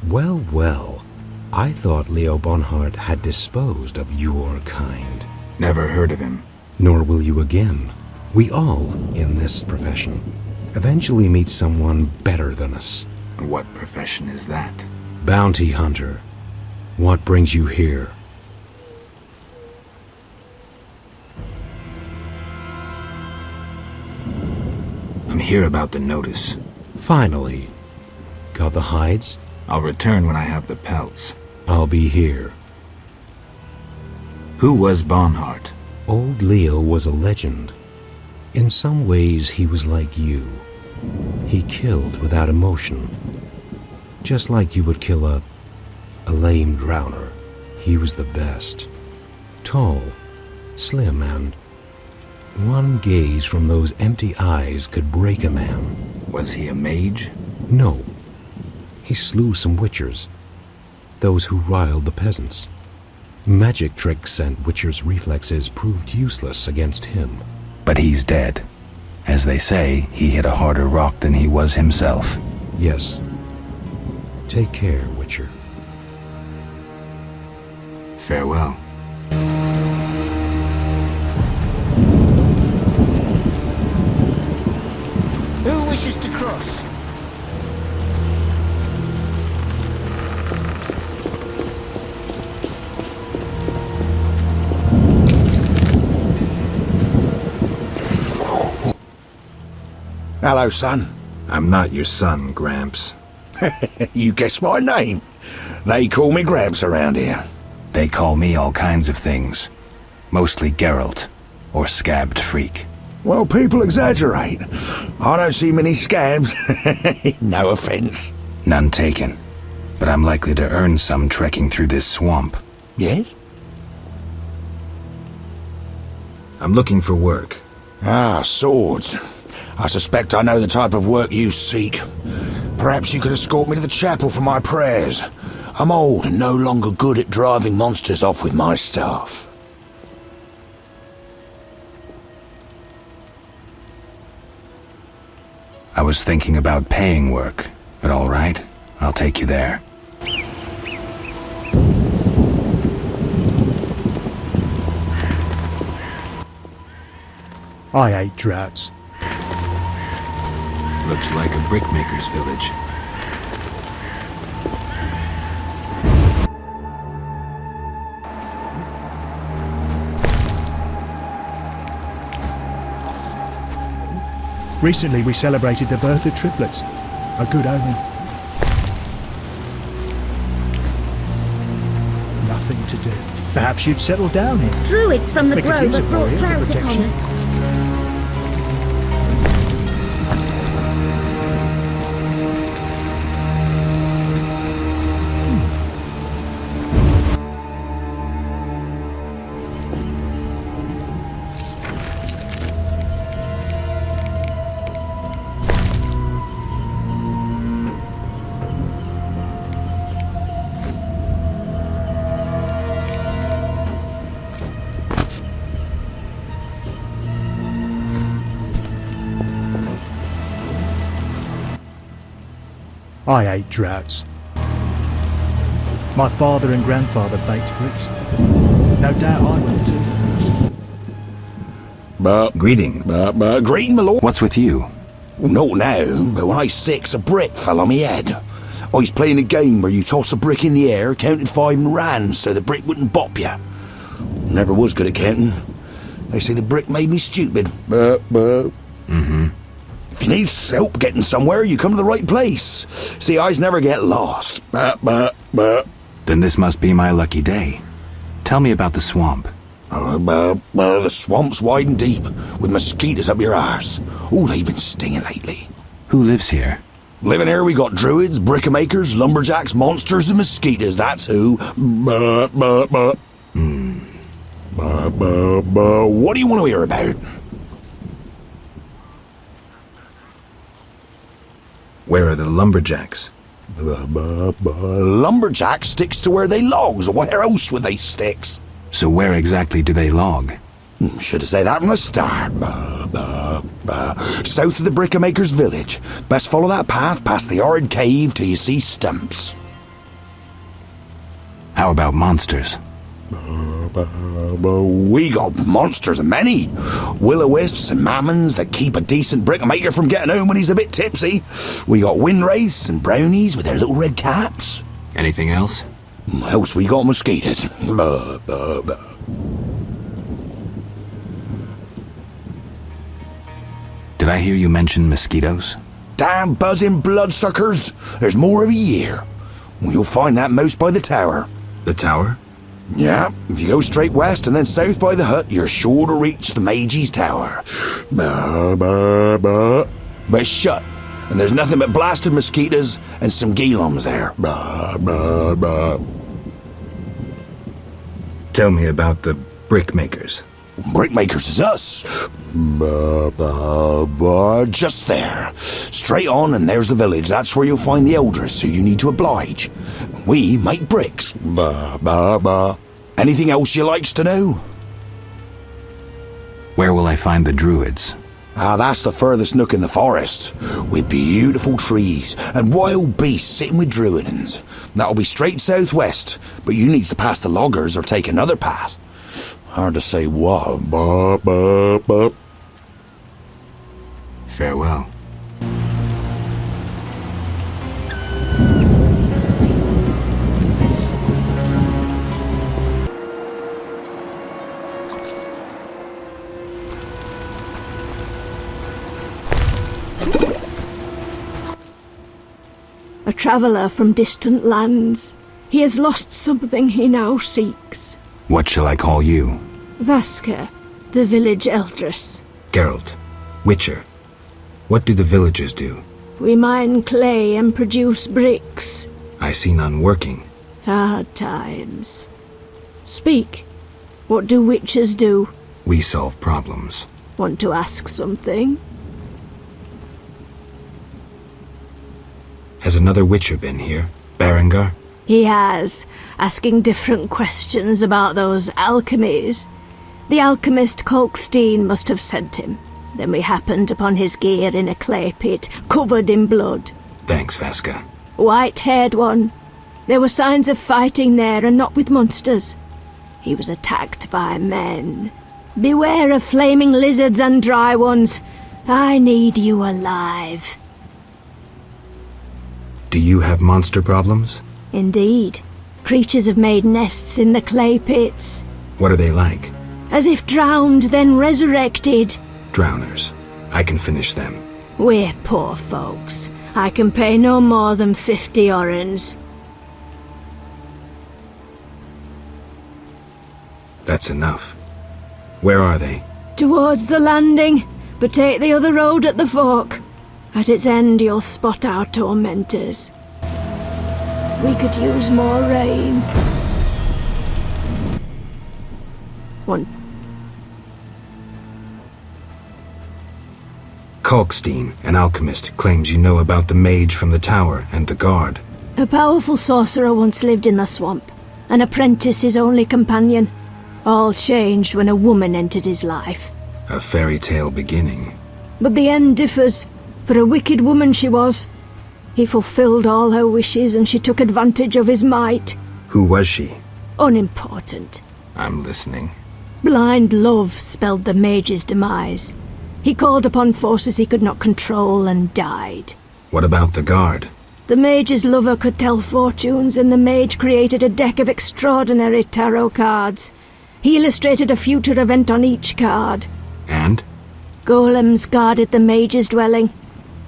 Well, well. I thought Leo Bonhart had disposed of your kind. Never heard of him. Nor will you again. We all, in this profession, eventually meet someone better than us. And what profession is that? Bounty hunter. What brings you here? I'm here about the notice. Finally. Got the hides? I'll return when I have the pelts. I'll be here. Who was Bonhart? Old Leo was a legend. In some ways, he was like you. He killed without emotion. Just like you would kill a lame drowner. He was the best. Tall, slim, and one gaze from those empty eyes could break a man. Was he a mage? No. He slew some witchers. Those who riled the peasants. Magic tricks and witchers' reflexes proved useless against him. But he's dead. As they say, he hit a harder rock than he was himself. Yes. Take care, Witcher. Farewell. Who wishes to cross? Hello, son. I'm not your son, Gramps. You guessed my name. They call me Gramps around here. They call me all kinds of things. Mostly Geralt, or Scabbed Freak. Well, people exaggerate. I don't see many scabs. No offense. None taken. But I'm likely to earn some trekking through this swamp. Yes? I'm looking for work. Ah, swords. I suspect I know the type of work you seek. Perhaps you could escort me to the chapel for my prayers. I'm old and no longer good at driving monsters off with my stuff. I was thinking about paying work, but all right, I'll take you there. I hate droughts. Looks like a brickmaker's village. Recently we celebrated the birth of triplets. A good omen. Nothing to do. Perhaps you'd settle down here. Druids from the We could grove use a have brought warrior for drought upon protection. us. I hate droughts. My father and grandfather baked bricks. No doubt I will too. Greeting. Greeting, my lord. What's with you? Not now, but when I was 6, a brick fell on me head. I was playing a game where you toss a brick in the air, counted 5 and ran so the brick wouldn't bop you. Never was good at counting. They say the brick made me stupid. Mm-hmm. If you need help getting somewhere, you come to the right place. See, I never get lost. Then this must be my lucky day. Tell me about the swamp. The swamp's wide and deep, with mosquitoes up your arse. Oh, they've been stinging lately. Who lives here? Living here, we got druids, brickmakers, lumberjacks, monsters, and mosquitoes. That's who. What do you want to hear about? Where are the lumberjacks? Lumberjack sticks to where they logs. Where else would they sticks? So where exactly do they log? Should have said that from the start. South of the brickmaker's village. Best follow that path past the horrid cave till you see stumps. How about monsters? We got monsters a many. Will-o-wisps and mammons that keep a decent brickmaker from getting home when he's a bit tipsy. We got windwraiths and brownies with their little red caps. Anything else? Else we got mosquitoes. Did I hear you mention mosquitoes? Damn buzzing bloodsuckers. There's more every year. You'll find that most by the tower. The tower? Yeah, if you go straight west and then south by the hut, you're sure to reach the Mage's Tower. But it's shut, and there's nothing but blasted mosquitoes and some geelums there. Tell me about the brickmakers. Brickmakers is us. Just there. Straight on and there's the village. That's where you'll find the elders who you need to oblige. We make bricks. Anything else you likes to know? Where will I find the druids? That's the furthest nook in the forest, with beautiful trees and wild beasts sitting with druidans. That'll be straight southwest, but you need to pass the loggers or take another path. Hard to say what. Farewell. A traveller from distant lands. He has lost something he now seeks. What shall I call you? Vasker, the village eldress. Geralt. Witcher. What do the villagers do? We mine clay and produce bricks. I see none working. Hard times. Speak. What do witchers do? We solve problems. Want to ask something? Has another Witcher been here? Berengar? He has, asking different questions about those alchemies. The alchemist Kalkstein must have sent him. Then we happened upon his gear in a clay pit, covered in blood. Thanks, Vasca. White-haired one. There were signs of fighting there, and not with monsters. He was attacked by men. Beware of flaming lizards and dry ones. I need you alive. Do you have monster problems? Indeed. Creatures have made nests in the clay pits. What are they like? As if drowned, then resurrected. Drowners. I can finish them. We're poor folks. I can pay no more than 50 orens. That's enough. Where are they? Towards the landing, but take the other road at the fork. At its end you'll spot our tormentors. We could use more rain. Kalkstein, an alchemist, claims you know about the mage from the tower and the guard. A powerful sorcerer once lived in the swamp. An apprentice his only companion. All changed when a woman entered his life. A fairy tale beginning. But the end differs. For a wicked woman she was. He fulfilled all her wishes and she took advantage of his might. Who was she? Unimportant. I'm listening. Blind love spelled the mage's demise. He called upon forces he could not control and died. What about the guard? The mage's lover could tell fortunes, and the mage created a deck of extraordinary tarot cards. He illustrated a future event on each card. And? Golems guarded the mage's dwelling.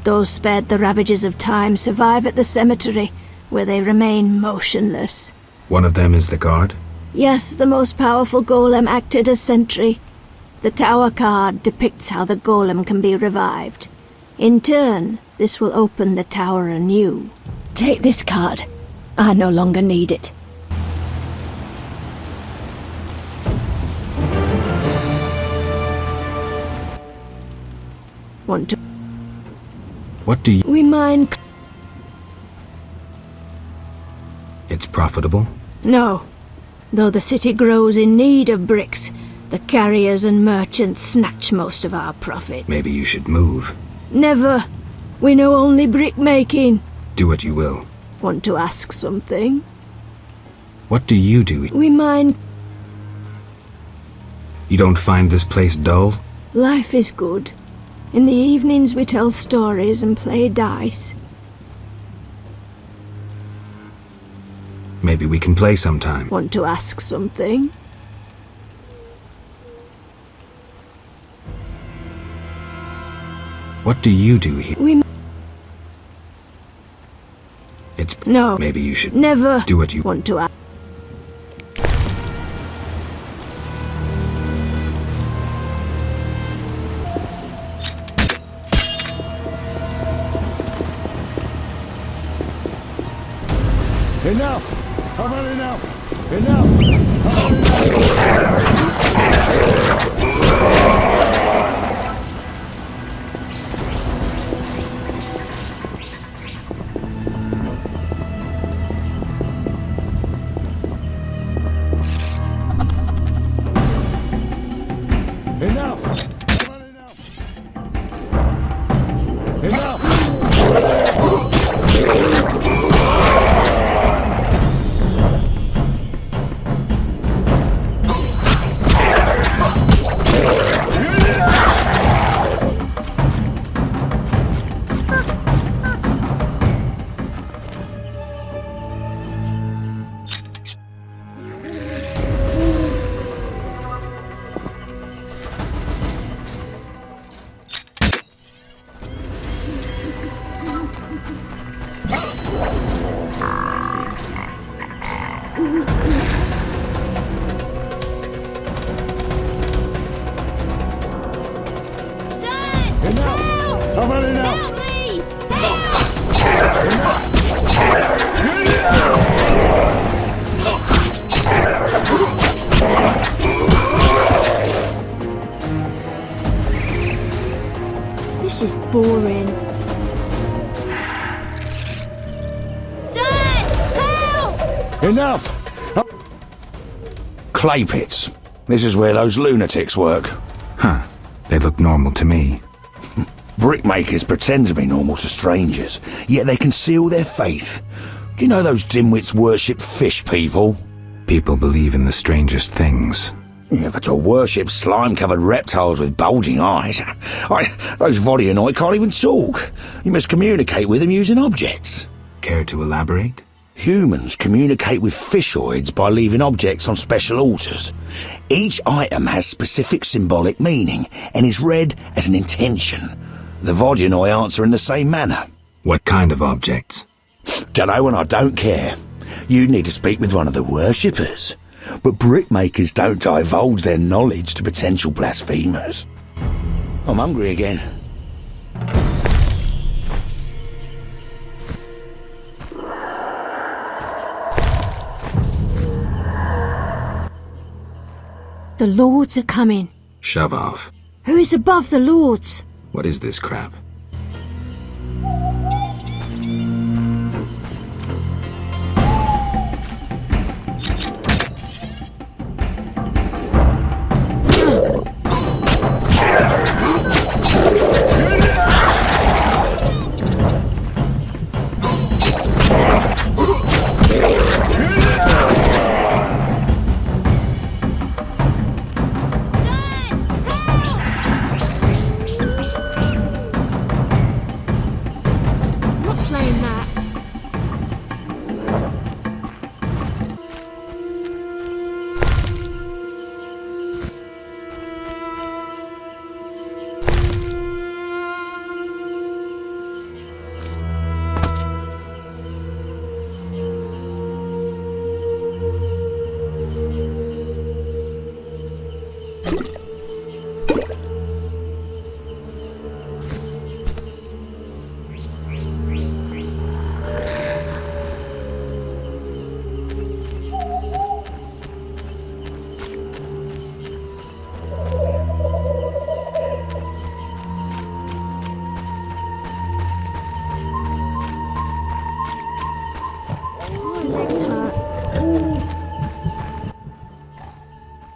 Those spared the ravages of time survive at the cemetery, where they remain motionless. One of them is the guard? Yes, the most powerful golem acted as sentry. The tower card depicts how the golem can be revived. In turn, this will open the tower anew. Take this card. I no longer need it. Want to... What do you... We mine... It's profitable? No. Though the city grows in need of bricks, the carriers and merchants snatch most of our profit. Maybe you should move. Never. We know only brick-making. Do what you will. Want to ask something? What do you do? We mine... You don't find this place dull? Life is good. In the evenings we tell stories and play dice. Maybe we can play sometime. Want to ask something? What do you do here? It's... No. Maybe you should... Never. Do what you... Want to ask... Enough! How about enough? Enough! How about enough? Enough! This is boring. Dad! Help! Enough! Clay pits. This is where those lunatics work. Huh. They look normal to me. Brickmakers pretend to be normal to strangers, yet they conceal their faith. Do you know those dimwits worship fish people? People believe in the strangest things. Yeah, but to worship slime-covered reptiles with bulging eyes. Those Vodyanoi can't even talk. You must communicate with them using objects. Care to elaborate? Humans communicate with fishoids by leaving objects on special altars. Each item has specific symbolic meaning and is read as an intention. The Vodyanoi answer in the same manner. What kind of objects? Dunno, and I don't care. You need to speak with one of the worshippers. But brickmakers don't divulge their knowledge to potential blasphemers. I'm hungry again. The Lords are coming. Shove off. Who's above the Lords? What is this crap?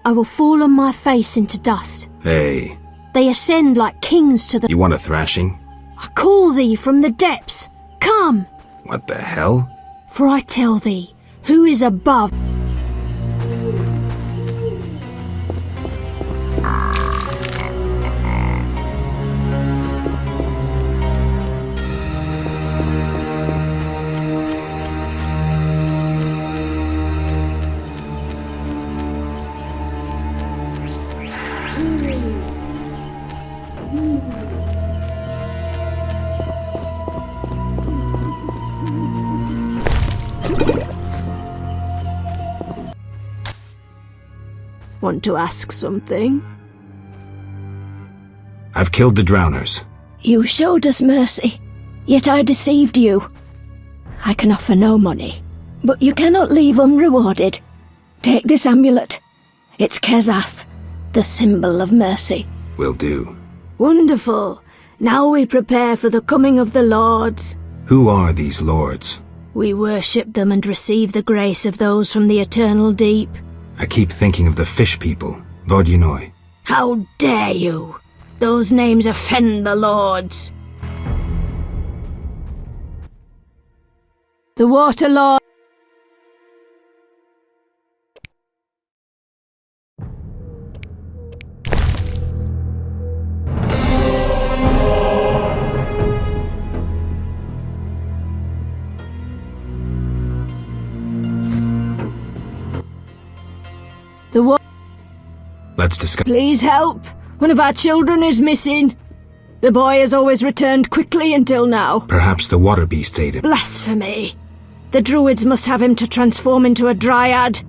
I will fall on my face into dust. Hey. They ascend like kings to the... You want a thrashing? I call thee from the depths. Come! What the hell? For I tell thee, who is above... Want to ask something? I've killed the drowners. You showed us mercy, yet I deceived you. I can offer no money, but you cannot leave unrewarded. Take this amulet. It's Kezath, the symbol of mercy. Will do. Wonderful. Now we prepare for the coming of the Lords. Who are these lords? We worship them and receive the grace of those from the eternal deep. I keep thinking of the fish people, Vodyanoi. How dare you! Those names offend the Lords. The Water Lord... Let's discuss. Please help! One of our children is missing. The boy has always returned quickly until now. Perhaps the water beast ate him. Blasphemy! The druids must have him to transform into a dryad.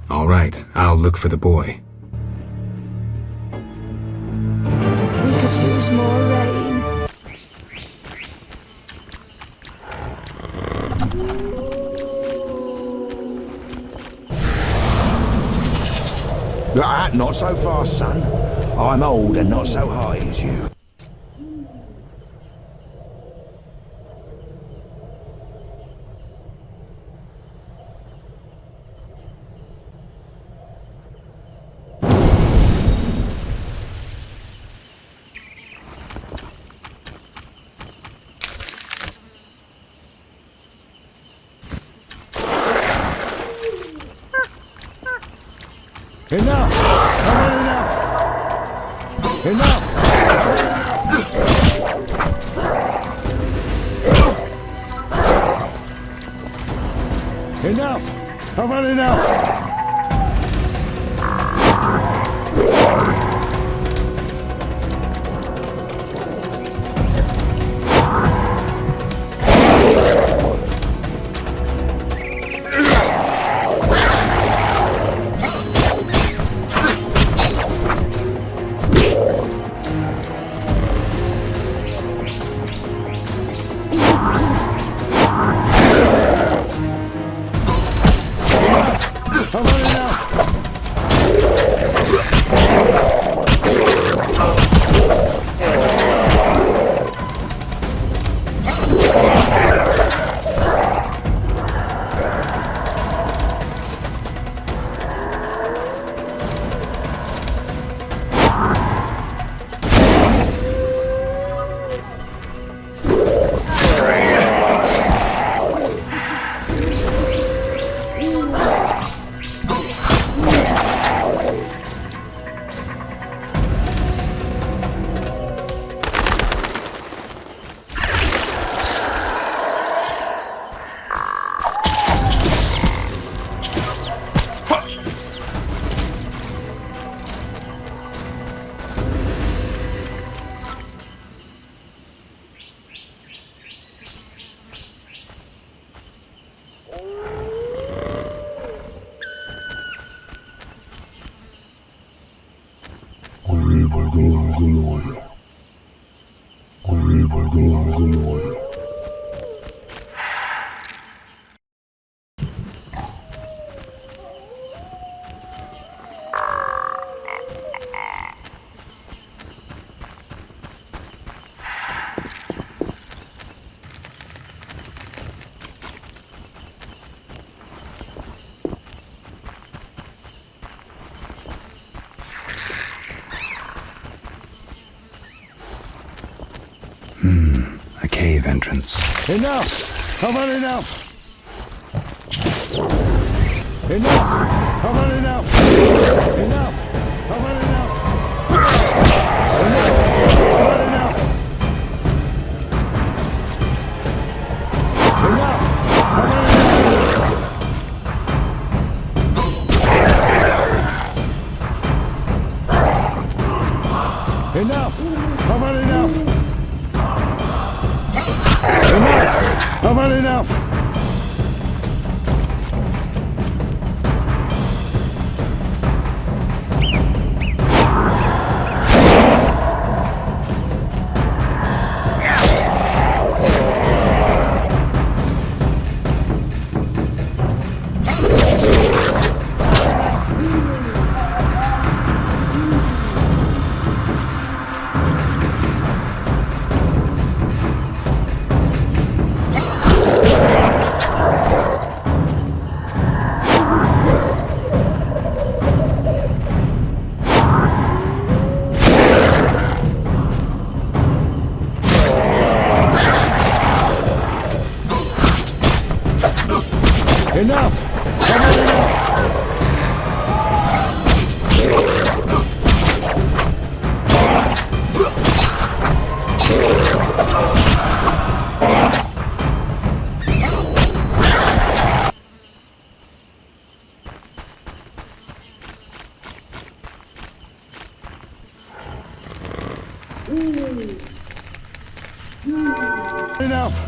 All right, I'll look for the boy. We could use more rain. Not so fast, son. I'm old and not so high as you. Enough! I've had enough! Enough! Enough! I've had enough! A cave entrance. Enough! I've had enough! Enough! I've had enough! Enough! I've had enough! Enough! I've had enough! Enough! I've had enough! Enough! I've had enough! Enough! I've had enough! Enough! I've had enough! Enough!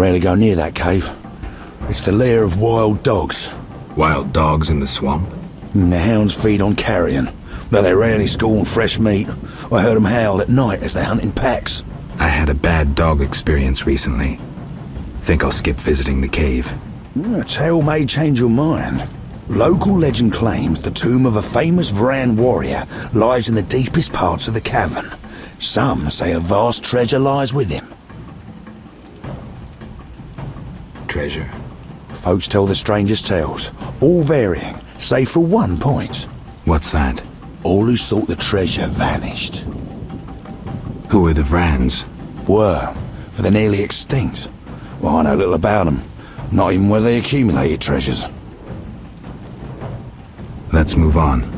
rarely go near that cave. It's the lair of wild dogs. Wild dogs in the swamp? The hounds feed on carrion, though they rarely scorn fresh meat. I heard them howl at night as they hunt in packs. I had a bad dog experience recently. Think I'll skip visiting the cave. A tale may change your mind. Local legend claims the tomb of a famous Vran warrior lies in the deepest parts of the cavern. Some say a vast treasure lies with him. Treasure? Folks tell the strangest tales, all varying, save for one point. What's that? All who sought the treasure vanished. Who are the Vrans? Were, for they're nearly extinct. Well, I know little about them. Not even where they accumulated treasures. Let's move on.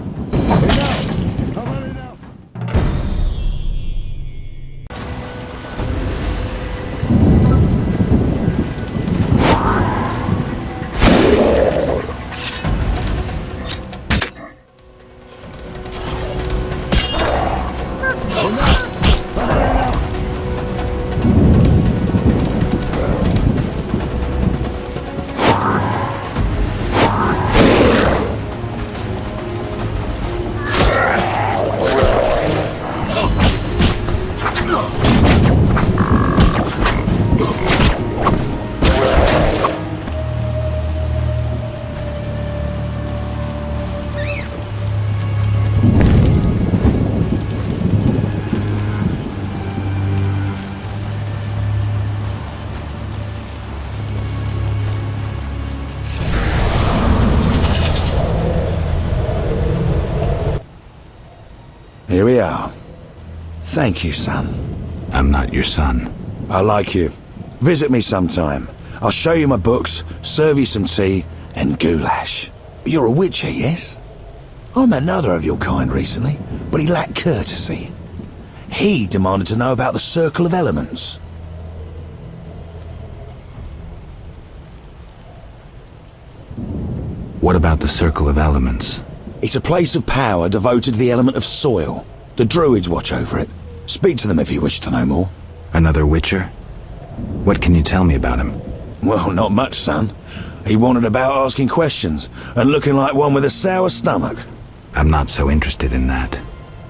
Here we are. Thank you, son. I'm not your son. I like you. Visit me sometime. I'll show you my books, serve you some tea, and goulash. You're a witcher, yes? I met another of your kind recently, but he lacked courtesy. He demanded to know about the Circle of Elements. What about the Circle of Elements? It's a place of power devoted to the element of soil. The druids watch over it. Speak to them if you wish to know more. Another witcher? What can you tell me about him? Well, not much, son. He wandered about asking questions, and looking like one with a sour stomach. I'm not so interested in that.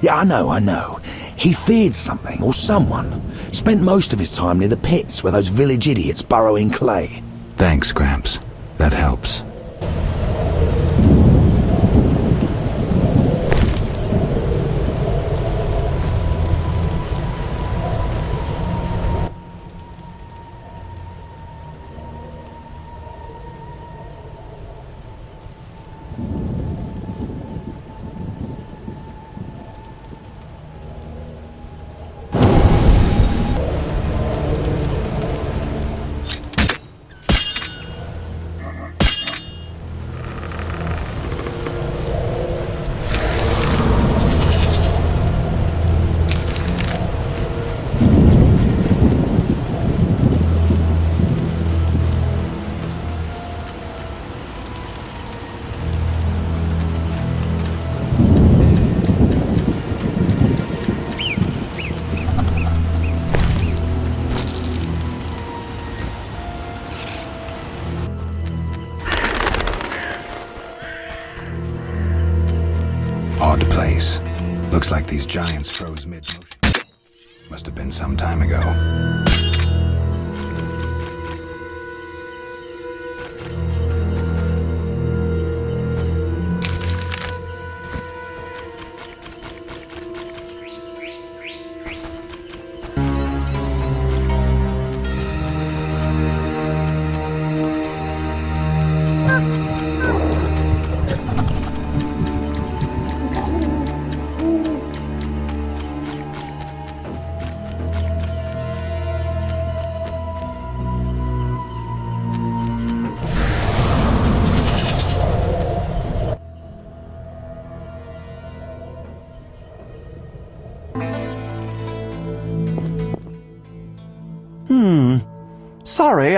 Yeah, I know. He feared something, or someone. Spent most of his time near the pits where those village idiots burrow in clay. Thanks, Gramps. That helps. Odd place. Looks like these giants froze mid-motion. Must have been some time ago. Sorry,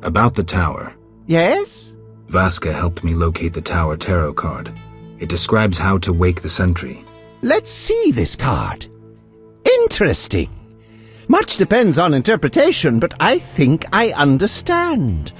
About the tower. Yes? Vasca helped me locate the tower tarot card. It describes how to wake the sentry. Let's see this card. Interesting. Much depends on interpretation, but I think I understand.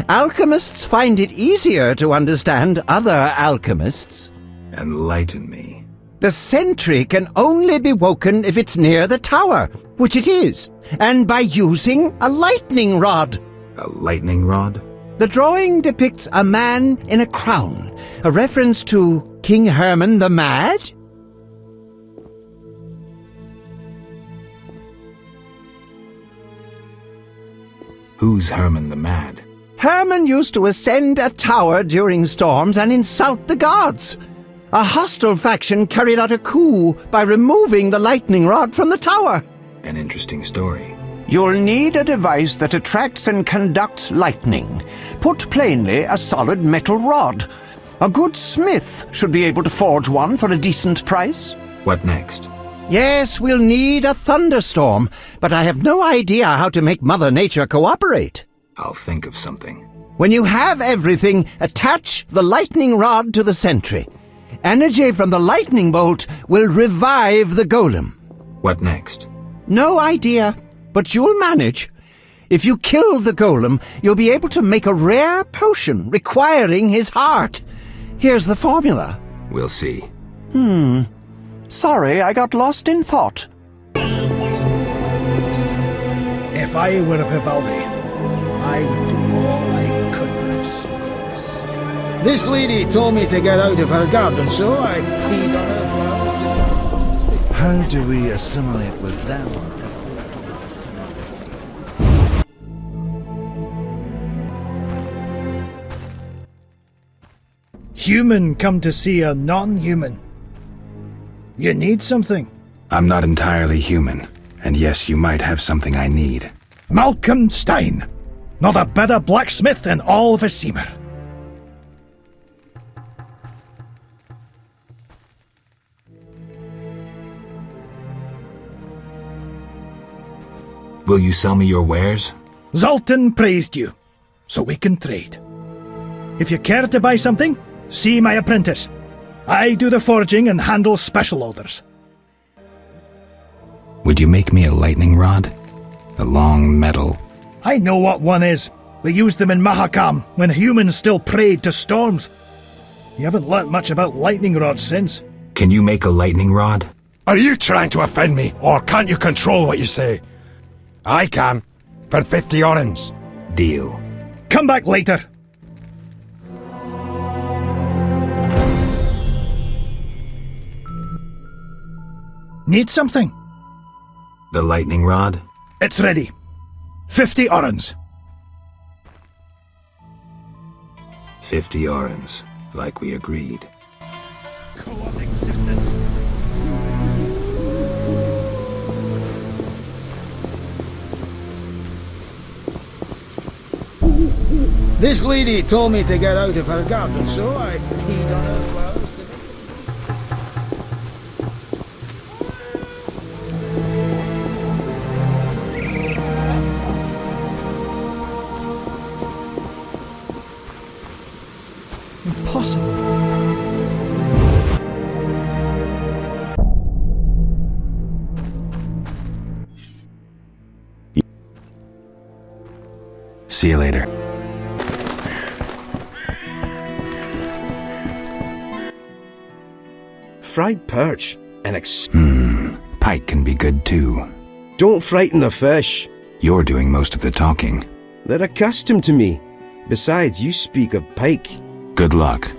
Alchemists find it easier to understand other alchemists. Enlighten me. The sentry can only be woken if it's near the tower, which it is, and by using a lightning rod. A lightning rod? The drawing depicts a man in a crown, a reference to King Herman the Mad? Who's Herman the Mad? Herman used to ascend a tower during storms and insult the gods. A hostile faction carried out a coup by removing the lightning rod from the tower. An interesting story. You'll need a device that attracts and conducts lightning. Put plainly, a solid metal rod. A good smith should be able to forge one for a decent price. What next? Yes, we'll need a thunderstorm, but I have no idea how to make Mother Nature cooperate. I'll think of something. When you have everything, attach the lightning rod to the sentry. Energy from the lightning bolt will revive the golem. What next? No idea, but you'll manage. If you kill the golem, you'll be able to make a rare potion requiring his heart. Here's the formula. We'll see. Sorry, I got lost in thought. If I were Vivaldi, I would do all I could to restore this. This lady told me to get out of her garden, so I peed on her flowers. How do we assimilate with them? Human come to see a non-human. You need something? I'm not entirely human, and yes, you might have something I need. Malcolm Stein. Not a better blacksmith in all of Vizima. Will you sell me your wares? Zoltan praised you, so we can trade. If you care to buy something, see my apprentice. I do the forging and handle special orders. Would you make me a lightning rod? A long metal? I know what one is. We used them in Mahakam when humans still prayed to storms. You haven't learnt much about lightning rods since. Can you make a lightning rod? Are you trying to offend me, or can't you control what you say? I can, for 50 orens. Deal. Come back later. Need something? The lightning rod? It's ready. 50 orens. 50 orens, like we agreed. This lady told me to get out of her garden, so I peed on her flowers. Impossible. See you later. Fried perch and Pike can be good too. Don't frighten the fish. You're doing most of the talking. They're accustomed to me. Besides, you speak of pike. Good luck.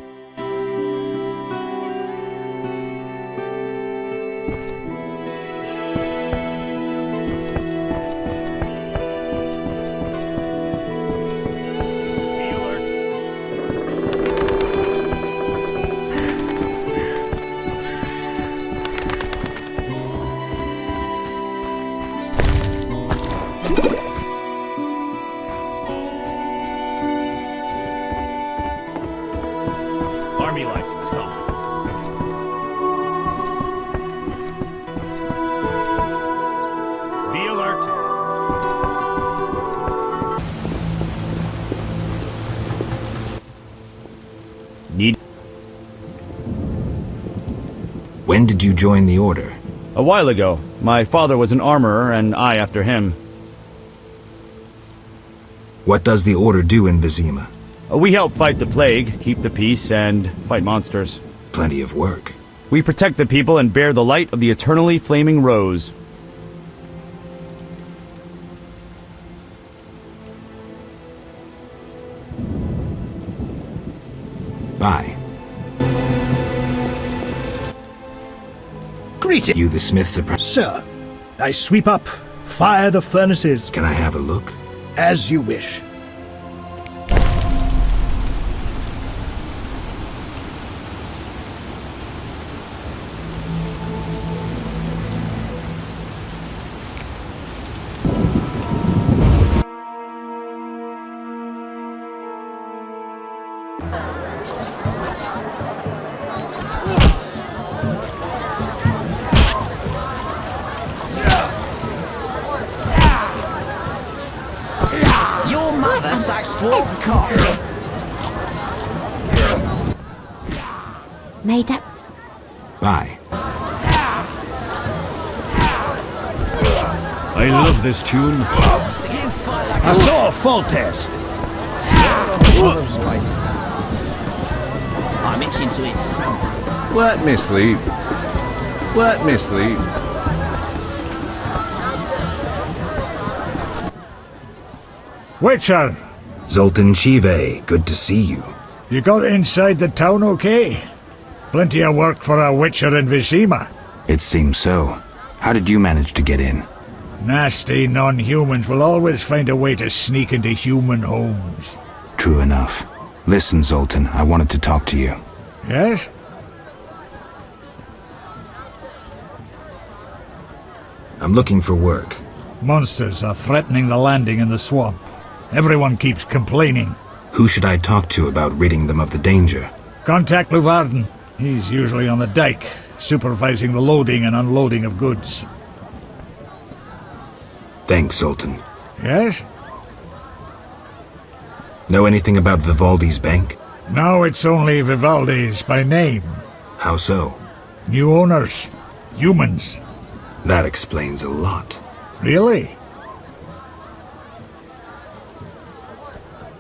Army life's tough. Be alert. When did you join the Order? A while ago. My father was an armorer, and I after him. What does the Order do in Vizima? We help fight the plague, keep the peace, and fight monsters. Plenty of work. We protect the people and bear the light of the eternally flaming rose. Bye. Greeting. You the smith's apprentice? Sir, I sweep up, fire the furnaces. Can I have a look? As you wish. Your mother sucks dwarf cock. Made up. Bye. I love this tune. I saw a full test. I'm itching to eat saga. Let me sleep. Let me sleep. Witcher! Zoltan Chive, good to see you. You got inside the town okay? Plenty of work for a Witcher in Vizima. It seems so. How did you manage to get in? Nasty non-humans will always find a way to sneak into human homes. True enough. Listen, Zoltan, I wanted to talk to you. Yes? I'm looking for work. Monsters are threatening the landing in the swamp. Everyone keeps complaining. Who should I talk to about ridding them of the danger? Contact Luvarden. He's usually on the dike, supervising the loading and unloading of goods. Thanks, Zoltan. Yes? Know anything about Vivaldi's bank? No, it's only Vivaldi's by name. How so? New owners. Humans. That explains a lot. Really?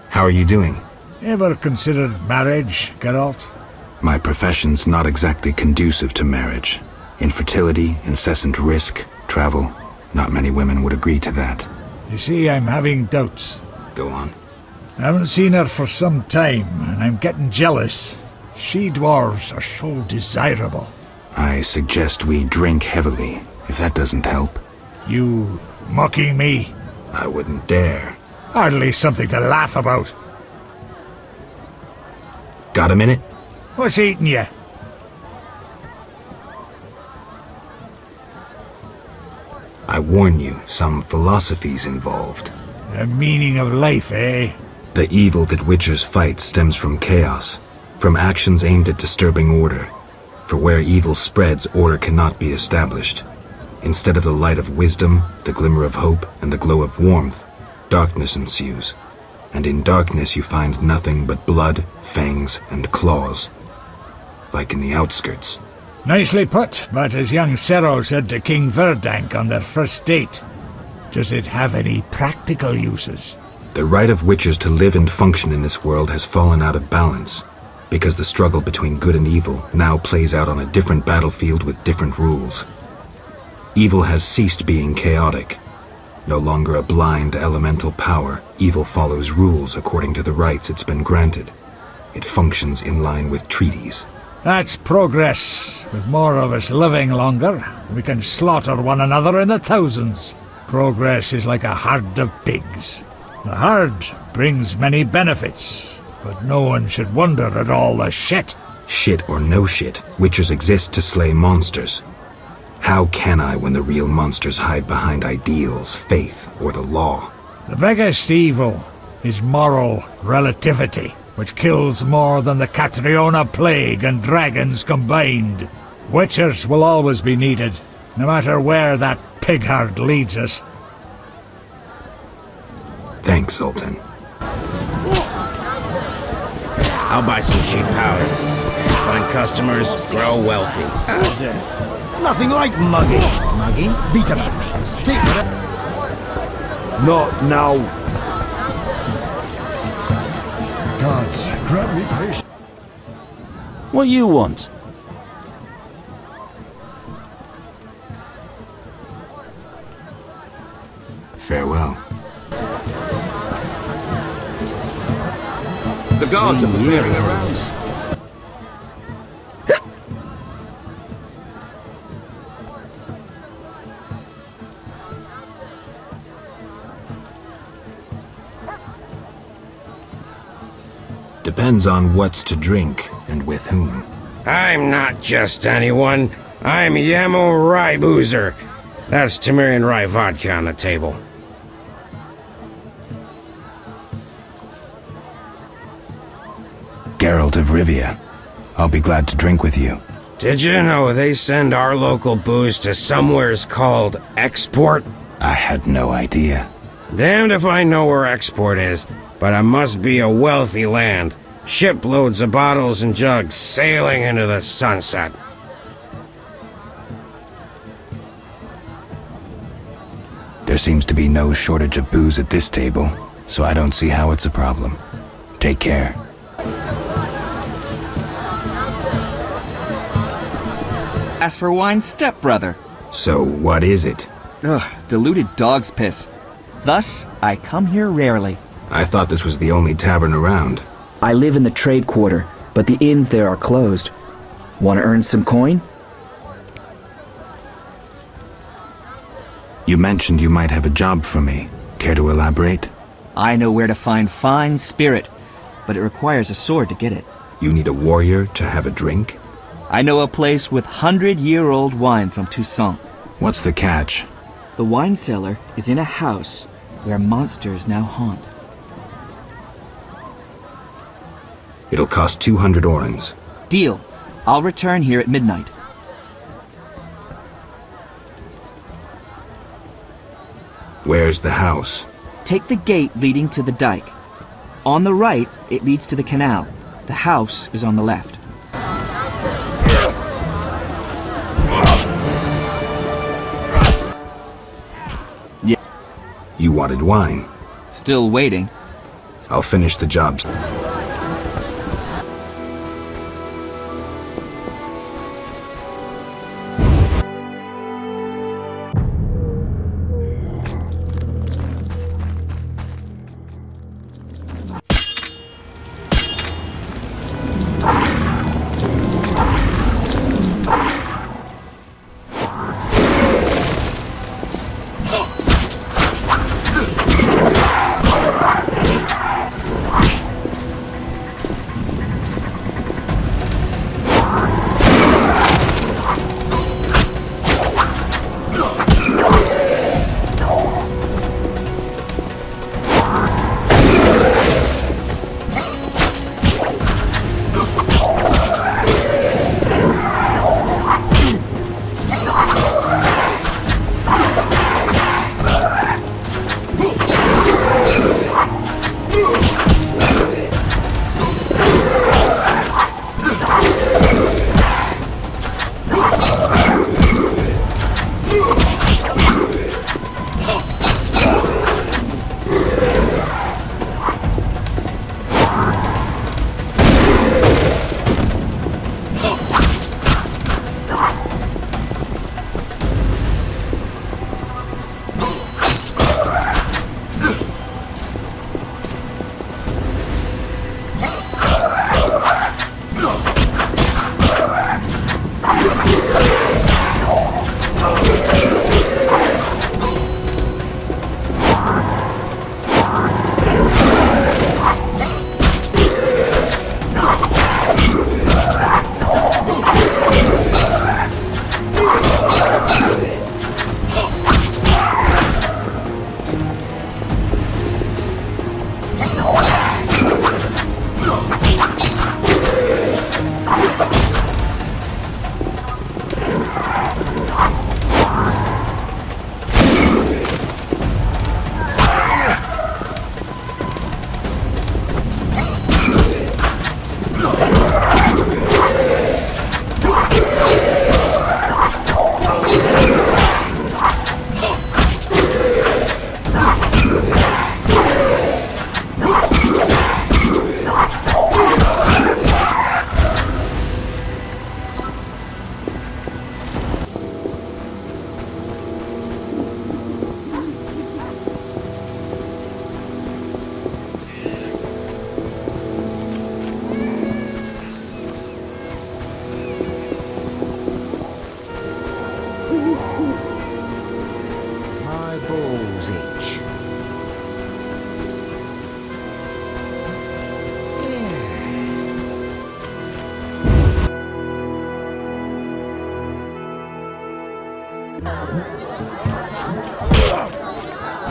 How are you doing? Ever considered marriage, Geralt? My profession's not exactly conducive to marriage. Infertility, incessant risk, travel. Not many women would agree to that. You see, I'm having doubts. Go on. I haven't seen her for some time, and I'm getting jealous. She-dwarves are so desirable. I suggest we drink heavily, if that doesn't help. You mocking me? I wouldn't dare. Hardly something to laugh about. Got a minute? What's eating you? I warn you, some philosophy's involved. The meaning of life, eh? The evil that Witchers fight stems from chaos, from actions aimed at disturbing order. For where evil spreads, order cannot be established. Instead of the light of wisdom, the glimmer of hope, and the glow of warmth, darkness ensues. And in darkness you find nothing but blood, fangs, and claws. Like in the outskirts. Nicely put, but as young Cero said to King Verdank on their first date, does it have any practical uses? The right of Witchers to live and function in this world has fallen out of balance, because the struggle between good and evil now plays out on a different battlefield with different rules. Evil has ceased being chaotic. No longer a blind elemental power, evil follows rules according to the rights it's been granted. It functions in line with treaties. That's progress. With more of us living longer, we can slaughter one another in the thousands. Progress is like a herd of pigs. The herd brings many benefits, but no one should wonder at all the shit. Shit or no shit, Witchers exist to slay monsters. How can I when the real monsters hide behind ideals, faith, or the law? The biggest evil is moral relativity, which kills more than the Catriona plague and dragons combined. Witchers will always be needed, no matter where that pig herd leads us. Thanks, Zoltan. I'll buy some cheap powder. find customers, grow wealthy. Nothing like mugging. Mugging? Beat him up. Take it. Not now. Gods, grant me patience. What you want? Farewell. The gods are preparing a rouse. Depends on what's to drink and with whom. I'm not just anyone. I'm Yamo Rye Boozer. That's Tamarian Rye vodka on the table. Geralt of Rivia. I'll be glad to drink with you. Did you know they send our local booze to somewheres called Export? I had no idea. Damned if I know where Export is, but it must be a wealthy land. Shiploads of bottles and jugs sailing into the sunset. There seems to be no shortage of booze at this table, so I don't see how it's a problem. Take care. Ask for wine, stepbrother. So, what is it? Ugh, diluted dog's piss. Thus, I come here rarely. I thought this was the only tavern around. I live in the trade quarter, but the inns there are closed. Want to earn some coin? You mentioned you might have a job for me. Care to elaborate? I know where to find fine spirit, but it requires a sword to get it. You need a warrior to have a drink? I know a place with 100-year-old wine from Toussaint. What's the catch? The wine cellar is in a house where monsters now haunt. It'll cost 200 orens. Deal. I'll return here at midnight. Where's the house? Take the gate leading to the dike. On the right, it leads to the canal. The house is on the left. Yeah. You wanted wine. Still waiting. I'll finish the job.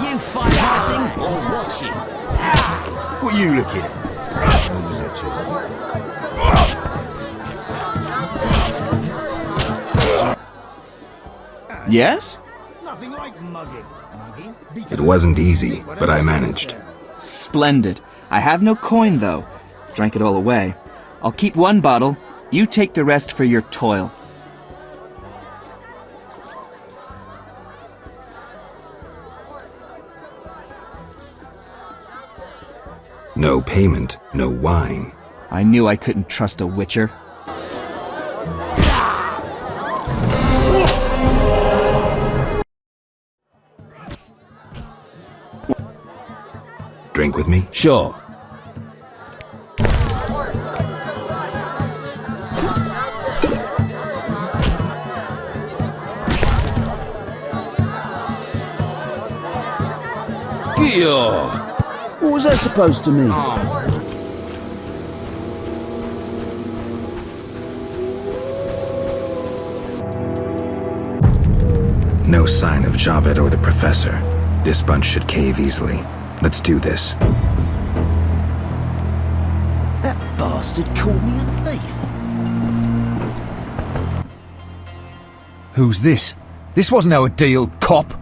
You fighting or watching? What are you looking at? Those itches. Yes? Nothing like mugging. It wasn't easy, but I managed. Splendid. I have no coin, though. Drank it all away. I'll keep one bottle. You take the rest for your toil. No payment, no wine. I knew I couldn't trust a witcher. Drink with me? Sure. Yeah. What was that supposed to mean? No sign of Javed or the Professor. This bunch should cave easily. Let's do this. That bastard called me a thief. Who's this? This wasn't our deal, cop.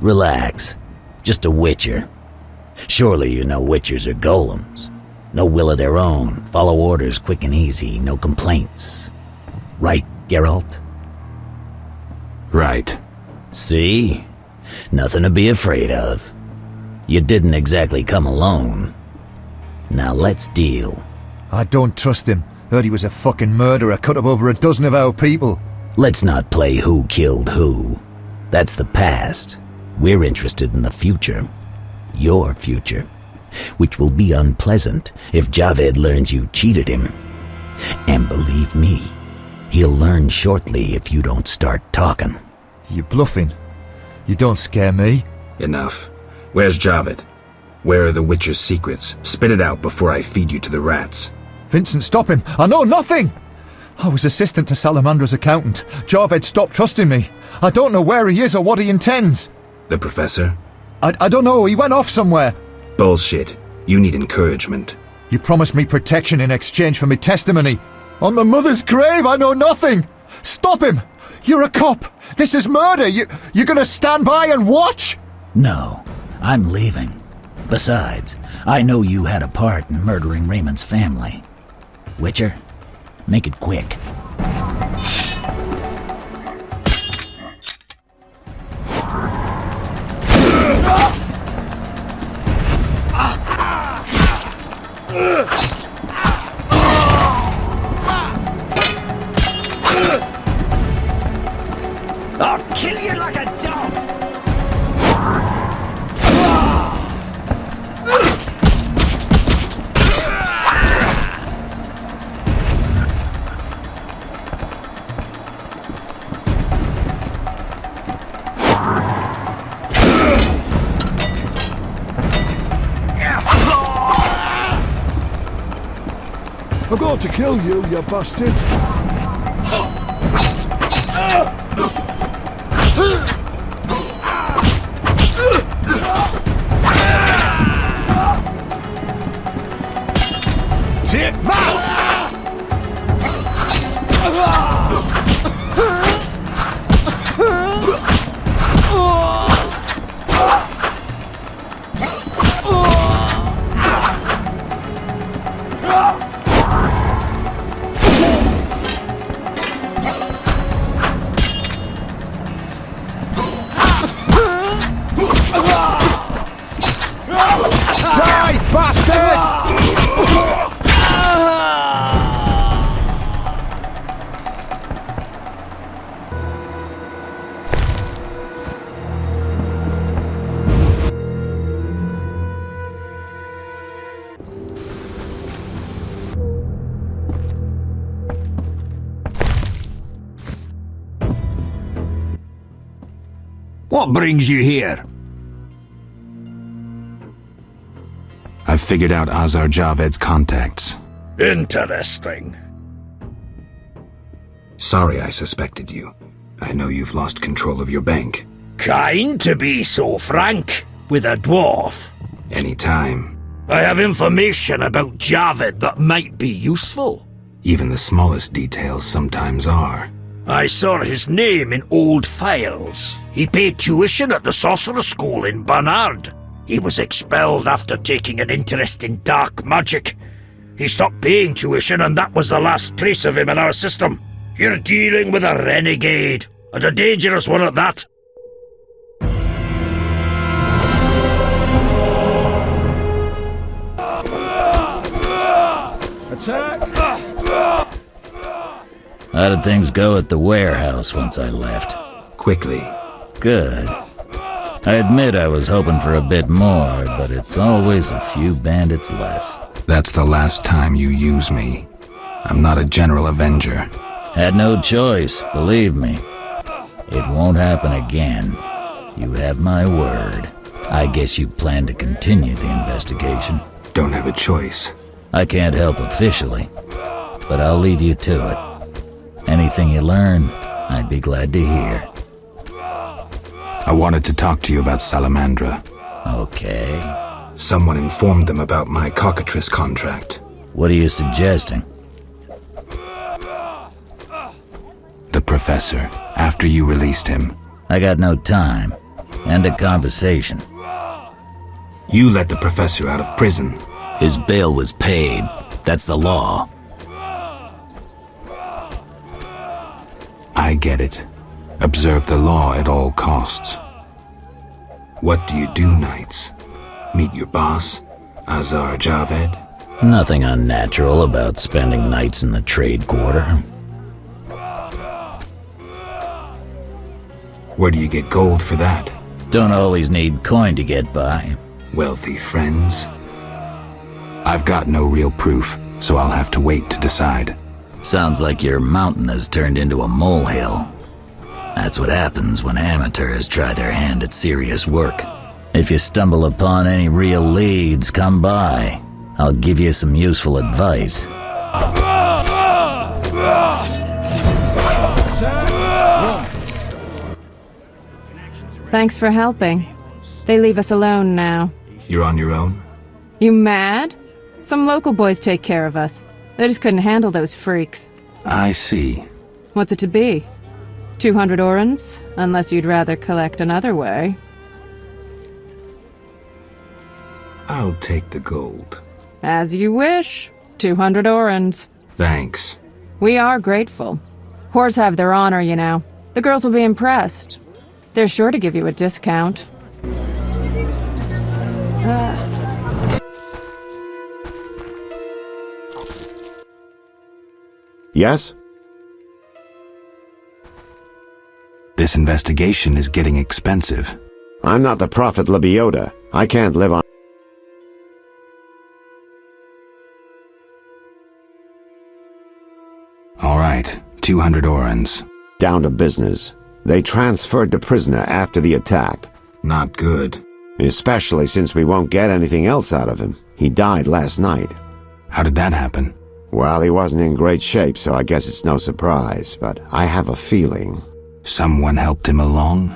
Relax. Just a witcher. Surely you know witchers are golems. No will of their own, follow orders quick and easy, no complaints. Right, Geralt? Right. See? Nothing to be afraid of. You didn't exactly come alone. Now let's deal. I don't trust him. Heard he was a fucking murderer, cut up over a dozen of our people. Let's not play who killed who. That's the past. We're interested in the future. Your future. Which will be unpleasant if Javed learns you cheated him. And believe me, he'll learn shortly if you don't start talking. You bluffing? You don't scare me. Enough. Where's Javed? Where are the Witcher's secrets? Spit it out before I feed you to the rats. Vincent, stop him! I know nothing! I was assistant to Salamandra's accountant. Javed stopped trusting me. I don't know where he is or what he intends. The Professor? I don't know, he went off somewhere. Bullshit. You need encouragement. You promised me protection in exchange for me testimony. On my mother's grave, I know nothing! Stop him! You're a cop! This is murder! You're gonna stand by and watch? No, I'm leaving. Besides, I know you had a part in murdering Raymond's family. Witcher, make it quick. I'll kill you like a dog! I'm going to kill you, you bastard! Take that! Die, bastard! What brings you here? I've figured out Azar Javed's contacts. Interesting. Sorry I suspected you. I know you've lost control of your bank. kind to be so frank with a dwarf. Anytime. I have information about Javed that might be useful. Even the smallest details sometimes are. I saw his name in old files. He paid tuition at the sorcerer school in Barnard. He was expelled after taking an interest in dark magic. He stopped paying tuition, and that was the last trace of him in our system. You're dealing with a renegade, and a dangerous one at that. Attack! How did things go at the warehouse once I left? Quickly. Good. I admit I was hoping for a bit more, but it's always a few bandits less. That's the last time you use me. I'm not a general avenger. Had no choice, believe me. It won't happen again. You have my word. I guess you plan to continue the investigation. Don't have a choice. I can't help officially, but I'll leave you to it. Anything you learn, I'd be glad to hear. I wanted to talk to you about Salamandra. Okay. Someone informed them about my cockatrice contract. What are you suggesting? The professor, after you released him. I got no time. End of conversation. You let the professor out of prison. His bail was paid. That's the law. I get it. Observe the law at all costs. What do you do nights? Meet your boss, Azar Javed? Nothing unnatural about spending nights in the trade quarter. Where do you get gold for that? Don't always need coin to get by. Wealthy friends? I've got no real proof, so I'll have to wait to decide. Sounds like your mountain has turned into a molehill. That's what happens when amateurs try their hand at serious work. If you stumble upon any real leads, come by. I'll give you some useful advice. Thanks for helping. They leave us alone now. You're on your own? You mad? Some local boys take care of us. They just couldn't handle those freaks. I see. What's it to be? 200 orens? Unless you'd rather collect another way. I'll take the gold. As you wish. 200 orens. Thanks. We are grateful. Whores have their honor, you know. The girls will be impressed. They're sure to give you a discount. Yes? This investigation is getting expensive. I'm not the Prophet Lebioda. I can't live on... All right, 200 orens. Down to business. They transferred the prisoner after the attack. Not good. Especially since we won't get anything else out of him. He died last night. How did that happen? Well, he wasn't in great shape, so I guess it's no surprise, but I have a feeling. Someone helped him along?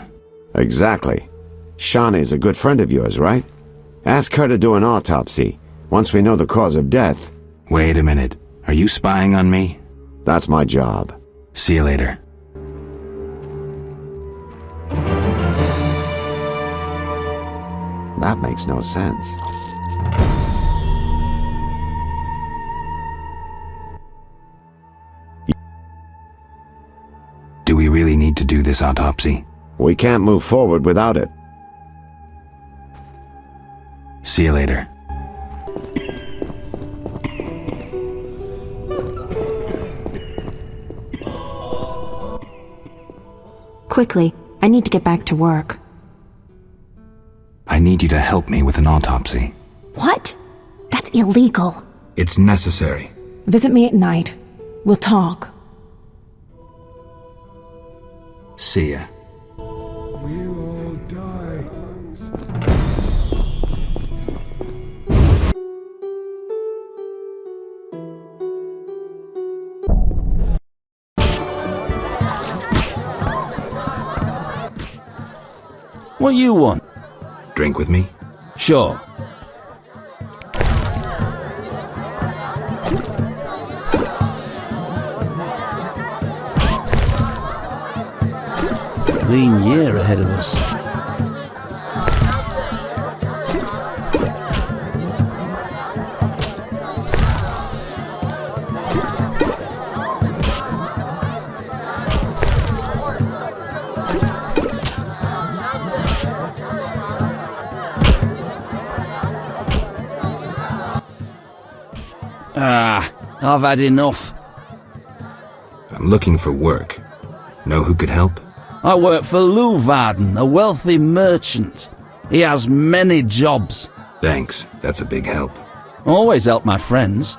Exactly. Shawnee's a good friend of yours, right? Ask her to do an autopsy, once we know the cause of death. Wait a minute. Are you spying on me? That's my job. See you later. That makes no sense. Do we really need to do this autopsy? We can't move forward without it. See you later. Quickly, I need to get back to work. I need you to help me with an autopsy. What? That's illegal. It's necessary. Visit me at night. We'll talk. See ya. We'll all die. What you want? Drink with me? Sure. Lean year ahead of us. I've had enough. I'm looking for work. Know who could help? I work for Leuwarden, a wealthy merchant. He has many jobs. Thanks, that's a big help. Always help my friends.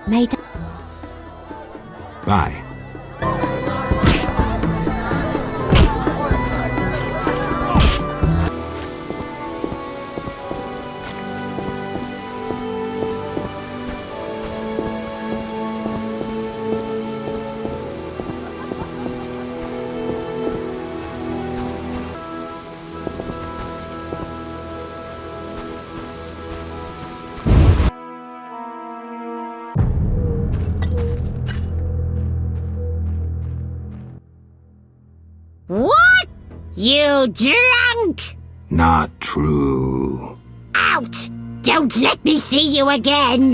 Mate. Bye. What? You drunk? Not true. Out! Don't let me see you again!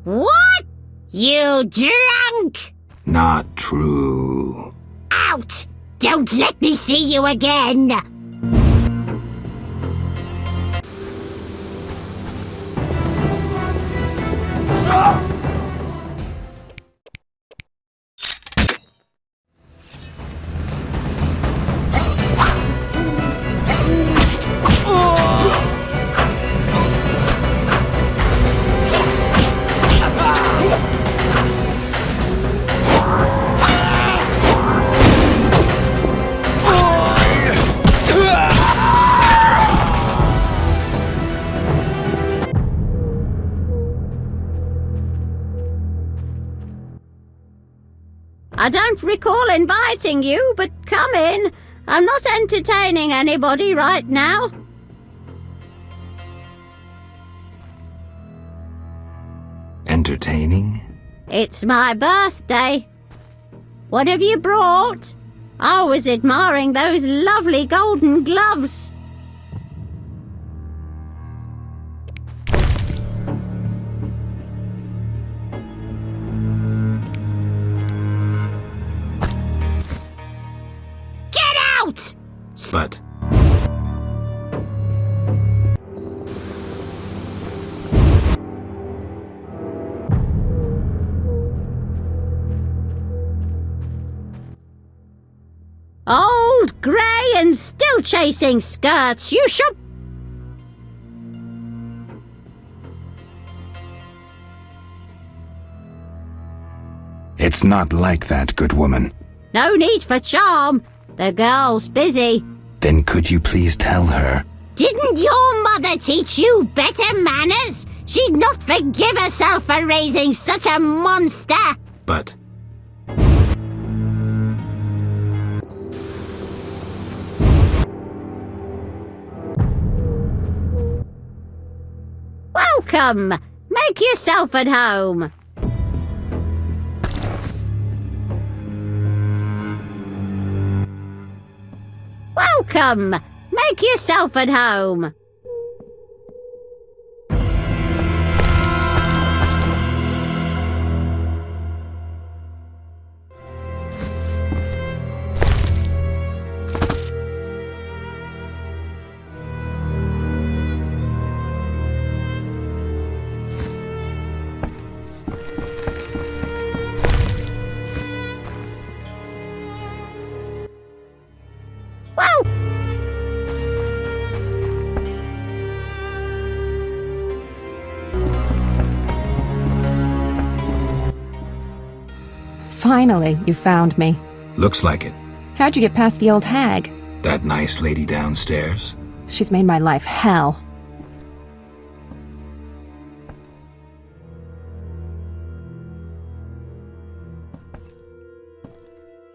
What? You drunk? Not true. Out! Don't let me see you again! I don't recall inviting you, but come in. I'm not entertaining anybody right now. Entertaining? It's my birthday. What have you brought? I was admiring those lovely golden gloves. But... Old, grey, and still chasing skirts. You should... It's not like that, good woman. No need for charm. The girl's busy. Then could you please tell her? Didn't your mother teach you better manners? She'd not forgive herself for raising such a monster. But... Welcome. Make yourself at home. Welcome. Make yourself at home. Finally, you found me. Looks like it. How'd you get past the old hag? That nice lady downstairs? She's made my life hell.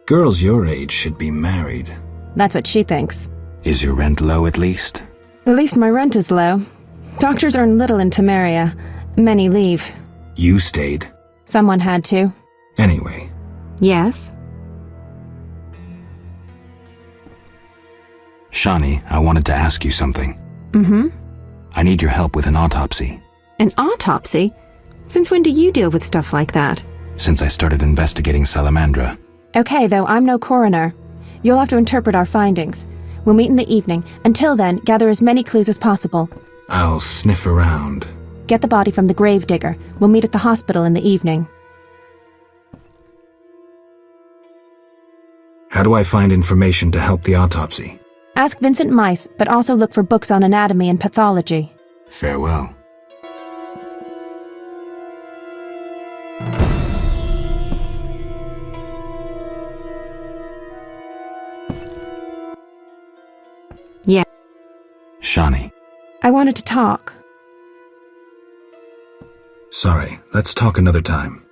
Girls your age should be married. That's what she thinks. Is your rent low at least? At least my rent is low. Doctors earn little in Temeria. Many leave. You stayed. Someone had to. Anyway. Yes? Shani, I wanted to ask you something. Mm-hmm. I need your help with an autopsy. An autopsy? Since when do you deal with stuff like that? Since I started investigating Salamandra. Okay, though I'm no coroner. You'll have to interpret our findings. We'll meet in the evening. Until then, gather as many clues as possible. I'll sniff around. Get the body from the gravedigger. We'll meet at the hospital in the evening. How do I find information to help the autopsy? Ask Vincent Mice, but also look for books on anatomy and pathology. Farewell. Yeah. Shani. I wanted to talk. Sorry, let's talk another time.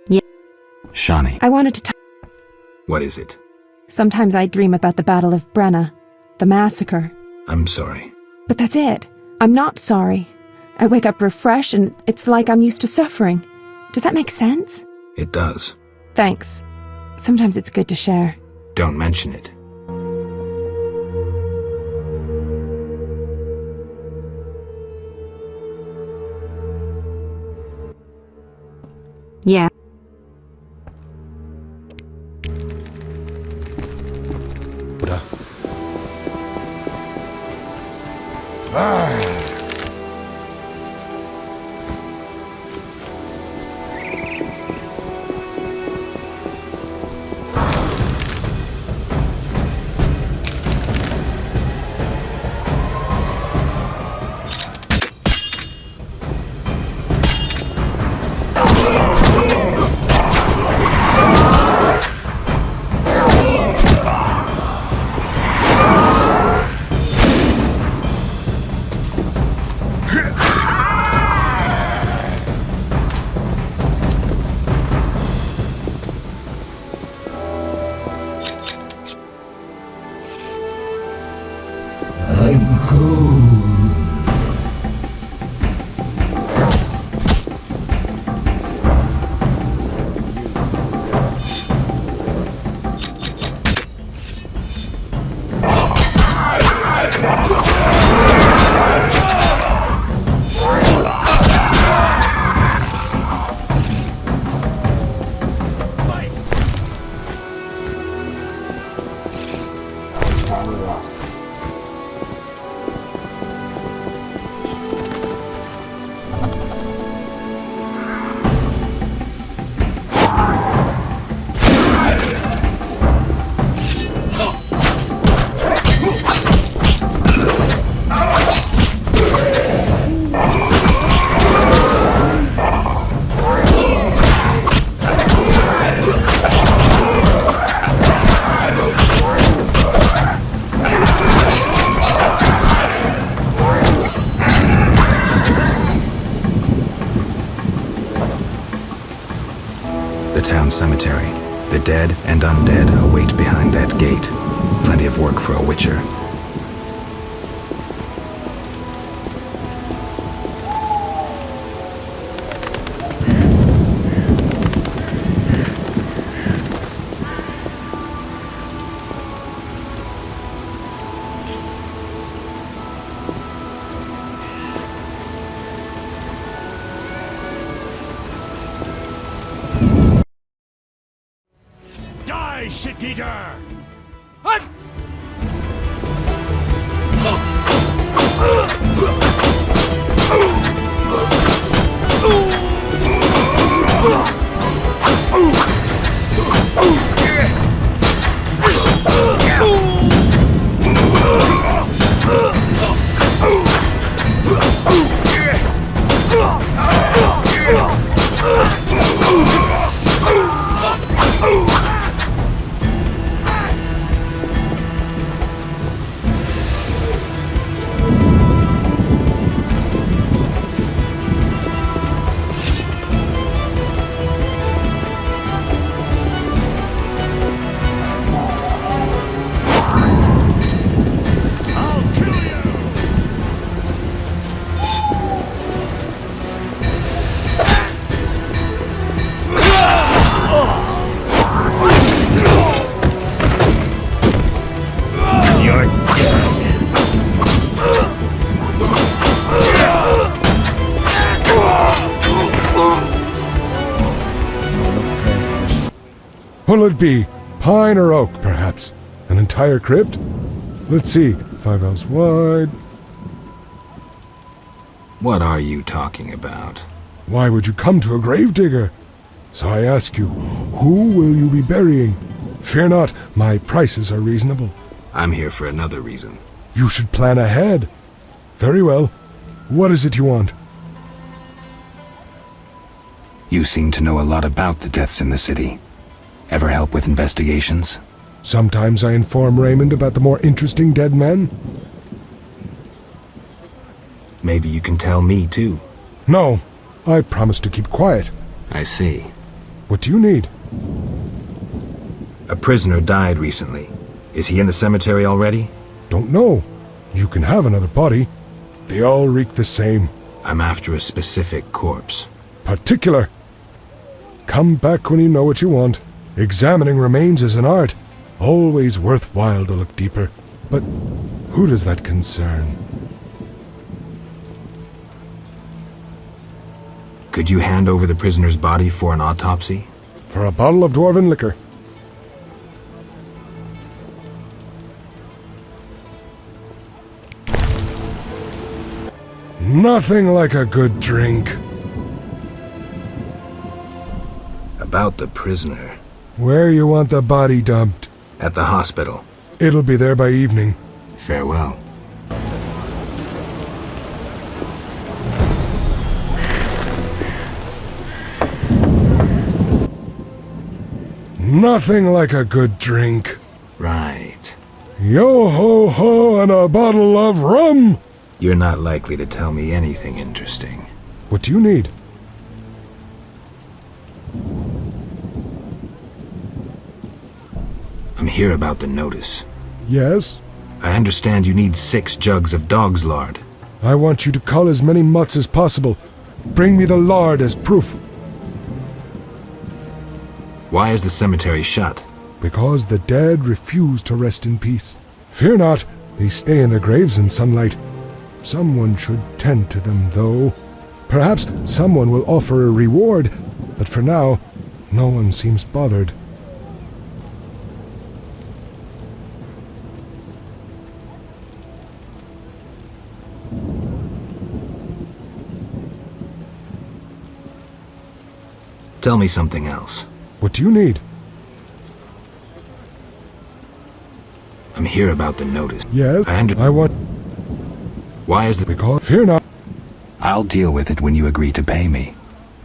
Yeah. Shani. I wanted to talk. What is it? Sometimes I dream about the Battle of Brenna, the massacre. I'm sorry. But that's it. I'm not sorry. I wake up refreshed and it's like I'm used to suffering. Does that make sense? It does. Thanks. Sometimes it's good to share. Don't mention it. Yeah. Town cemetery. The dead and undead await behind that gate. Plenty of work for a witcher. Shit-eater! will it be? Pine or oak, perhaps? An entire crypt? Let's see, 5 ells wide. What are you talking about? Why would you come to a gravedigger? So I ask you, who will you be burying? Fear not, my prices are reasonable. I'm here for another reason. You should plan ahead. Very well. What is it you want? You seem to know a lot about the deaths in the city. Ever help with investigations? Sometimes I inform Raymond about the more interesting dead men. Maybe you can tell me too. No, I promise to keep quiet. I see. What do you need? A prisoner died recently. Is he in the cemetery already? Don't know. You can have another body. They all reek the same. I'm after a specific corpse. Particular. Come back when you know what you want. Examining remains is an art. Always worthwhile to look deeper. But who does that concern? Could you hand over the prisoner's body for an autopsy? For a bottle of dwarven liquor. Nothing like a good drink. About the prisoner. Where you want the body dumped? At the hospital. It'll be there by evening. Farewell. Nothing like a good drink. Right. Yo-ho-ho and a bottle of rum! You're not likely to tell me anything interesting. What do you need? I'm here about the notice. Yes? I understand you need 6 jugs of dog's lard. I want you to cull as many mutts as possible. Bring me the lard as proof. Why is the cemetery shut? Because the dead refuse to rest in peace. Fear not, they stay in their graves in sunlight. Someone should tend to them, though. Perhaps someone will offer a reward, but for now, no one seems bothered. Tell me something else. What do you need? I'm here about the notice. Yes, I want... Why is the... Because... Fear not. I'll deal with it when you agree to pay me.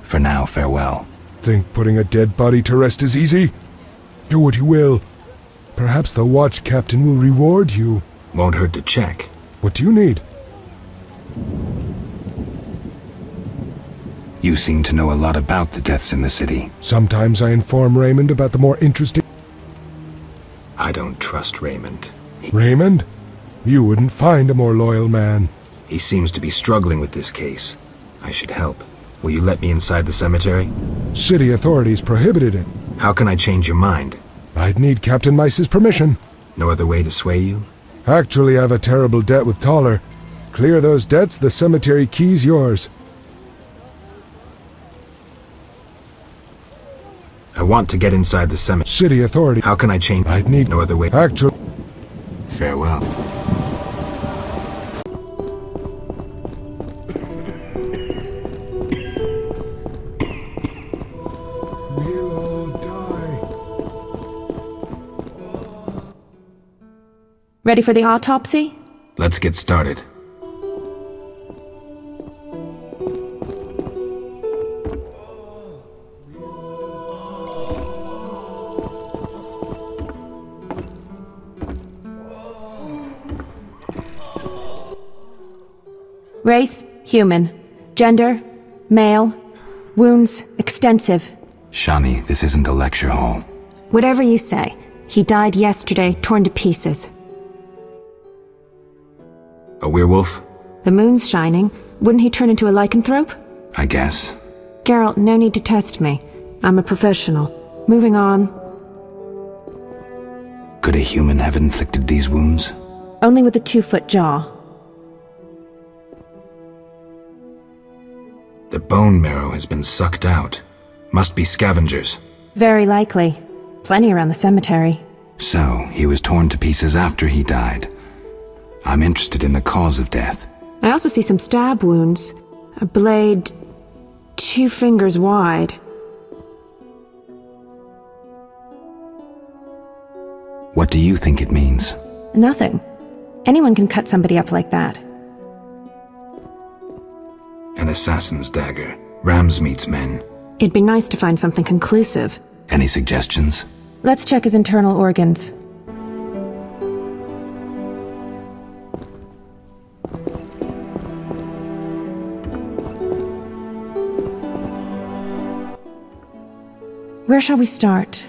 For now, farewell. Think putting a dead body to rest is easy? Do what you will. Perhaps the watch captain will reward you. Won't hurt to check. What do you need? You seem to know a lot about the deaths in the city. Sometimes I inform Raymond about the more interesting... I don't trust Raymond. Raymond? You wouldn't find a more loyal man. He seems to be struggling with this case. I should help. Will you let me inside the cemetery? City authorities prohibited it. How can I change your mind? I'd need Captain Mice's permission. No other way to sway you? Actually, I have a terrible debt with Toller. Clear those debts, the cemetery key's yours. I want to get inside the cemetery. City authority. How can I change? I'd need no other way. Actually. Farewell. We'll all die. Ready for the autopsy? Let's get started. Race, human. Gender, male. Wounds, extensive. Shani, this isn't a lecture hall. Whatever you say. He died yesterday, torn to pieces. A werewolf? The moon's shining. Wouldn't he turn into a lycanthrope? I guess. Geralt, no need to test me. I'm a professional. Moving on. Could a human have inflicted these wounds? Only with a 2-foot jaw. The bone marrow has been sucked out. Must be scavengers. Very likely. Plenty around the cemetery. So, he was torn to pieces after he died. I'm interested in the cause of death. I also see some stab wounds. A blade 2 fingers wide. What do you think it means? Nothing. Anyone can cut somebody up like that. An assassin's dagger. Ramsmeat's men. It'd be nice to find something conclusive. Any suggestions? Let's check his internal organs. Where shall we start?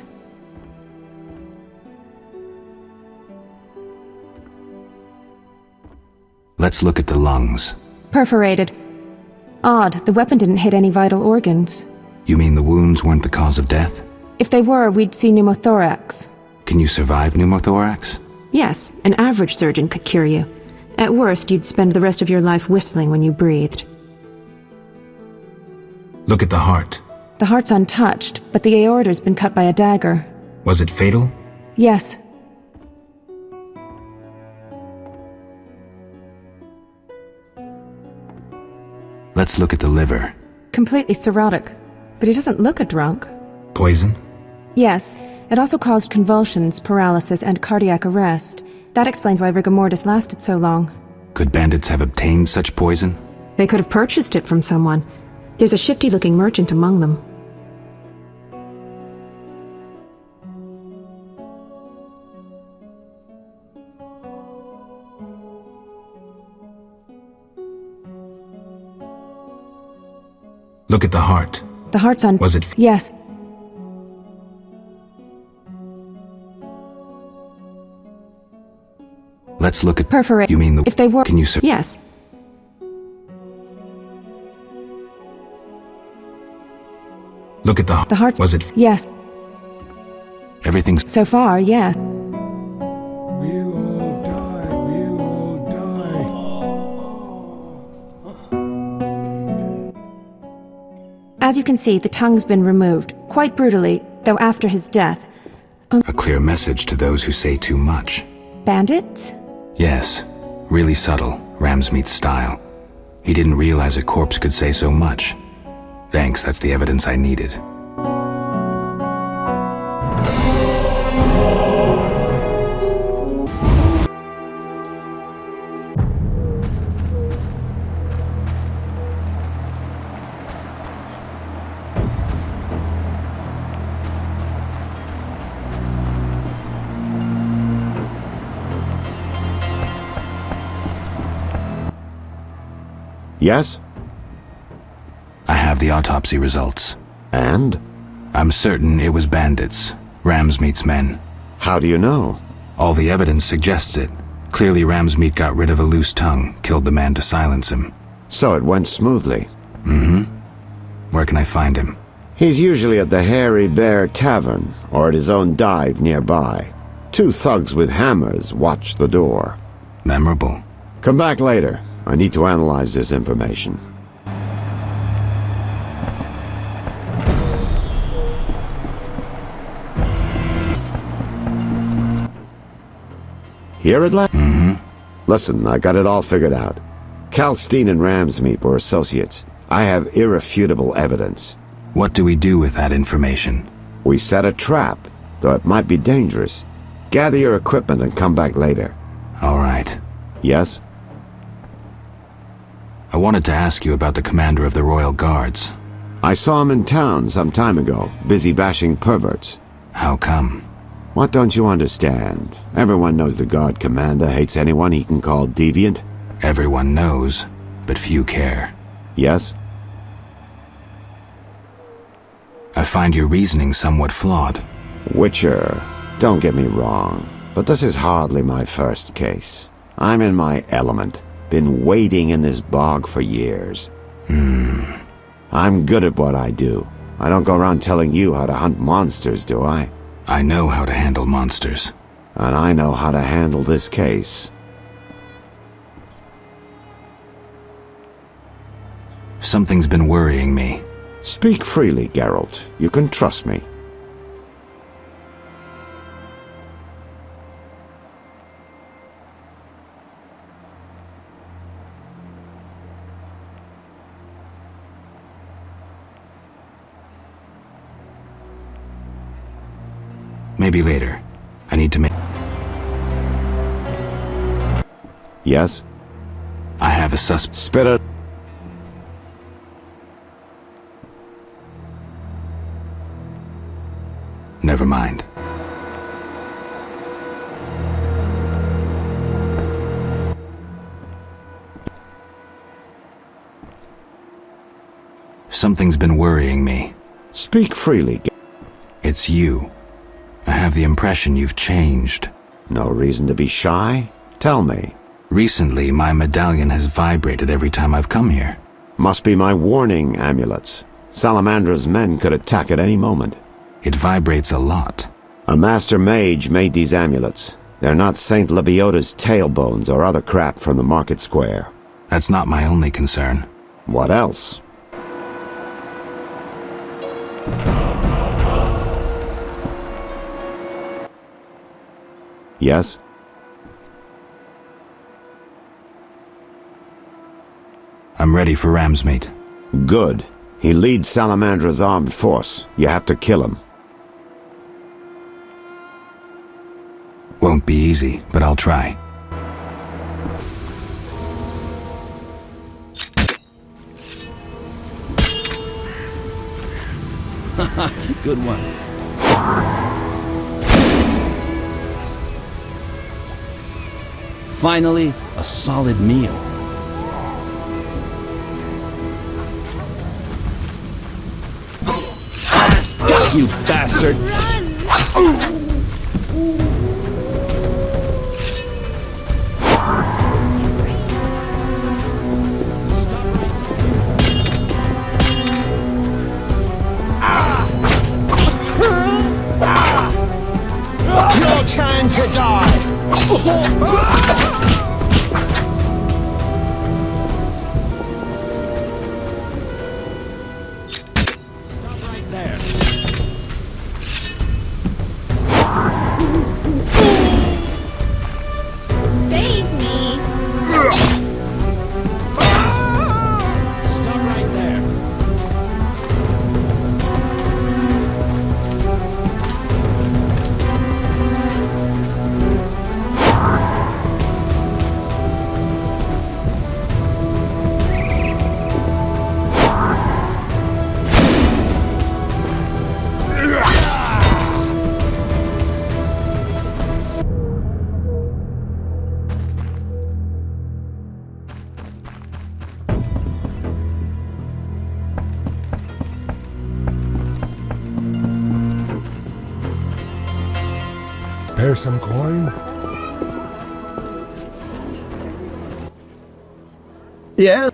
Let's look at the lungs. Perforated. Odd, the weapon didn't hit any vital organs. You mean the wounds weren't the cause of death? If they were, we'd see pneumothorax. Can you survive pneumothorax? Yes, an average surgeon could cure you. At worst, you'd spend the rest of your life whistling when you breathed. Look at the heart. The heart's untouched, but the aorta's been cut by a dagger. Was it fatal? Yes. Let's look at the liver. Completely cirrhotic. But he doesn't look a drunk. Poison? Yes. It also caused convulsions, paralysis, and cardiac arrest. That explains why rigor mortis lasted so long. Could bandits have obtained such poison? They could have purchased it from someone. There's a shifty-looking merchant among them. Look at the heart. The heart's on... Was it... Yes. Let's look at... Perforate. You mean the... If they were... Can you... Yes. Look at the... The heart... Was it... Yes. Everything's... So far, yeah. We'll all die, we'll all die. As you can see, the tongue's been removed, quite brutally, though after his death. A clear message to those who say too much. Bandits? Yes. Really subtle, Ramsmeat's style. He didn't realize a corpse could say so much. Thanks, that's the evidence I needed. Yes? I have the autopsy results. And? I'm certain it was bandits. Ramsmeat's men. How do you know? All the evidence suggests it. Clearly Ramsmeat got rid of a loose tongue, killed the man to silence him. So it went smoothly. Mm-hmm. Where can I find him? He's usually at the Hairy Bear Tavern, or at his own dive nearby. 2 thugs with hammers watch the door. Memorable. Come back later. I need to analyze this information. Here at last? Mm-hmm. Listen, I got it all figured out. Kalstein and Ramsmeat were associates. I have irrefutable evidence. What do we do with that information? We set a trap, though it might be dangerous. Gather your equipment and come back later. All right. Yes? I wanted to ask you about the commander of the Royal Guards. I saw him in town some time ago, busy bashing perverts. How come? What don't you understand? Everyone knows the Guard Commander hates anyone he can call deviant. Everyone knows, but few care. Yes? I find your reasoning somewhat flawed. Witcher, don't get me wrong, but this is hardly my first case. I'm in my element. Been wading in this bog for years. I'm good at what I do. I don't go around telling you how to hunt monsters, do I? I know how to handle monsters. And I know how to handle this case. Something's been worrying me. Speak freely, Geralt. You can trust me. Maybe later. I need to make... Yes? I have a suspect. Spit it. Never mind. Something's been worrying me. Speak freely. It's you. I have the impression you've changed. No reason to be shy? Tell me. Recently, my medallion has vibrated every time I've come here. Must be my warning amulets. Salamandra's men could attack at any moment. It vibrates a lot. A master mage made these amulets. They're not Saint Lebiota's tailbones or other crap from the market square. That's not my only concern. What else? Yes? I'm ready for Ramsmate. Good. He leads Salamandra's armed force. You have to kill him. Won't be easy, but I'll try. Good one. Finally, a solid meal. Got you, bastard! Your time to die! Save me! Stop right there. Spare some coin? Yes?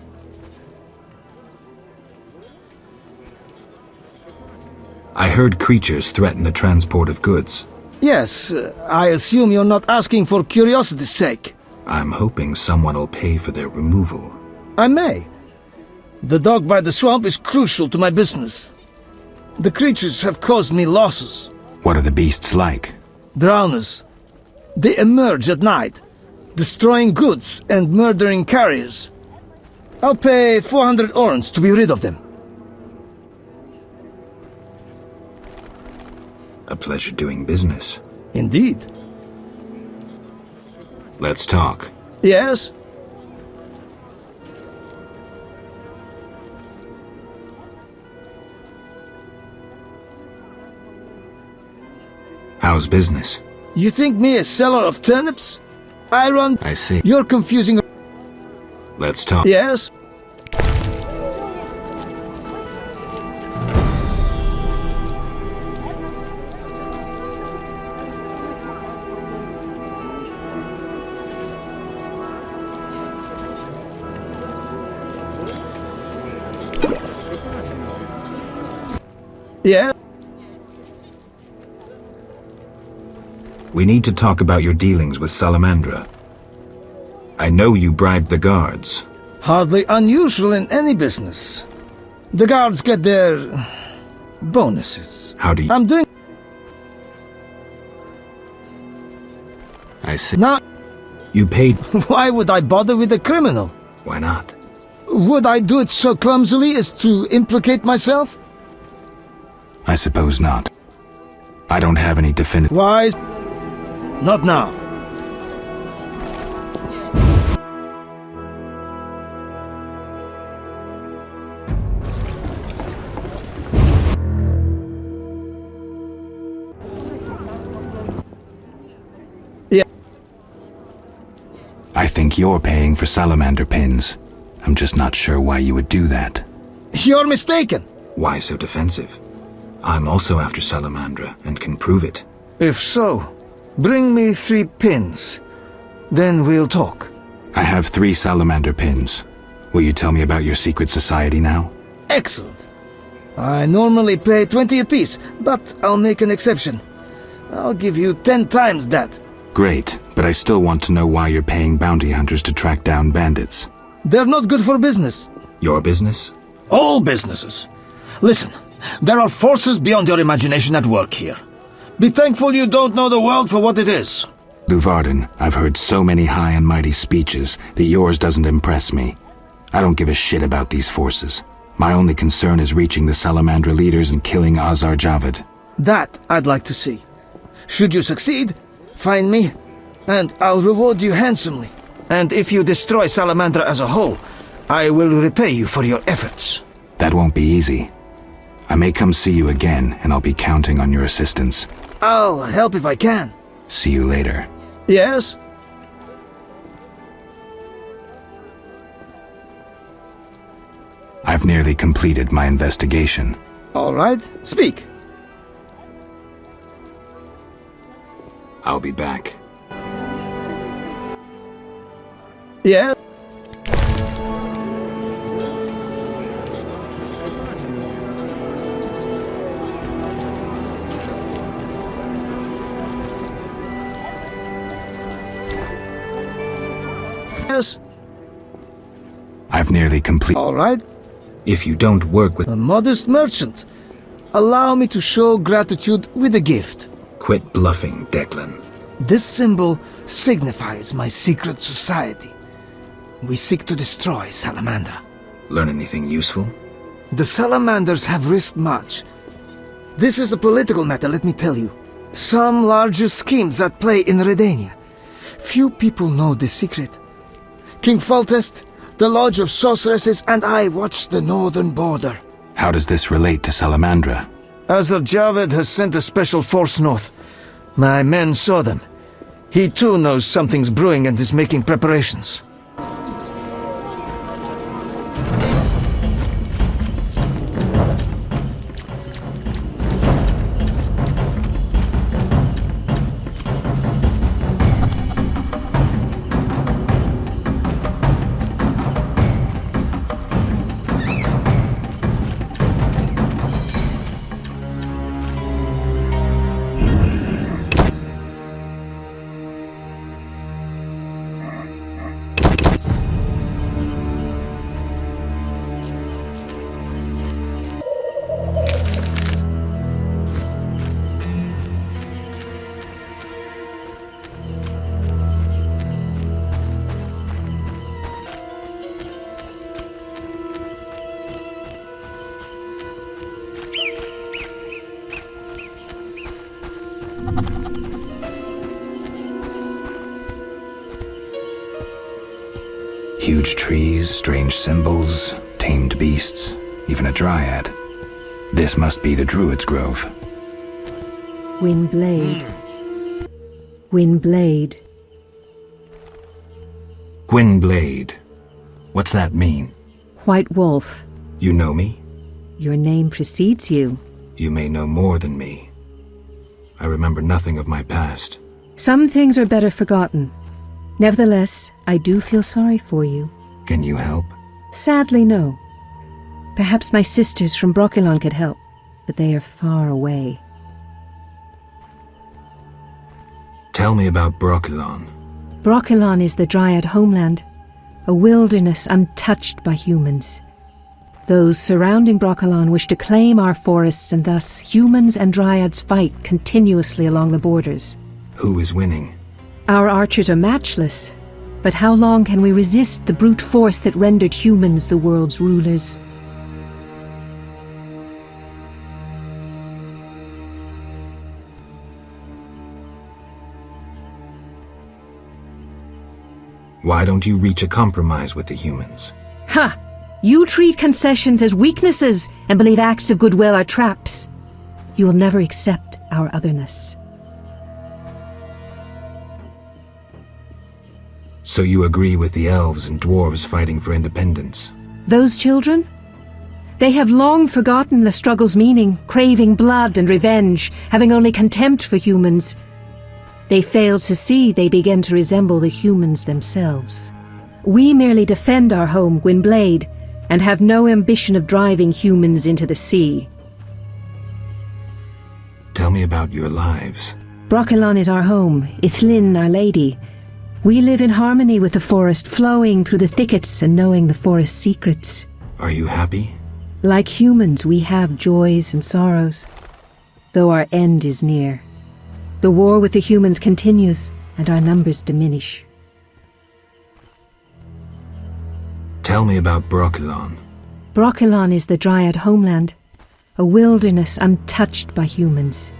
I heard creatures threaten the transport of goods. Yes, I assume you're not asking for curiosity's sake. I'm hoping someone will pay for their removal. I may. The dog by the swamp is crucial to my business. The creatures have caused me losses. What are the beasts like? Drowners. They emerge at night, destroying goods and murdering carriers. I'll pay 400 orens to be rid of them. A pleasure doing business. Indeed. Let's talk. Yes? How's business? You think me a seller of turnips? I see. You're confusing... Let's talk. Yes? Yeah? We need to talk about your dealings with Salamandra. I know you bribed the guards. Hardly unusual in any business. The guards get their... bonuses. How do you... I'm doing... I see. Now... You paid... Why would I bother with a criminal? Why not? Would I do it so clumsily as to implicate myself? I suppose not. I don't have any definitive... Wise? Not now. I think you're paying for salamander pins. I'm just not sure why you would do that. You're mistaken. Why so defensive? I'm also after salamandra and can prove it. If so, bring me 3 pins. Then we'll talk. I have 3 salamander pins. Will you tell me about your secret society now? Excellent. I normally pay 20 apiece, but I'll make an exception. I'll give you 10 times that. Great, but I still want to know why you're paying bounty hunters to track down bandits. They're not good for business. Your business? All businesses. Listen, there are forces beyond your imagination at work here. Be thankful you don't know the world for what it is. Luvarden, I've heard so many high and mighty speeches that yours doesn't impress me. I don't give a shit about these forces. My only concern is reaching the Salamandra leaders and killing Azar Javed. That I'd like to see. Should you succeed, find me, and I'll reward you handsomely. And if you destroy Salamandra as a whole, I will repay you for your efforts. That won't be easy. I may come see you again, and I'll be counting on your assistance. I'll help if I can. See you later. Yes? I've nearly completed my investigation. All right, speak. I'll be back. Yeah? Yes? I've nearly completed... All right. If you don't work with... A modest merchant. Allow me to show gratitude with a gift. Quit bluffing, Declan. This symbol signifies my secret society. We seek to destroy Salamandra. Learn anything useful? The Salamanders have risked much. This is a political matter, let me tell you. Some larger schemes at play in Redania. Few people know this secret. King Foltest, the Lodge of Sorceresses, and I watch the northern border. How does this relate to Salamandra? Azar Javed has sent a special force north. My men saw them. He too knows something's brewing and is making preparations. Huge trees, strange symbols, tamed beasts, even a dryad. This must be the Druid's Grove. Gwynblade. Gwynblade. Gwynblade. What's that mean? White Wolf. You know me? Your name precedes you. You may know more than me. I remember nothing of my past. Some things are better forgotten. Nevertheless, I do feel sorry for you. Can you help? Sadly, no. Perhaps my sisters from Brokilon could help, but they are far away. Tell me about Brokilon. Brokilon is the Dryad homeland, a wilderness untouched by humans. Those surrounding Brokilon wish to claim our forests, and thus humans and Dryads fight continuously along the borders. Who is winning? Our archers are matchless, but how long can we resist the brute force that rendered humans the world's rulers? Why don't you reach a compromise with the humans? Ha! You treat concessions as weaknesses and believe acts of goodwill are traps. You will never accept our otherness. So you agree with the elves and dwarves fighting for independence? Those children? They have long forgotten the struggle's meaning, craving blood and revenge, having only contempt for humans. They fail to see they begin to resemble the humans themselves. We merely defend our home, Gwynblade, and have no ambition of driving humans into the sea. Tell me about your lives. Brokilon is our home, Ithlin our lady. We live in harmony with the forest, flowing through the thickets and knowing the forest's secrets. Are you happy? Like humans, we have joys and sorrows, though our end is near. The war with the humans continues, and our numbers diminish. Tell me about Brokilon. Brokilon is the Dryad homeland, a wilderness untouched by humans.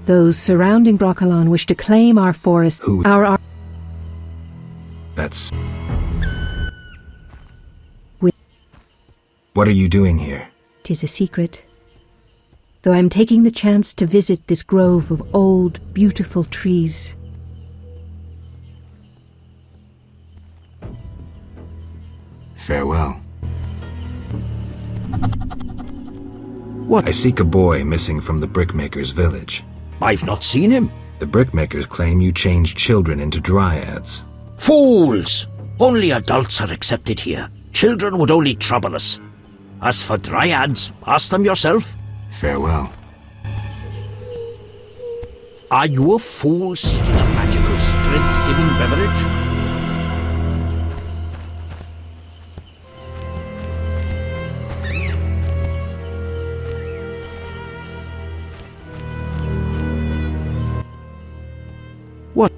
Those surrounding Brokilon wish to claim our forest, our That's... What are you doing here? 'Tis a secret. Though I'm taking the chance to visit this grove of old, beautiful trees. Farewell. What? I seek a boy missing from the brickmaker's village. I've not seen him. The brickmakers claim you changed children into dryads. Fools! Only adults are accepted here. Children would only trouble us. As for dryads, ask them yourself. Farewell. Are you a fool seeking a magical strength-giving beverage? What?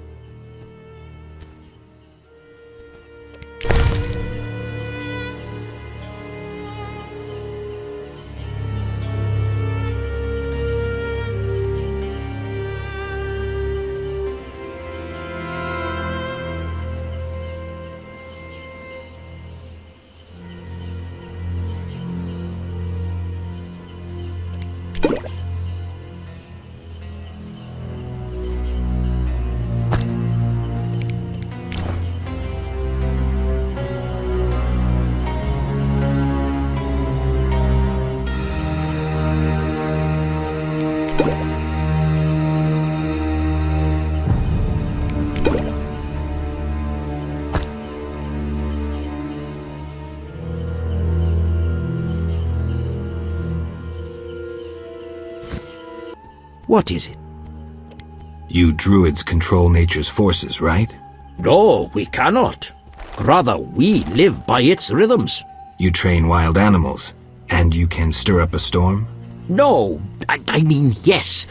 What is it? You druids control nature's forces, right? No, we cannot. Rather, we live by its rhythms. You train wild animals, and you can stir up a storm? No, I mean yes,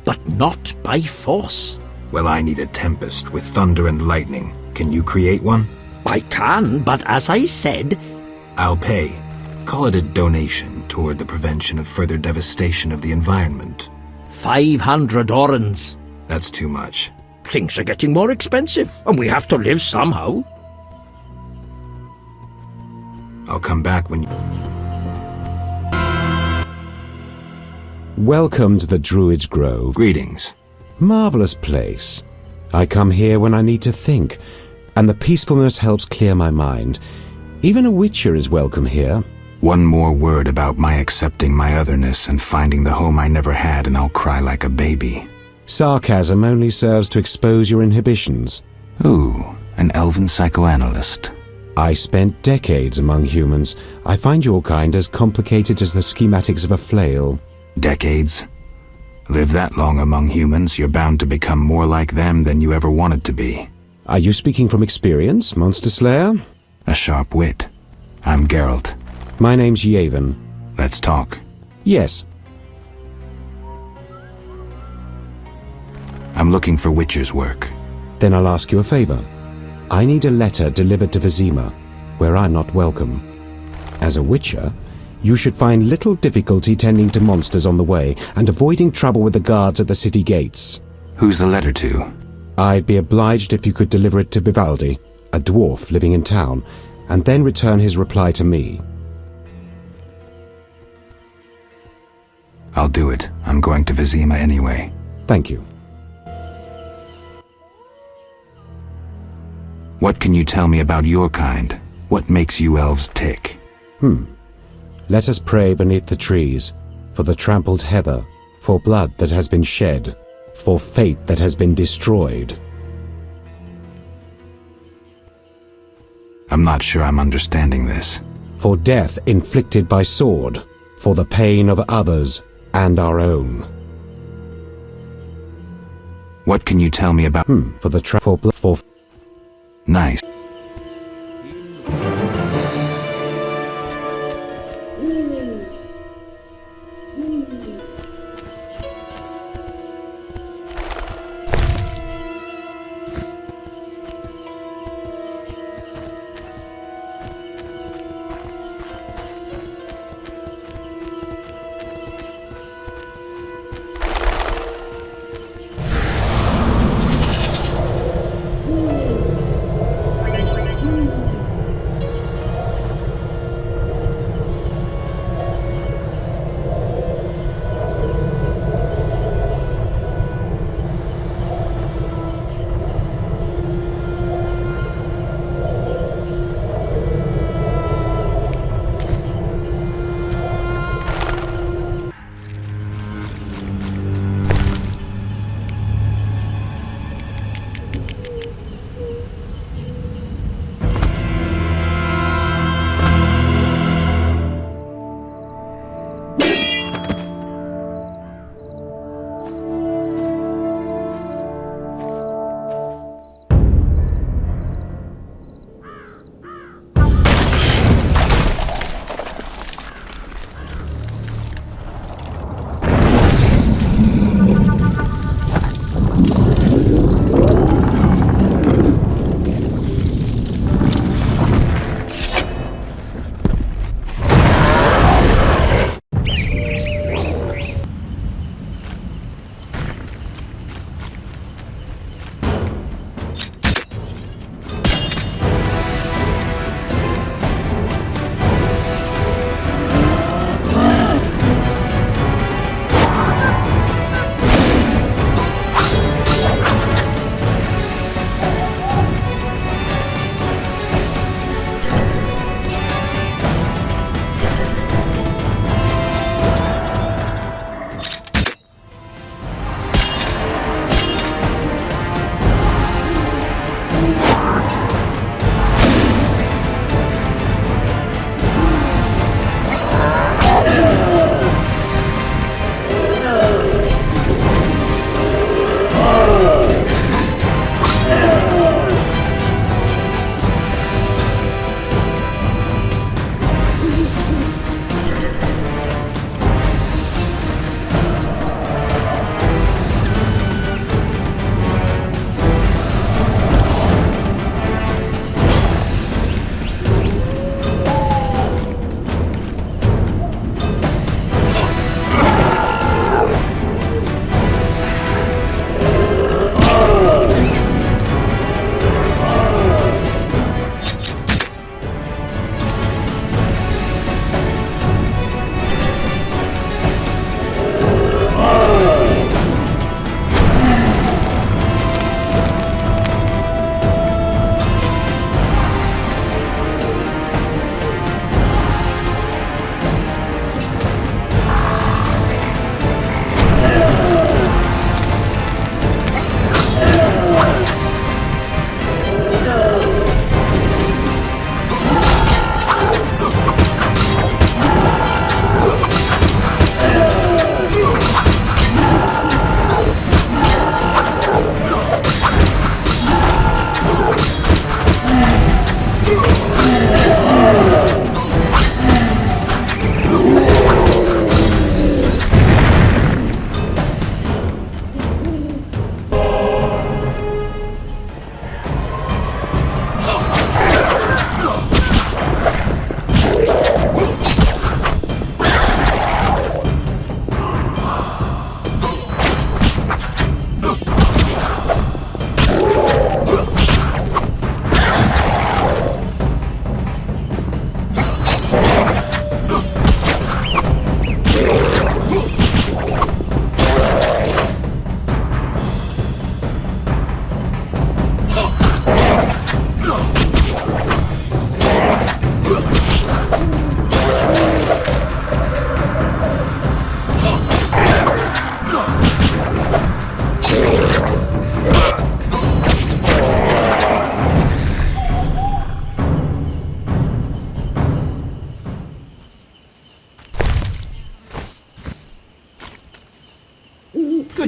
but not by force. Well, I need a tempest with thunder and lightning. Can you create one? I can, but as I said... I'll pay. Call it a donation toward the prevention of further devastation of the environment. 500 orens. That's too much. Things are getting more expensive, and we have to live somehow. I'll come back when you... Welcome to the Druid's Grove. Greetings. Marvelous place. I come here when I need to think, and the peacefulness helps clear my mind. Even a witcher is welcome here. One more word about my accepting my otherness and finding the home I never had, and I'll cry like a baby. Sarcasm only serves to expose your inhibitions. Ooh, an elven psychoanalyst. I spent decades among humans. I find your kind as complicated as the schematics of a flail. Decades? Live that long among humans, you're bound to become more like them than you ever wanted to be. Are you speaking from experience, Monster Slayer? A sharp wit. I'm Geralt. My name's Yavin. Let's talk. Yes. I'm looking for witcher's work. Then I'll ask you a favor. I need a letter delivered to Vizima, where I'm not welcome. As a witcher, you should find little difficulty tending to monsters on the way and avoiding trouble with the guards at the city gates. Who's the letter to? I'd be obliged if you could deliver it to Vivaldi. a dwarf living in town, and then return his reply to me. I'll do it. I'm going to Vizima anyway. Thank you. What can you tell me about your kind? What makes you elves tick? Let us pray beneath the trees, for the trampled heather, for blood that has been shed, for fate that has been destroyed. I'm not sure I'm understanding this. For death inflicted by sword, for the pain of others and our own. What can you tell me about... For the for... Nice.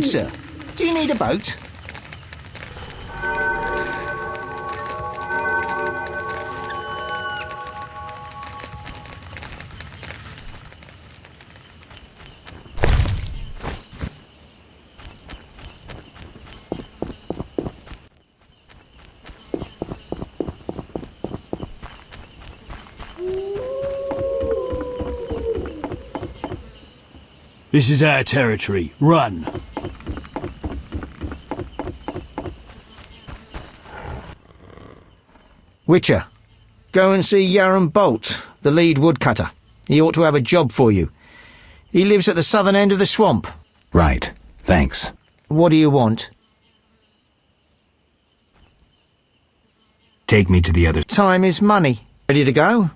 sir. Do you need a boat? This is our territory. Run. Witcher, go and see Yaron Bolt, the lead woodcutter. He ought to have a job for you. He lives at the southern end of the swamp. Right. Thanks. What do you want? Take me to the other... Time is money. Ready to go?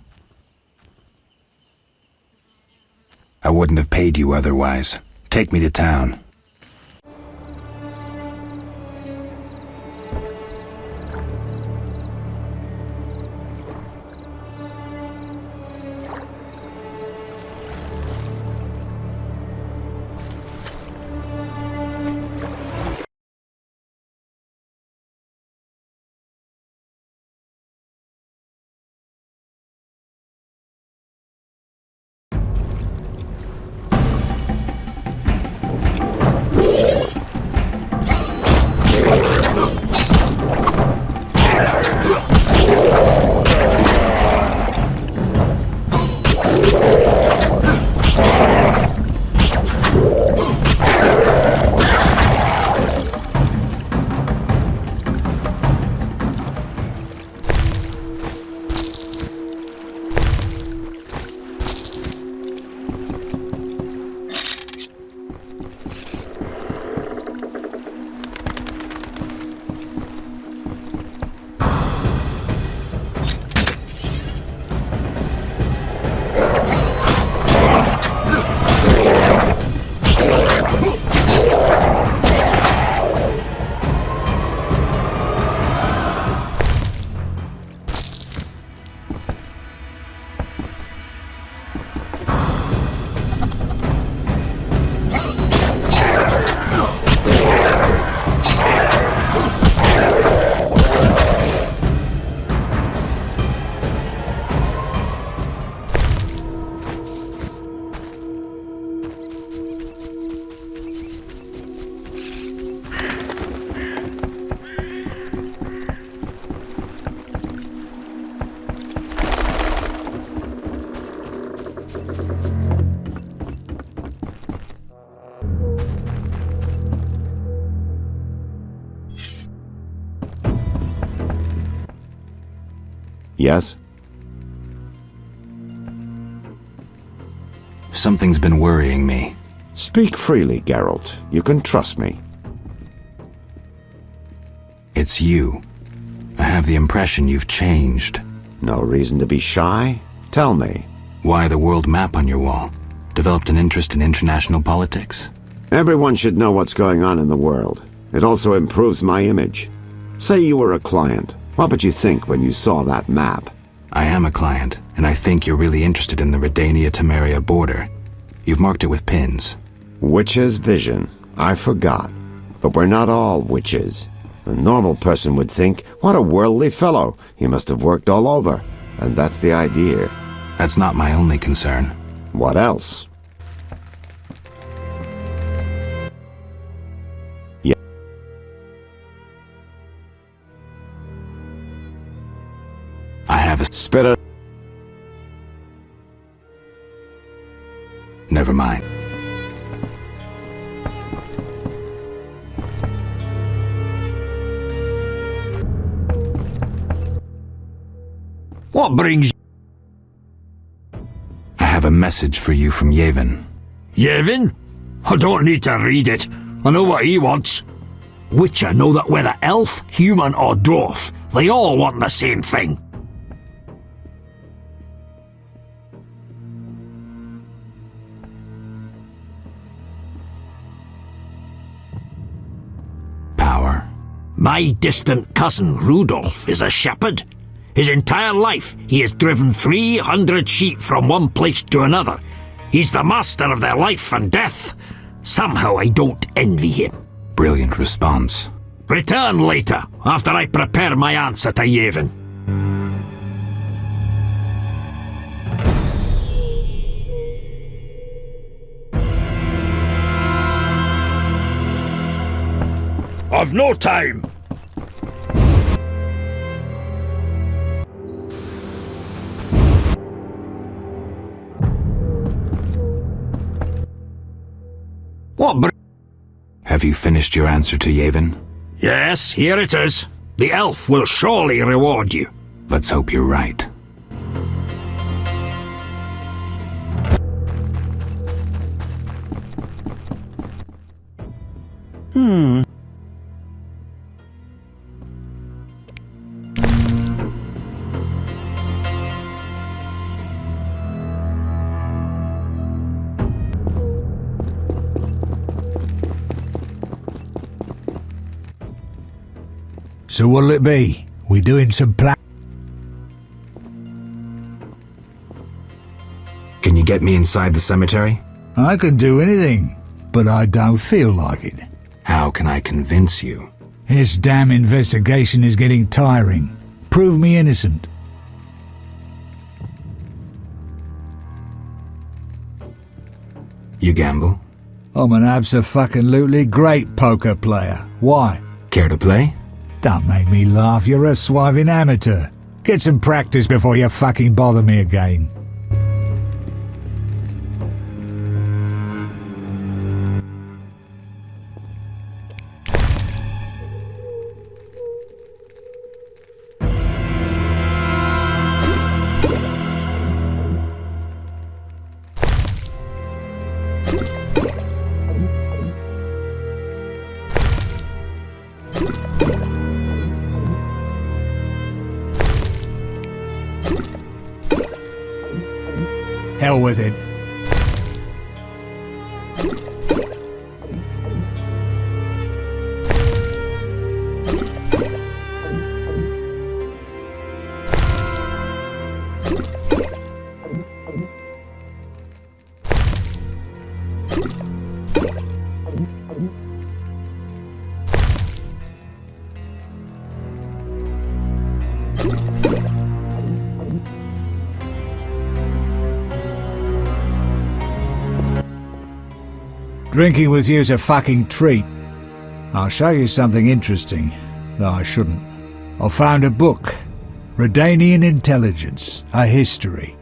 I wouldn't have paid you otherwise. Take me to town. Yes? Something's been worrying me. Speak freely, Geralt. You can trust me. It's you. I have the impression you've changed. No reason to be shy? Tell me. Why the world map on your wall? Developed an interest in international politics? Everyone should know what's going on in the world. It also improves my image. Say you were a client. What would you think when you saw that map? I am a client, and I think you're really interested in the Redania-Temeria border. You've marked it with pins. Witch's vision. I forgot. But we're not all witches. A normal person would think, what a worldly fellow. He must have worked all over. And that's the idea. That's not my only concern. What else? I have a spitter. Never mind. What brings... I have a message for you from Yevon. Yevon? I don't need to read it. I know what he wants. Witcher know that whether elf, human or dwarf, they all want the same thing. Power. My distant cousin Rudolph is a shepherd. His entire life he has driven 300 sheep from one place to another. He's the master of their life and death. Somehow I don't envy him. Brilliant response. Return later, after I prepare my answer to Yevon. I've no time. What Have you finished your answer to Yevon? Yes, here it is. The elf will surely reward you. Let's hope you're right. So what'll it be? We doing some Can you get me inside the cemetery? I can do anything, but I don't feel like it. How can I convince you? This damn investigation is getting tiring. Prove me innocent. You gamble? I'm an abso-fucking-lutely great poker player. Why? Care to play? Don't make me laugh, you're a swiving amateur. Get some practice before you fucking bother me again. Hell with it. Drinking with you's a fucking treat. I'll show you something interesting, though I shouldn't. I found a book, Redanian Intelligence, a history.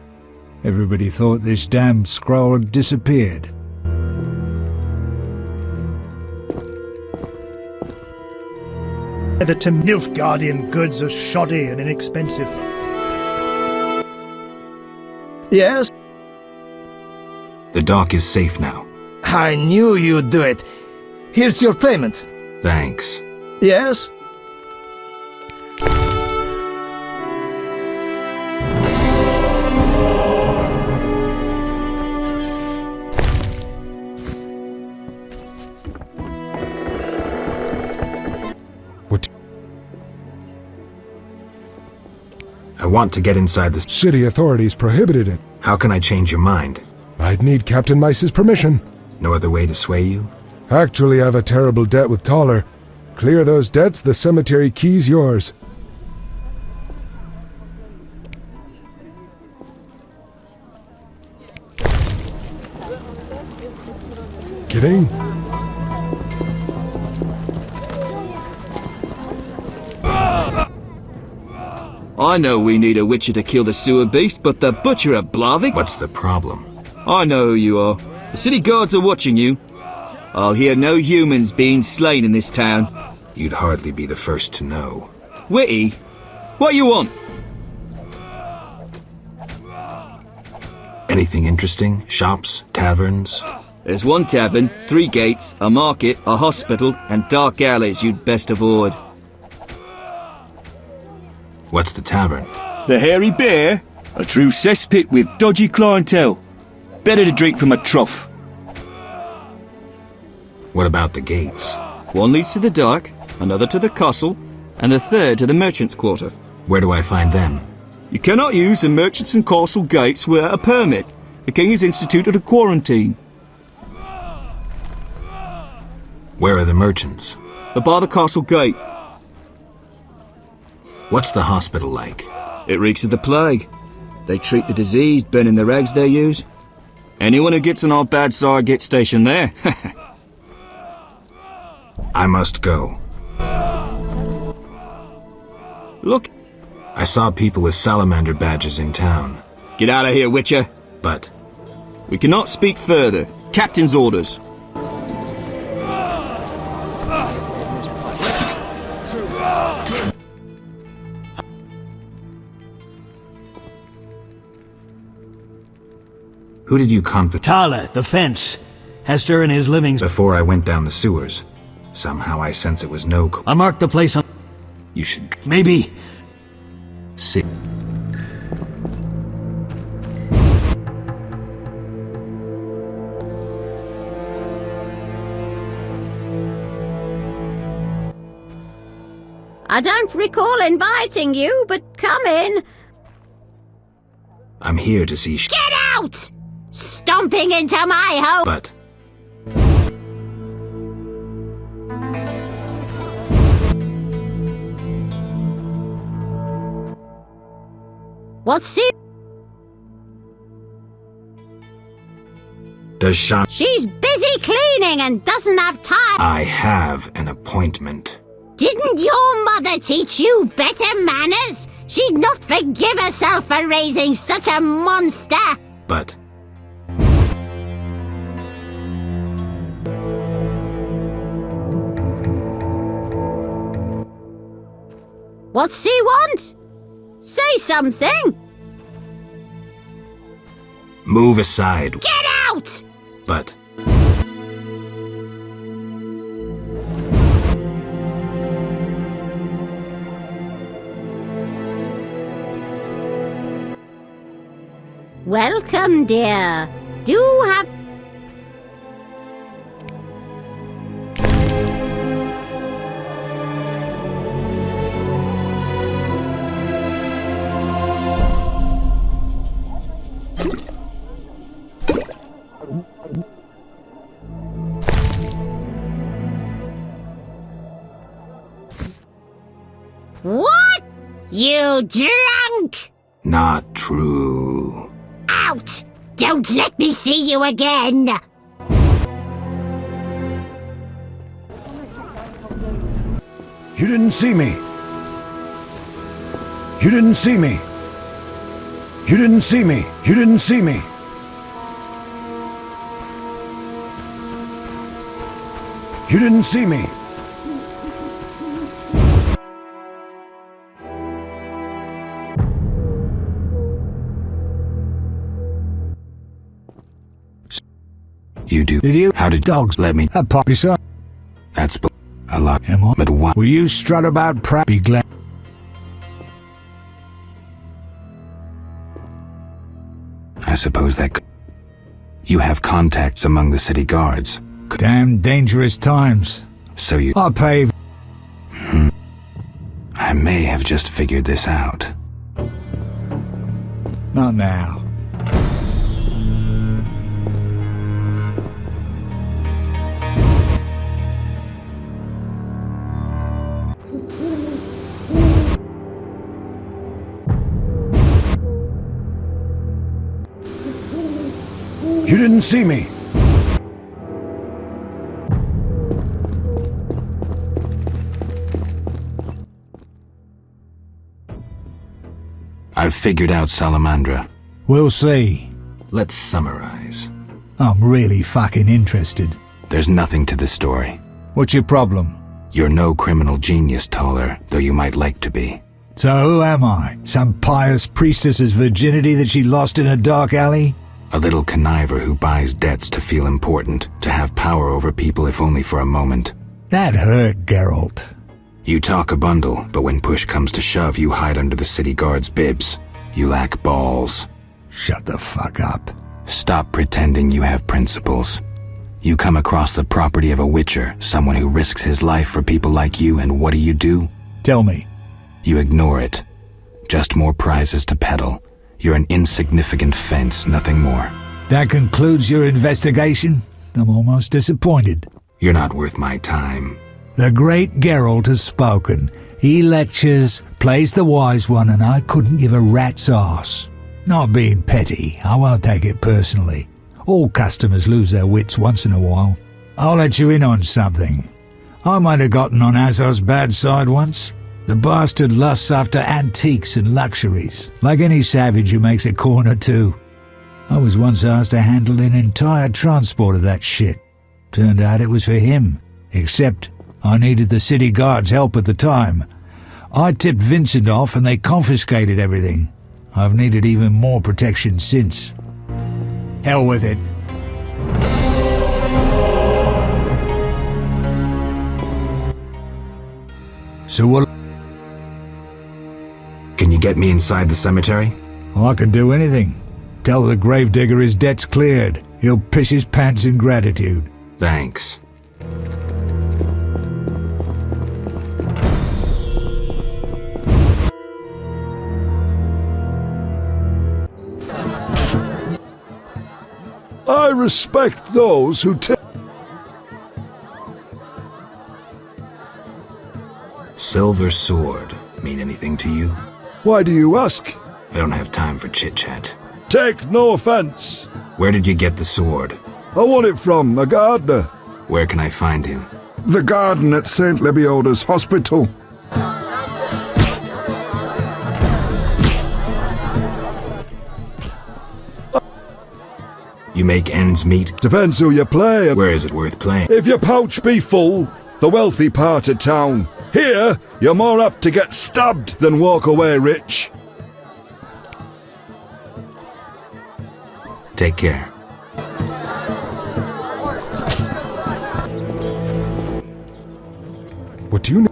Everybody thought this damn scroll had disappeared. The Nilfgaardian goods are shoddy and inexpensive. Yes? The dock is safe now. I knew you'd do it. Here's your payment. Thanks. Yes? I want to get inside the city authorities prohibited it. How can I change your mind? I'd need Captain Mice's permission. No other way to sway you? Actually, I've a terrible debt with Toller. Clear those debts, the cemetery key's yours. Kidding? I know we need a witcher to kill the sewer beast, but the butcher at Blavik? What's the problem? I know who you are. The city guards are watching you. I'll hear no humans being slain in this town. You'd hardly be the first to know. Witty? What you want? Anything interesting? Shops? Taverns? There's one tavern, 3 gates, a market, a hospital, and dark alleys you'd best avoid. What's the tavern? The Hairy Bear? A true cesspit with dodgy clientele. Better to drink from a trough. What about the gates? One leads to the dock, another to the castle, and the third to the merchant's quarter. Where do I find them? You cannot use the merchants and castle gates without a permit. The king has instituted a quarantine. Where are the merchants? They're by the castle gate. What's the hospital like? It reeks of the plague. They treat the diseased, burning the rags they use. Anyone who gets on our bad side gets stationed there. I must go. Look. I saw people with salamander badges in town. Get out of here, Witcher. But... we cannot speak further. Captain's orders. Who did you confide? Tala, the fence. Hester and his living... Before I went down the sewers. Somehow I sense it was no... I marked the place on... You should... Maybe... See... I don't recall inviting you, but come in. I'm here to see... Get out! Stomping into my home! But... What's she? Does Sean... She's busy cleaning and doesn't have time. I have an appointment. Didn't your mother teach you better manners? She'd not forgive herself for raising such a monster. But... What's she want? Say something. Move aside. Get out! But... Welcome, dear. Do have... What? You drunk? Not true. Out! Don't let me see you again! You didn't see me. You didn't see me. You didn't see me. You didn't see me. You didn't see me. You do. Did you? How did dogs let me? A poppy son. That's a lot. Am I? But what? Will you strut about proud? Be glad. I suppose that you have contacts among the city guards. Damn dangerous times. So you... I pay... I may have just figured this out. Not now. You didn't see me. I've figured out Salamandra. We'll see. Let's summarize. I'm really fucking interested. There's nothing to the story. What's your problem? You're no criminal genius, Toller, though you might like to be. So who am I? Some pious priestess's virginity that she lost in a dark alley? A little conniver who buys debts to feel important, to have power over people if only for a moment. That hurt, Geralt. You talk a bundle, but when push comes to shove, you hide under the city guard's bibs. You lack balls. Shut the fuck up. Stop pretending you have principles. You come across the property of a witcher, someone who risks his life for people like you, and what do? Tell me. You ignore it. Just more prizes to peddle. You're an insignificant fence, nothing more. That concludes your investigation? I'm almost disappointed. You're not worth my time. The great Geralt has spoken. He lectures, plays the wise one, and I couldn't give a rat's arse. Not being petty, I won't take it personally. All customers lose their wits once in a while. I'll let you in on something. I might have gotten on Azor's bad side once. The bastard lusts after antiques and luxuries, like any savage who makes a corner too. I was once asked to handle an entire transport of that shit. Turned out it was for him, except I needed the city guard's help at the time. I tipped Vincent off and they confiscated everything. I've needed even more protection since. Hell with it. So what? Can you get me inside the cemetery? I can do anything. Tell the gravedigger his debt's cleared. He'll piss his pants in gratitude. Thanks. I respect those who take... Silver sword mean anything to you? Why do you ask? I don't have time for chit-chat. Take no offense. Where did you get the sword? I won it from a gardener. Where can I find him? The garden at St. Lebioda's hospital. You make ends meet? Depends who you play. Where is it worth playing? If your pouch be full, the wealthy part of town. Here, you're more apt to get stabbed than walk away rich. Take care. What do you know?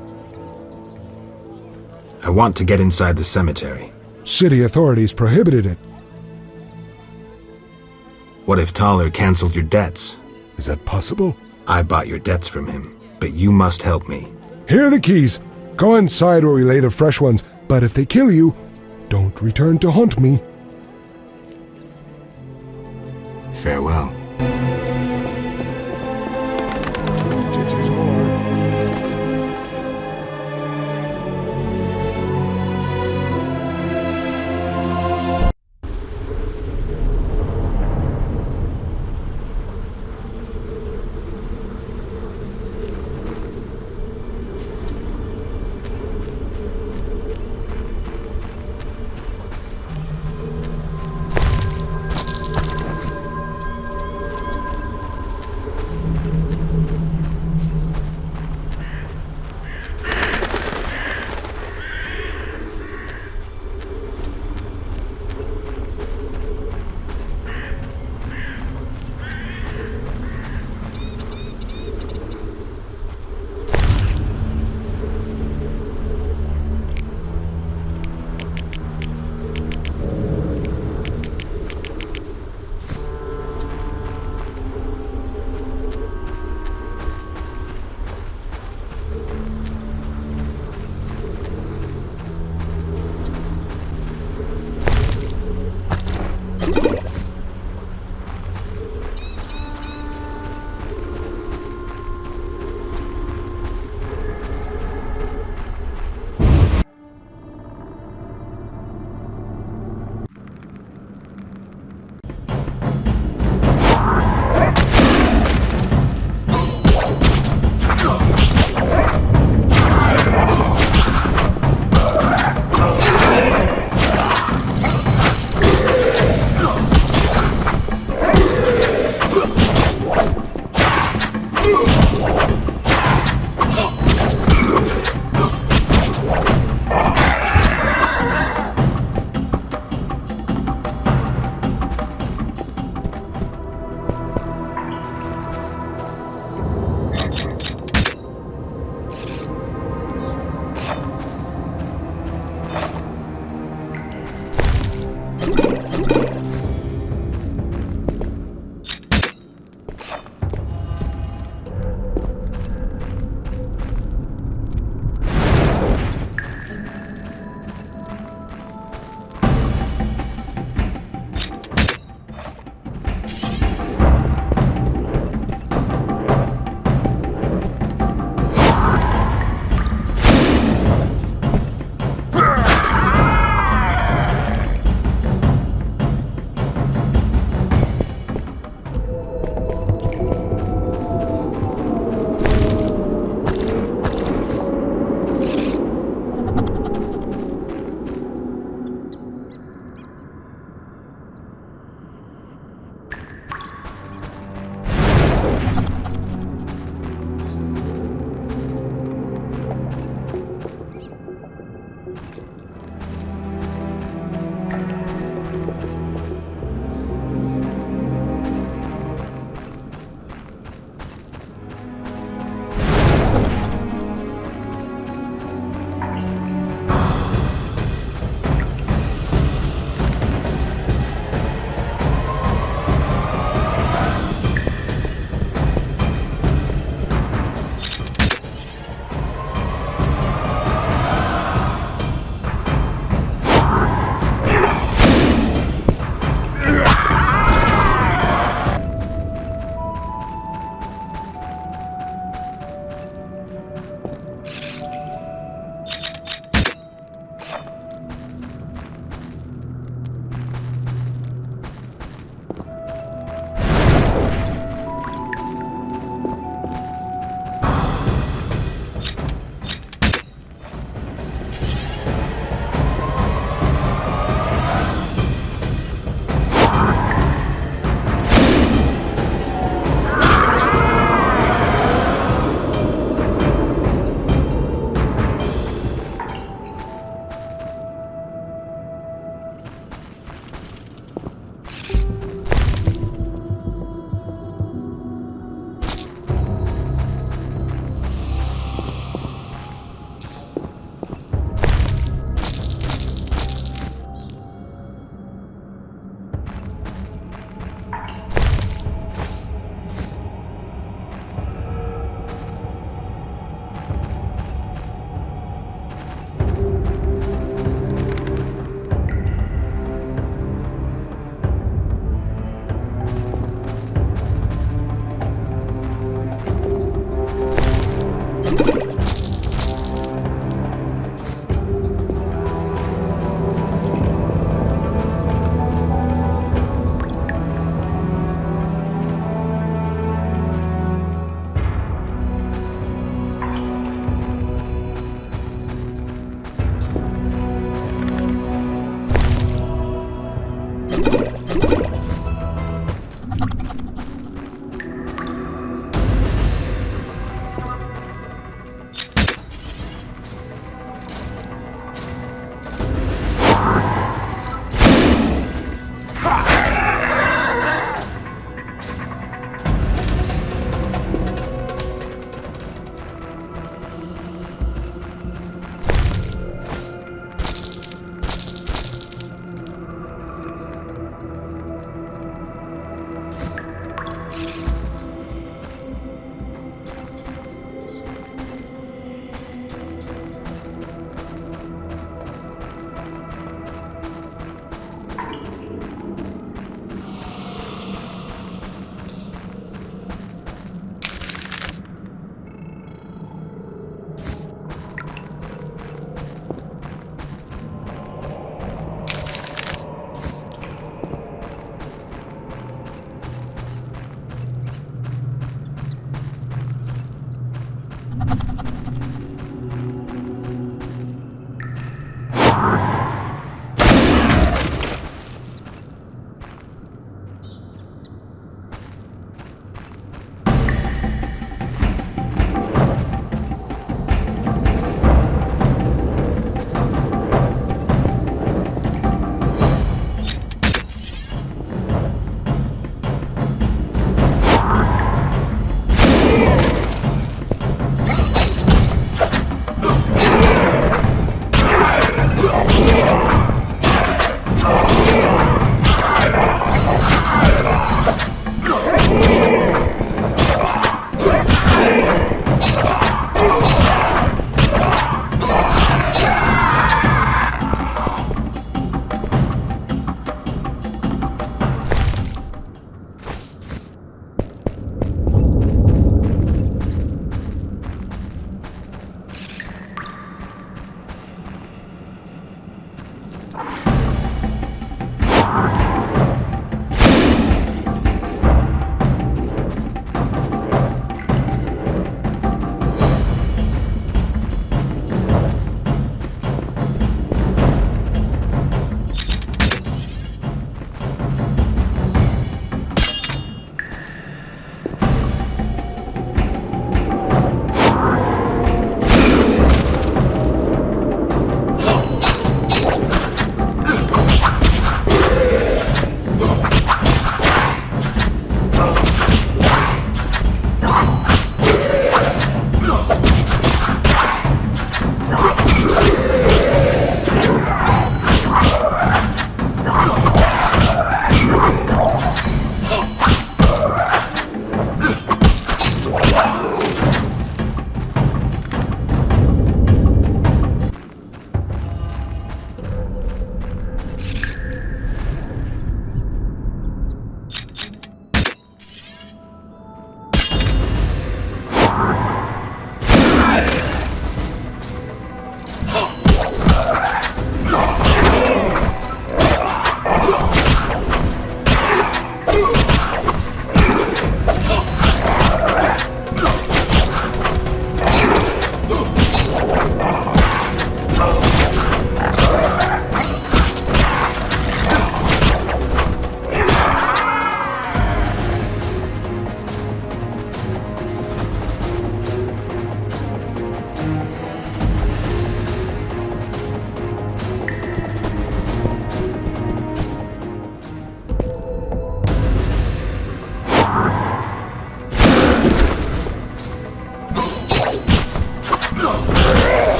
I want to get inside the cemetery. City authorities prohibited it. What if Thaler cancelled your debts? Is that possible? I bought your debts from him, but you must help me. Here are the keys. Go inside where we lay the fresh ones, but if they kill you, don't return to hunt me. Farewell.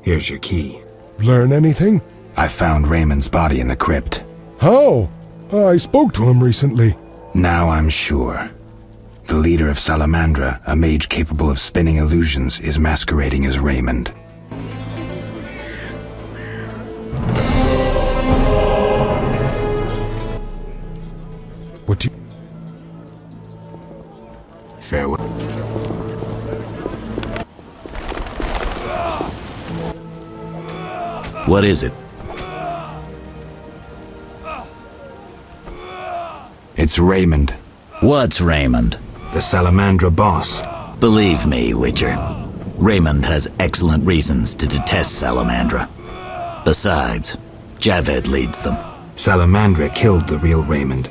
Here's your key. Learn anything? I found Raymond's body in the crypt. How? I spoke to him recently. Now I'm sure. The leader of Salamandra, a mage capable of spinning illusions, is masquerading as Raymond. What do you... Farewell. What is it? It's Raymond. What's Raymond? The Salamandra boss. Believe me, Witcher. Raymond has excellent reasons to detest Salamandra. Besides, Javed leads them. Salamandra killed the real Raymond.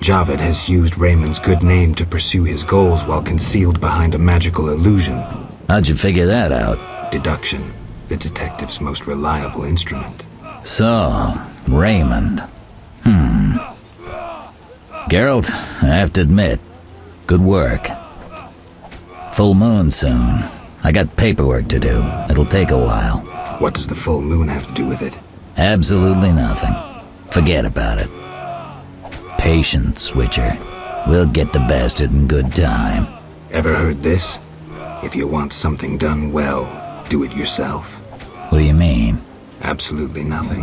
Javed has used Raymond's good name to pursue his goals while concealed behind a magical illusion. How'd you figure that out? Deduction, the detective's most reliable instrument. So, Raymond. Geralt, I have to admit, good work. Full moon soon. I got paperwork to do. It'll take a while. What does the full moon have to do with it? Absolutely nothing. Forget about it. Patience, Witcher. We'll get the bastard in good time. Ever heard this? If you want something done well, do it yourself. What do you mean? Absolutely nothing.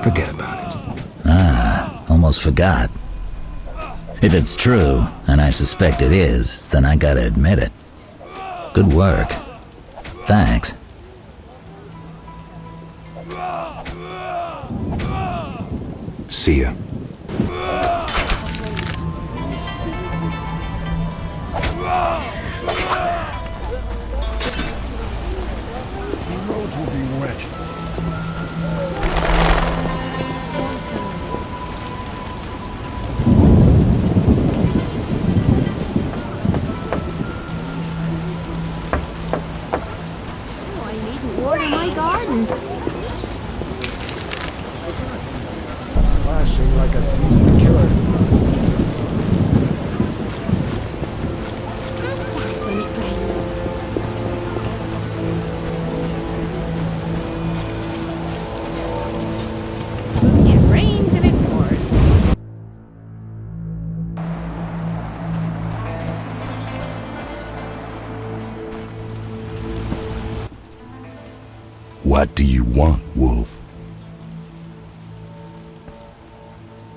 Forget about it. Almost forgot. If it's true, and I suspect it is, then I gotta admit it. Good work. Thanks. See ya. The roads will be wet. Water my garden. Slashing like a seasoned killer. How sad when it rains. It rains and it pours. What do you want, Wolf?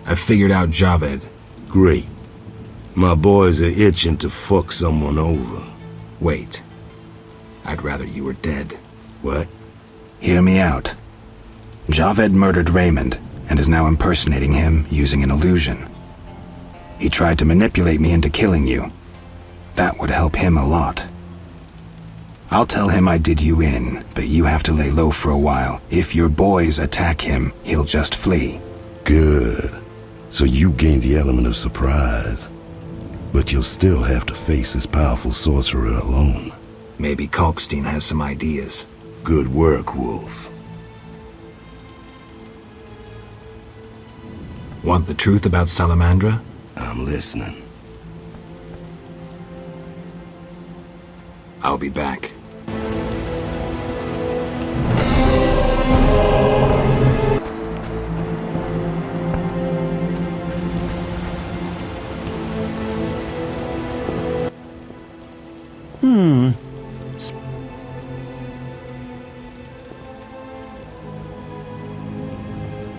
I figured out Javed. Great. My boys are itching to fuck someone over. Wait. I'd rather you were dead. What? Hear me out. Javed murdered Raymond and is now impersonating him using an illusion. He tried to manipulate me into killing you. That would help him a lot. I'll tell him I did you in, but you have to lay low for a while. If your boys attack him, he'll just flee. Good. So you gained the element of surprise. But you'll still have to face this powerful sorcerer alone. Maybe Kalkstein has some ideas. Good work, Wolf. Want the truth about Salamandra? I'm listening. I'll be back.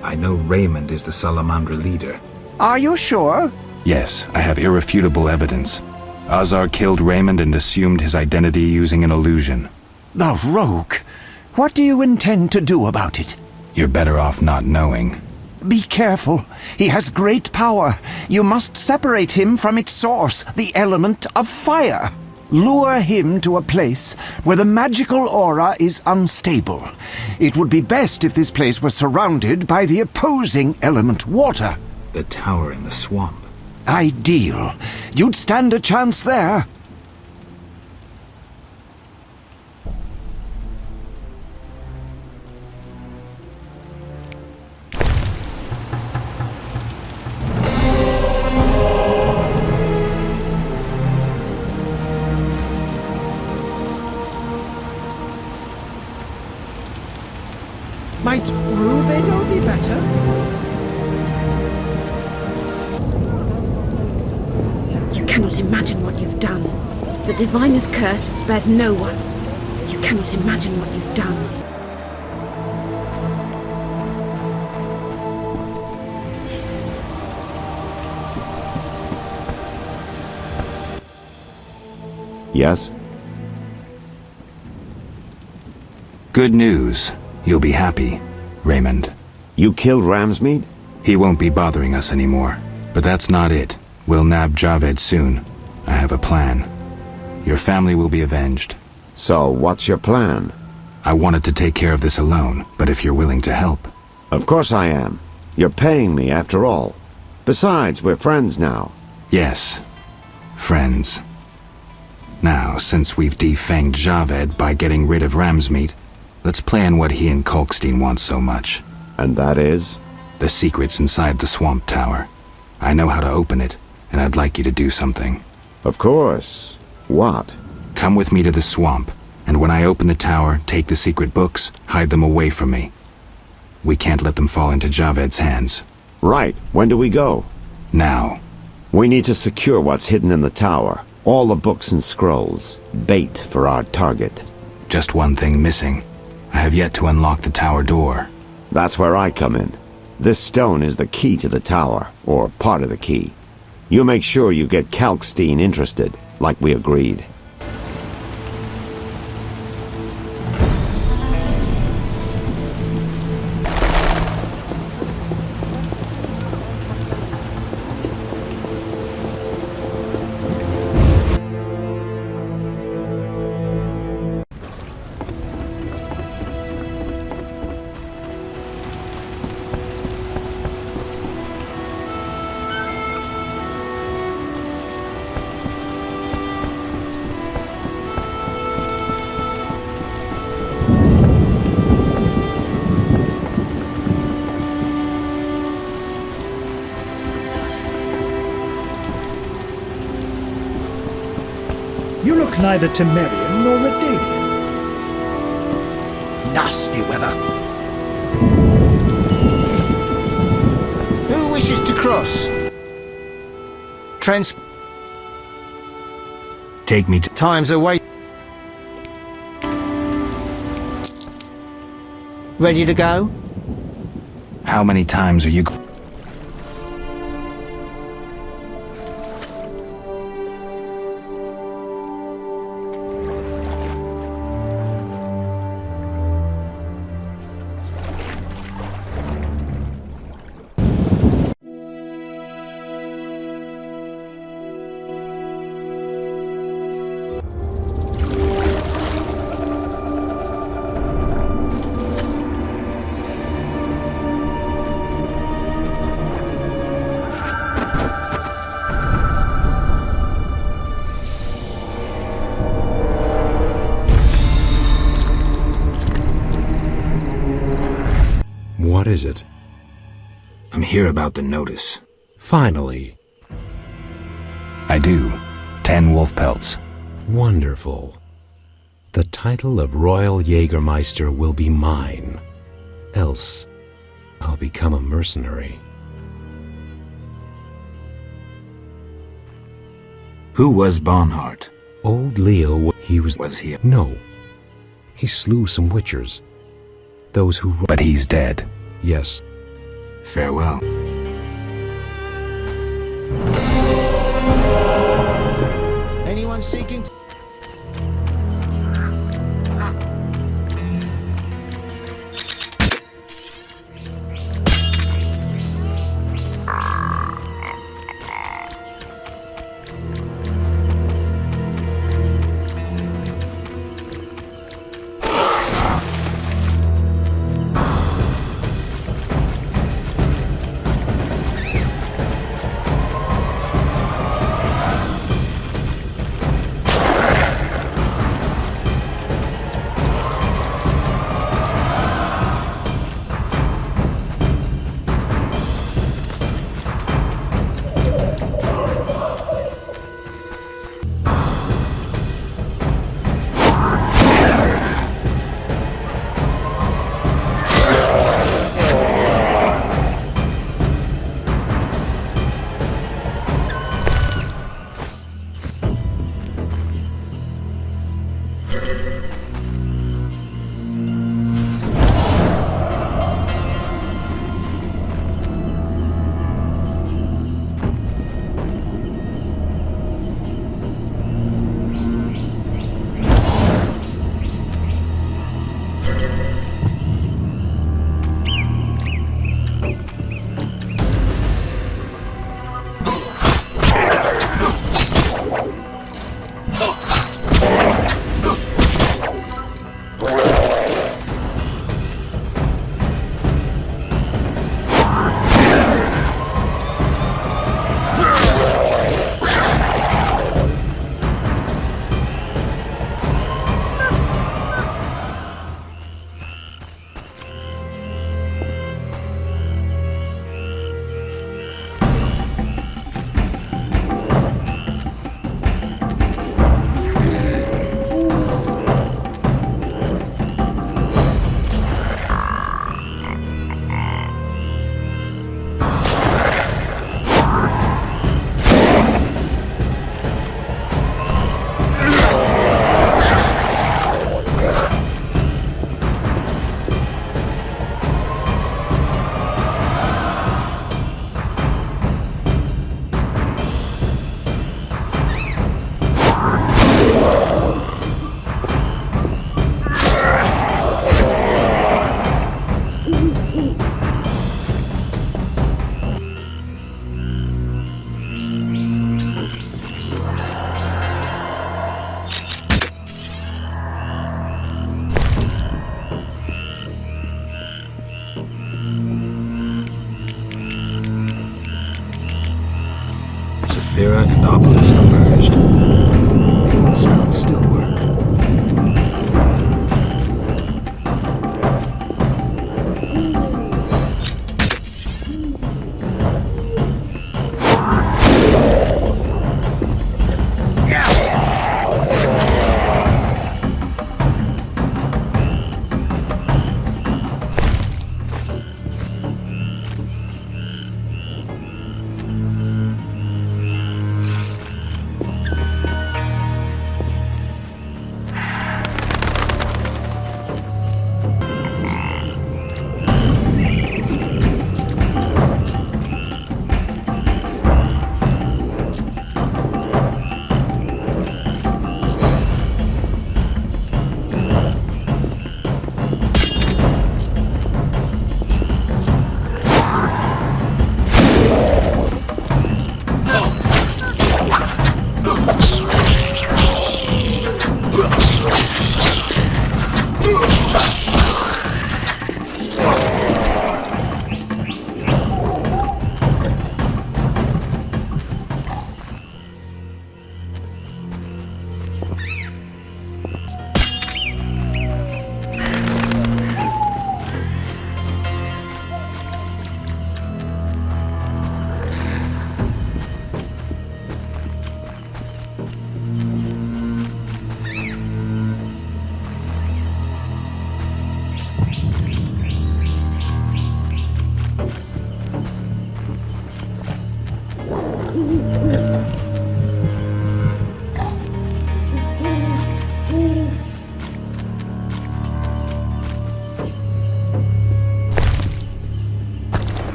I know Raymond is the Salamandra leader. Are you sure? Yes, I have irrefutable evidence. Azar killed Raymond and assumed his identity using an illusion. The rogue! What do you intend to do about it? You're better off not knowing. Be careful. He has great power. You must separate him from its source, the element of fire. Lure him to a place where the magical aura is unstable. It would be best if this place were surrounded by the opposing element, water. The tower in the swamp. Ideal. You'd stand a chance there. Might Rubedo be better? You cannot imagine what you've done. The Diviner's curse spares no one. You cannot imagine what you've done. Yes? Good news. You'll be happy, Raymond. You killed Ramsmead? He won't be bothering us anymore. But that's not it. We'll nab Javed soon. I have a plan. Your family will be avenged. So, what's your plan? I wanted to take care of this alone, but if you're willing to help... Of course I am. You're paying me, after all. Besides, we're friends now. Yes. Friends. Now, since we've defanged Javed by getting rid of Ramsmead, let's plan what he and Kalkstein want so much. And that is? The secret's inside the Swamp Tower. I know how to open it, and I'd like you to do something. Of course. What? Come with me to the swamp, and when I open the tower, take the secret books, hide them away from me. We can't let them fall into Javed's hands. Right. When do we go? Now. We need to secure what's hidden in the tower. All the books and scrolls. Bait for our target. Just one thing missing. I have yet to unlock the tower door. That's where I come in. This stone is the key to the tower, or part of the key. You make sure you get Kalkstein interested, like we agreed. You look neither Temerian nor Redanian. Nasty weather. Who wishes to cross? Take me to... Time's away. Ready to go? How many times are you... What is it? I'm here about the notice. Finally. I do. 10 wolf pelts. Wonderful. The title of Royal Jägermeister will be mine. Else, I'll become a mercenary. Who was Bonhart? Old Leo, he was... Was he? No. He slew some witchers. Those who... But he's dead. Yes. Farewell. Anyone seeking to... Saphira and Obelisk emerged. Spells still work.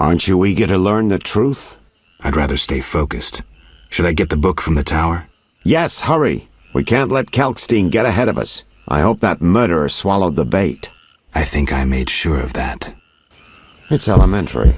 Aren't you eager to learn the truth? I'd rather stay focused. Should I get the book from the tower? Yes, hurry. We can't let Kalkstein get ahead of us. I hope that murderer swallowed the bait. I think I made sure of that. It's elementary.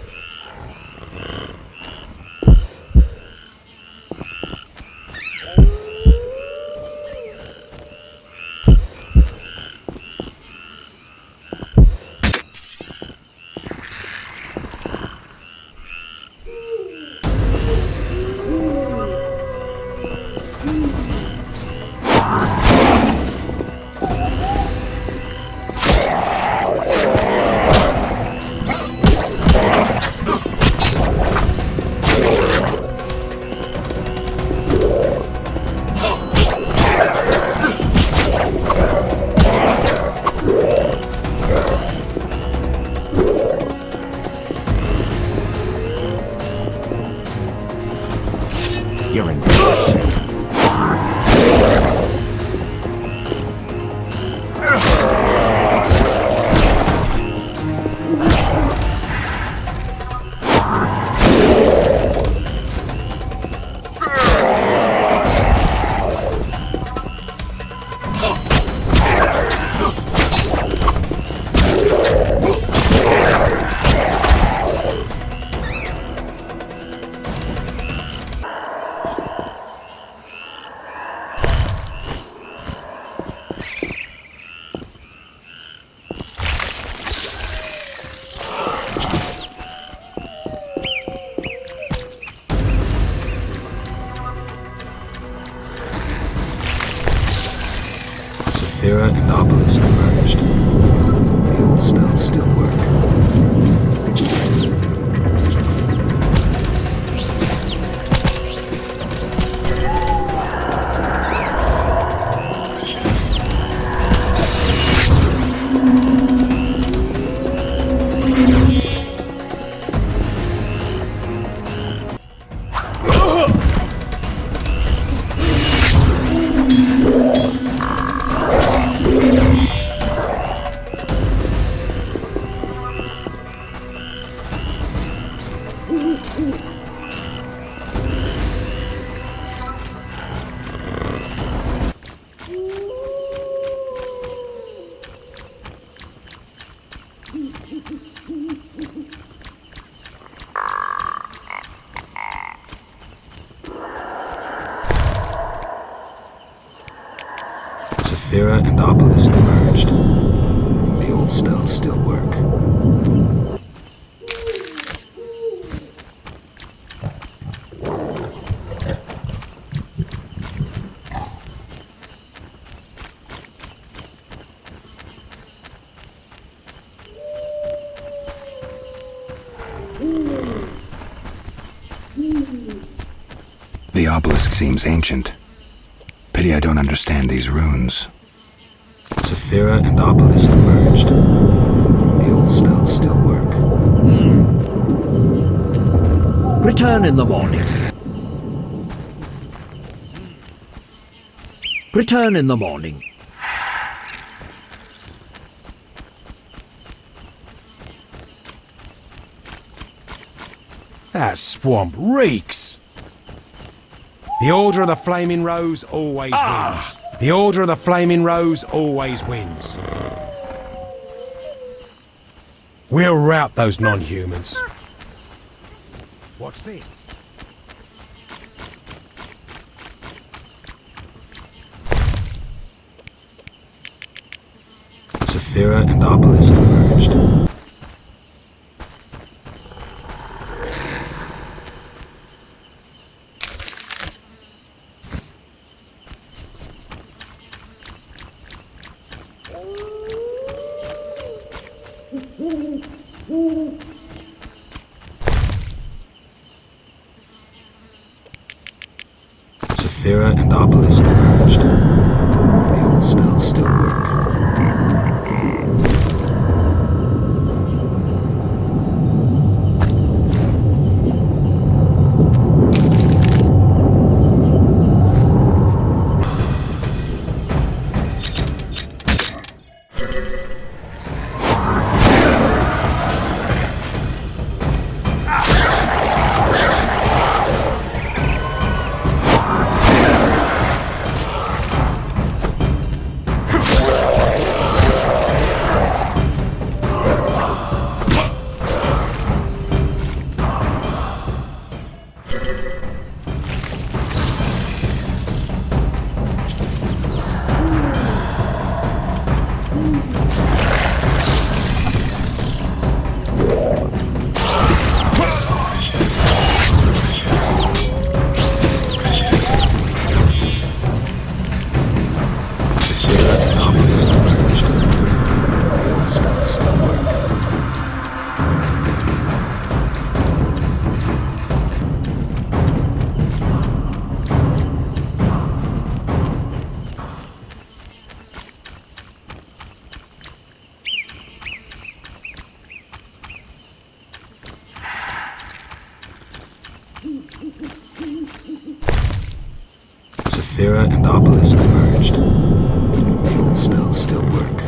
You're in shit. Saphira and Obelisk emerged. The old spells still work. Saphira and Obelisk emerged. The old spells still work. The obelisk seems ancient. Pity I don't understand these runes. Saphira and Obelisk emerged. The old spells still work. Return in the morning. Return in the morning. That swamp reeks! The Order of the Flaming Rose always wins. The Order of the Flaming Rose always wins. We'll rout those non-humans. What's this? Saphira and Obelisk emerged. Saphira and Obelisk emerged. The old spells still work. Saphira and Obelisk merged. The old spells still work.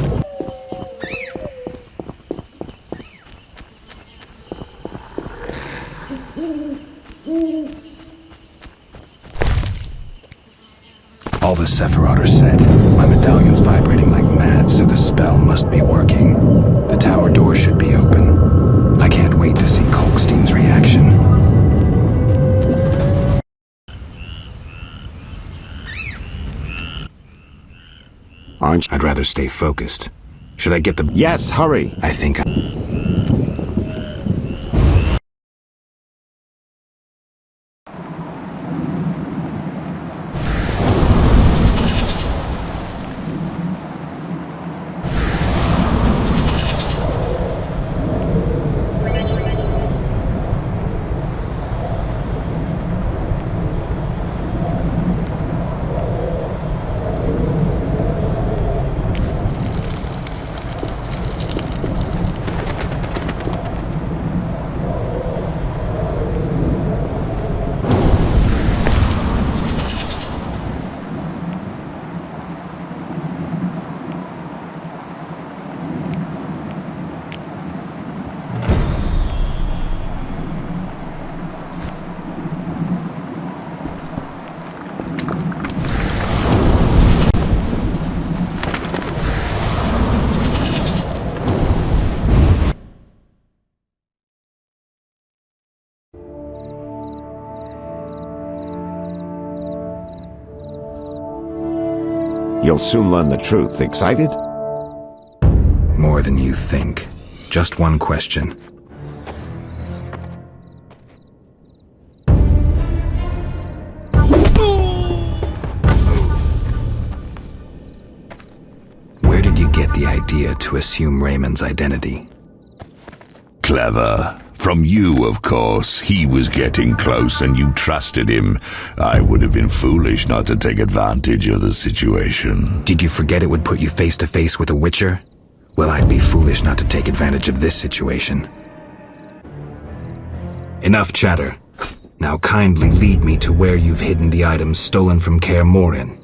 All the Sephiroth are set. My medallion's vibrating like mad, so the spell must be working. The tower door should be open. I can't wait to see Kalkstein's reaction. I'd rather stay focused. Should I get the... Yes, hurry. I think You'll soon learn the truth. Excited? more than you think. Just one question. Where did you get the idea to assume Raymond's identity? Clever. From you, of course. He was getting close and you trusted him. I would have been foolish not to take advantage of the situation. Did you forget it would put you face to face with a Witcher? Well, I'd be foolish not to take advantage of this situation. Enough chatter. Now kindly lead me to where you've hidden the items stolen from Kaer Morhen.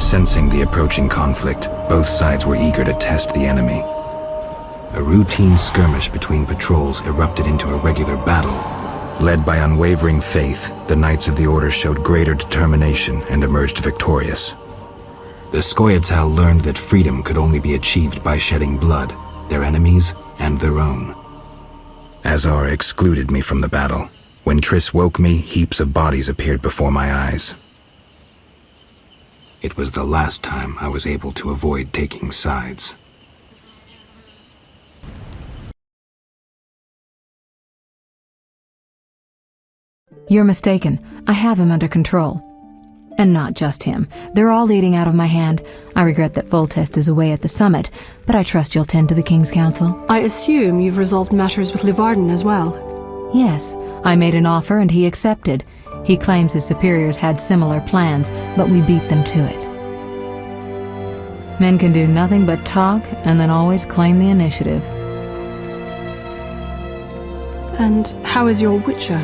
Sensing the approaching conflict, both sides were eager to test the enemy. A routine skirmish between patrols erupted into a regular battle. Led by unwavering faith, the Knights of the Order showed greater determination and emerged victorious. The Skoyatel learned that freedom could only be achieved by shedding blood, their enemies and their own. Azar excluded me from the battle. When Triss woke me, heaps of bodies appeared before my eyes. It was the last time I was able to avoid taking sides. You're mistaken. I have him under control. And not just him. They're all leading out of my hand. I regret that Foltest is away at the summit, but I trust you'll tend to the King's Council. I assume you've resolved matters with Levarden as well. Yes, I made an offer and he accepted. He claims his superiors had similar plans, but we beat them to it. Men can do nothing but talk and then always claim the initiative. And how is your Witcher?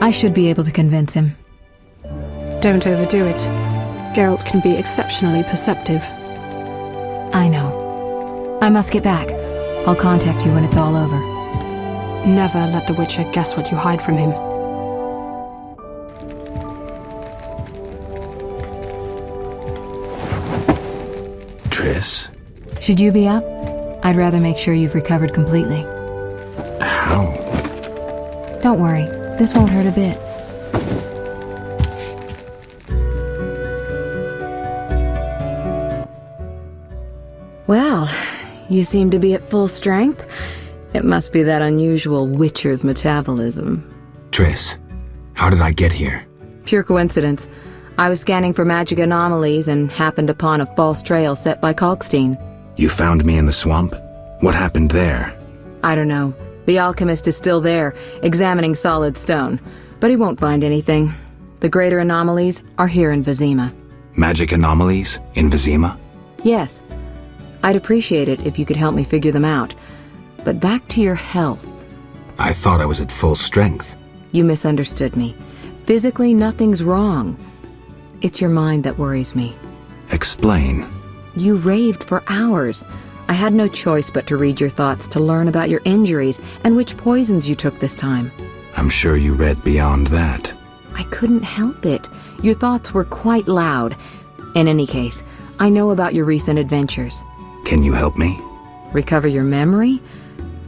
I should be able to convince him. Don't overdo it. Geralt can be exceptionally perceptive. I know. I must get back. I'll contact you when it's all over. Never let the Witcher guess what you hide from him. Triss? Should you be up? I'd rather make sure you've recovered completely. How? Don't worry. This won't hurt a bit. Well, you seem to be at full strength. It must be that unusual Witcher's metabolism. Triss, how did I get here? Pure coincidence. I was scanning for magic anomalies and happened upon a false trail set by Kalkstein. You found me in the swamp? What happened there? I don't know. The alchemist is still there, examining solid stone. But he won't find anything. The greater anomalies are here in Vizima. Magic anomalies? In Vizima? Yes. I'd appreciate it if you could help me figure them out. But back to your health. I thought I was at full strength. You misunderstood me. Physically, nothing's wrong. It's your mind that worries me. Explain. You raved for hours. I had no choice but to read your thoughts to learn about your injuries and which poisons you took this time. I'm sure you read beyond that. I couldn't help it. Your thoughts were quite loud. In any case, I know about your recent adventures. Can you help me? Recover your memory?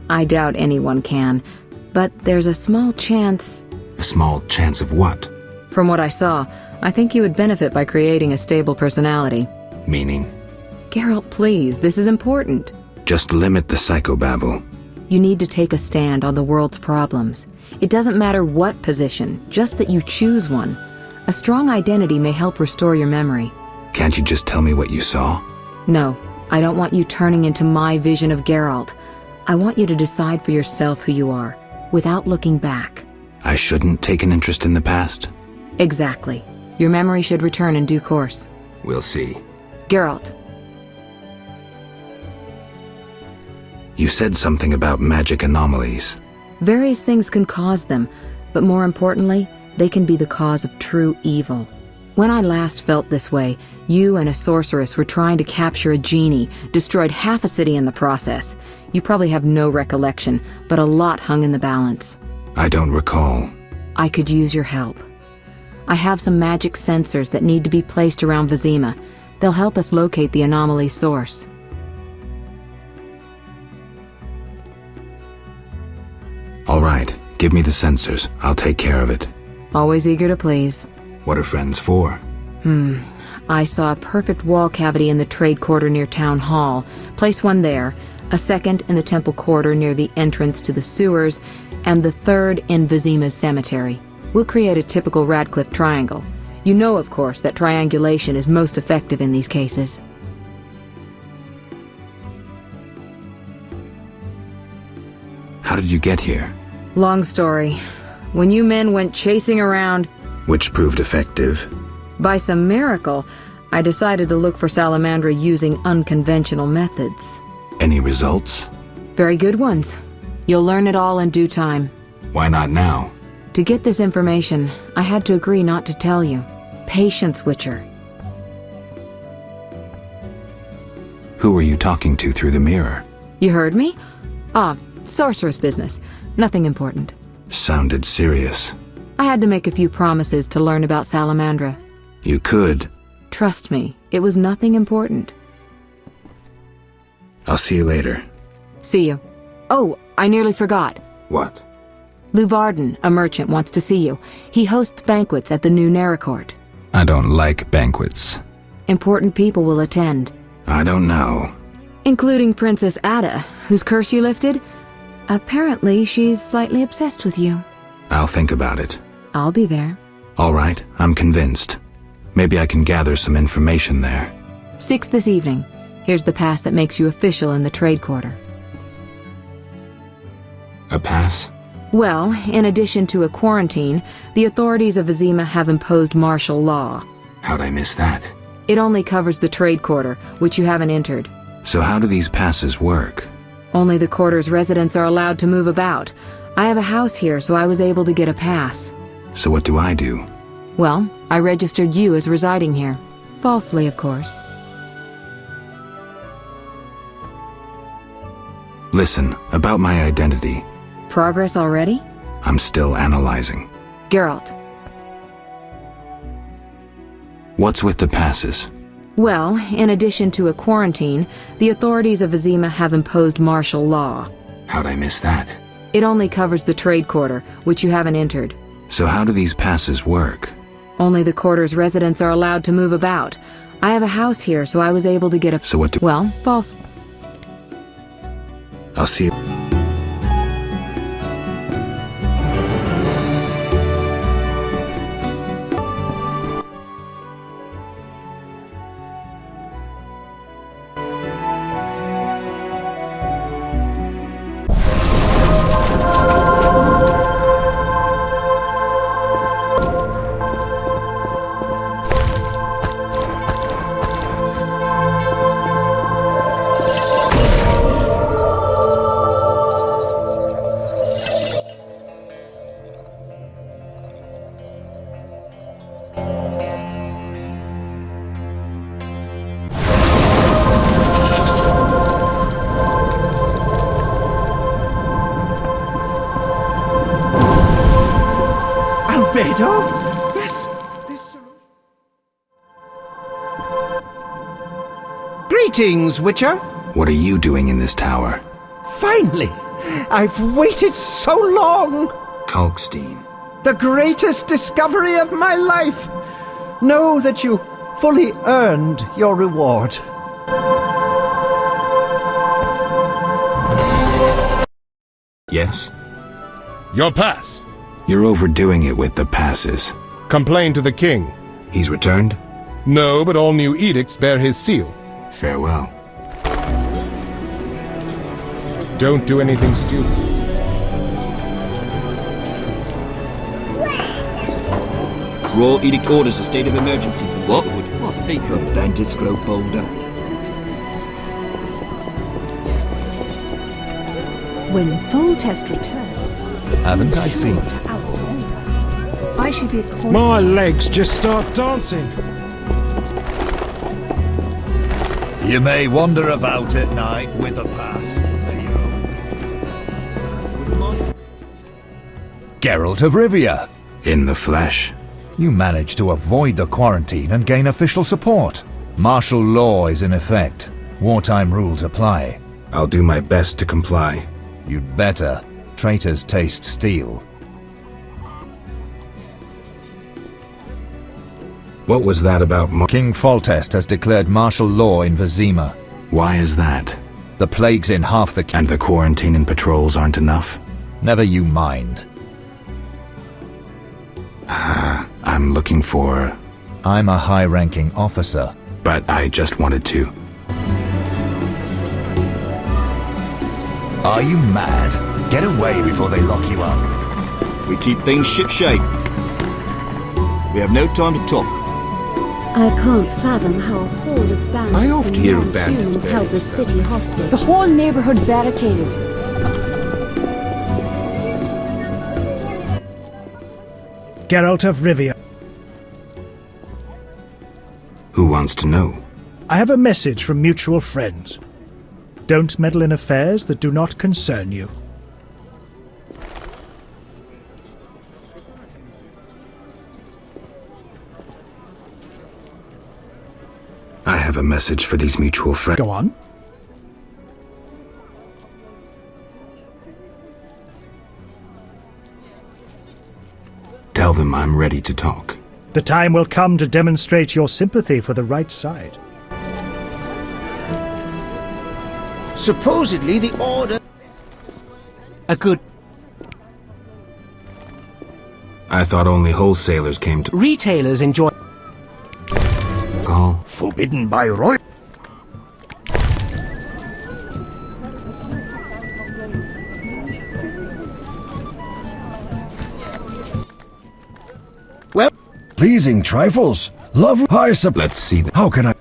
I doubt anyone can, but there's a small chance... A small chance of what? From what I saw, I think you would benefit by creating a stable personality. Meaning? Geralt, please, this is important. Just limit the psychobabble. You need to take a stand on the world's problems. It doesn't matter what position, just that you choose one. A strong identity may help restore your memory. Can't you just tell me what you saw? No, I don't want you turning into my vision of Geralt. I want you to decide for yourself who you are, without looking back. I shouldn't take an interest in the past? Exactly. Your memory should return in due course. We'll see. Geralt. You said something about magic anomalies. Various things can cause them, but more importantly, they can be the cause of true evil. When I last felt this way, you and a sorceress were trying to capture a genie, destroyed half a city in the process. You probably have no recollection, but a lot hung in the balance. I don't recall. I could use your help. I have some magic sensors that need to be placed around Vizima. They'll help us locate the anomaly's source. All right, give me the sensors. I'll take care of it. Always eager to please. What are friends for? I saw a perfect wall cavity in the trade quarter near Town Hall. Place one there, a second in the temple quarter near the entrance to the sewers, and the third in Vizima's cemetery. We'll create a typical Radcliffe triangle. You know, of course, that triangulation is most effective in these cases. How did you get here? Long story. When you men went chasing around... Which proved effective. By some miracle, I decided to look for Salamandra using unconventional methods. Any results? Very good ones. You'll learn it all in due time. Why not now? To get this information, I had to agree not to tell you. Patience, Witcher. Who were you talking to through the mirror? You heard me? Ah, sorceress business. Nothing important. Sounded serious. I had to make a few promises to learn about Salamandra. You could. Trust me, it was nothing important. I'll see you later. See you. Oh, I nearly forgot. What? Luvarden, a merchant, wants to see you. He hosts banquets at the new Neracourt. I don't like banquets. Important people will attend. I don't know. Including Princess Ada, whose curse you lifted. Apparently, she's slightly obsessed with you. I'll think about it. I'll be there. All right, I'm convinced. Maybe I can gather some information there. 6 this evening. Here's the pass that makes you official in the trade quarter. A pass? Well, in addition to a quarantine, the authorities of Vizima have imposed martial law. How'd I miss that? It only covers the trade quarter, which you haven't entered. So how do these passes work? Only the quarter's residents are allowed to move about. I have a house here, so I was able to get a pass. So what do I do? Well, I registered you as residing here. Falsely, of course. Listen, about my identity. Progress already? I'm still analyzing. Geralt. What's with the passes? Well, in addition to a quarantine, the authorities of Vizima have imposed martial law. How'd I miss that? It only covers the trade quarter, which you haven't entered. So how do these passes work? Only the quarter's residents are allowed to move about. I have a house here, so I was able to get a... So what do... Well, false... I'll see you... Yes, this... Greetings, Witcher. What are you doing in this tower? Finally! I've waited so long! Kalkstein. The greatest discovery of my life! Know that you fully earned your reward. Yes? Your pass. You're overdoing it with the passes. Complain to the king. He's returned? No, but all new edicts bear his seal. Farewell. Don't do anything stupid. Royal Edict orders a state of emergency. What? What fake Your bandits grow bolder. When Foltest returns, haven't I seen it? I should be at court. My legs just start dancing. You may wander about at night with a pass. Geralt of Rivia. In the flesh. You managed to avoid the quarantine and gain official support. Martial law is in effect. Wartime rules apply. I'll do my best to comply. You'd better. Traitors taste steel. What was that about King Foltest has declared martial law in Vizima. Why is that? The plague's in half the... And the quarantine and patrols aren't enough? Never you mind. I'm looking for... I'm a high-ranking officer. But I just wanted to. Are you mad? Get away before they lock you up. We keep things shipshape. We have no time to talk. I can't fathom how a horde of bandits I often hear of bandits humans held the city hostage. The whole neighborhood barricaded. Geralt of Rivia. Who wants to know? I have a message from mutual friends. Don't meddle in affairs that do not concern you. I have a message for these mutual friends. Go on. Tell them I'm ready to talk. The time will come to demonstrate your sympathy for the right side. Supposedly the order... A good... I thought only wholesalers came to... Retailers enjoy... Alcohol. Forbidden by royal... Pleasing trifles. Lovely. Let's see them. How can I...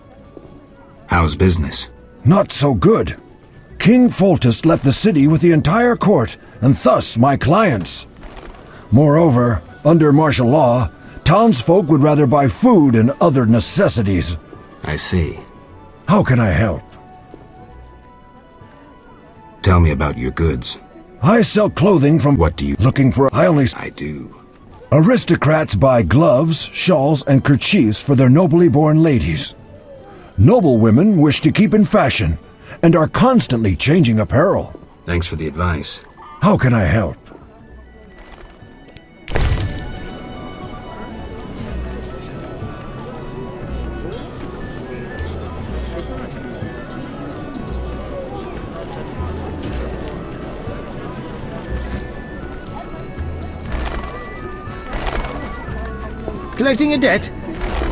How's business? Not so good. King Foltest left the city with the entire court, and thus my clients. Moreover, under martial law, townsfolk would rather buy food and other necessities. I see. How can I help? Tell me about your goods. I sell clothing from... What do you... Looking for... I do. Aristocrats buy gloves, shawls, and kerchiefs for their nobly born ladies. Noble women wish to keep in fashion, and are constantly changing apparel. Thanks for the advice. How can I help? Collecting a debt?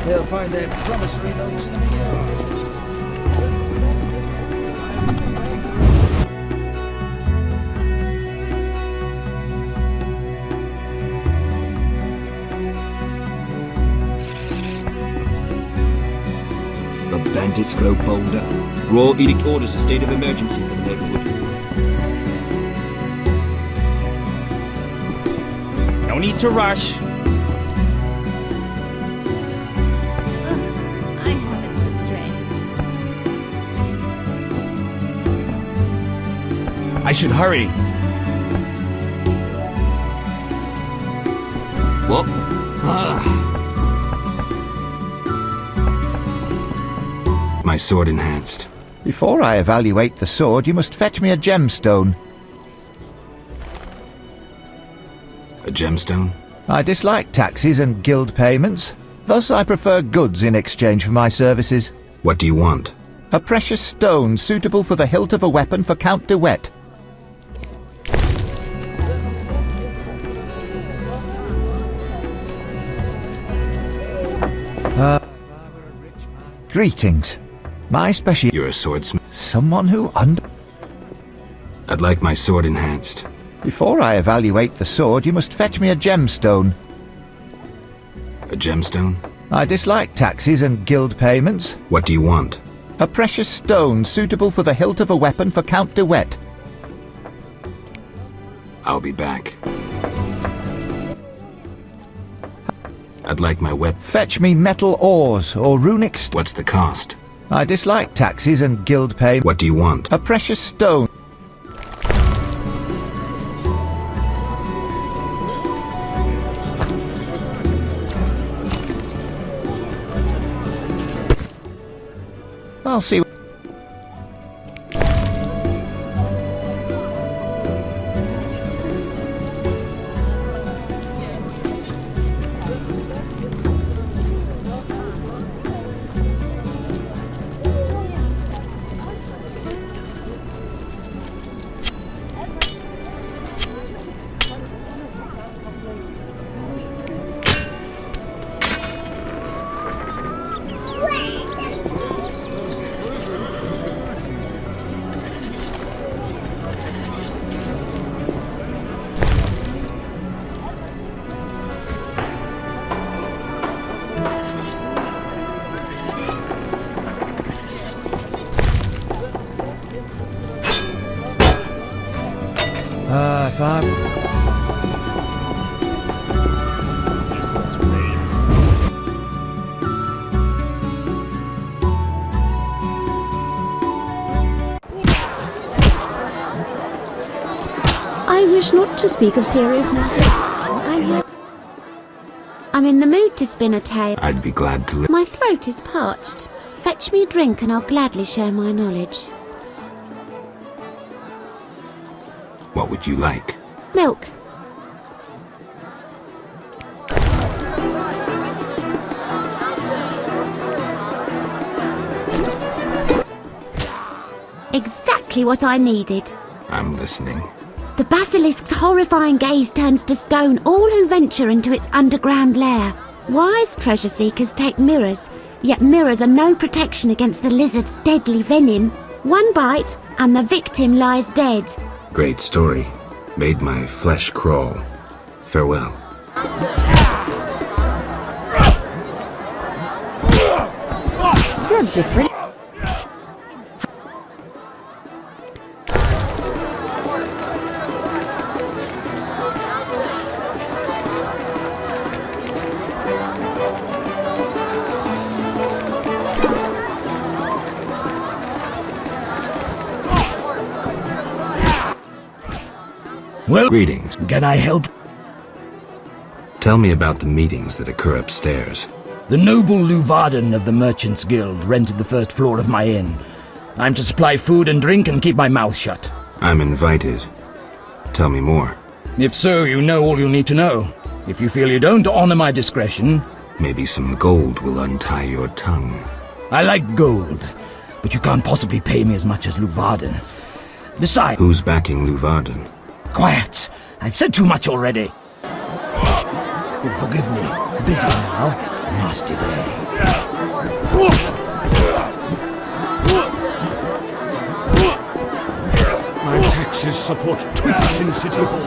They'll find their promissory notes in the yard. The bandits grow bolder. Royal Edict orders a state of emergency for the neighborhood. No need to rush. I haven't the strength. I should hurry. What? My sword enhanced. Before I evaluate the sword, you must fetch me a gemstone. A gemstone? I dislike taxes and guild payments. Thus I prefer goods in exchange for my services. What do you want? A precious stone suitable for the hilt of a weapon for Count de Wet. Greetings. My special... You're a swordsmith? Someone who I'd like my sword enhanced. Before I evaluate the sword, you must fetch me a gemstone. A gemstone? I dislike taxes and guild payments. What do you want? A precious stone suitable for the hilt of a weapon for Count de Wet. I'll be back. I'd like my weapon. Fetch me metal ores or runic... What's the cost? I dislike taxes and guild pay. What do you want? A precious stone. I'll see. If I'm... wish not to speak of serious matters. I'm here. I'm in the mood to spin a tale. I'd be glad to My throat is parched. Fetch me a drink and I'll gladly share my knowledge. What would you like? Milk. Exactly what I needed. I'm listening. The basilisk's horrifying gaze turns to stone all who venture into its underground lair. Wise treasure seekers take mirrors, yet mirrors are no protection against the lizard's deadly venom. One bite, and the victim lies dead. Great story. Made my flesh crawl. Farewell. You're different. Well, greetings. Can I help? Tell me about the meetings that occur upstairs. The noble Luvarden of the Merchants Guild rented the first floor of my inn. I'm to supply food and drink and keep my mouth shut. I'm invited. Tell me more. If so, you know all you need to know. If you feel you don't honor my discretion... Maybe some gold will untie your tongue. I like gold, but you can't possibly pay me as much as Luvarden. Besides... Who's backing Luvarden? Quiet! I've said too much already. Oh, forgive me. Busy now. Nasty day. My taxes support tweaks in City Hall.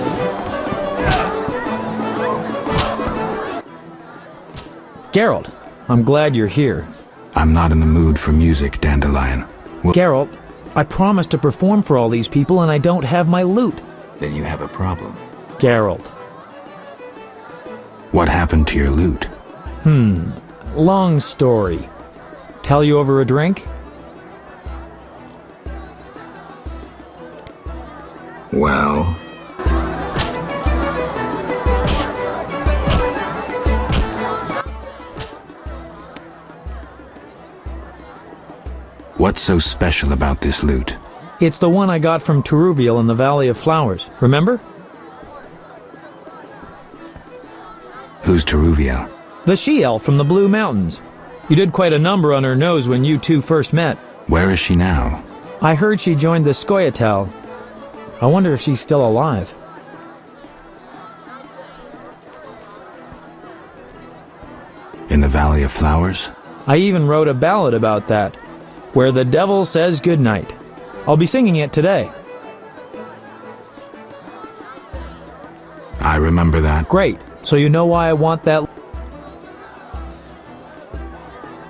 Geralt, I'm glad you're here. I'm not in the mood for music, Dandelion. Geralt, I promised to perform for all these people and I don't have my lute. Then you have a problem. Geralt. What happened to your lute? Long story. Tell you over a drink? Well... What's so special about this lute? It's the one I got from Teruviel in the Valley of Flowers. Remember? Who's Teruviel? The she-elf from the Blue Mountains. You did quite a number on her nose when you two first met. Where is she now? I heard she joined the Scoia'tael. I wonder if she's still alive. In the Valley of Flowers? I even wrote a ballad about that, where the devil says goodnight. I'll be singing it today. I remember that. Great. So you know why I want that.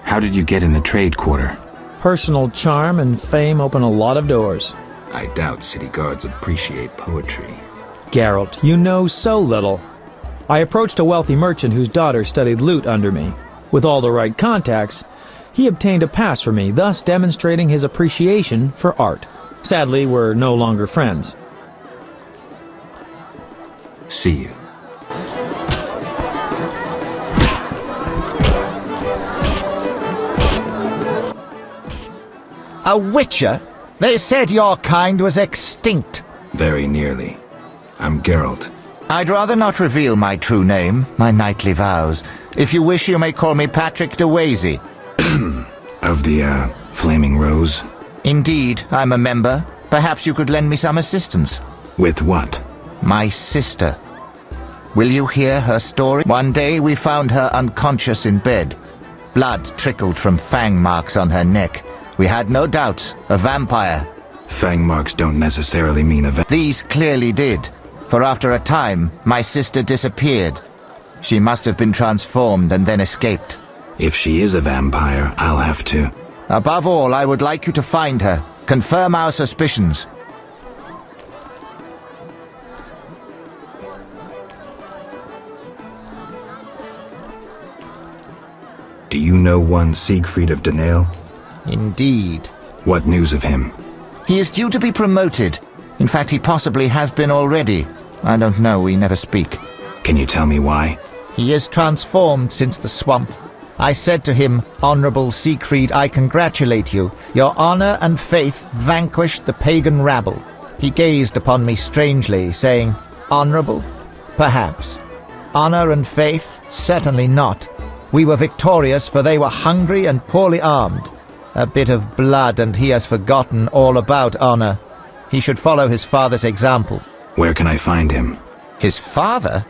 How did you get in the trade quarter? Personal charm and fame open a lot of doors. I doubt city guards appreciate poetry. Geralt, you know so little. I approached a wealthy merchant whose daughter studied lute under me. With all the right contacts, he obtained a pass for me, thus demonstrating his appreciation for art. Sadly, we're no longer friends. See you. A witcher? They said your kind was extinct. Very nearly. I'm Geralt. I'd rather not reveal my true name, my knightly vows. If you wish, you may call me Patrick de Wazy. Of the, Flaming Rose? Indeed, I'm a member. Perhaps you could lend me some assistance. With what? My sister. Will you hear her story? One day we found her unconscious in bed. Blood trickled from fang marks on her neck. We had no doubts, a vampire. Fang marks don't necessarily mean a These clearly did, for after a time, my sister disappeared. She must have been transformed and then escaped. If she is a vampire, I'll have to... Above all, I would like you to find her. Confirm our suspicions. Do you know one Siegfried of Danale? Indeed. What news of him? He is due to be promoted. In fact, he possibly has been already. I don't know, we never speak. Can you tell me why? He is transformed since the swamp. I said to him, Honourable Siegfried, I congratulate you. Your honour and faith vanquished the pagan rabble. He gazed upon me strangely, saying, Honourable? Perhaps. Honour and faith? Certainly not. We were victorious, for they were hungry and poorly armed. A bit of blood, and he has forgotten all about honour. He should follow his father's example. Where can I find him? His father?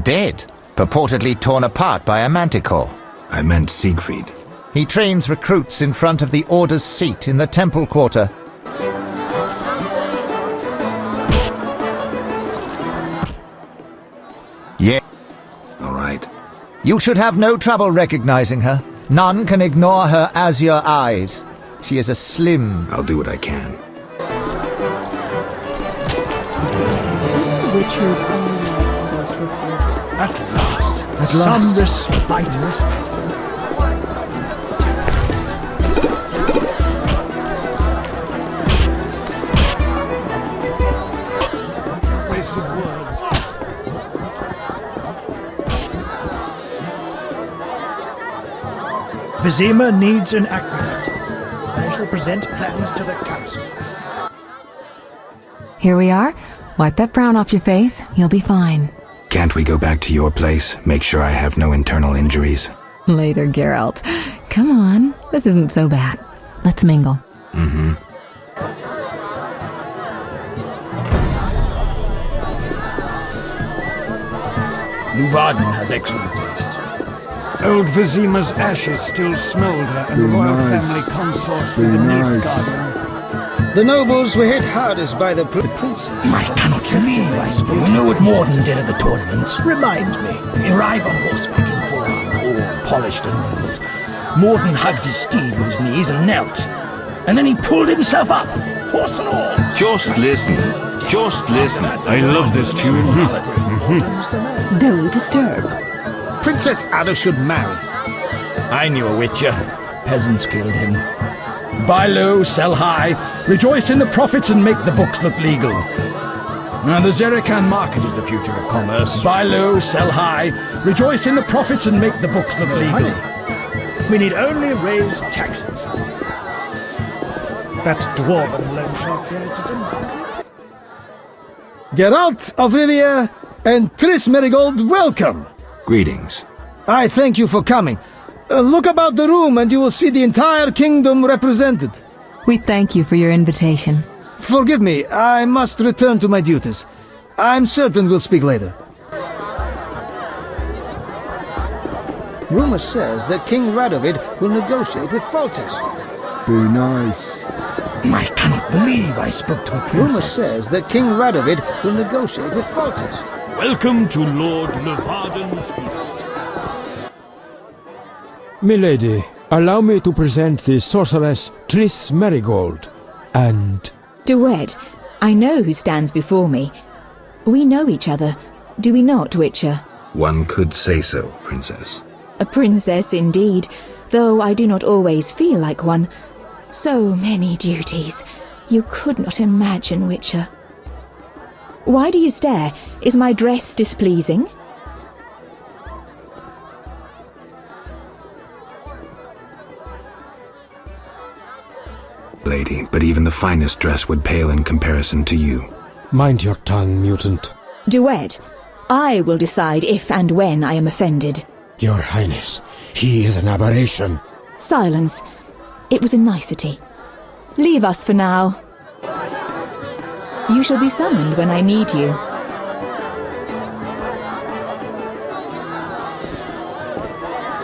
Dead. Purportedly torn apart by a manticore. I meant Siegfried. He trains recruits in front of the Order's seat in the Temple Quarter. Yeah. All right. You should have no trouble recognizing her. None can ignore her azure eyes. She is a slim... I'll do what I can. Witchers are like sorceresses. At last. At last. Some respite. Wasted words. Vizima needs an aqueduct. I shall present plans to the council. Here we are. Wipe that frown off your face. You'll be fine. Can't we go back to your place? Make sure I have no internal injuries. Later, Geralt. Come on. This isn't so bad. Let's mingle. Mm-hmm. Luvarden has excellent taste. Old Vizima's ashes still smoulder, and the royal family consorts with the Nilfgaard. The nobles were hit hardest by the princess. I cannot believe I spoke. You know what Morden did at the tournament? Remind me. He arrived on horseback in forearm, all polished and neat. Morden hugged his steed with his knees and knelt. And then he pulled himself up, horse and all. Just listen. Just listen. I love this tune. Don't disturb. Princess Ada should marry. I knew a witcher. Peasants killed him. Buy low, sell high, rejoice in the profits and make the books look legal. Now the Zerikan market is the future of commerce. Buy low, sell high, rejoice in the profits and make the books look legal. We need only raise taxes. That dwarven loan shark dared to demand. Geralt of Rivia and Triss Merigold, welcome. Greetings. I thank you for coming. Look about the room and you will see the entire kingdom represented. We thank you for your invitation. Forgive me, I must return to my duties. I'm certain we'll speak later. Rumor says that King Radovid will negotiate with Foltest. Be nice. I cannot believe I spoke to a princess. Rumor says that King Radovid will negotiate with Foltest. Welcome to Lord Levarden's feast. Milady, allow me to present the sorceress Triss Merigold, and... Duet, I know who stands before me. We know each other, do we not, Witcher? One could say so, Princess. A princess indeed, though I do not always feel like one. So many duties. You could not imagine, Witcher. Why do you stare? Is my dress displeasing? Lady, but even the finest dress would pale in comparison to you. Mind your tongue, mutant. Duet, I will decide if and when I am offended. Your Highness, he is an aberration. Silence. It was a nicety. Leave us for now. You shall be summoned when I need you.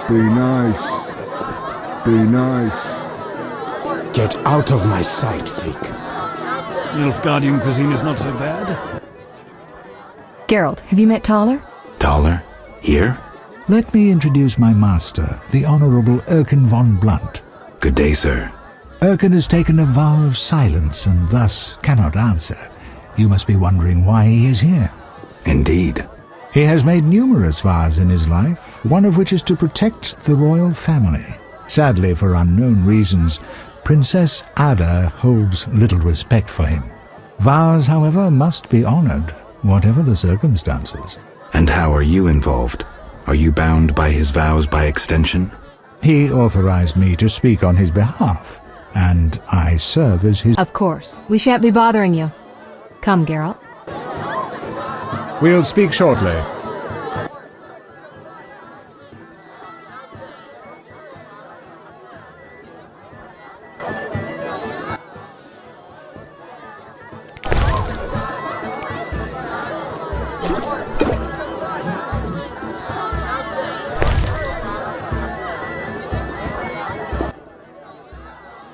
Be nice. Be nice. Get out of my sight, freak. Nilfgaardian cuisine is not so bad. Geralt, have you met Taller? Taller? Here? Let me introduce my master, the Honourable Erkin von Blunt. Good day, sir. Erkin has taken a vow of silence and thus cannot answer. You must be wondering why he is here. Indeed. He has made numerous vows in his life, one of which is to protect the royal family. Sadly, for unknown reasons, Princess Ada holds little respect for him. Vows, however, must be honoured. whatever the circumstances. And how are you involved? Are you bound by his vows by extension? He authorized me to speak on his behalf, and I serve as his... Of course. We shan't be bothering you. Come, Geralt. We'll speak shortly.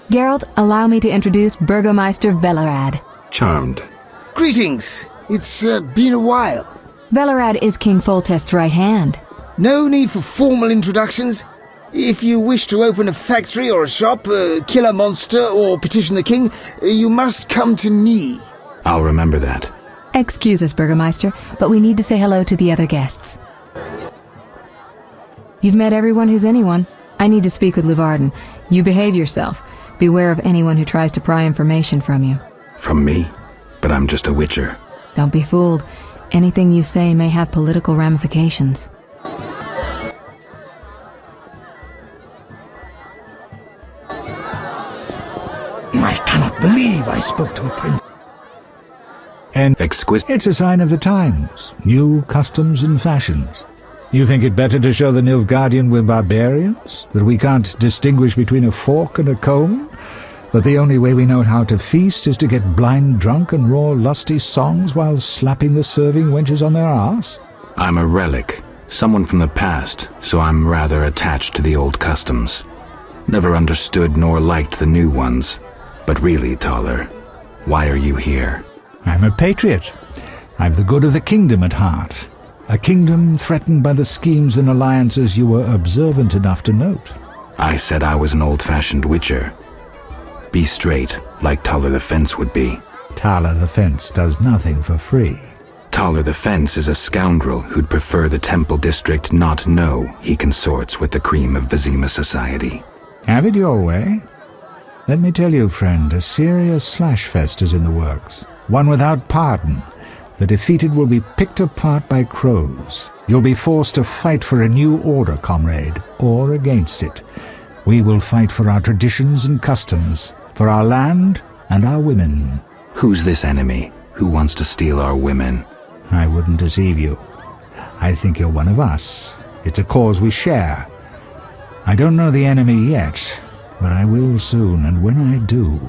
Geralt, allow me to introduce Burgomeister Velerad. Charmed. Greetings. It's been a while. Velerad is King Foltest's right hand. No need for formal introductions. If you wish to open a factory or a shop, kill a monster, or petition the king, you must come to me. I'll remember that. Excuse us, Burgomeister, but we need to say hello to the other guests. You've met everyone who's anyone. I need to speak with Luvarden. You behave yourself. Beware of anyone who tries to pry information from you. From me? But I'm just a witcher. Don't be fooled. Anything you say may have political ramifications. I cannot believe I spoke to a princess. And exquisite. It's a sign of the times. New customs and fashions. You think it better to show the Nilfgaardian we're barbarians? That we can't distinguish between a fork and a comb? That the only way we know how to feast is to get blind drunk and roar lusty songs while slapping the serving wenches on their arse? I'm a relic. Someone from the past, so I'm rather attached to the old customs. Never understood nor liked the new ones. But really, Taller, why are you here? I'm a patriot. I've the good of the kingdom at heart. A kingdom threatened by the schemes and alliances you were observant enough to note. I said I was an old-fashioned witcher. Be straight, like Taller the Fence would be. Taller the Fence does nothing for free. Taller the Fence is a scoundrel who'd prefer the Temple District not know he consorts with the cream of Vizima society. Have it your way. Let me tell you, friend, a serious slashfest is in the works. One without pardon. The defeated will be picked apart by crows. You'll be forced to fight for a new order, comrade, or against it. We will fight for our traditions and customs, for our land and our women. Who's this enemy? Who wants to steal our women? I wouldn't deceive you. I think you're one of us. It's a cause we share. I don't know the enemy yet, but I will soon, and when I do,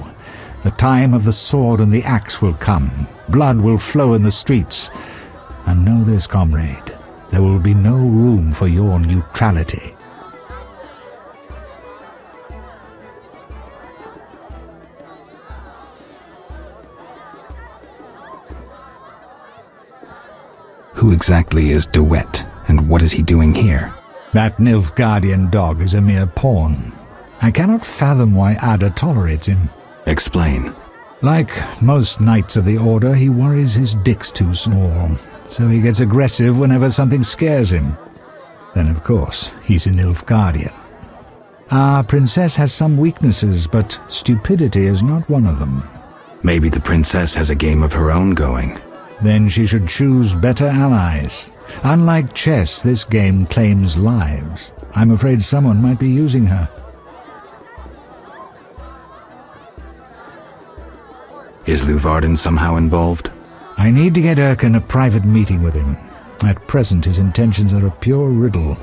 the time of the sword and the axe will come. Blood will flow in the streets. And know this, comrade, there will be no room for your neutrality. Who exactly is DeWitt, and what is he doing here? That Nilfgaardian dog is a mere pawn. I cannot fathom why Ada tolerates him. Explain. Like most knights of the Order, he worries his dick's too small, so he gets aggressive whenever something scares him. Then, of course, he's a Nilfgaardian. Our princess has some weaknesses, but stupidity is not one of them. Maybe the princess has a game of her own going. Then she should choose better allies. Unlike chess, this game claims lives. I'm afraid someone might be using her. Is Luvarden somehow involved? I need to get Erkin a private meeting with him. At present, his intentions are a pure riddle.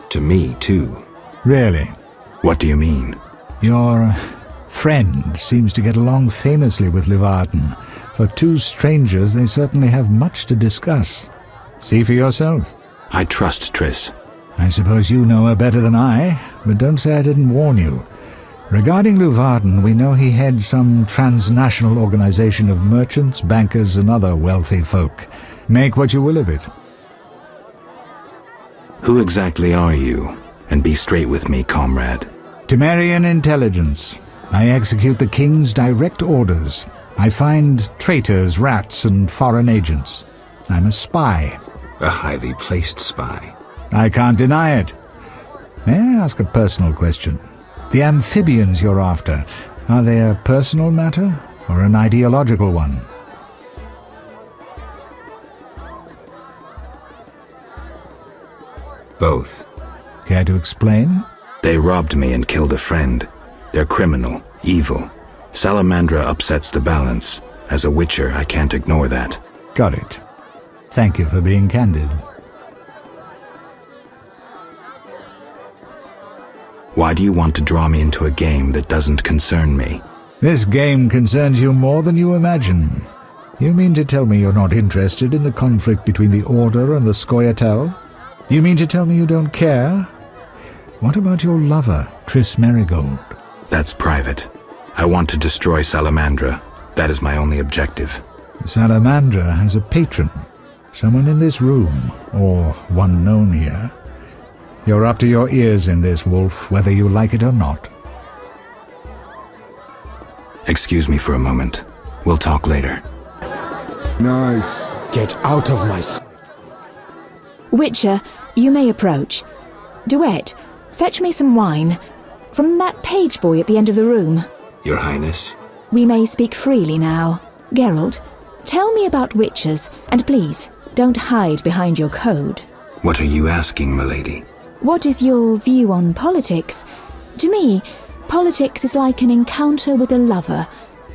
To me, too. Really? What do you mean? Your friend seems to get along famously with Luvarden. For two strangers, they certainly have much to discuss. See for yourself. I trust Triss. I suppose you know her better than I, but don't say I didn't warn you. Regarding Luvarden, we know he heads some transnational organization of merchants, bankers, and other wealthy folk. Make what you will of it. Who exactly are you? And be straight with me, comrade. Temerian intelligence. I execute the king's direct orders. I find traitors, rats, and foreign agents. I'm a spy. A highly placed spy. I can't deny it. May I ask a personal question? The amphibians you're after, are they a personal matter or an ideological one? Both. Care to explain? They robbed me and killed a friend. They're criminal, evil. Salamandra upsets the balance. As a witcher, I can't ignore that. Got it. Thank you for being candid. Why do you want to draw me into a game that doesn't concern me? This game concerns you more than you imagine. You mean to tell me you're not interested in the conflict between the Order and the Scoia'tael? You mean to tell me you don't care? What about your lover, Triss Merigold? That's private. I want to destroy Salamandra. That is my only objective. Salamandra has a patron. Someone in this room, or one known here. You're up to your ears in this, Wolf, whether you like it or not. Excuse me for a moment. We'll talk later. Nice. Get out of my sight. Witcher, you may approach. Duet, fetch me some wine. From that page boy at the end of the room. Your Highness? We may speak freely now. Geralt, tell me about witchers, and please, don't hide behind your code. What are you asking, milady? What is your view on politics? To me, politics is like an encounter with a lover.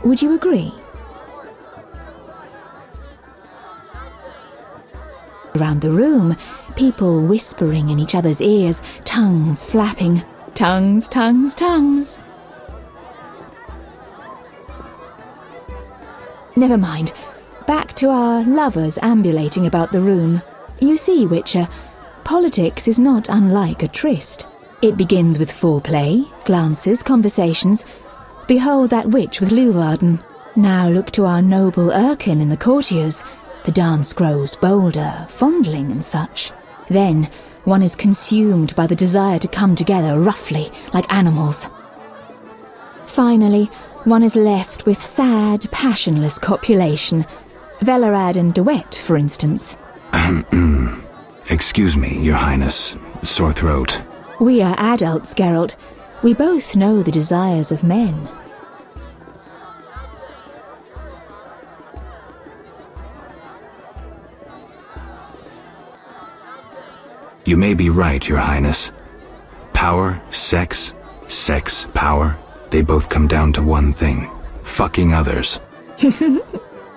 Would you agree? Around the room, people whispering in each other's ears, tongues flapping. Tongues, tongues, tongues. Never mind. Back to our lovers ambulating about the room. You see, Witcher, politics is not unlike a tryst. It begins with foreplay, glances, conversations. Behold that witch with Leuwarden. Now look to our noble Erkin in the courtiers. The dance grows bolder, fondling and such. Then one is consumed by the desire to come together roughly, like animals. Finally, one is left with sad, passionless copulation. Velerad and Duet, for instance. Excuse me, Your Highness. Sore throat. We are adults, Geralt. We both know the desires of men. You may be right, Your Highness. Power, sex, power, they both come down to one thing. Fucking others.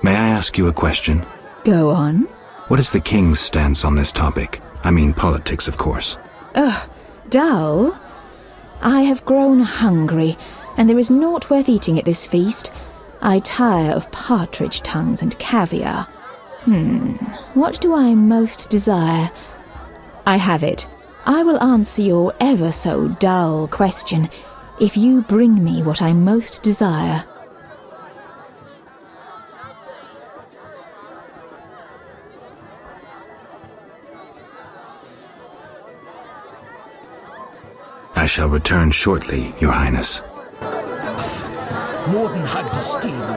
May I ask you a question? Go on. What is the king's stance on this topic? I mean politics, of course. Ugh, dull? I have grown hungry, and there is naught worth eating at this feast. I tire of partridge tongues and caviar. What do I most desire? I have it. I will answer your ever so dull question if you bring me what I most desire. I shall return shortly, Your Highness. Morden had the scheme.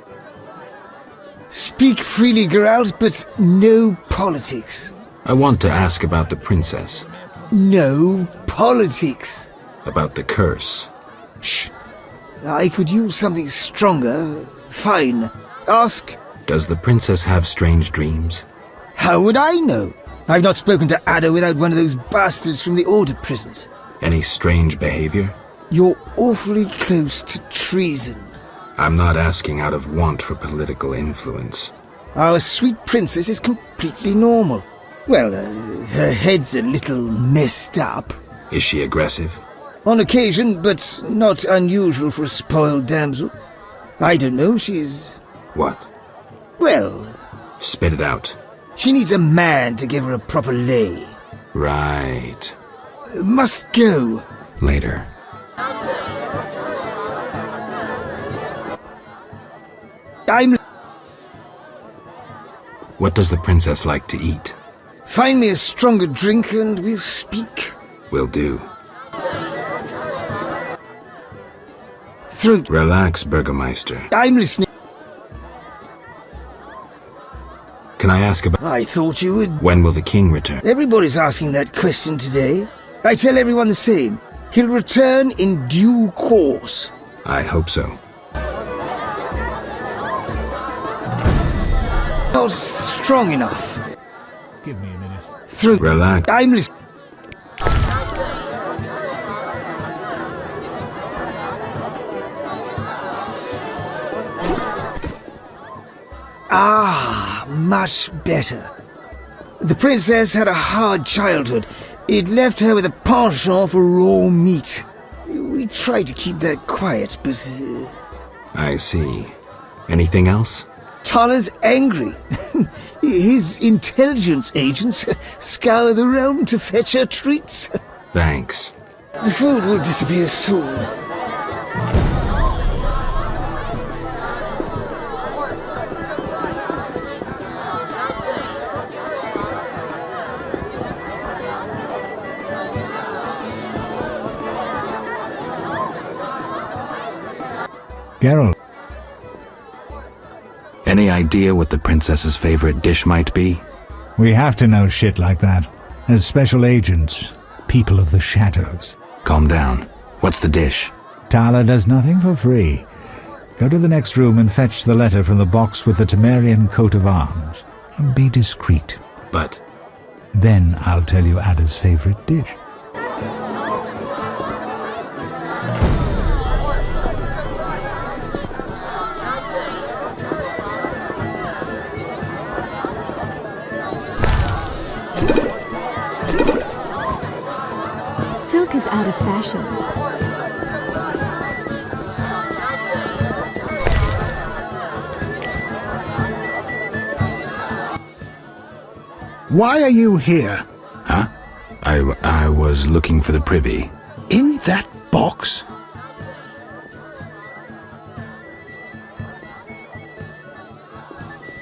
Speak freely, Geralt, but no politics. I want to ask about the princess. No politics. About the curse. Shh. I could use something stronger. Fine. Ask. Does the princess have strange dreams? How would I know? I've not spoken to Ada without one of those bastards from the Order prisons. Any strange behavior? You're awfully close to treason. I'm not asking out of want for political influence. Our sweet princess is completely normal. Well, her head's a little messed up. Is she aggressive? On occasion, but not unusual for a spoiled damsel. I don't know, she's... What? Well... Spit it out. She needs a man to give her a proper lay. Right. Must go. Later. What does the princess like to eat? Find me a stronger drink and we'll speak. Will do. Throat. Relax, Burgermeister. I'm listening. Can I ask about... I thought you would... When will the king return? Everybody's asking that question today. I tell everyone the same. He'll return in due course. I hope so. Not strong enough. Give me a minute. Through. Relax. I'm listening. Ah, much better. The princess had a hard childhood. It left her with a penchant for raw meat. We tried to keep that quiet, but... I see. Anything else? Tala's angry. His intelligence agents scour the realm to fetch her treats. Thanks. The food will disappear soon. Geralt. Any idea what the princess's favorite dish might be? We have to know shit like that. As special agents, people of the shadows. Calm down. What's the dish? Tala does nothing for free. Go to the next room and fetch the letter from the box with the Temerian coat of arms. Be discreet. But... Then I'll tell you Ada's favorite dish. Silk is out of fashion. Why are you here? Huh? I was looking for the privy. In that box?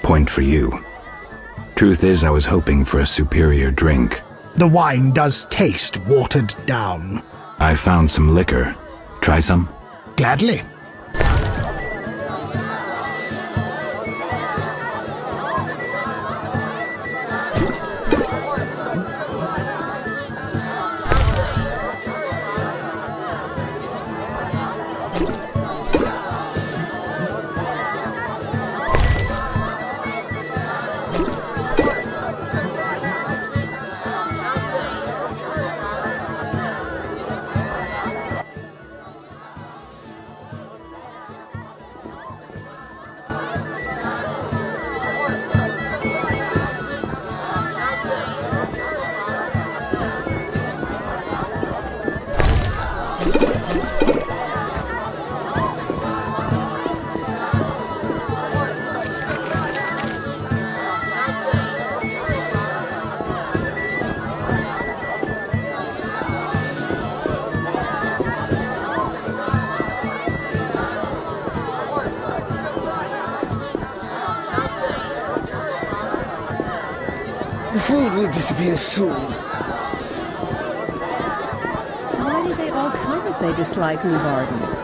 Point for you. Truth is, I was hoping for a superior drink. The wine does taste watered down. I found some liquor. Try some? Gladly. The food will disappear soon. Why did they all come if they dislike Leeuwarden?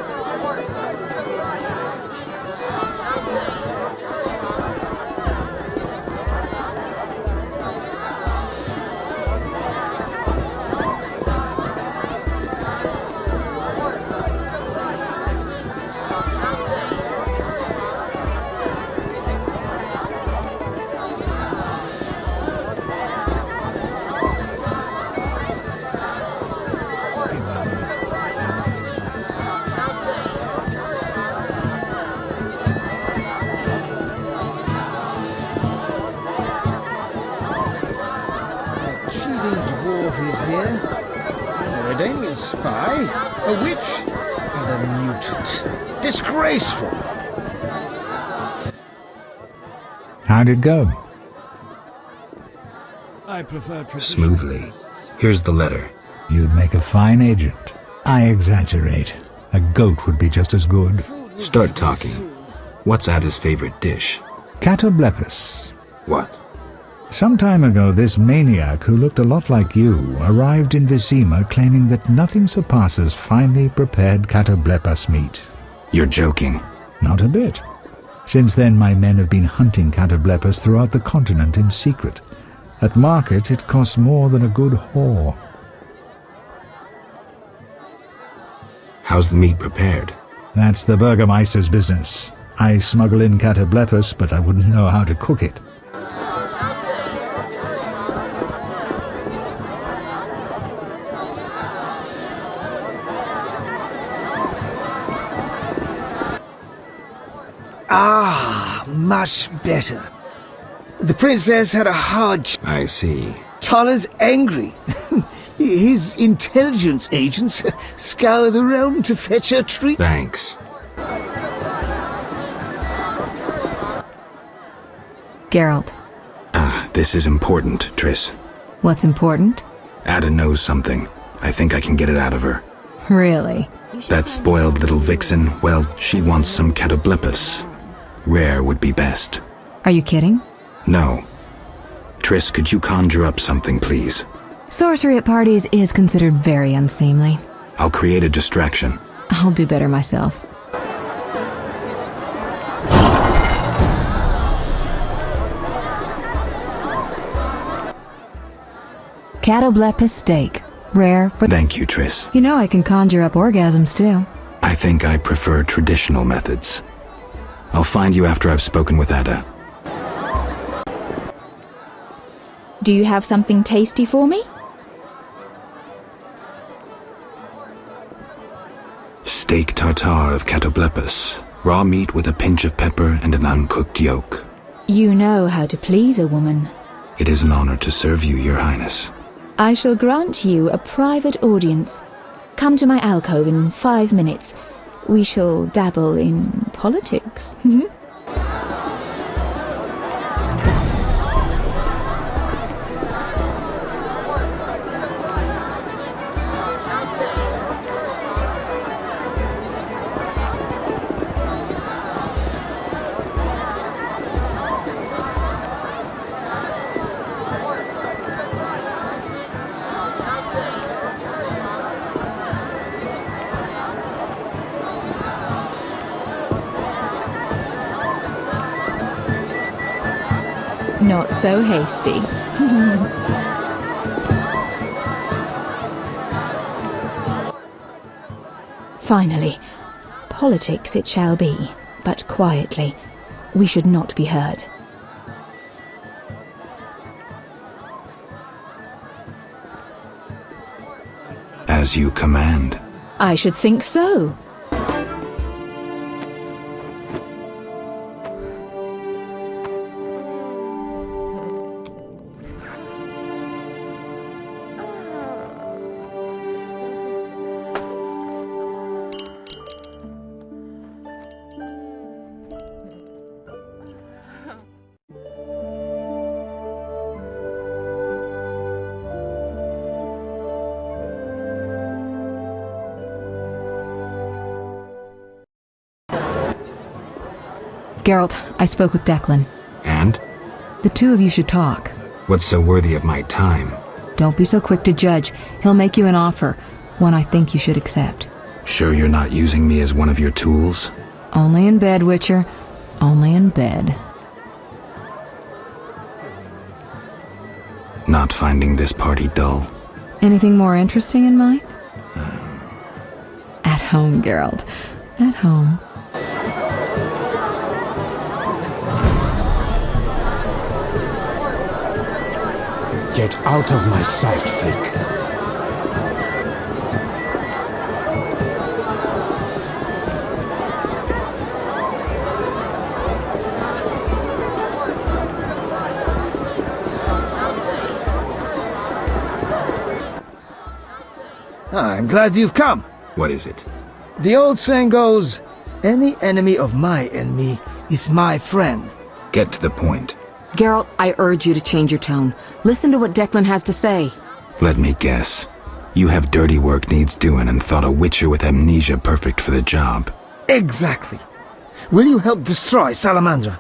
Spy, a witch, and a mutant. Disgraceful! How'd it go? I prefer smoothly. Here's the letter. You'd make a fine agent. I exaggerate. A goat would be just as good. Start talking. What's Ada's favorite dish? Catoblepus. What? Some time ago, this maniac who looked a lot like you arrived in Vizima claiming that nothing surpasses finely prepared catoblepus meat. You're joking. Not a bit. Since then, my men have been hunting catoblepus throughout the continent in secret. At market, it costs more than a good whore. How's the meat prepared? That's the Burgermeister's business. I smuggle in catoblepus, but I wouldn't know how to cook it. Ah, much better. The princess had a hard... I see. Tala's angry. His intelligence agents scour the realm to fetch her treat. Thanks. Geralt. This is important, Triss. What's important? Ada knows something. I think I can get it out of her. Really? That spoiled little vixen, well, she wants some catoblepis. Rare would be best. Are you kidding? No. Triss, could you conjure up something, please? Sorcery at parties is considered very unseemly. I'll create a distraction. I'll do better myself. Catoblepis steak. Rare for... Thank you, Triss. You know I can conjure up orgasms, too. I think I prefer traditional methods. I'll find you after I've spoken with Ada. Do you have something tasty for me? Steak tartare of catoblepis. Raw meat with a pinch of pepper and an uncooked yolk. You know how to please a woman. It is an honor to serve you, Your Highness. I shall grant you a private audience. Come to my alcove in 5 minutes. We shall dabble in politics. Not so hasty. Finally, politics it shall be, but quietly. We should not be heard. As you command. I should think so. Geralt, I spoke with Declan. And? The two of you should talk. What's so worthy of my time? Don't be so quick to judge. He'll make you an offer, one I think you should accept. Sure you're not using me as one of your tools? Only in bed, Witcher. Only in bed. Not finding this party dull? Anything more interesting in mind? At home, Geralt. At home. Get out of my sight, freak. I'm glad you've come. What is it? The old saying goes, any enemy of my enemy is my friend. Get to the point. Geralt, I urge you to change your tone. Listen to what Declan has to say. Let me guess. You have dirty work needs doing and thought a witcher with amnesia perfect for the job. Exactly. Will you help destroy Salamandra?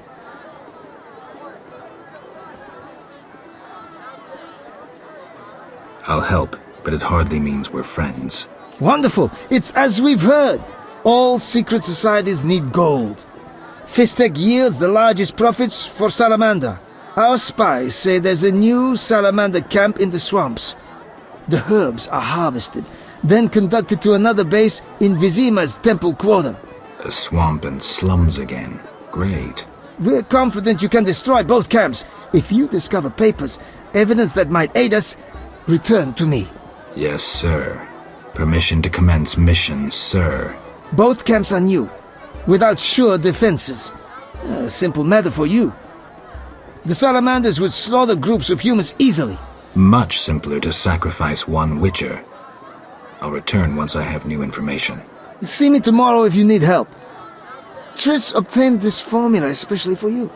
I'll help, but it hardly means we're friends. Wonderful. It's as we've heard. All secret societies need gold. Fistek yields the largest profits for Salamander. Our spies say there's a new Salamander camp in the swamps. The herbs are harvested, then conducted to another base in Vizima's temple quarter. A swamp and slums again. Great. We're confident you can destroy both camps. If you discover papers, evidence that might aid us, return to me. Yes, sir. Permission to commence mission, sir. Both camps are new, without sure defenses. A simple matter for you. The salamanders would slaughter groups of humans easily. Much simpler to sacrifice one Witcher. I'll return once I have new information. See me tomorrow if you need help. Triss obtained this formula especially for you.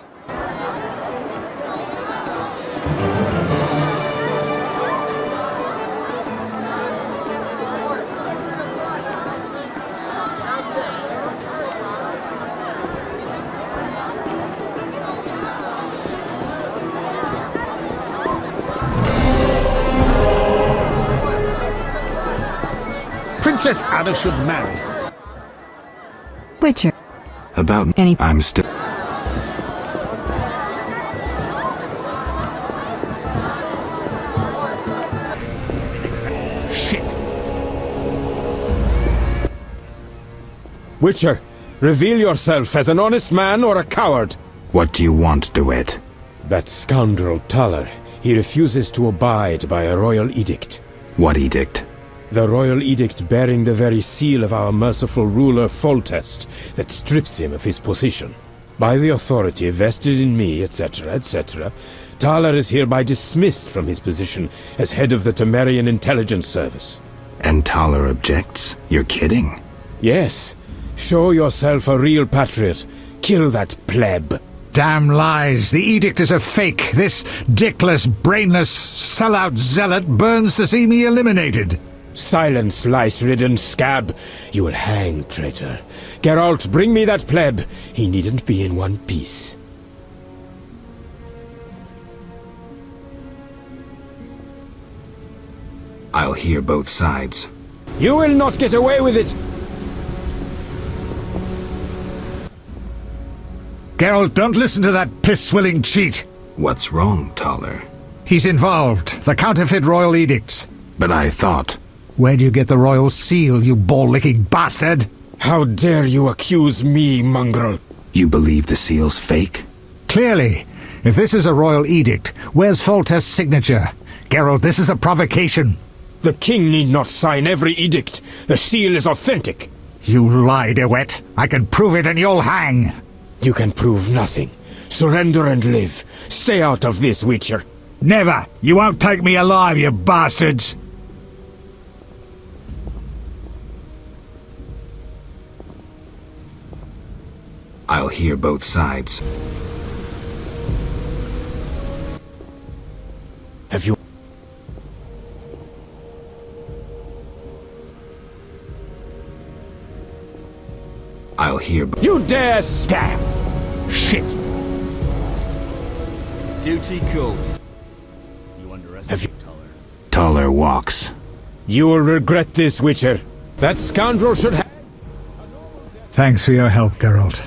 Princess Ada should marry. Witcher. About Any... I'm still... Shit. Witcher, reveal yourself as an honest man or a coward. What do you want, DeWitt? That scoundrel Taller. He refuses to abide by a royal edict. What edict? The royal edict bearing the very seal of our merciful ruler Foltest that strips him of his position. By the authority vested in me, etc., etc., Taller is hereby dismissed from his position as head of the Temerian Intelligence Service. And Taller objects? You're kidding? Yes. Show yourself a real patriot. Kill that pleb. Damn lies! The edict is a fake! This dickless, brainless, sellout zealot burns to see me eliminated! Silence, lice-ridden scab! You will hang, traitor. Geralt, bring me that pleb. He needn't be in one piece. I'll hear both sides. You will not get away with it! Geralt, don't listen to that piss-swilling cheat! What's wrong, Taller? He's involved. The counterfeit royal edicts. But I thought... Where'd you get the royal seal, you ball-licking bastard? How dare you accuse me, mongrel? You believe the seal's fake? Clearly. If this is a royal edict, where's Foltest's signature? Geralt, this is a provocation. The king need not sign every edict. The seal is authentic. You lie, DeWitt. I can prove it and you'll hang. You can prove nothing. Surrender and live. Stay out of this, Witcher. Never! You won't take me alive, you bastards! I'll hear both sides. Have you... I'll hear... You dare stab! Shit! Duty calls. You underestimate Taller walks. You will regret this, Witcher. That scoundrel should have... Thanks for your help, Geralt.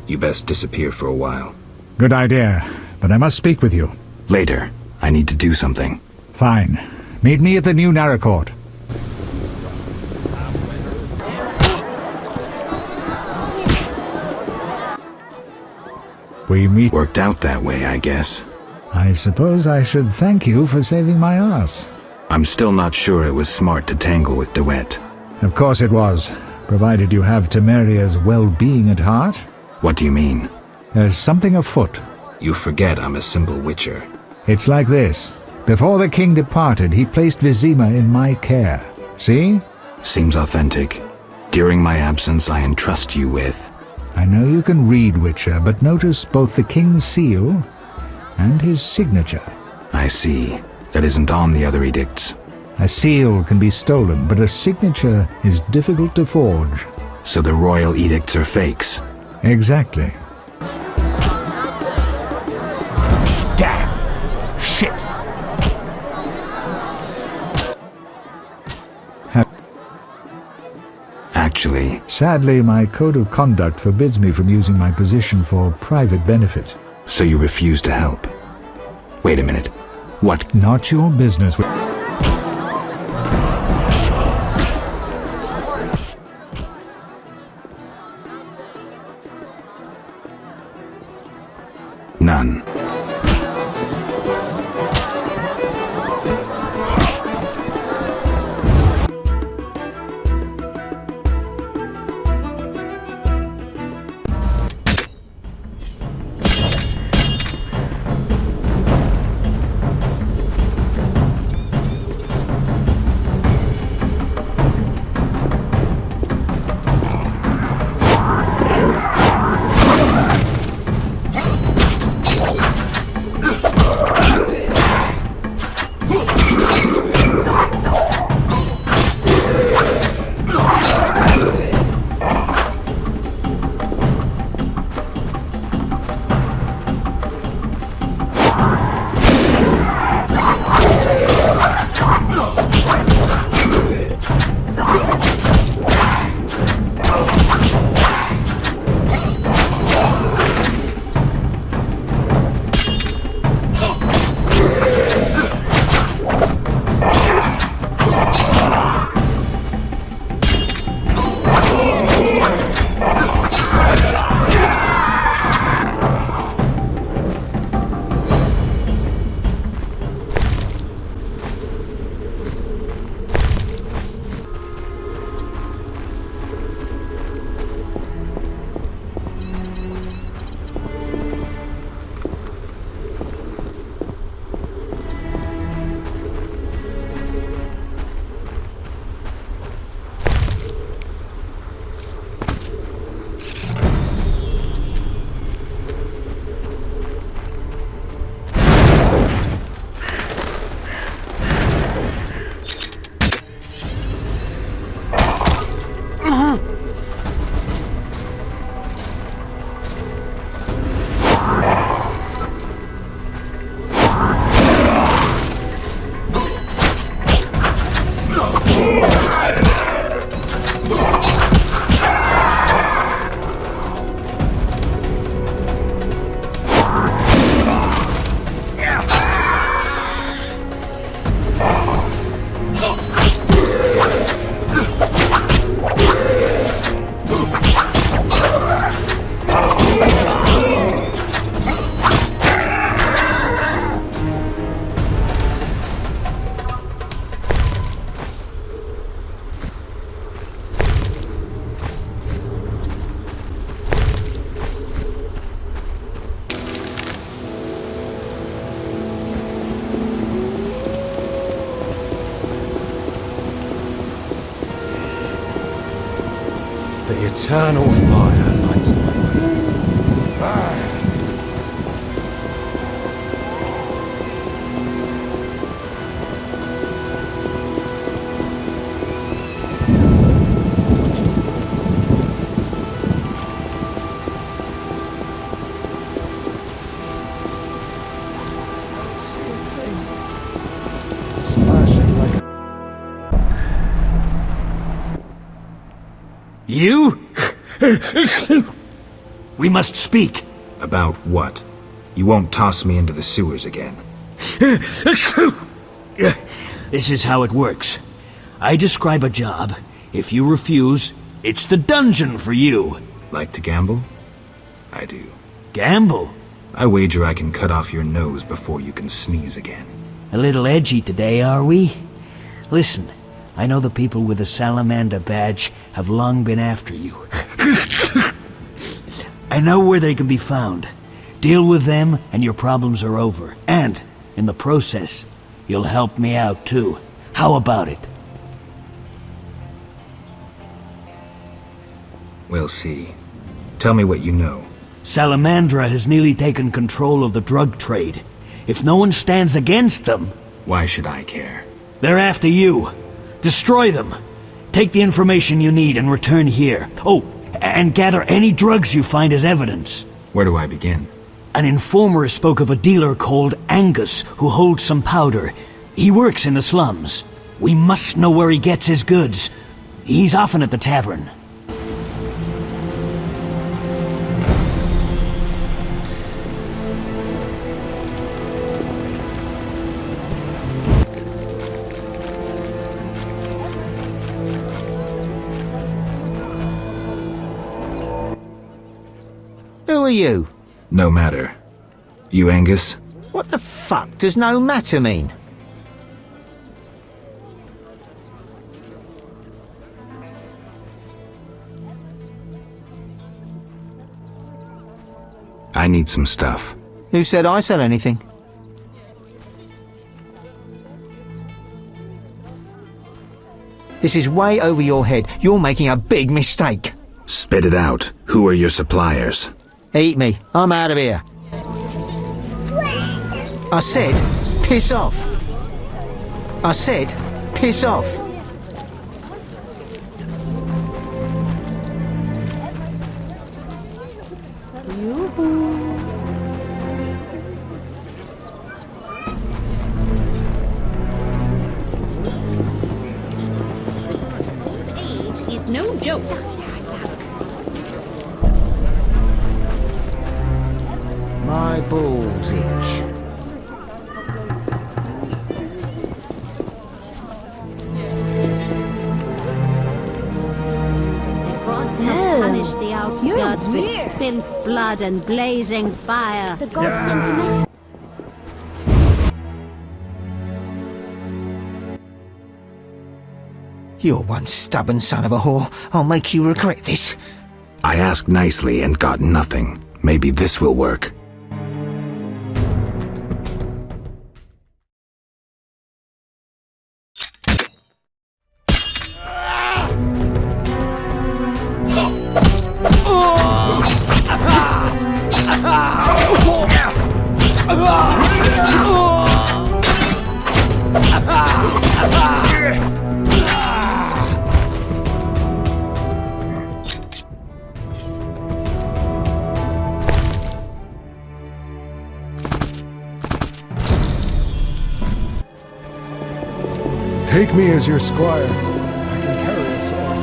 You best disappear for a while. Good idea, but I must speak with you. Later. I need to do something. Fine. Meet me at the new Narracourt. We meet... Worked out that way, I guess. I suppose I should thank you for saving my ass. I'm still not sure it was smart to tangle with DeWitt. Of course it was, provided you have Temeria's well-being at heart. What do you mean? There's something afoot. You forget I'm a simple Witcher. It's like this. Before the king departed, he placed Vizima in my care. See? Seems authentic. During my absence, I entrust you with... I know you can read, Witcher, but notice both the king's seal and his signature. I see. That isn't on the other edicts. A seal can be stolen, but a signature is difficult to forge. So the royal edicts are fakes? Exactly. Damn! Shit! Actually... Sadly, my code of conduct forbids me from using my position for private benefit. So you refuse to help? Wait a minute. What? Not your business. None. eternal fire lights my way. You? We must speak. About what? You won't toss me into the sewers again. This is how it works. I describe a job. If you refuse, it's the dungeon for you. Like to gamble? I do. Gamble? I wager I can cut off your nose before you can sneeze again. A little edgy today, are we? Listen, I know the people with the salamander badge have long been after you. I know where they can be found. Deal with them and your problems are over. And, in the process, you'll help me out too. How about it? We'll see. Tell me what you know. Salamandra has nearly taken control of the drug trade. If no one stands against them... Why should I care? They're after you. Destroy them. Take the information you need and return here. Oh, and gather any drugs you find as evidence. Where do I begin? An informer spoke of a dealer called Angus who holds some powder. He works in the slums. We must know where he gets his goods. He's often at the tavern. Who are you? No matter. You Angus? What the fuck does no matter mean? I need some stuff. Who said I sell anything? This is way over your head. You're making a big mistake. Spit it out. Who are your suppliers? Eat me. I'm out of here. I said, piss off. I said, piss off. Age is no joke. My balls itch. The gods have punished the outskirts with spilt blood and blazing fire. The gods sent a message. You're one stubborn son of a whore. I'll make you regret this. I asked nicely and got nothing. Maybe this will work. Take me as your squire. I can carry a sword.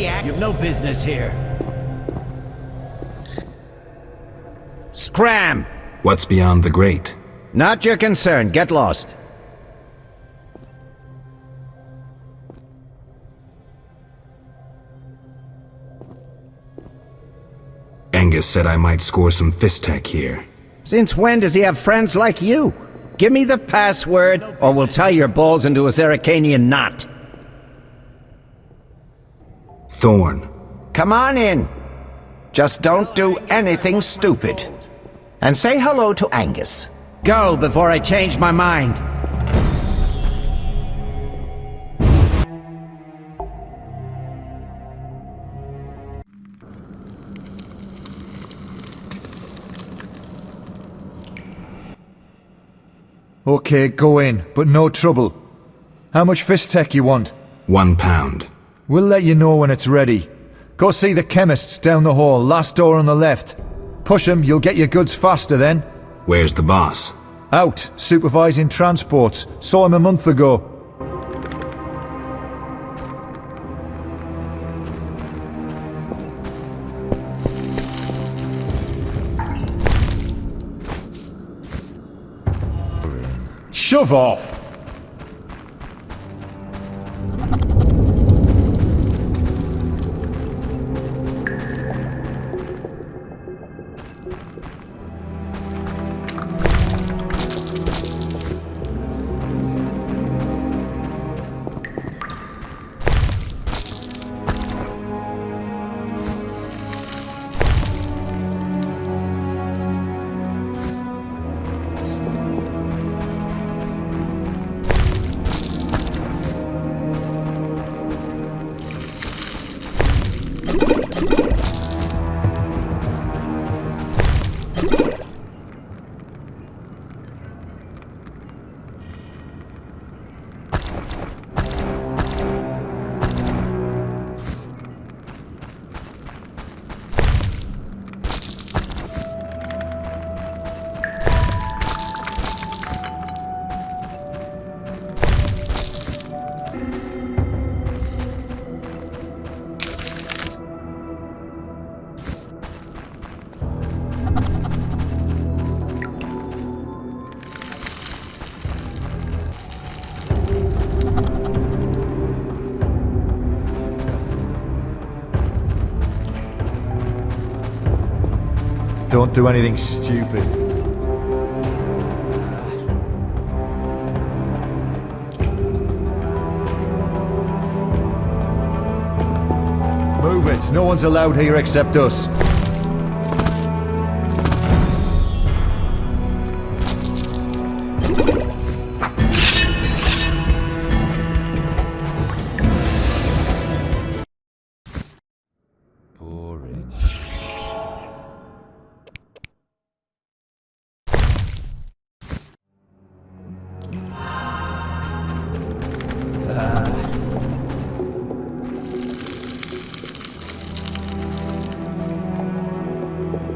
maniac! You've no business here. Scram! What's beyond the grate? Not your concern. Get lost. Angus said I might score some Fistech here. Since when does he have friends like you? Give me the password, or we'll tie your balls into a Zeracanian knot. Thorn. Come on in. Just don't do anything stupid. And say hello to Angus. Go before I change my mind. Okay, go in, but no trouble. How much Fistech you want? £1. We'll let you know when it's ready. Go see the chemists down the hall, last door on the left. Push 'em, you'll get your goods faster then. Where's the boss? Out, supervising transports. Saw him a month ago. Shove off! Don't do anything stupid. Move it. No one's allowed here except us.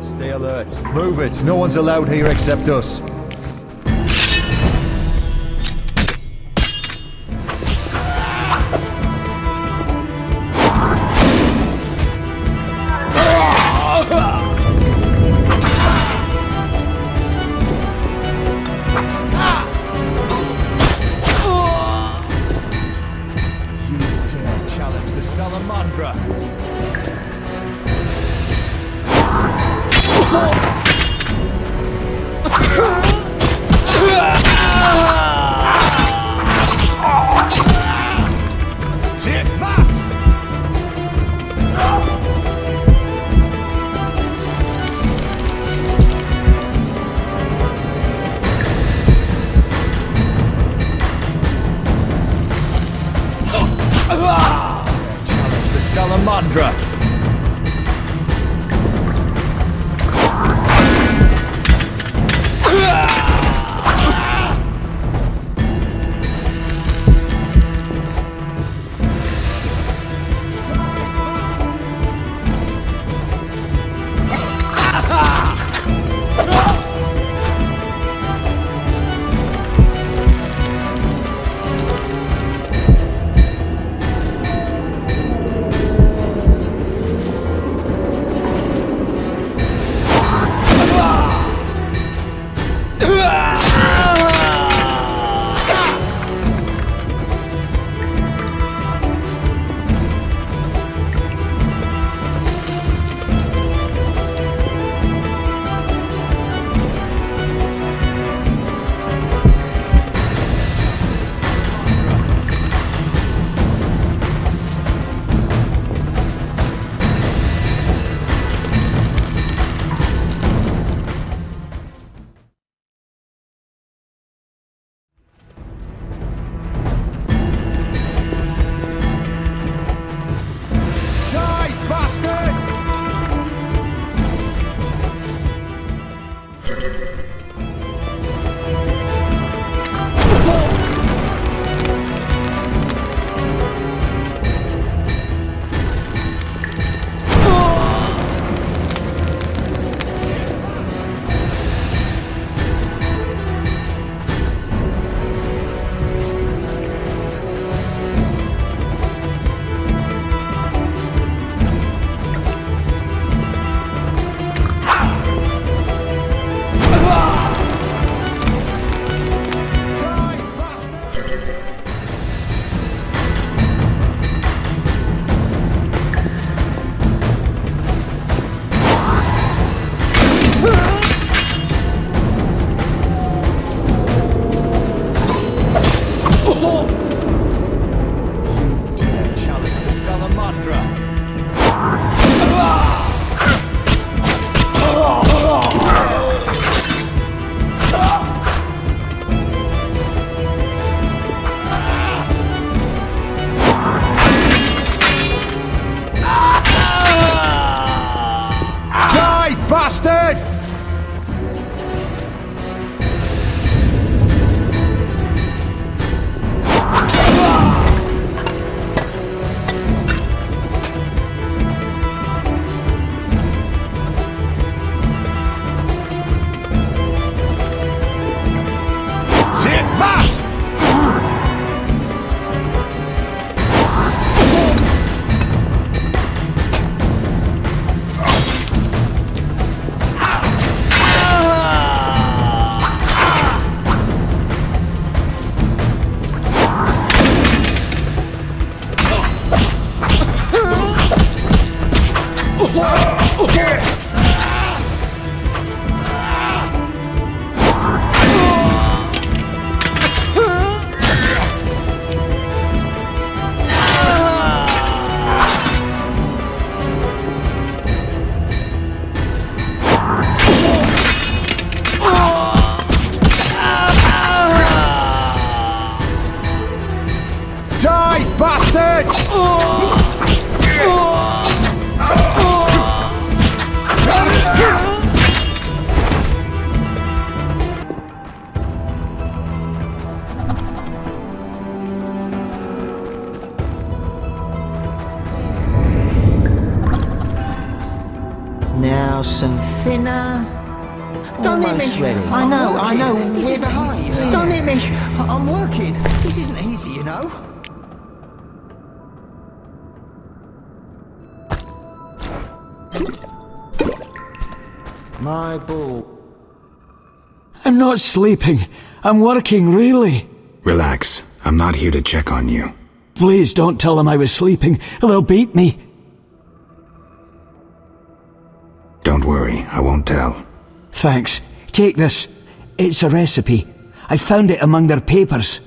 Stay alert. Move it. No one's allowed here except us. You dare challenge the Salamandra? Take that! Challenge the Salamandra! Bastard! Now some thinner. Don't hit me. Ready. I know. Where's the height? Don't hit me. I'm working. This isn't easy, you know. My ball. I'm not sleeping. I'm working, really. Relax. I'm not here to check on you. Please don't tell them I was sleeping. They'll beat me. Don't worry, I won't tell. Thanks. Take this. It's a recipe. I found it among their papers.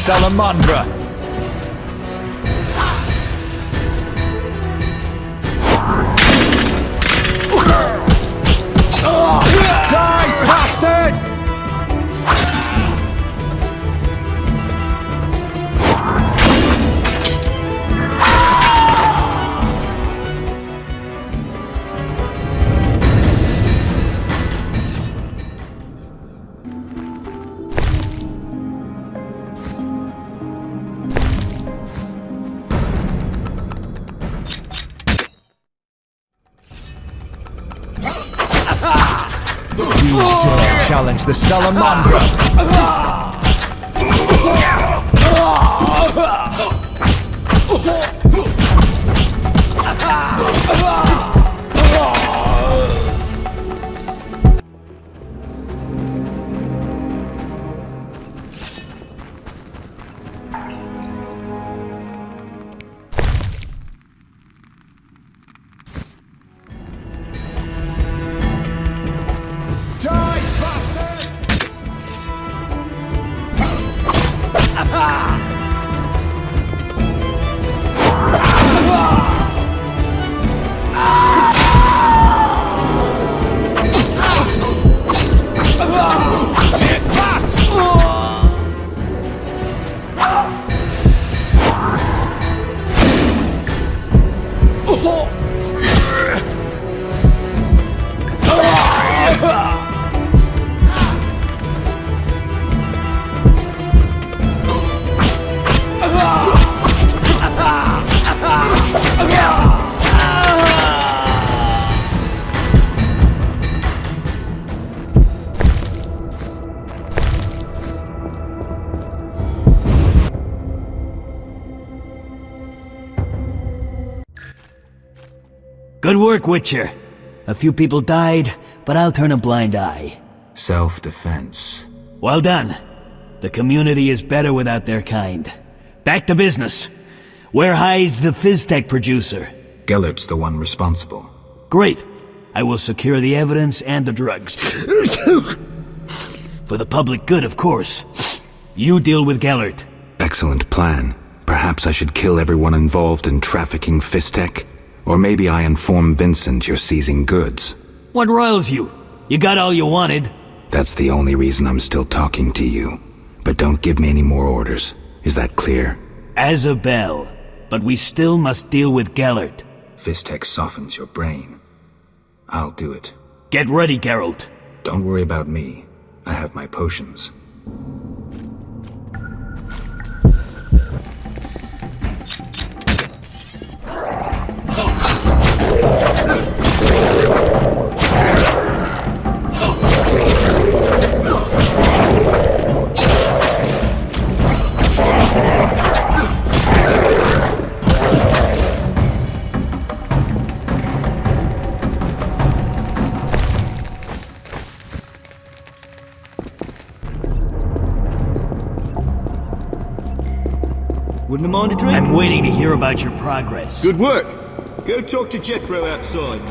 Salamandra! Challenge the Salamandra! Die, bastard! You dare challenge the Salamandra! Good work, Witcher. A few people died, but I'll turn a blind eye. Self-defense. Well done. The community is better without their kind. Back to business. Where hides the Fizztech producer? Gellert's the one responsible. Great. I will secure the evidence and the drugs. For the public good, of course. You deal with Gellert. Excellent plan. Perhaps I should kill everyone involved in trafficking Fizztech? Or maybe I inform Vincent you're seizing goods. What riles you? You got all you wanted. That's the only reason I'm still talking to you. But don't give me any more orders. Is that clear? As a bell. But we still must deal with Gellert. Fizztech softens your brain. I'll do it. Get ready, Geralt. Don't worry about me. I have my potions. Wouldn't have minded a drink. I'm waiting to hear about your progress. Good work. Go talk to Jethro outside.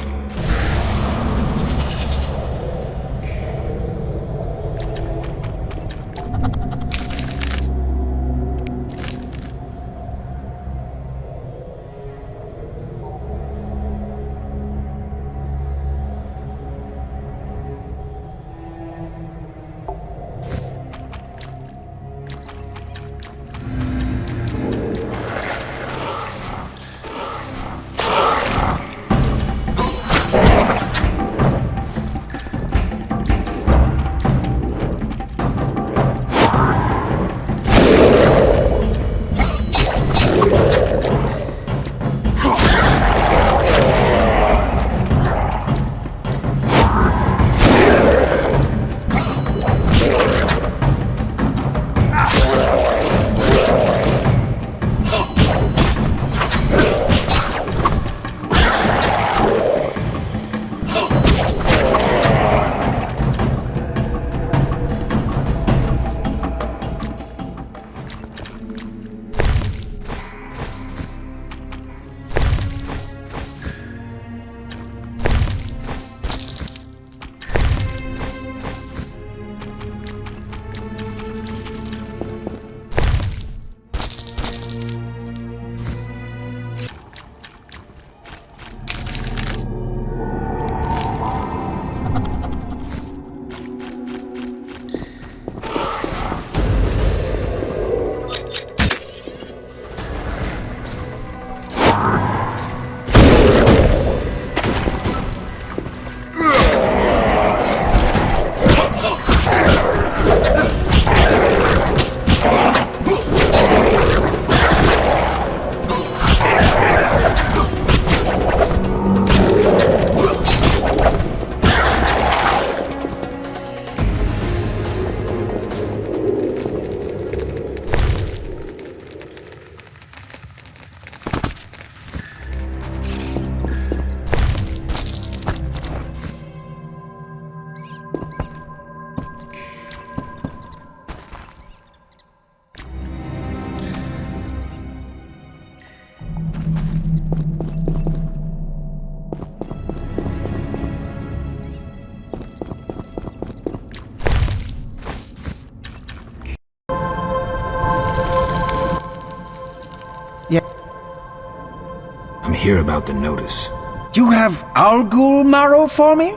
I'm here about the notice. You have Algul marrow for me?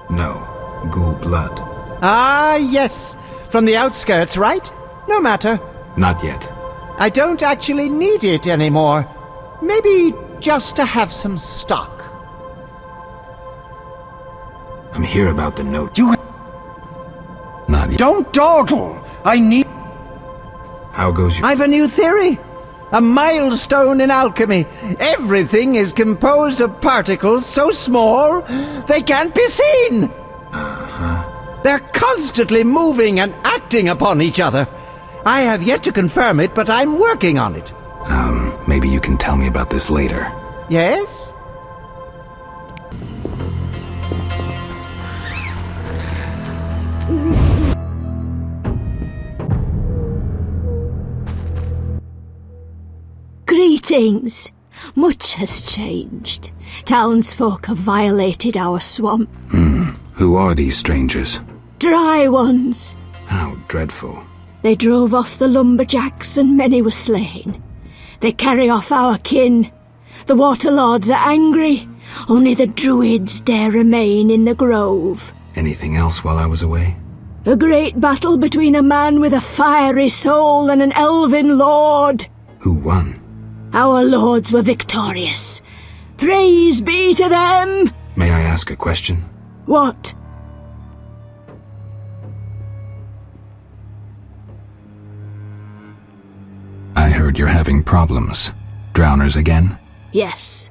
No, ghoul blood. Ah, yes. From the outskirts, right? No matter. Not yet. I don't actually need it anymore. Maybe just to have some stock. I'm here about the note. You Not yet. don't dawdle. I need... How goes your... I've a new theory. A milestone in alchemy. Everything is composed of particles so small they can't be seen. They're constantly moving and acting upon each other. I have yet to confirm it, but I'm working on it. Maybe you can tell me about this later. Yes? Greetings. Much has changed. Townsfolk have violated our swamp. Who are these strangers? Dry ones. How dreadful. They drove off the lumberjacks and many were slain. They carry off our kin. The Waterlords are angry. Only the druids dare remain in the grove. Anything else while I was away? A great battle between a man with a fiery soul and an elven lord. Who won? Our lords were victorious. Praise be to them! May I ask a question? What? I heard you're having problems. Drowners again? Yes.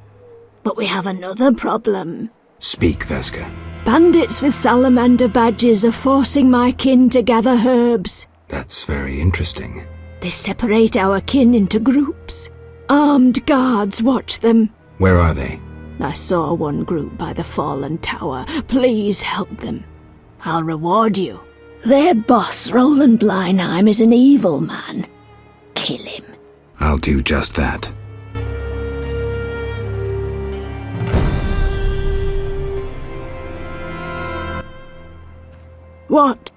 But we have another problem. Speak, Vesca. Bandits with salamander badges are forcing my kin to gather herbs. That's very interesting. They separate our kin into groups. Armed guards watch them. Where are they? I saw one group by the fallen tower. Please help them. I'll reward you. Their boss, Roland Bleinheim, is an evil man. Kill him. I'll do just that. What?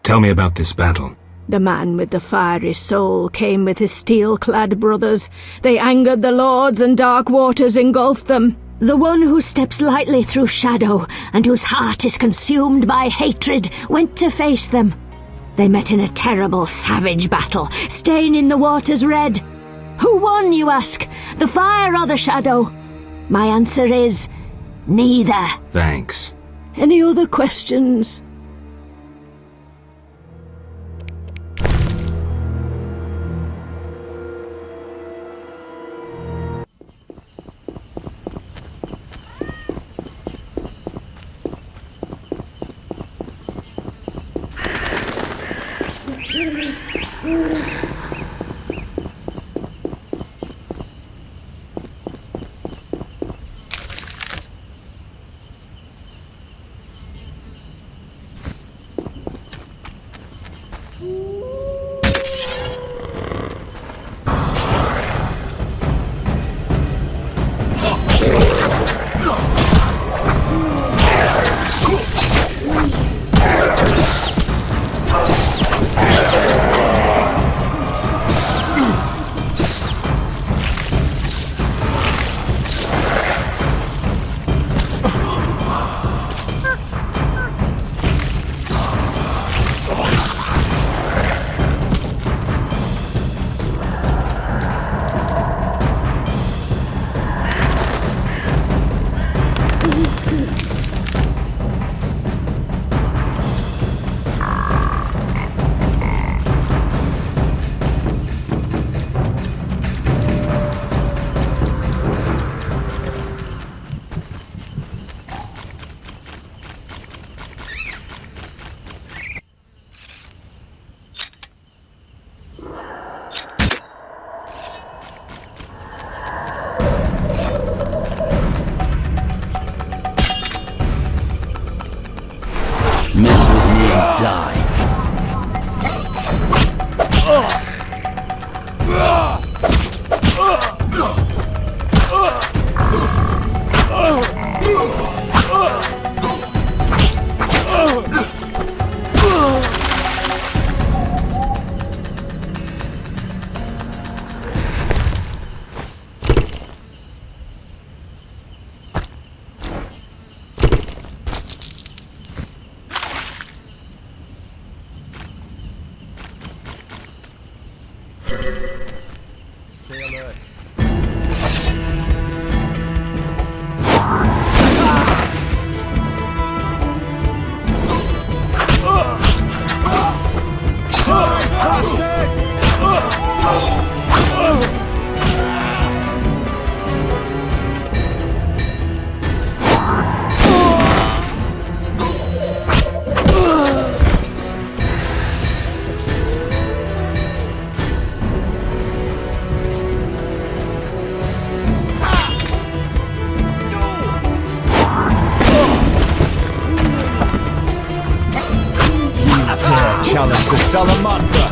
Tell me about this battle. The man with the fiery soul came with his steel-clad brothers. They angered the lords and dark waters engulfed them. The one who steps lightly through shadow and whose heart is consumed by hatred went to face them. They met in a terrible, savage battle, staining the waters red. Who won, you ask? The fire or the shadow? My answer is neither. Thanks. Any other questions? Mess with me and die. Challenge the Salamander!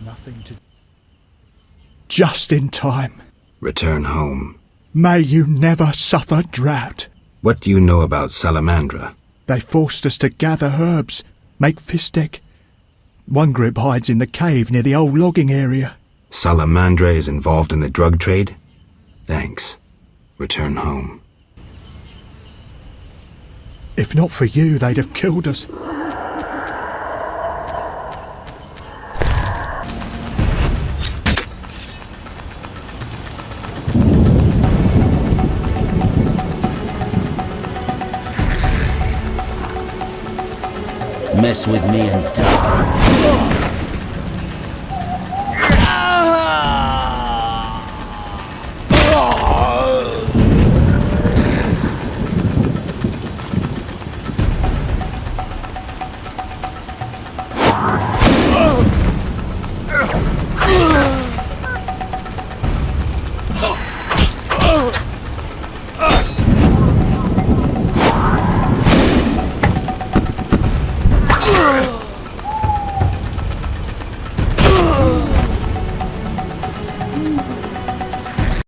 Nothing to... Just in time. Return home. May you never suffer drought. What do you know about Salamandra? They forced us to gather herbs, make fistek. One group hides in the cave near the old logging area. Salamandra is involved in the drug trade? Thanks. Return home. If not for you, they'd have killed us. mess with me and die.